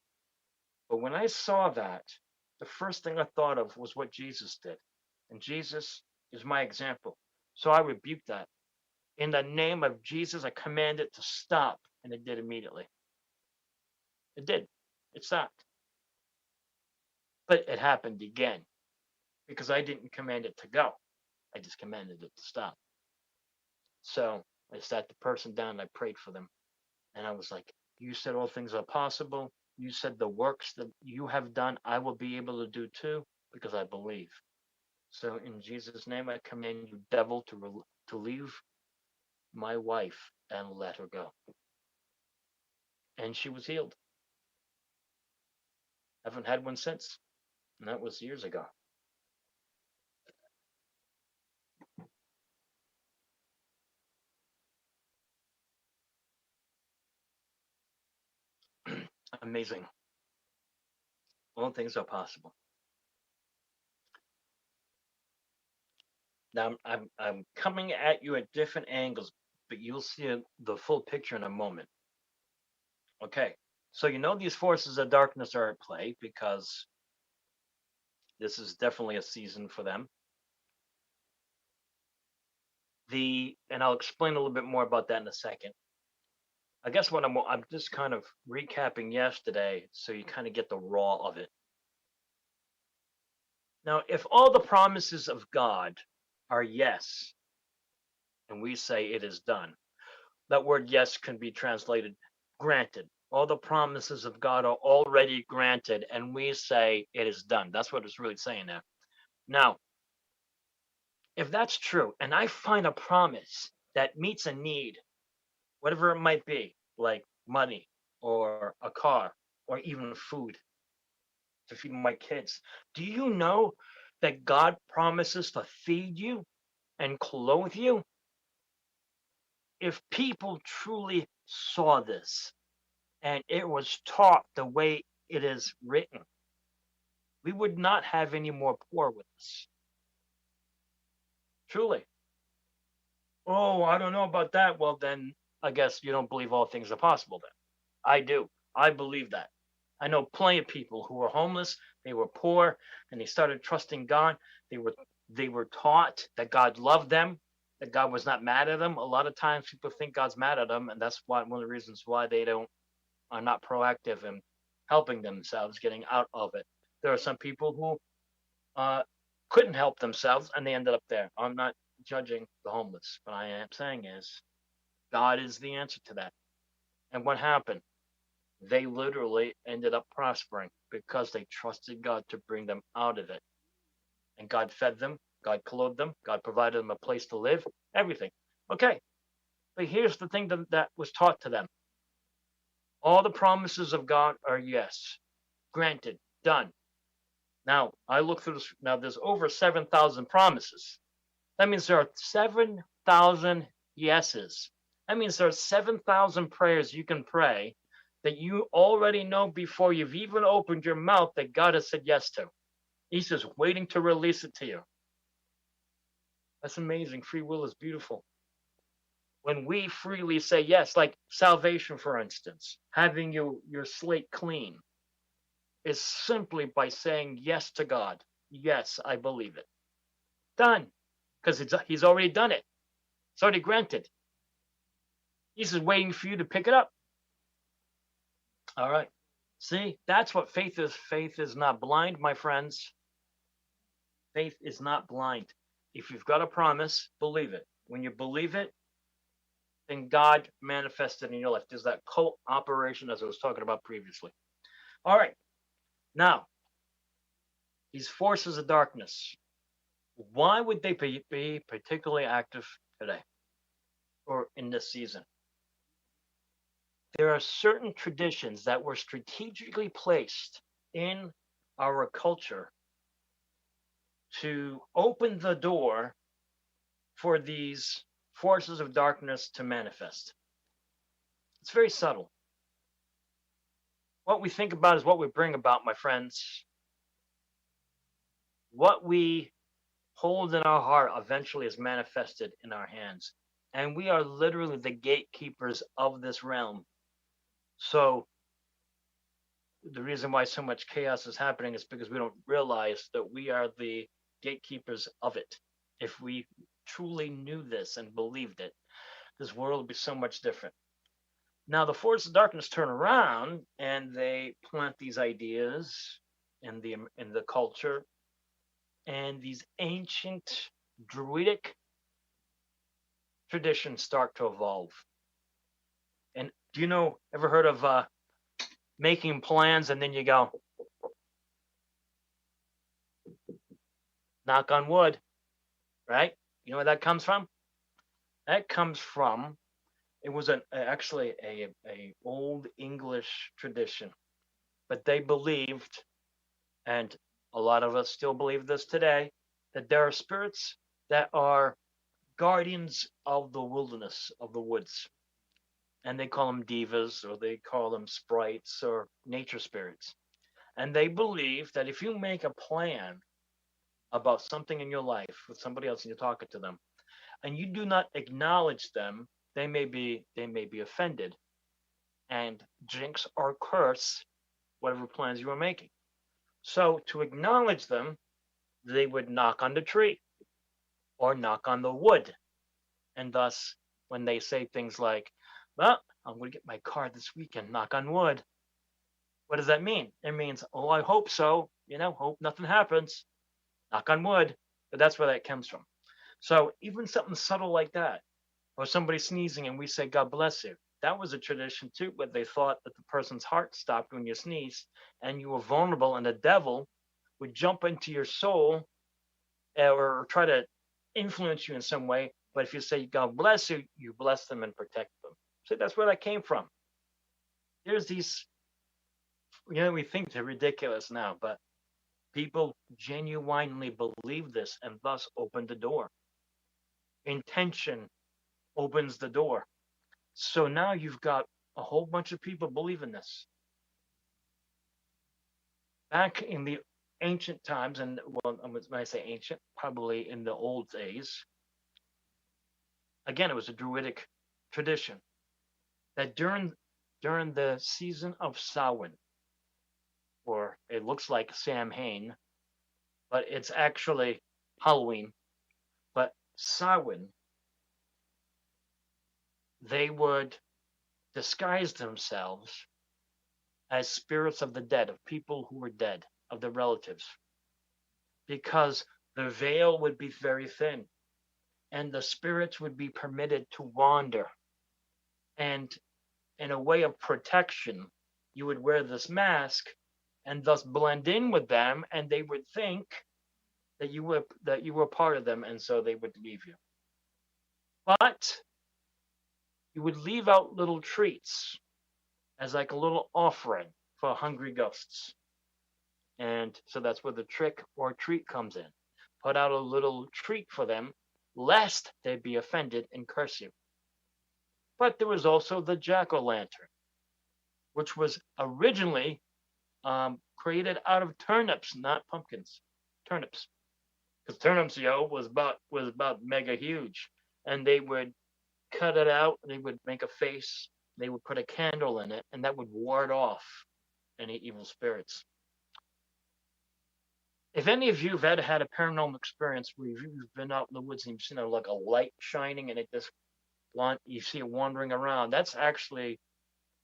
But when I saw that, the first thing I thought of was what Jesus did. And Jesus is my example. So I rebuked that. In the name of Jesus, I command it to stop. And it did immediately. It did. It stopped. But it happened again because I didn't command it to go. I just commanded it to stop. So I sat the person down and I prayed for them. And I was like, you said all things are possible. You said the works that you have done, I will be able to do too, because I believe. So in Jesus' name, I command you, devil, to leave my wife and let her go. And she was healed. Haven't had one since. And that was years ago. Amazing. All things are possible. Now I'm coming at you at different angles, but you'll see the full picture in a moment. Okay. So these forces of darkness are at play because this is definitely a season for them. And I'll explain a little bit more about that in a second. I guess what I'm just kind of recapping yesterday so you kind of get the raw of it. Now, if all the promises of God are yes, and we say it is done, that word yes can be translated granted. All the promises of God are already granted, and we say it is done. That's what it's really saying there. Now, if that's true, and I find a promise that meets a need, whatever it might be, like money or a car or even food to feed my kids, do you know that God promises to feed you and clothe you? If people truly saw this and it was taught the way it is written, we would not have any more poor with us. Truly. Oh, I don't know about that. Well, then I guess you don't believe all things are possible then. I do. I believe that. I know plenty of people who were homeless, they were poor, and they started trusting God. They were taught that God loved them, that God was not mad at them. A lot of times people think God's mad at them, and that's one of the reasons why they are not proactive in helping themselves getting out of it. There are some people who couldn't help themselves and they ended up there. I'm not judging the homeless, but I am saying is God is the answer to that. And what happened? They literally ended up prospering because they trusted God to bring them out of it. And God fed them, God clothed them, God provided them a place to live, everything. Okay, but here's the thing that was taught to them. All the promises of God are yes, granted, done. Now, I look through this. Now, there's over 7,000 promises. That means there are 7,000 yeses. That means there are 7,000 prayers you can pray that you already know before you've even opened your mouth that God has said yes to. He's just waiting to release it to you. That's amazing. Free will is beautiful. When we freely say yes, like salvation, for instance, having your slate clean, is simply by saying yes to God. Yes, I believe it. Done. Because he's already done it. It's already granted. He's just waiting for you to pick it up. All right. See, that's what faith is. Faith is not blind, my friends. Faith is not blind. If you've got a promise, believe it. When you believe it, then God manifested in your life. There's that cooperation as I was talking about previously. All right. Now, these forces of darkness, why would they be particularly active today or in this season? There are certain traditions that were strategically placed in our culture to open the door for these forces of darkness to manifest. It's very subtle. What we think about is what we bring about, my friends. What we hold in our heart eventually is manifested in our hands. And we are literally the gatekeepers of this realm. So the reason why so much chaos is happening is because we don't realize that we are the gatekeepers of it. If we truly knew this and believed it, this world would be so much different. Now the forces of darkness turn around and they plant these ideas in the culture, and these ancient druidic traditions start to evolve. And do you know, ever heard of making plans and then you go, knock on wood, right? You know where that comes from? That comes from, it was actually a old English tradition, but they believed, and a lot of us still believe this today, that there are spirits that are guardians of the wilderness, of the woods. And they call them divas, or they call them sprites, or nature spirits. And they believe that if you make a plan about something in your life with somebody else and you're talking to them, and you do not acknowledge them, they may be offended and jinx or curse whatever plans you were making. So to acknowledge them, they would knock on the tree or knock on the wood. And thus, when they say things like, well, I'm going to get my car this weekend, knock on wood. What does that mean? It means, oh, I hope so. Hope nothing happens. Knock on wood. But that's where that comes from. So even something subtle like that, or somebody sneezing and we say, God bless you. That was a tradition too, but they thought that the person's heart stopped when you sneezed and you were vulnerable and the devil would jump into your soul or try to influence you in some way. But if you say, God bless you, you bless them and protect them. So that's where that came from. There's these, we think they're ridiculous now, but people genuinely believe this and thus open the door. Intention opens the door. So now you've got a whole bunch of people believing this. Back in the ancient times, and well, when I say ancient, probably in the old days, again, it was a druidic tradition that during the season of Samhain, or it looks like Samhain, but it's actually Halloween, but Samhain, they would disguise themselves as spirits of the dead, of people who were dead, of their relatives, because the veil would be very thin and the spirits would be permitted to wander. And in a way of protection, you would wear this mask and thus blend in with them, and they would think that you were part of them, and so they would leave you. But you would leave out little treats as like a little offering for hungry ghosts. And so that's where the trick or treat comes in. Put out a little treat for them, lest they be offended and curse you. But there was also the jack-o'-lantern, which was originally created out of turnips, not pumpkins. Turnips, because turnips, was about mega huge, and they would cut it out. They would make a face. They would put a candle in it, and that would ward off any evil spirits. If any of you have ever had a paranormal experience where you've been out in the woods and you've seen like a light shining and it just you see it wandering around, that's actually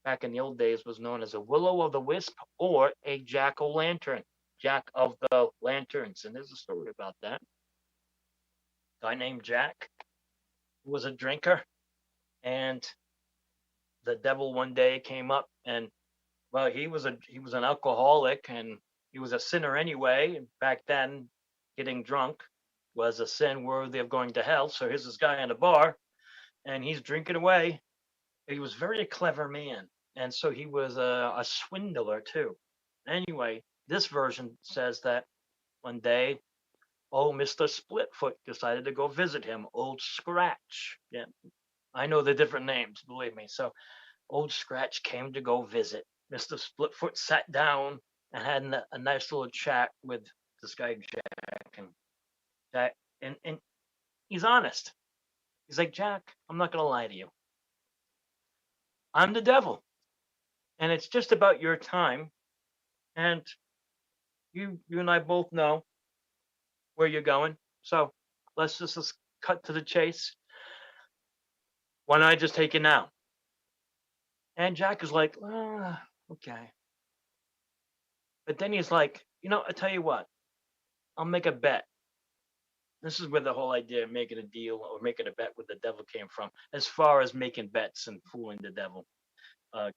back in the old days was known as a willow of the wisp or a jack o' lantern, jack of the lanterns. And there's a story about that. Guy named Jack was a drinker, and the devil one day came up, and well, he was an alcoholic, and he was a sinner anyway. And back then, getting drunk was a sin worthy of going to hell. So here's this guy in a bar, and he's drinking away. He was a very clever man, and so he was a swindler too. Anyway, this version says that one day, old Mr. Splitfoot decided to go visit him, Old Scratch. Yeah, I know the different names, believe me. So Old Scratch came to go visit. Mr. Splitfoot sat down and had a nice little chat with this guy Jack, and Jack, and he's honest. He's like, Jack, I'm not gonna lie to you. I'm the devil, and it's just about your time. And you and I both know where you're going. So let's cut to the chase. Why don't I just take it now? And Jack is like, okay. But then he's like, I tell you what, I'll make a bet. This is where the whole idea of making a deal or making a bet with the devil came from, as far as making bets and fooling the devil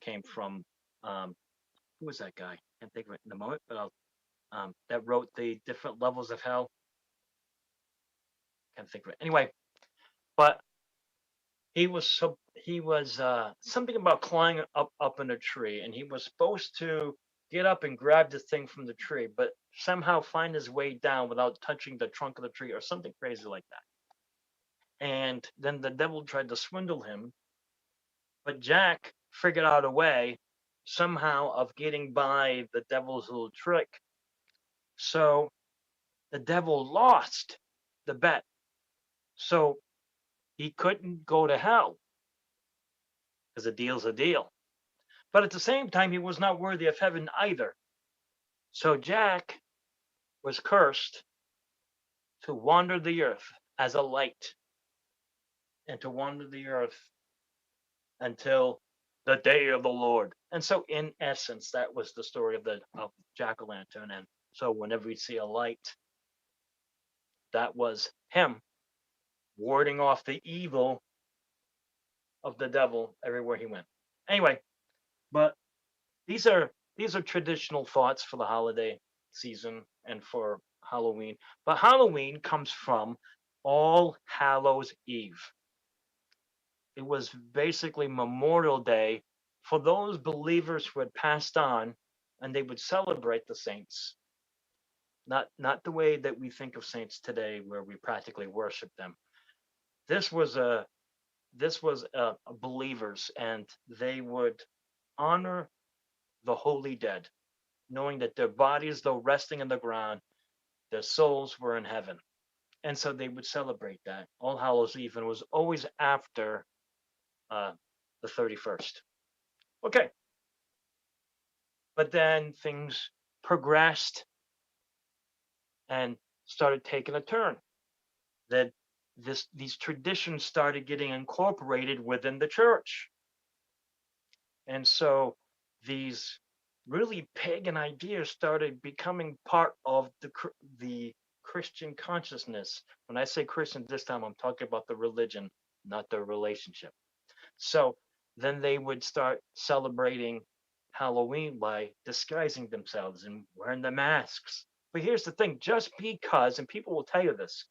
came from. Who was that guy? Can't think of it in the moment, but that wrote the different levels of hell. Can't think of it. Anyway, but he was something about climbing up in a tree, and he was supposed to get up and grab the thing from the tree, but somehow find his way down without touching the trunk of the tree or something crazy like that. And then the devil tried to swindle him, but Jack figured out a way somehow of getting by the devil's little trick. So the devil lost the bet. So he couldn't go to hell because a deal's a deal. But at the same time, he was not worthy of heaven either. So Jack was cursed to wander the earth as a light and to wander the earth until the day of the Lord. And so, in essence, that was the story of Jack-o'-lantern. And so, whenever we see a light, that was him warding off the evil of the devil everywhere he went. Anyway, but these are traditional thoughts for the holiday season and for Halloween. But Halloween comes from All Hallows Eve. It was basically Memorial Day for those believers who had passed on, and they would celebrate the saints. Not the way that we think of saints today, where we practically worship them. This was believers, and they would honor the holy dead, knowing that their bodies, though resting in the ground, their souls were in heaven. And so they would celebrate that. All Hallows Eve, and it was always after the 31st. Okay. But then things progressed and started taking a turn. That these traditions started getting incorporated within the church. And so these really pagan ideas started becoming part of the Christian consciousness. When I say Christian this time, I'm talking about the religion, not the relationship. So then they would start celebrating Halloween by disguising themselves and wearing the masks. But here's the thing, just because, and people will tell you this,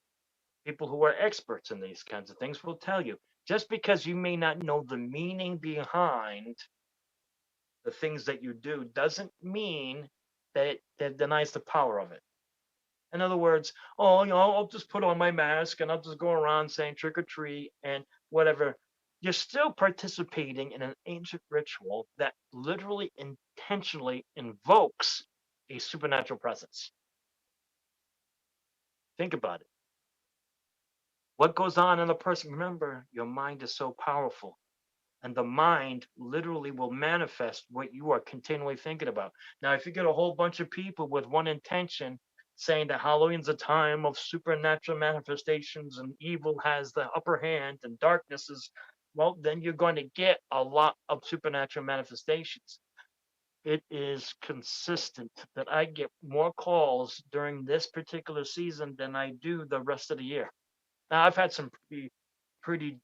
people who are experts in these kinds of things will tell you, just because you may not know the meaning behind the things that you do doesn't mean that denies the power of it. In other words, oh, I'll just put on my mask and I'll just go around saying trick or treat and whatever. You're still participating in an ancient ritual that literally intentionally invokes a supernatural presence. Think about it. What goes on in a person? Remember, your mind is so powerful, and the mind literally will manifest what you are continually thinking about. Now, if you get a whole bunch of people with one intention saying that Halloween's a time of supernatural manifestations and evil has the upper hand and darkness is, well, then you're going to get a lot of supernatural manifestations. It is consistent that I get more calls during this particular season than I do the rest of the year. Now, I've had some pretty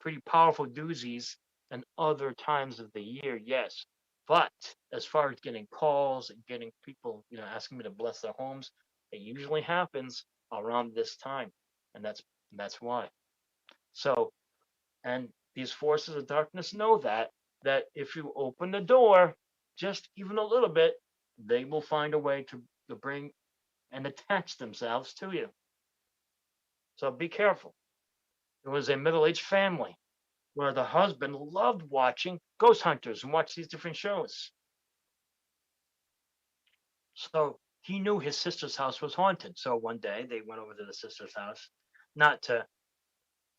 pretty powerful doozies and other times of the year, yes. But as far as getting calls and getting people, asking me to bless their homes, it usually happens around this time, and that's why. So, and these forces of darkness know that if you open the door just even a little bit, they will find a way to bring and attach themselves to you. So be careful. There was a middle-aged family where the husband loved watching ghost hunters and watch these different shows. So he knew his sister's house was haunted. So one day they went over to the sister's house, not to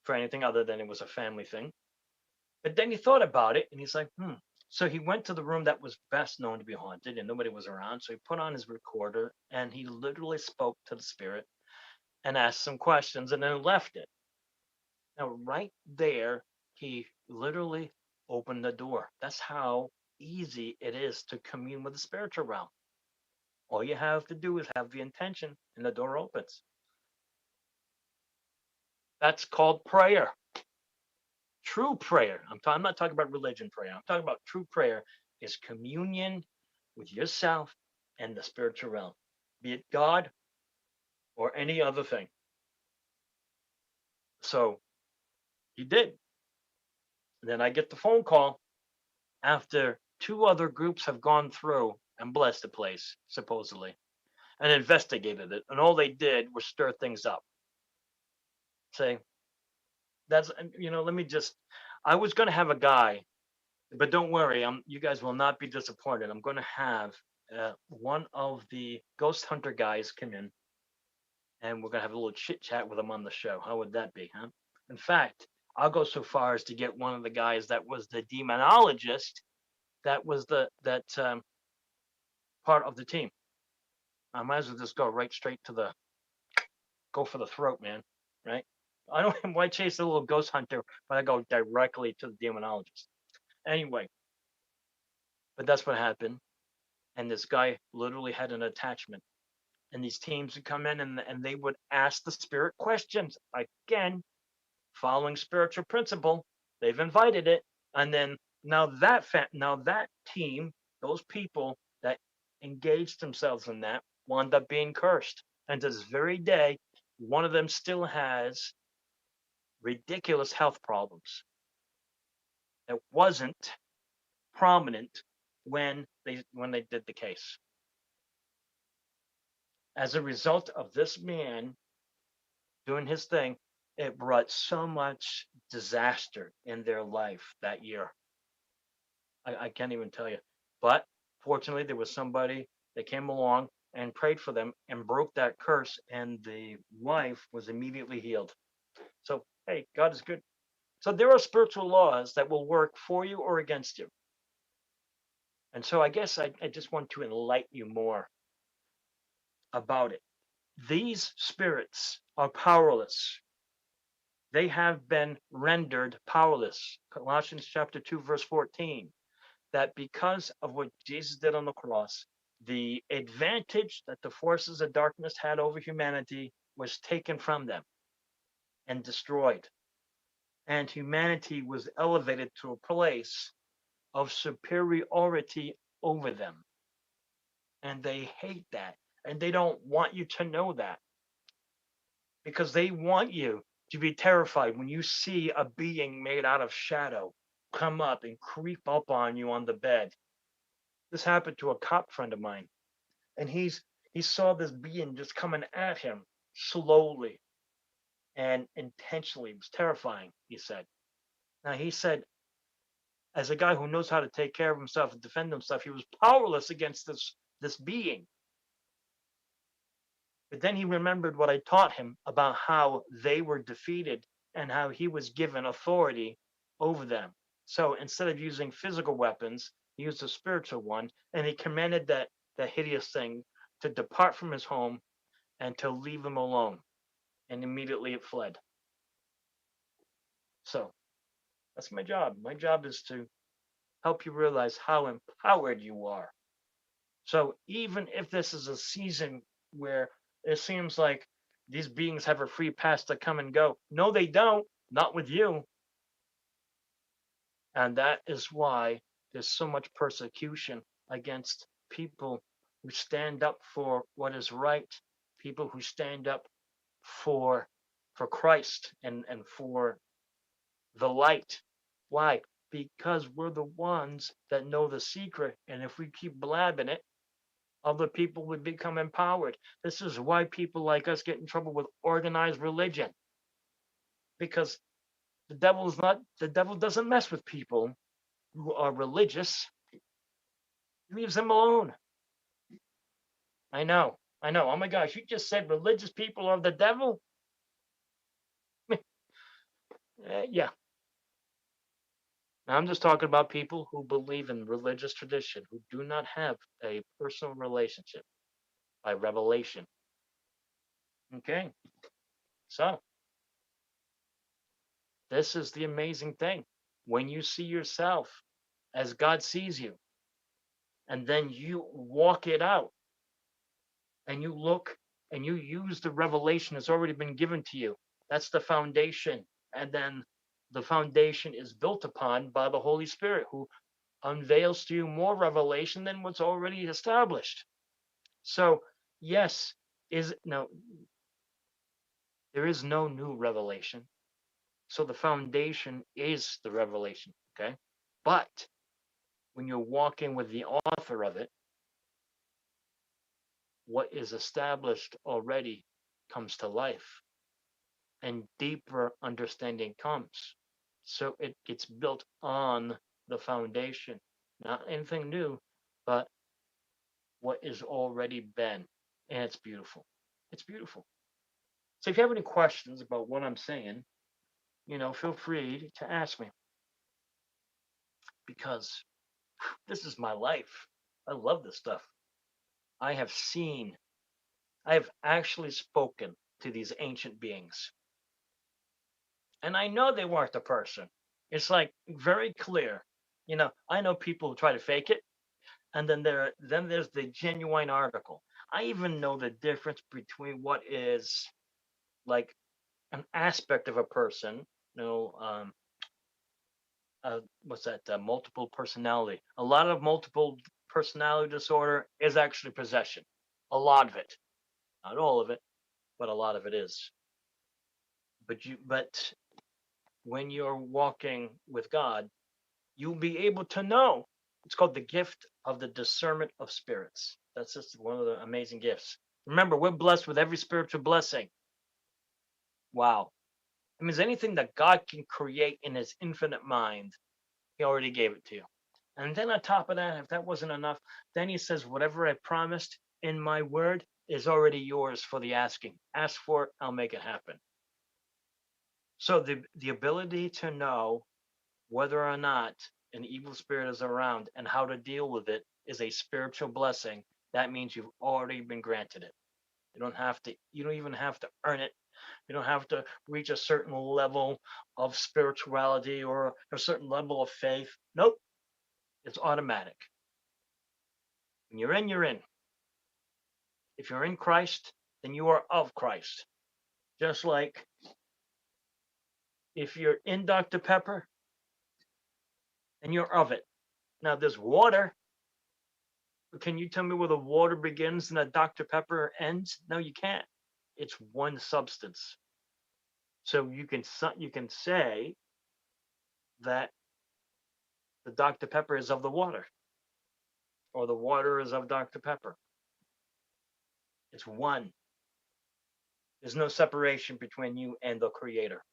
for anything other than it was a family thing. But then he thought about it and he's like, hmm. So he went to the room that was best known to be haunted and nobody was around. So he put on his recorder and he literally spoke to the spirit and asked some questions and then left it. Now, right there, he literally opened the door. That's how easy it is to commune with the spiritual realm. All you have to do is have the intention, and the door opens. That's called prayer. True prayer. I'm not talking about religion prayer. I'm talking about true prayer is communion with yourself and the spiritual realm, be it God or any other thing. So he did. And then I get the phone call after two other groups have gone through and blessed the place, supposedly, and investigated it. And all they did was stir things up. Say, let me just, I was going to have a guy, but don't worry, you guys will not be disappointed. I'm going to have one of the ghost hunter guys come in and we're going to have a little chit chat with him on the show. How would that be, huh? In fact, I'll go so far as to get one of the guys that was the demonologist that was that part of the team. I might as well just go right straight to go for the throat, man. Right? I don't why chase a little ghost hunter, but I go directly to the demonologist. Anyway, but that's what happened. And this guy literally had an attachment. And these teams would come in and they would ask the spirit questions. Again, following spiritual principle, they've invited it. And then now that team, those people that engaged themselves in that wound up being cursed. And to this very day, one of them still has ridiculous health problems that wasn't prominent when they did the case. As a result of this man doing his thing, it brought so much disaster in their life that year. I can't even tell you. But fortunately, there was somebody that came along and prayed for them and broke that curse, and the wife was immediately healed. So, hey, God is good. So there are spiritual laws that will work for you or against you. And so I guess I just want to enlighten you more about it. These spirits are powerless. They have been rendered powerless. Colossians chapter 2, verse 14. That because of what Jesus did on the cross, the advantage that the forces of darkness had over humanity was taken from them and destroyed. And humanity was elevated to a place of superiority over them. And they hate that. And they don't want you to know that. Because they want you to be terrified when you see a being made out of shadow come up and creep up on you on the bed. This happened to a cop friend of mine. and he saw this being just coming at him slowly and intentionally. It was terrifying, he said. Now he said, as a guy who knows how to take care of himself and defend himself, he was powerless against this being. But then he remembered what I taught him about how they were defeated and how he was given authority over them. So instead of using physical weapons, he used a spiritual one, and he commanded that hideous thing to depart from his home and to leave him alone. And immediately it fled. So that's my job. My job is to help you realize how empowered you are. So even if this is a season where it seems like these beings have a free pass to come and go, no, they don't. Not with you. And that is why there's so much persecution against people who stand up for what is right, people who stand up for Christ and for the light. Why? Because we're the ones that know the secret. And if we keep blabbing it, other people would become empowered. This is why people like us get in trouble with organized religion. Because the devil doesn't mess with people who are religious. He leaves them alone. I know. Oh my gosh, you just said religious people are the devil? Yeah. I'm just talking about people who believe in religious tradition, who do not have a personal relationship by revelation. Okay. So, this is the amazing thing. When you see yourself as God sees you, and then you walk it out, and you look and you use the revelation that's already been given to you. That's the foundation. And then the foundation is built upon by the Holy Spirit, who unveils to you more revelation than what's already established. So, yes, there is no new revelation. So the foundation is the revelation, okay? But when you're walking with the author of it, what is established already comes to life and deeper understanding comes. So it gets built on the foundation, not anything new, but what is already been. And it's beautiful. It's beautiful. So if you have any questions about what I'm saying, feel free to ask me, because this is my life. I love this stuff. I have seen, I have actually spoken to these ancient beings. And I know they weren't a person. It's like very clear. I know people who try to fake it, and then there's the genuine article. I even know the difference between what is like an aspect of a person, what's that? Multiple personality. A lot of multiple personality disorder is actually possession. A lot of it, not all of it, but a lot of it is. But when you're walking with God, you'll be able to know. It's called the gift of the discernment of spirits. That's just one of the amazing gifts. Remember, we're blessed with every spiritual blessing. Wow. It means anything that God can create in his infinite mind, he already gave it to you. And then on top of that, if that wasn't enough, then he says, whatever I promised in my word is already yours for the asking. Ask for it, I'll make it happen. So the ability to know whether or not an evil spirit is around and how to deal with it is a spiritual blessing. That means you've already been granted it. You don't even have to earn it. You don't have to reach a certain level of spirituality or a certain level of faith. Nope. It's automatic. When you're in, you're in. If you're in Christ, then you are of Christ. Just like if you're in Dr. Pepper, then you're of it. Now there's water. Can you tell me where the water begins and the Dr. Pepper ends? No, you can't. It's one substance. So you can say that the Dr. Pepper is of the water, or the water is of Dr. Pepper. It's one. There's no separation between you and the Creator.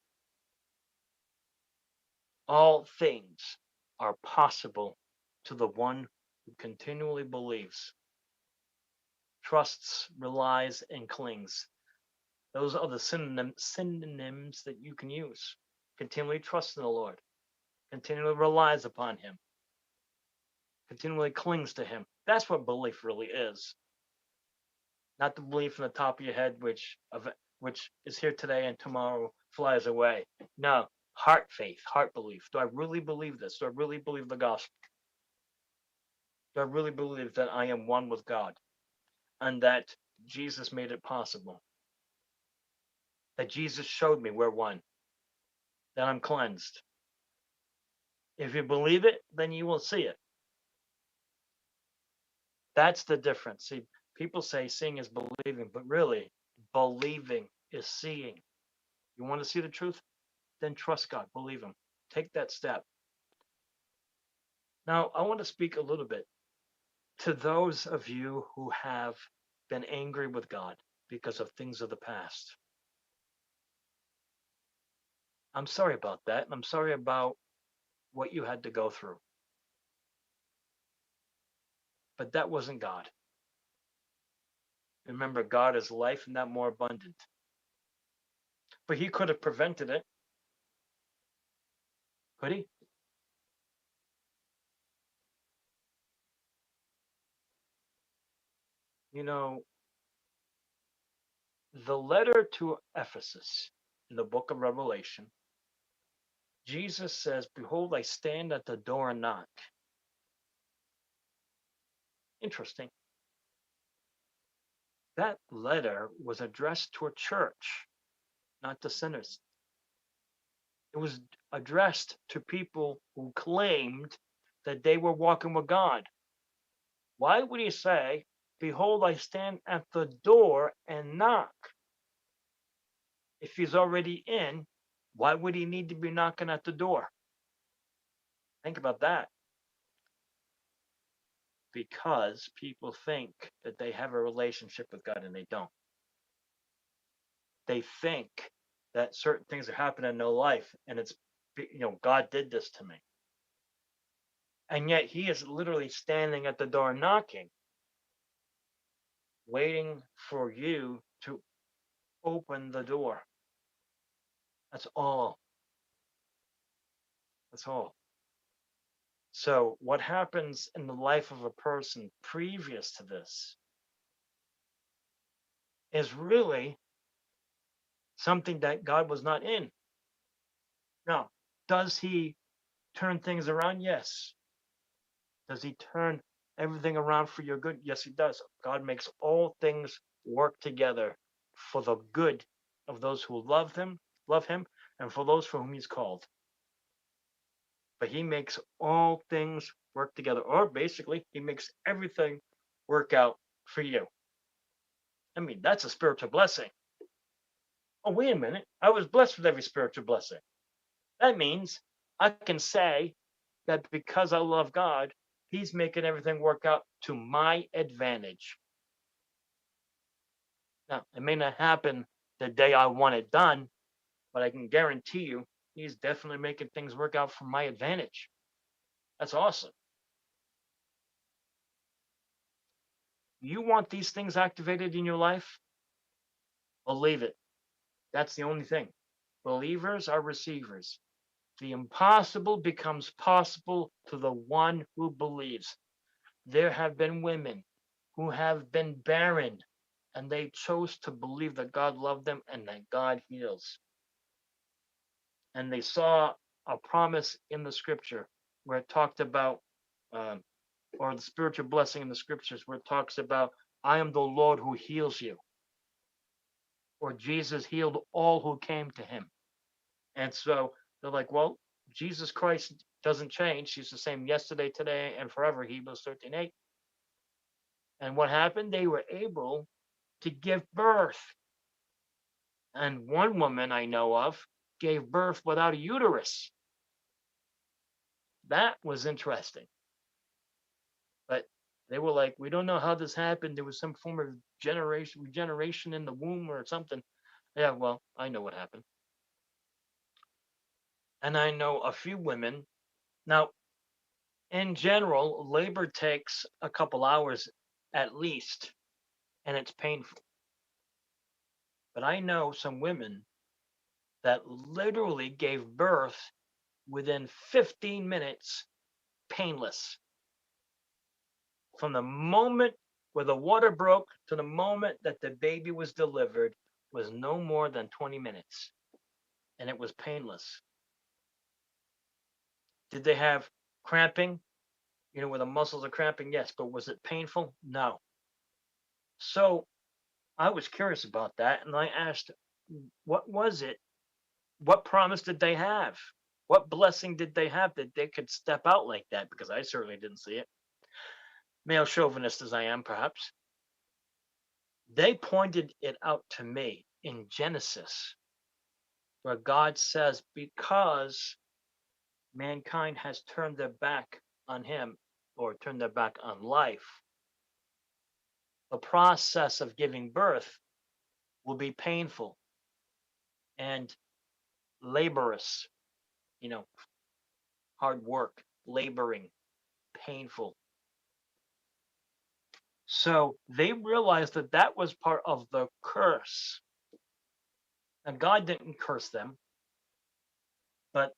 All things are possible to the one who continually believes, trusts, relies, and clings. Those are the synonyms that you can use. Continually trusts in the Lord, continually relies upon Him, continually clings to Him. That's what belief really is. Not the belief in the top of your head, which is here today and tomorrow flies away. No, heart faith, heart belief. Do I really believe this? Do I really believe the gospel? Do I really believe that I am one with God and that Jesus made it possible? That Jesus showed me we're one, that I'm cleansed. If you believe it, then you will see it. That's the difference. See, people say seeing is believing, but really, believing is seeing. You want to see the truth? Then trust God, believe Him. Take that step. Now, I want to speak a little bit to those of you who have been angry with God because of things of the past. I'm sorry about that. And I'm sorry about what you had to go through. But that wasn't God. Remember, God is life and that more abundant. But He could have prevented it. Could He? You know, the letter to Ephesus in the book of Revelation, Jesus says, "Behold, I stand at the door and knock." Interesting. That letter was addressed to a church, not to sinners. It was addressed to people who claimed that they were walking with God. Why would He say, "Behold, I stand at the door and knock"? If He's already in, why would He need to be knocking at the door? Think about that. Because people think that they have a relationship with God and they don't. They think that certain things are happening in their life and it's, God did this to me. And yet He is literally standing at the door knocking, waiting for you to open the door. That's all. That's all. So, what happens in the life of a person previous to this is really something that God was not in. Now, does He turn things around? Yes. Does He turn everything around for your good? Yes, He does. God makes all things work together for the good of those who love Him, and for those for whom He's called. But He makes all things work together, or basically, He makes everything work out for you. I mean, that's a spiritual blessing. Oh, wait a minute. I was blessed with every spiritual blessing. That means I can say that because I love God, He's making everything work out to my advantage. Now, it may not happen the day I want it done, but I can guarantee you He's definitely making things work out for my advantage. That's awesome. You want these things activated in your life? Believe it. That's the only thing. Believers are receivers. The impossible becomes possible to the one who believes. There have been women who have been barren and they chose to believe that God loved them and that God heals. And they saw a promise in the scripture where it talked about, or the spiritual blessing in the scriptures where it talks about, "I am the Lord who heals you." Or Jesus healed all who came to Him. And so they're like, well, Jesus Christ doesn't change. He's the same yesterday, today, and forever, Hebrews 13:8. And what happened? They were able to give birth. And one woman I know of gave birth without a uterus. That was interesting. But They were like, we don't know how this happened. There was some form of regeneration in the womb or something. Yeah, well, I know what happened. And I know a few women. Now, in general, labor takes a couple hours at least, and it's painful. But I know some women that literally gave birth within 15 minutes, painless. From the moment where the water broke to the moment that the baby was delivered was no more than 20 minutes, and it was painless. Did they have cramping? You know, where the muscles are cramping? Yes, but was it painful? No. So I was curious about that, and I asked, what was it? What promise did they have? What blessing did they have that they could step out like that? Because I certainly didn't see it. Male chauvinist as I am, perhaps. They pointed it out to me in Genesis, where God says, because mankind has turned their back on him or turned their back on life, the process of giving birth will be painful and laborious, you know, hard work, laboring, painful. So they realized that that was part of the curse. And God didn't curse them, but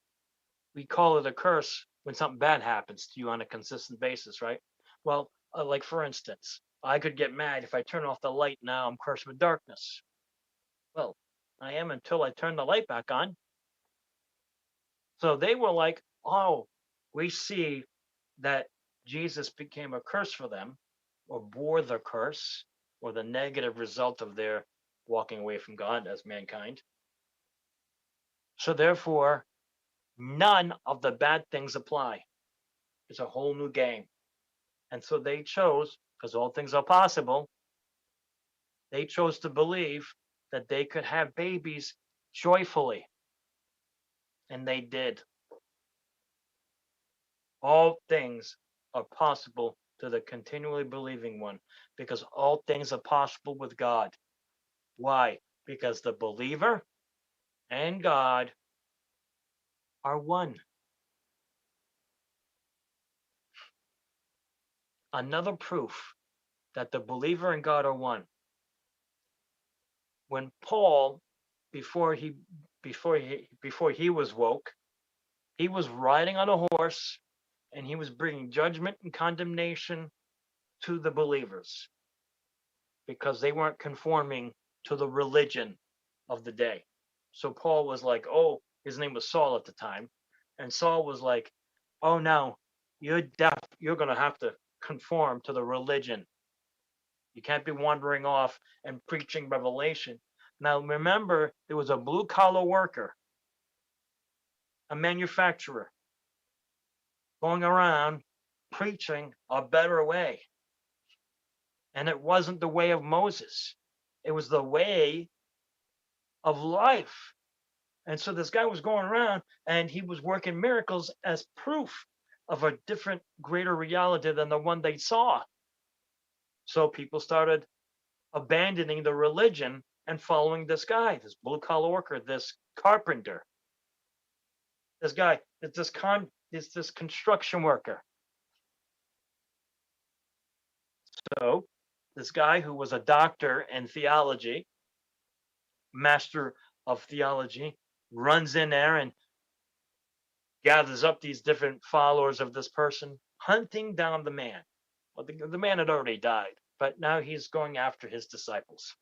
we call it a curse when something bad happens to you on a consistent basis, right? Well, like for instance, I could get mad if I turn off the light now, I'm cursed with darkness. Well, I am until I turn the light back on. So they were like, oh, we see that Jesus became a curse for them, or bore the curse, or the negative result of their walking away from God as mankind. So therefore, none of the bad things apply. It's a whole new game. And so they chose, because all things are possible, they chose to believe that they could have babies joyfully. And they did. All things are possible to the continually believing one, because all things are possible with God. Why? Because the believer and God are one. Another proof that the believer and God are one. When Paul, before he was woke, he was riding on a horse and he was bringing judgment and condemnation to the believers because they weren't conforming to the religion of the day. So Paul was like, oh, his name was Saul at the time. And Saul was like, oh, no, you're going to have to conform to the religion. You can't be wandering off and preaching revelation. Now, remember, there was a blue collar worker, a manufacturer, going around preaching a better way. And it wasn't the way of Moses, it was the way of life. And so this guy was going around and he was working miracles as proof of a different, greater reality than the one they saw. So people started abandoning the religion and following this guy, this blue collar worker, this carpenter, this guy, this construction worker. So this guy who was a doctor in theology, master of theology, runs in there and gathers up these different followers of this person, hunting down the man. Well, the man had already died, but now he's going after his disciples.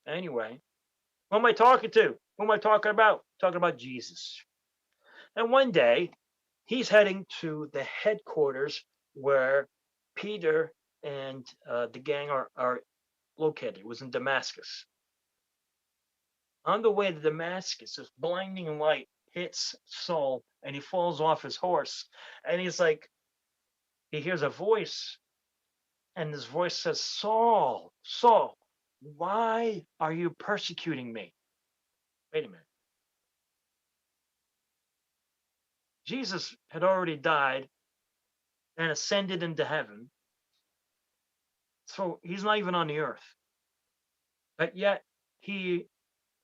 Anyway, who am I talking to? Who am I talking about? Talking about Jesus. And one day, he's heading to the headquarters where Peter and the gang are located. It was in Damascus. On the way to Damascus, this blinding light hits Saul and he falls off his horse. And he's like, he hears a voice, and this voice says, Saul, Saul, why are you persecuting me? Wait a minute. Jesus had already died and ascended into heaven. So he's not even on the earth. But yet he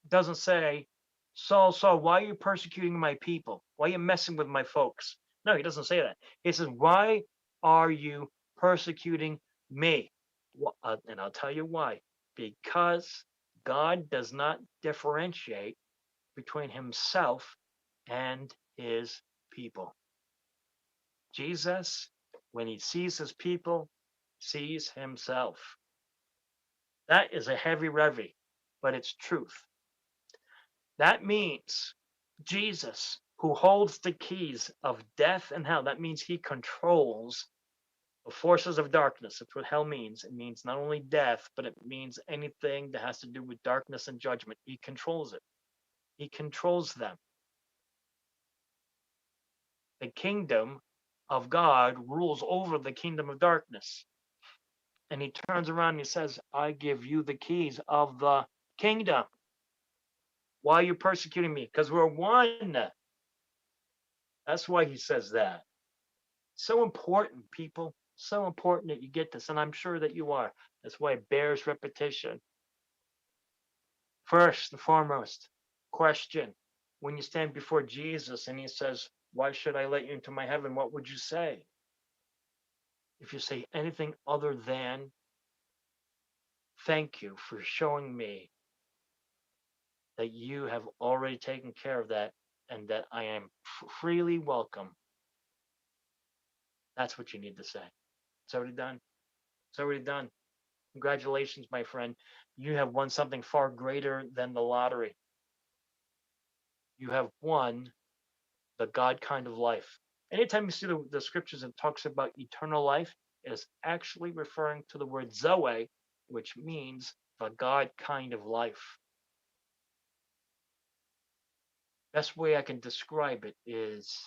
doesn't say, Saul, Saul, why are you persecuting my people? Why are you messing with my folks? No, he doesn't say that. He says, why are you persecuting me? And I'll tell you why. Because God does not differentiate between himself and his people. Jesus, when he sees his people, sees himself. That is a heavy revy, but it's truth. That means Jesus, who holds the keys of death and hell, that means he controls the forces of darkness. That's what hell means. It means not only death, but it means anything that has to do with darkness and judgment. He controls it. He controls them. The kingdom of God rules over the kingdom of darkness. And he turns around and he says, I give you the keys of the kingdom. Why are you persecuting me? Because we're one. That's why he says that. So important, people. So important that you get this. And I'm sure that you are. That's why it bears repetition. First and foremost, question. When you stand before Jesus and he says, why should I let you into my heaven? What would you say? If you say anything other than, thank you for showing me that you have already taken care of that and that I am freely welcome. That's what you need to say. It's already done. It's already done. Congratulations, my friend. You have won something far greater than the lottery. You have won the God kind of life. Anytime you see the scriptures that talks about eternal life, it is actually referring to the word Zoe, which means the God kind of life. Best way I can describe it is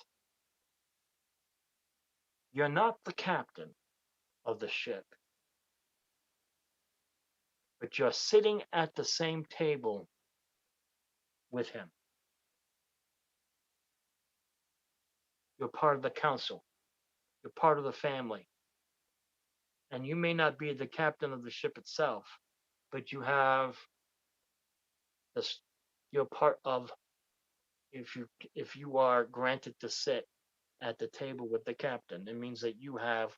you're not the captain of the ship, but you're sitting at the same table with him. You're part of the council. You're part of the family. And you may not be the captain of the ship itself, but you have this, you're part of, if you are granted to sit at the table with the captain, it means that you have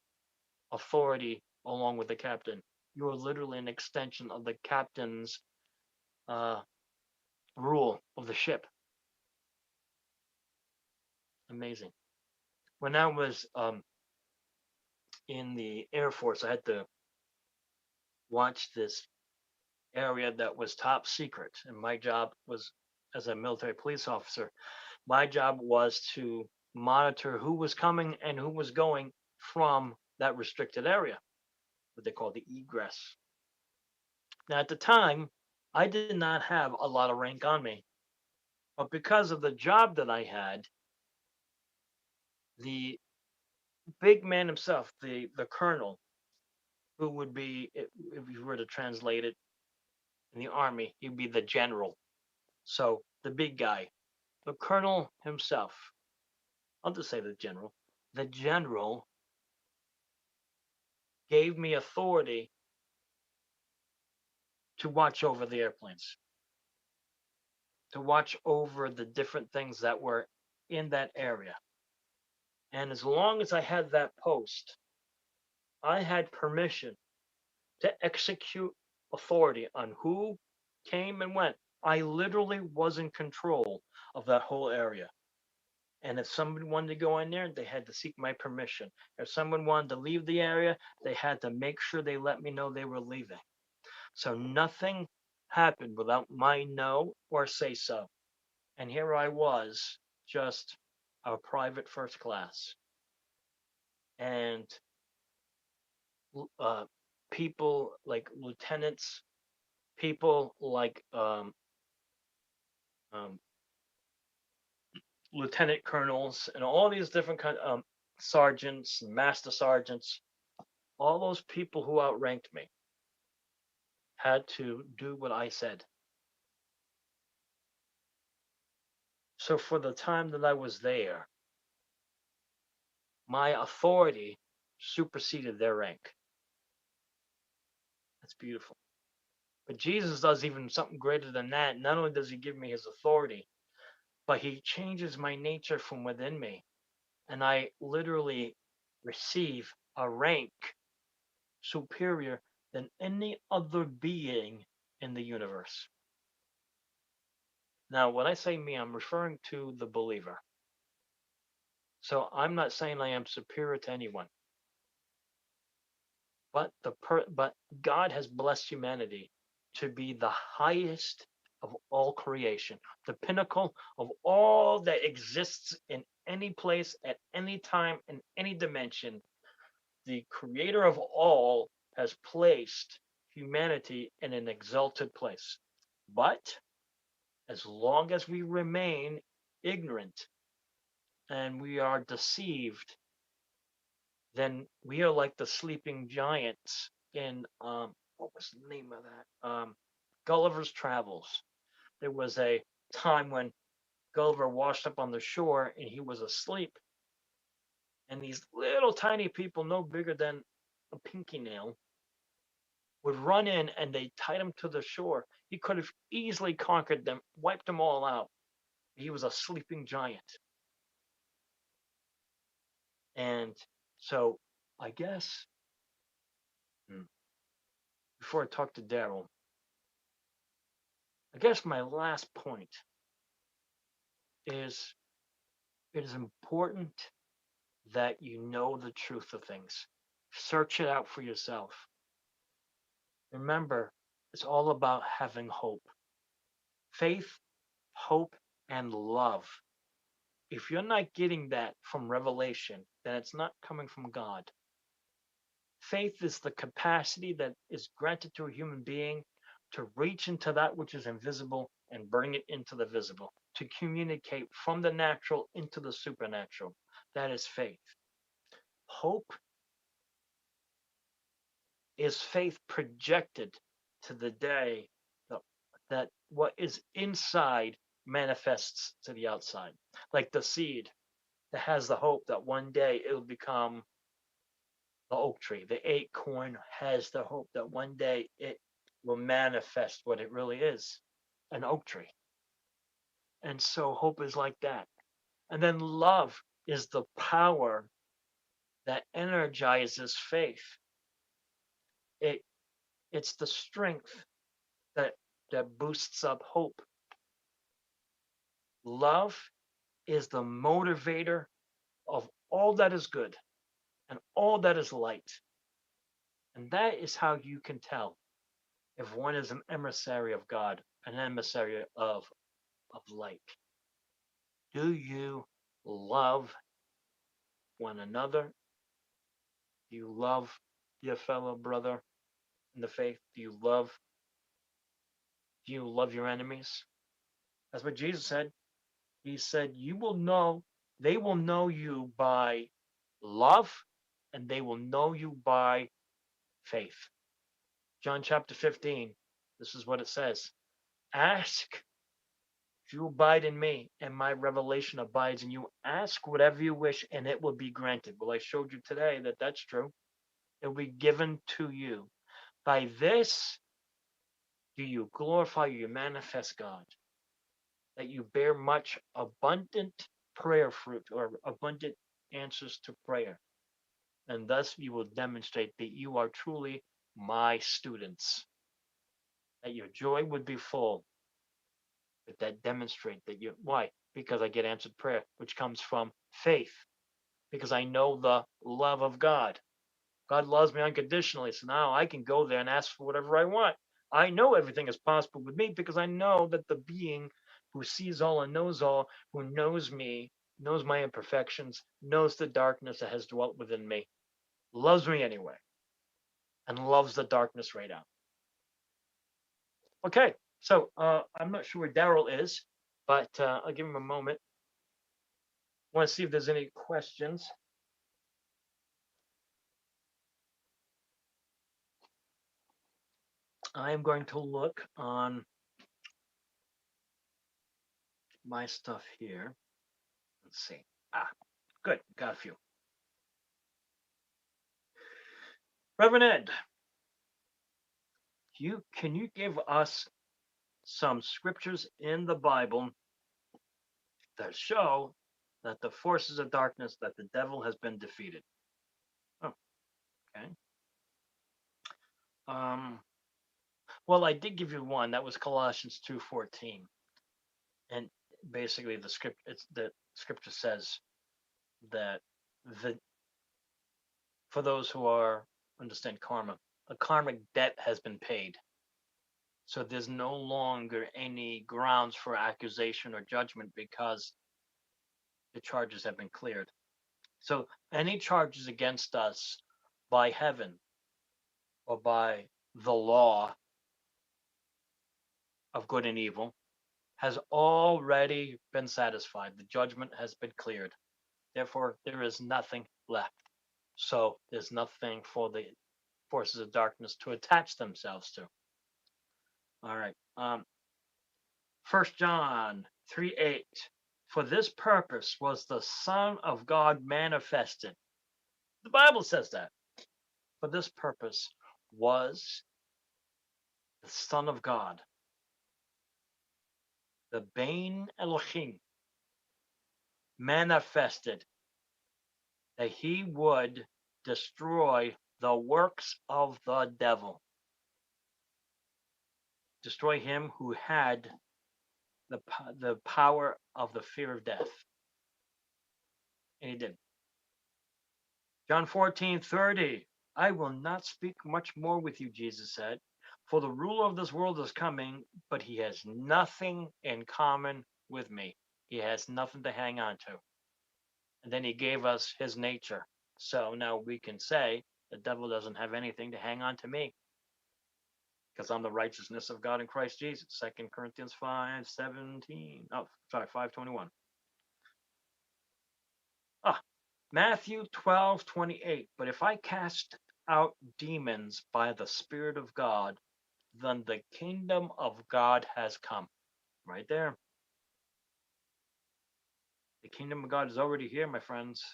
authority along with the captain. You are literally an extension of the captain's rule of the ship. Amazing. When I was in the Air Force, I had to watch this area that was top secret, and my job was, as a military police officer, my job was to monitor who was coming and who was going from that restricted area, what they call the egress. Now, at the time, I did not have a lot of rank on me, but because of the job that I had, the big man himself, the colonel, who would be, if you were to translate it in the army, he'd be the general. So the big guy, the colonel himself, I'll just say the general gave me authority to watch over the airplanes, to watch over the different things that were in that area. And as long as I had that post, I had permission to execute authority on who came and went. I literally was in control of that whole area. And if somebody wanted to go in there, they had to seek my permission. If someone wanted to leave the area, they had to make sure they let me know they were leaving. So nothing happened without my no or say so. And here I was, just a private first class. And people like lieutenants, people like lieutenant colonels, and all these different kind of sergeants, master sergeants, all those people who outranked me had to do what I said. So for the time that I was there, my authority superseded their rank. That's beautiful. But Jesus does even something greater than that. Not only does he give me his authority, but he changes my nature from within me. And I literally receive a rank superior than any other being in the universe. Now, when I say me, I'm referring to the believer. So I'm not saying I am superior to anyone, but but God has blessed humanity to be the highest of all creation, the pinnacle of all that exists in any place at any time in any dimension. The creator of all has placed humanity in an exalted place. But as long as we remain ignorant and we are deceived, then we are like the sleeping giants in what was the name of that? Gulliver's Travels. There was a time when Gulliver washed up on the shore and he was asleep, and these little tiny people, no bigger than a pinky nail, would run in and they tied him to the shore. He could have easily conquered them, wiped them all out. He was a sleeping giant. And so I guess before I talk to Daryl, I guess my last point is it is important that you know the truth of things. Search it out for yourself. Remember, it's all about having hope. Faith, hope, and love. If you're not getting that from revelation, then it's not coming from God. Faith is the capacity that is granted to a human being to reach into that which is invisible and bring it into the visible, to communicate from the natural into the supernatural. That is faith. Hope is faith projected to the day that what is inside manifests to the outside. Like the seed that has the hope that one day it will become the oak tree. The acorn has the hope that one day it will manifest what it really is, an oak tree. And so hope is like that. And then love is the power that energizes faith. It's the strength that boosts up hope. Love is the motivator of all that is good and all that is light. And that is how you can tell if one is an emissary of God, an emissary of light. Do you love one another? Do you love your fellow brother in the faith? Do you love your enemies? That's what Jesus said. He said, they will know you by love, and they will know you by faith. John chapter 15, this is what it says. Ask, if you abide in me, and my revelation abides in you, ask whatever you wish, and it will be granted. Well, I showed you today that that's true. It will be given to you. By this do you glorify, you manifest God, that you bear much abundant prayer fruit or abundant answers to prayer. And thus you will demonstrate that you are truly my students, that your joy would be full, but that demonstrate that why? Because I get answered prayer, which comes from faith, because I know the love of God. God loves me unconditionally, so now I can go there and ask for whatever I want. I know everything is possible with me because I know that the being who sees all and knows all, who knows me, knows my imperfections, knows the darkness that has dwelt within me, loves me anyway, and loves the darkness right out. Okay, so I'm not sure where Daryl is, but I'll give him a moment. I want to see if there's any questions. I am going to look on my stuff here. Let's see. Good. Got a few. Reverend Ed, Can you give us some scriptures in the Bible that show that the forces of darkness, that the devil has been defeated? Oh, okay. Well, I did give you one. That was Colossians 2:14, and basically the scripture says that the for those who are understand karma, a karmic debt has been paid. So there's no longer any grounds for accusation or judgment because the charges have been cleared. So any charges against us by heaven or by the law of good and evil has already been satisfied. The judgment has been cleared. Therefore, there is nothing left. So there's nothing for the forces of darkness to attach themselves to. All right. 1 John 3:8. For this purpose was the Son of God manifested. The Bible says that. For this purpose was the Son of God, the Bain Elohim, manifested, that he would destroy the works of the devil. Destroy him who had the power of the fear of death. And he did. John 14:30. I will not speak much more with you, Jesus said, for the ruler of this world is coming, but he has nothing in common with me. He has nothing to hang on to. And then he gave us his nature. So now we can say the devil doesn't have anything to hang on to me because I'm the righteousness of God in Christ Jesus. 2 Corinthians 5:17. Oh, sorry, 5:21. Matthew 12:28. But if I cast out demons by the Spirit of God, then the kingdom of God has come. Right there. The kingdom of God is already here, my friends.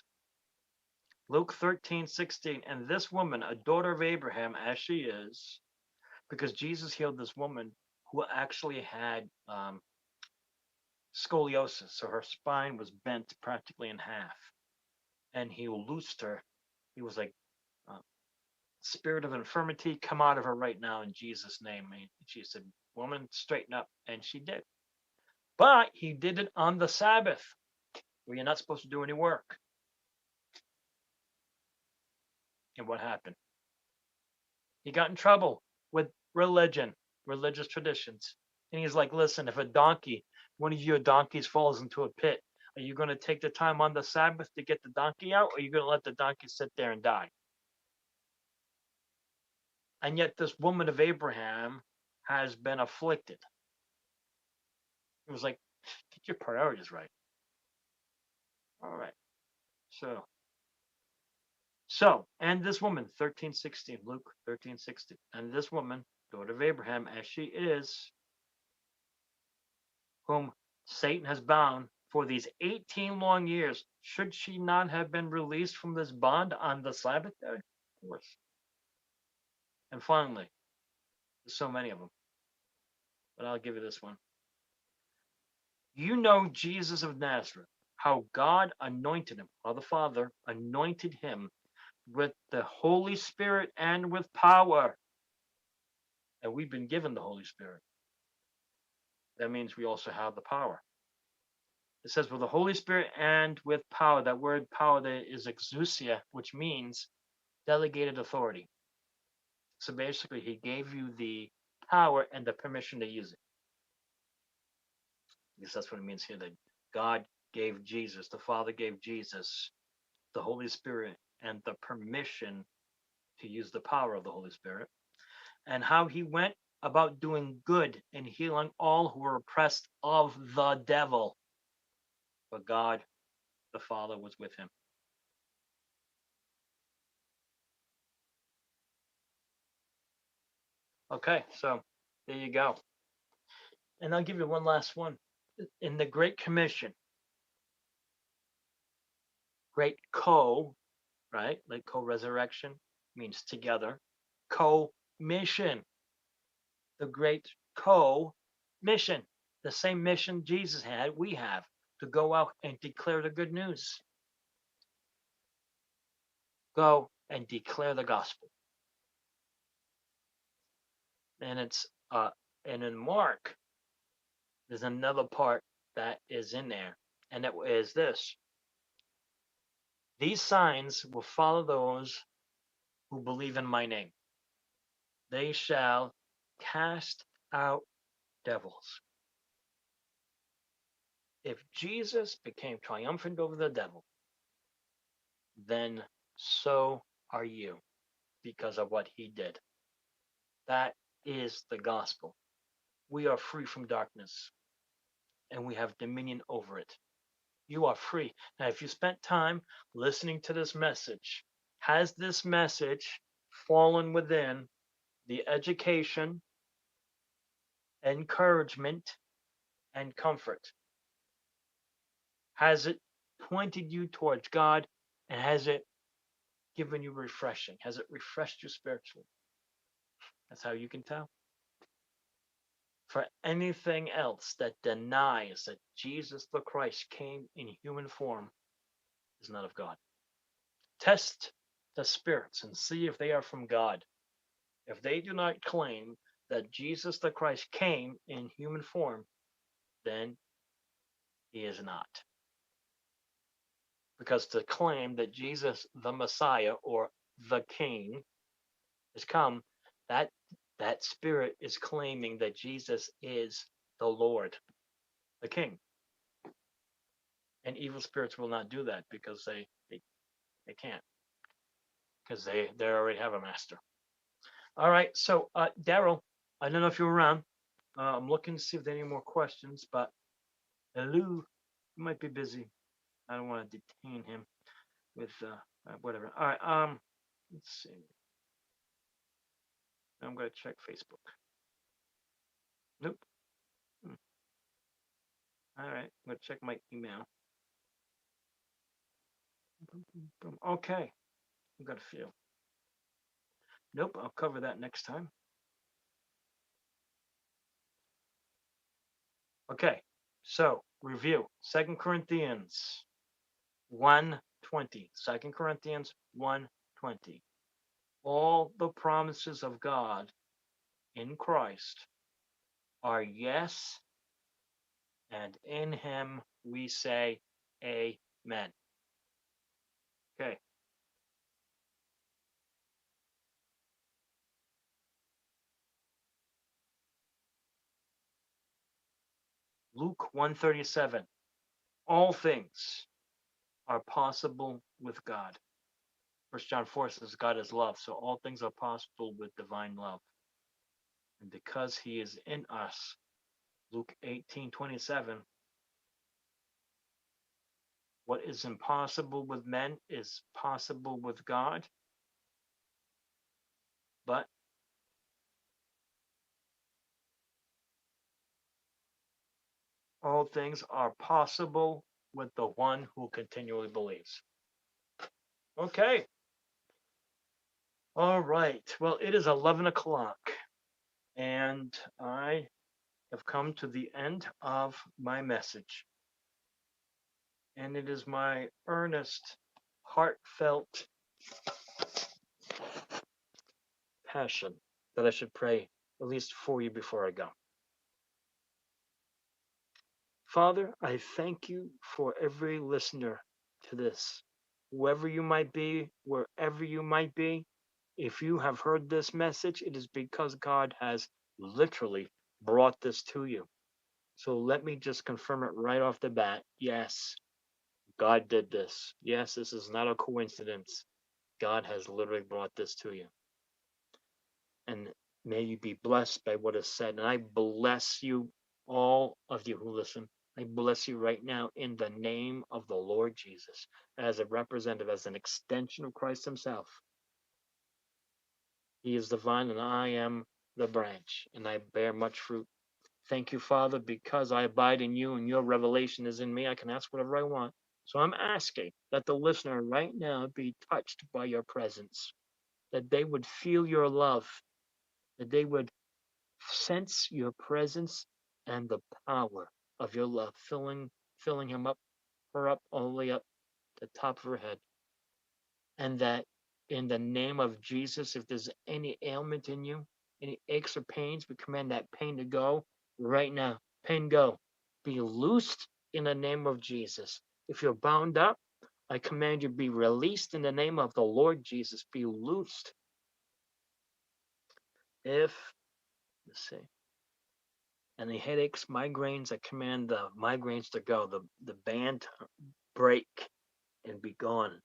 Luke 13:16. And this woman, a daughter of Abraham, as she is, because Jesus healed this woman who actually had scoliosis. So her spine was bent practically in half. And he loosed her. He was like, spirit of infirmity, come out of her right now in Jesus' name. And she said, woman, straighten up. And she did. But he did it on the Sabbath, where you're not supposed to do any work. And what happened? He got in trouble with religion, religious traditions. And he's like, listen, if a donkey, one of your donkeys falls into a pit, are you going to take the time on the Sabbath to get the donkey out, or are you going to let the donkey sit there and die? And yet this woman of Abraham has been afflicted. It was like, get your priorities right. All right. So, and this woman, 13:16, Luke 13:16, and this woman, daughter of Abraham, as she is, whom Satan has bound for these 18 long years, should she not have been released from this bond on the Sabbath day? Of course. And finally, there's so many of them, but I'll give you this one. You know Jesus of Nazareth, how God anointed him, how the Father anointed him with the Holy Spirit and with power. And we've been given the Holy Spirit. That means we also have the power. It says with the Holy Spirit and with power. That word power there is exousia, which means delegated authority. So basically, he gave you the power and the permission to use it. Because that's what it means here, that God gave Jesus, the Father gave Jesus the Holy Spirit and the permission to use the power of the Holy Spirit, and how he went about doing good and healing all who were oppressed of the devil. But God, the Father, was with him. Okay, so there you go. And I'll give you one last one. In the Great Commission, great right? Like co-resurrection means together. Co-mission. the great co-mission, the same mission Jesus had, we have, to go out and declare the good news. Go and declare the gospel. And it's and in Mark, there's another part that is in there, and it is this: these signs will follow those who believe in my name. They shall cast out devils. If Jesus became triumphant over the devil, then so are you, because of what he did. That is the gospel. We are free from darkness, and we have dominion over it. You are free. Now, if you spent time listening to this message, has this message fallen within the education, encouragement, and comfort? Has it pointed you towards God, and has it given you refreshing? Has it refreshed you spiritually? That's how you can tell. For anything else that denies that Jesus the Christ came in human form is not of God. Test the spirits and see if they are from God. If they do not claim that Jesus the Christ came in human form, then he is not. Because to claim that Jesus the Messiah or the King has come, that spirit is claiming that Jesus is the Lord, the King. And evil spirits will not do that because they can't. Because they already have a master. All right, so Daryl, I don't know if you're around. I'm looking to see if there are any more questions, but hello, you might be busy. I don't want to detain him with whatever. All right, let's see. I'm gonna check Facebook. Nope. All right, I'm gonna check my email. Okay, I've got a few. Nope, I'll cover that next time. Okay, so review 2 Corinthians 1:20. 2 Corinthians 1:20. All the promises of God in Christ are yes, and in him we say amen. Okay. Luke 1:37. All things are possible with God. 1 John 4 says God is love, so all things are possible with divine love. And because he is in us, Luke 18:27, what is impossible with men is possible with God. But all things are possible with the one who continually believes. Okay. All right. Well, it is 11 o'clock, and I have come to the end of my message. And it is my earnest, heartfelt passion that I should pray at least for you before I go. Father, I thank you for every listener to this. Whoever you might be, wherever you might be, if you have heard this message, it is because God has literally brought this to you. So let me just confirm it right off the bat. Yes, God did this. Yes, this is not a coincidence. God has literally brought this to you. And may you be blessed by what is said. And I bless you, all of you who listen. I bless you right now in the name of the Lord Jesus, as a representative, as an extension of Christ himself. He is the vine and I am the branch, and I bear much fruit. Thank you, Father, because I abide in you and your revelation is in me. I can ask whatever I want. So I'm asking that the listener right now be touched by your presence, that they would feel your love, that they would sense your presence and the power of your love filling him up, her up, all the way up the top of her head. And that in the name of Jesus, if there's any ailment in you, any aches or pains, we command that pain to go right now. Pain go. Be loosed in the name of Jesus. If you're bound up, I command you be released in the name of the Lord Jesus. Be loosed. If, let's see, any headaches, migraines, I command the migraines to go, the band to break and be gone.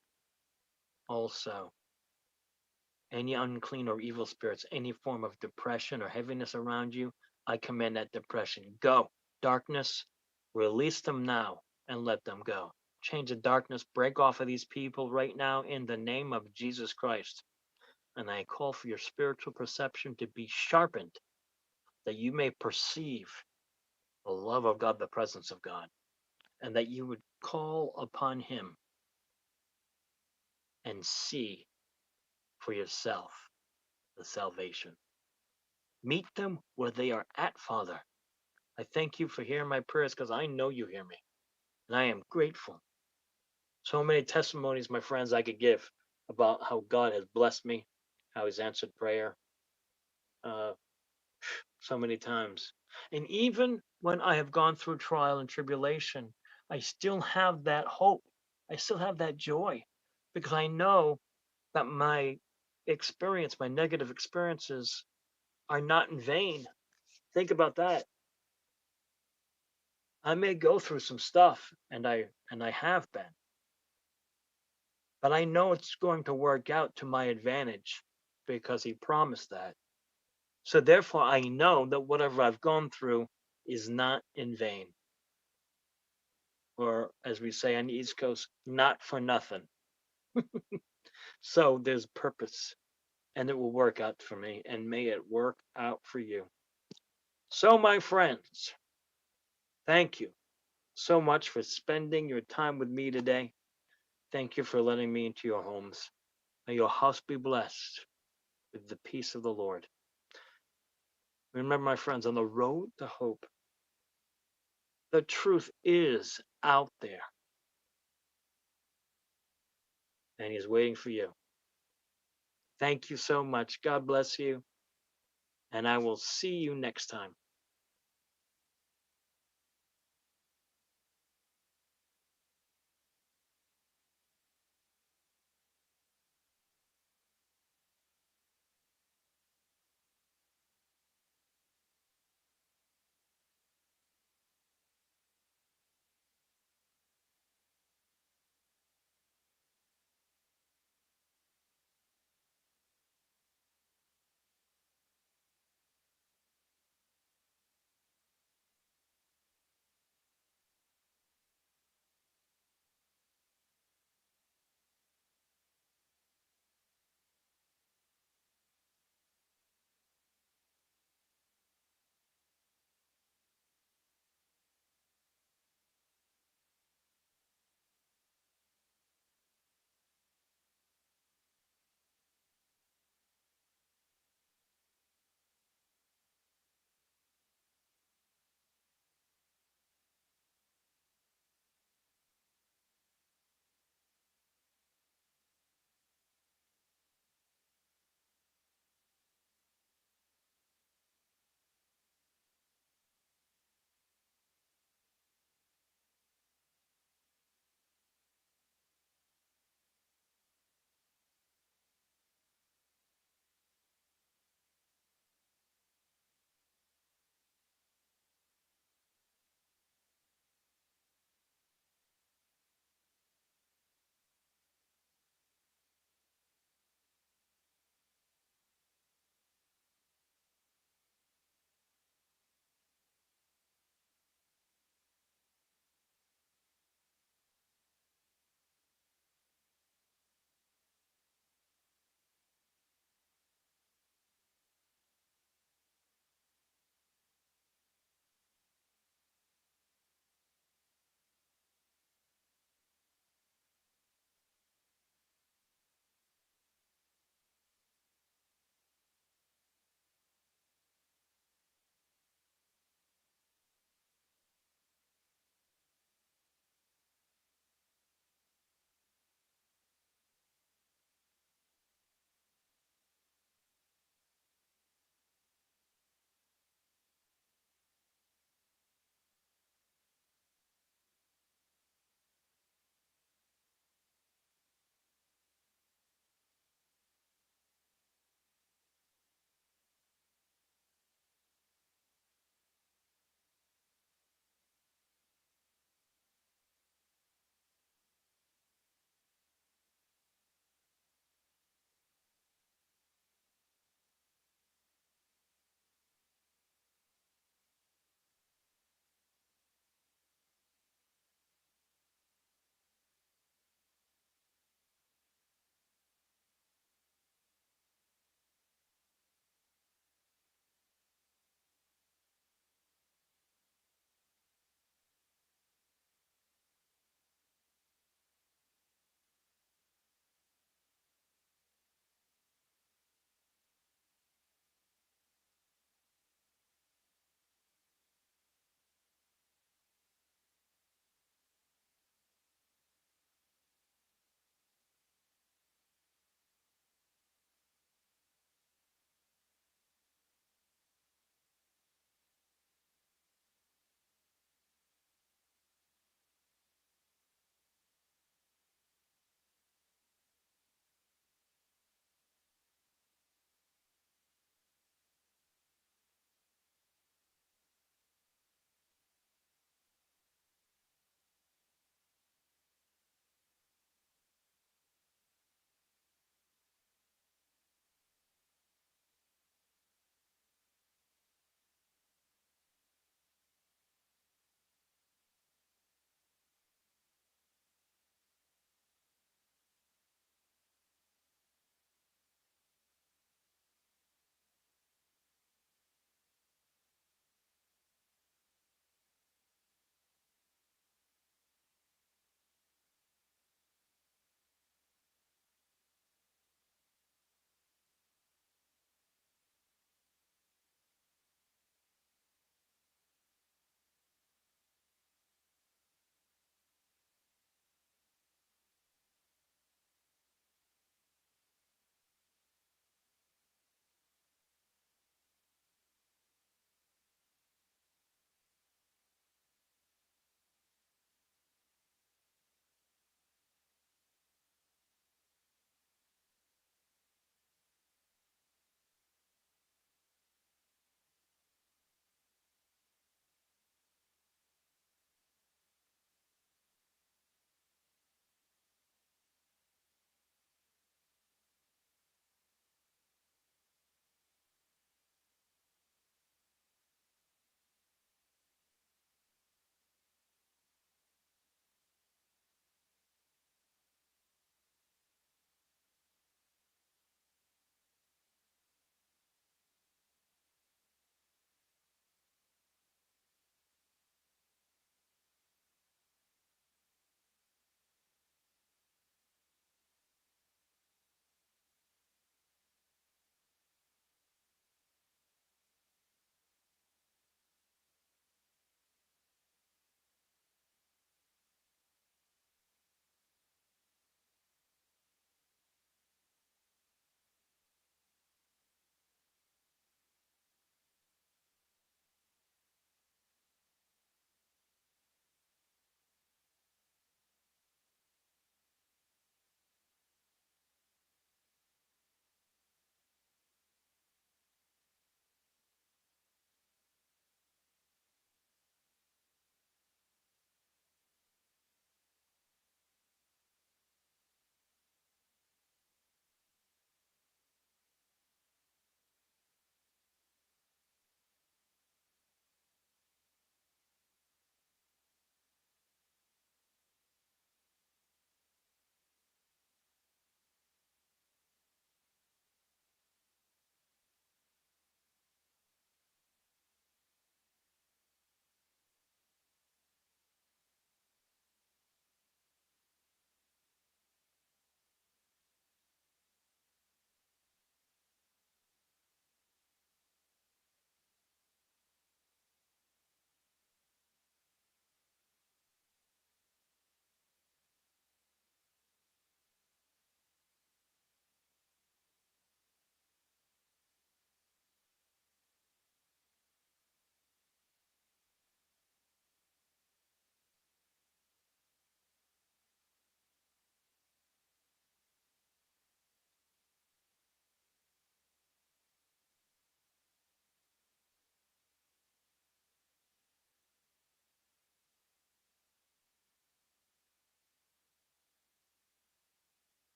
Also, any unclean or evil spirits, any form of depression or heaviness around you, I command that depression go. Darkness, release them now and let them go. Change of darkness, break off of these people right now in the name of Jesus Christ. And I call for your spiritual perception to be sharpened, that you may perceive the love of God, the presence of God, and that you would call upon Him and see for yourself the salvation. Meet them where they are at, Father. I thank you for hearing my prayers because I know you hear me, and I am grateful. So many testimonies, my friends, I could give about how God has blessed me, how He's answered prayer so many times. And even when I have gone through trial and tribulation, I still have that hope. I still have that joy because I know that my experience, my negative experiences, are not in vain. Think about that. I may go through some stuff, and I have been, but I know it's going to work out to my advantage because He promised that. So therefore, I know that whatever I've gone through is not in vain, or as we say on the East Coast, not for nothing. So there's purpose, and it will work out for me, and may it work out for you. So, my friends, thank you so much for spending your time with me today. Thank you for letting me into your homes. May your house be blessed with the peace of the Lord. Remember, my friends, on the road to hope, the truth is out there, and He's waiting for you. Thank you so much. God bless you, and I will see you next time.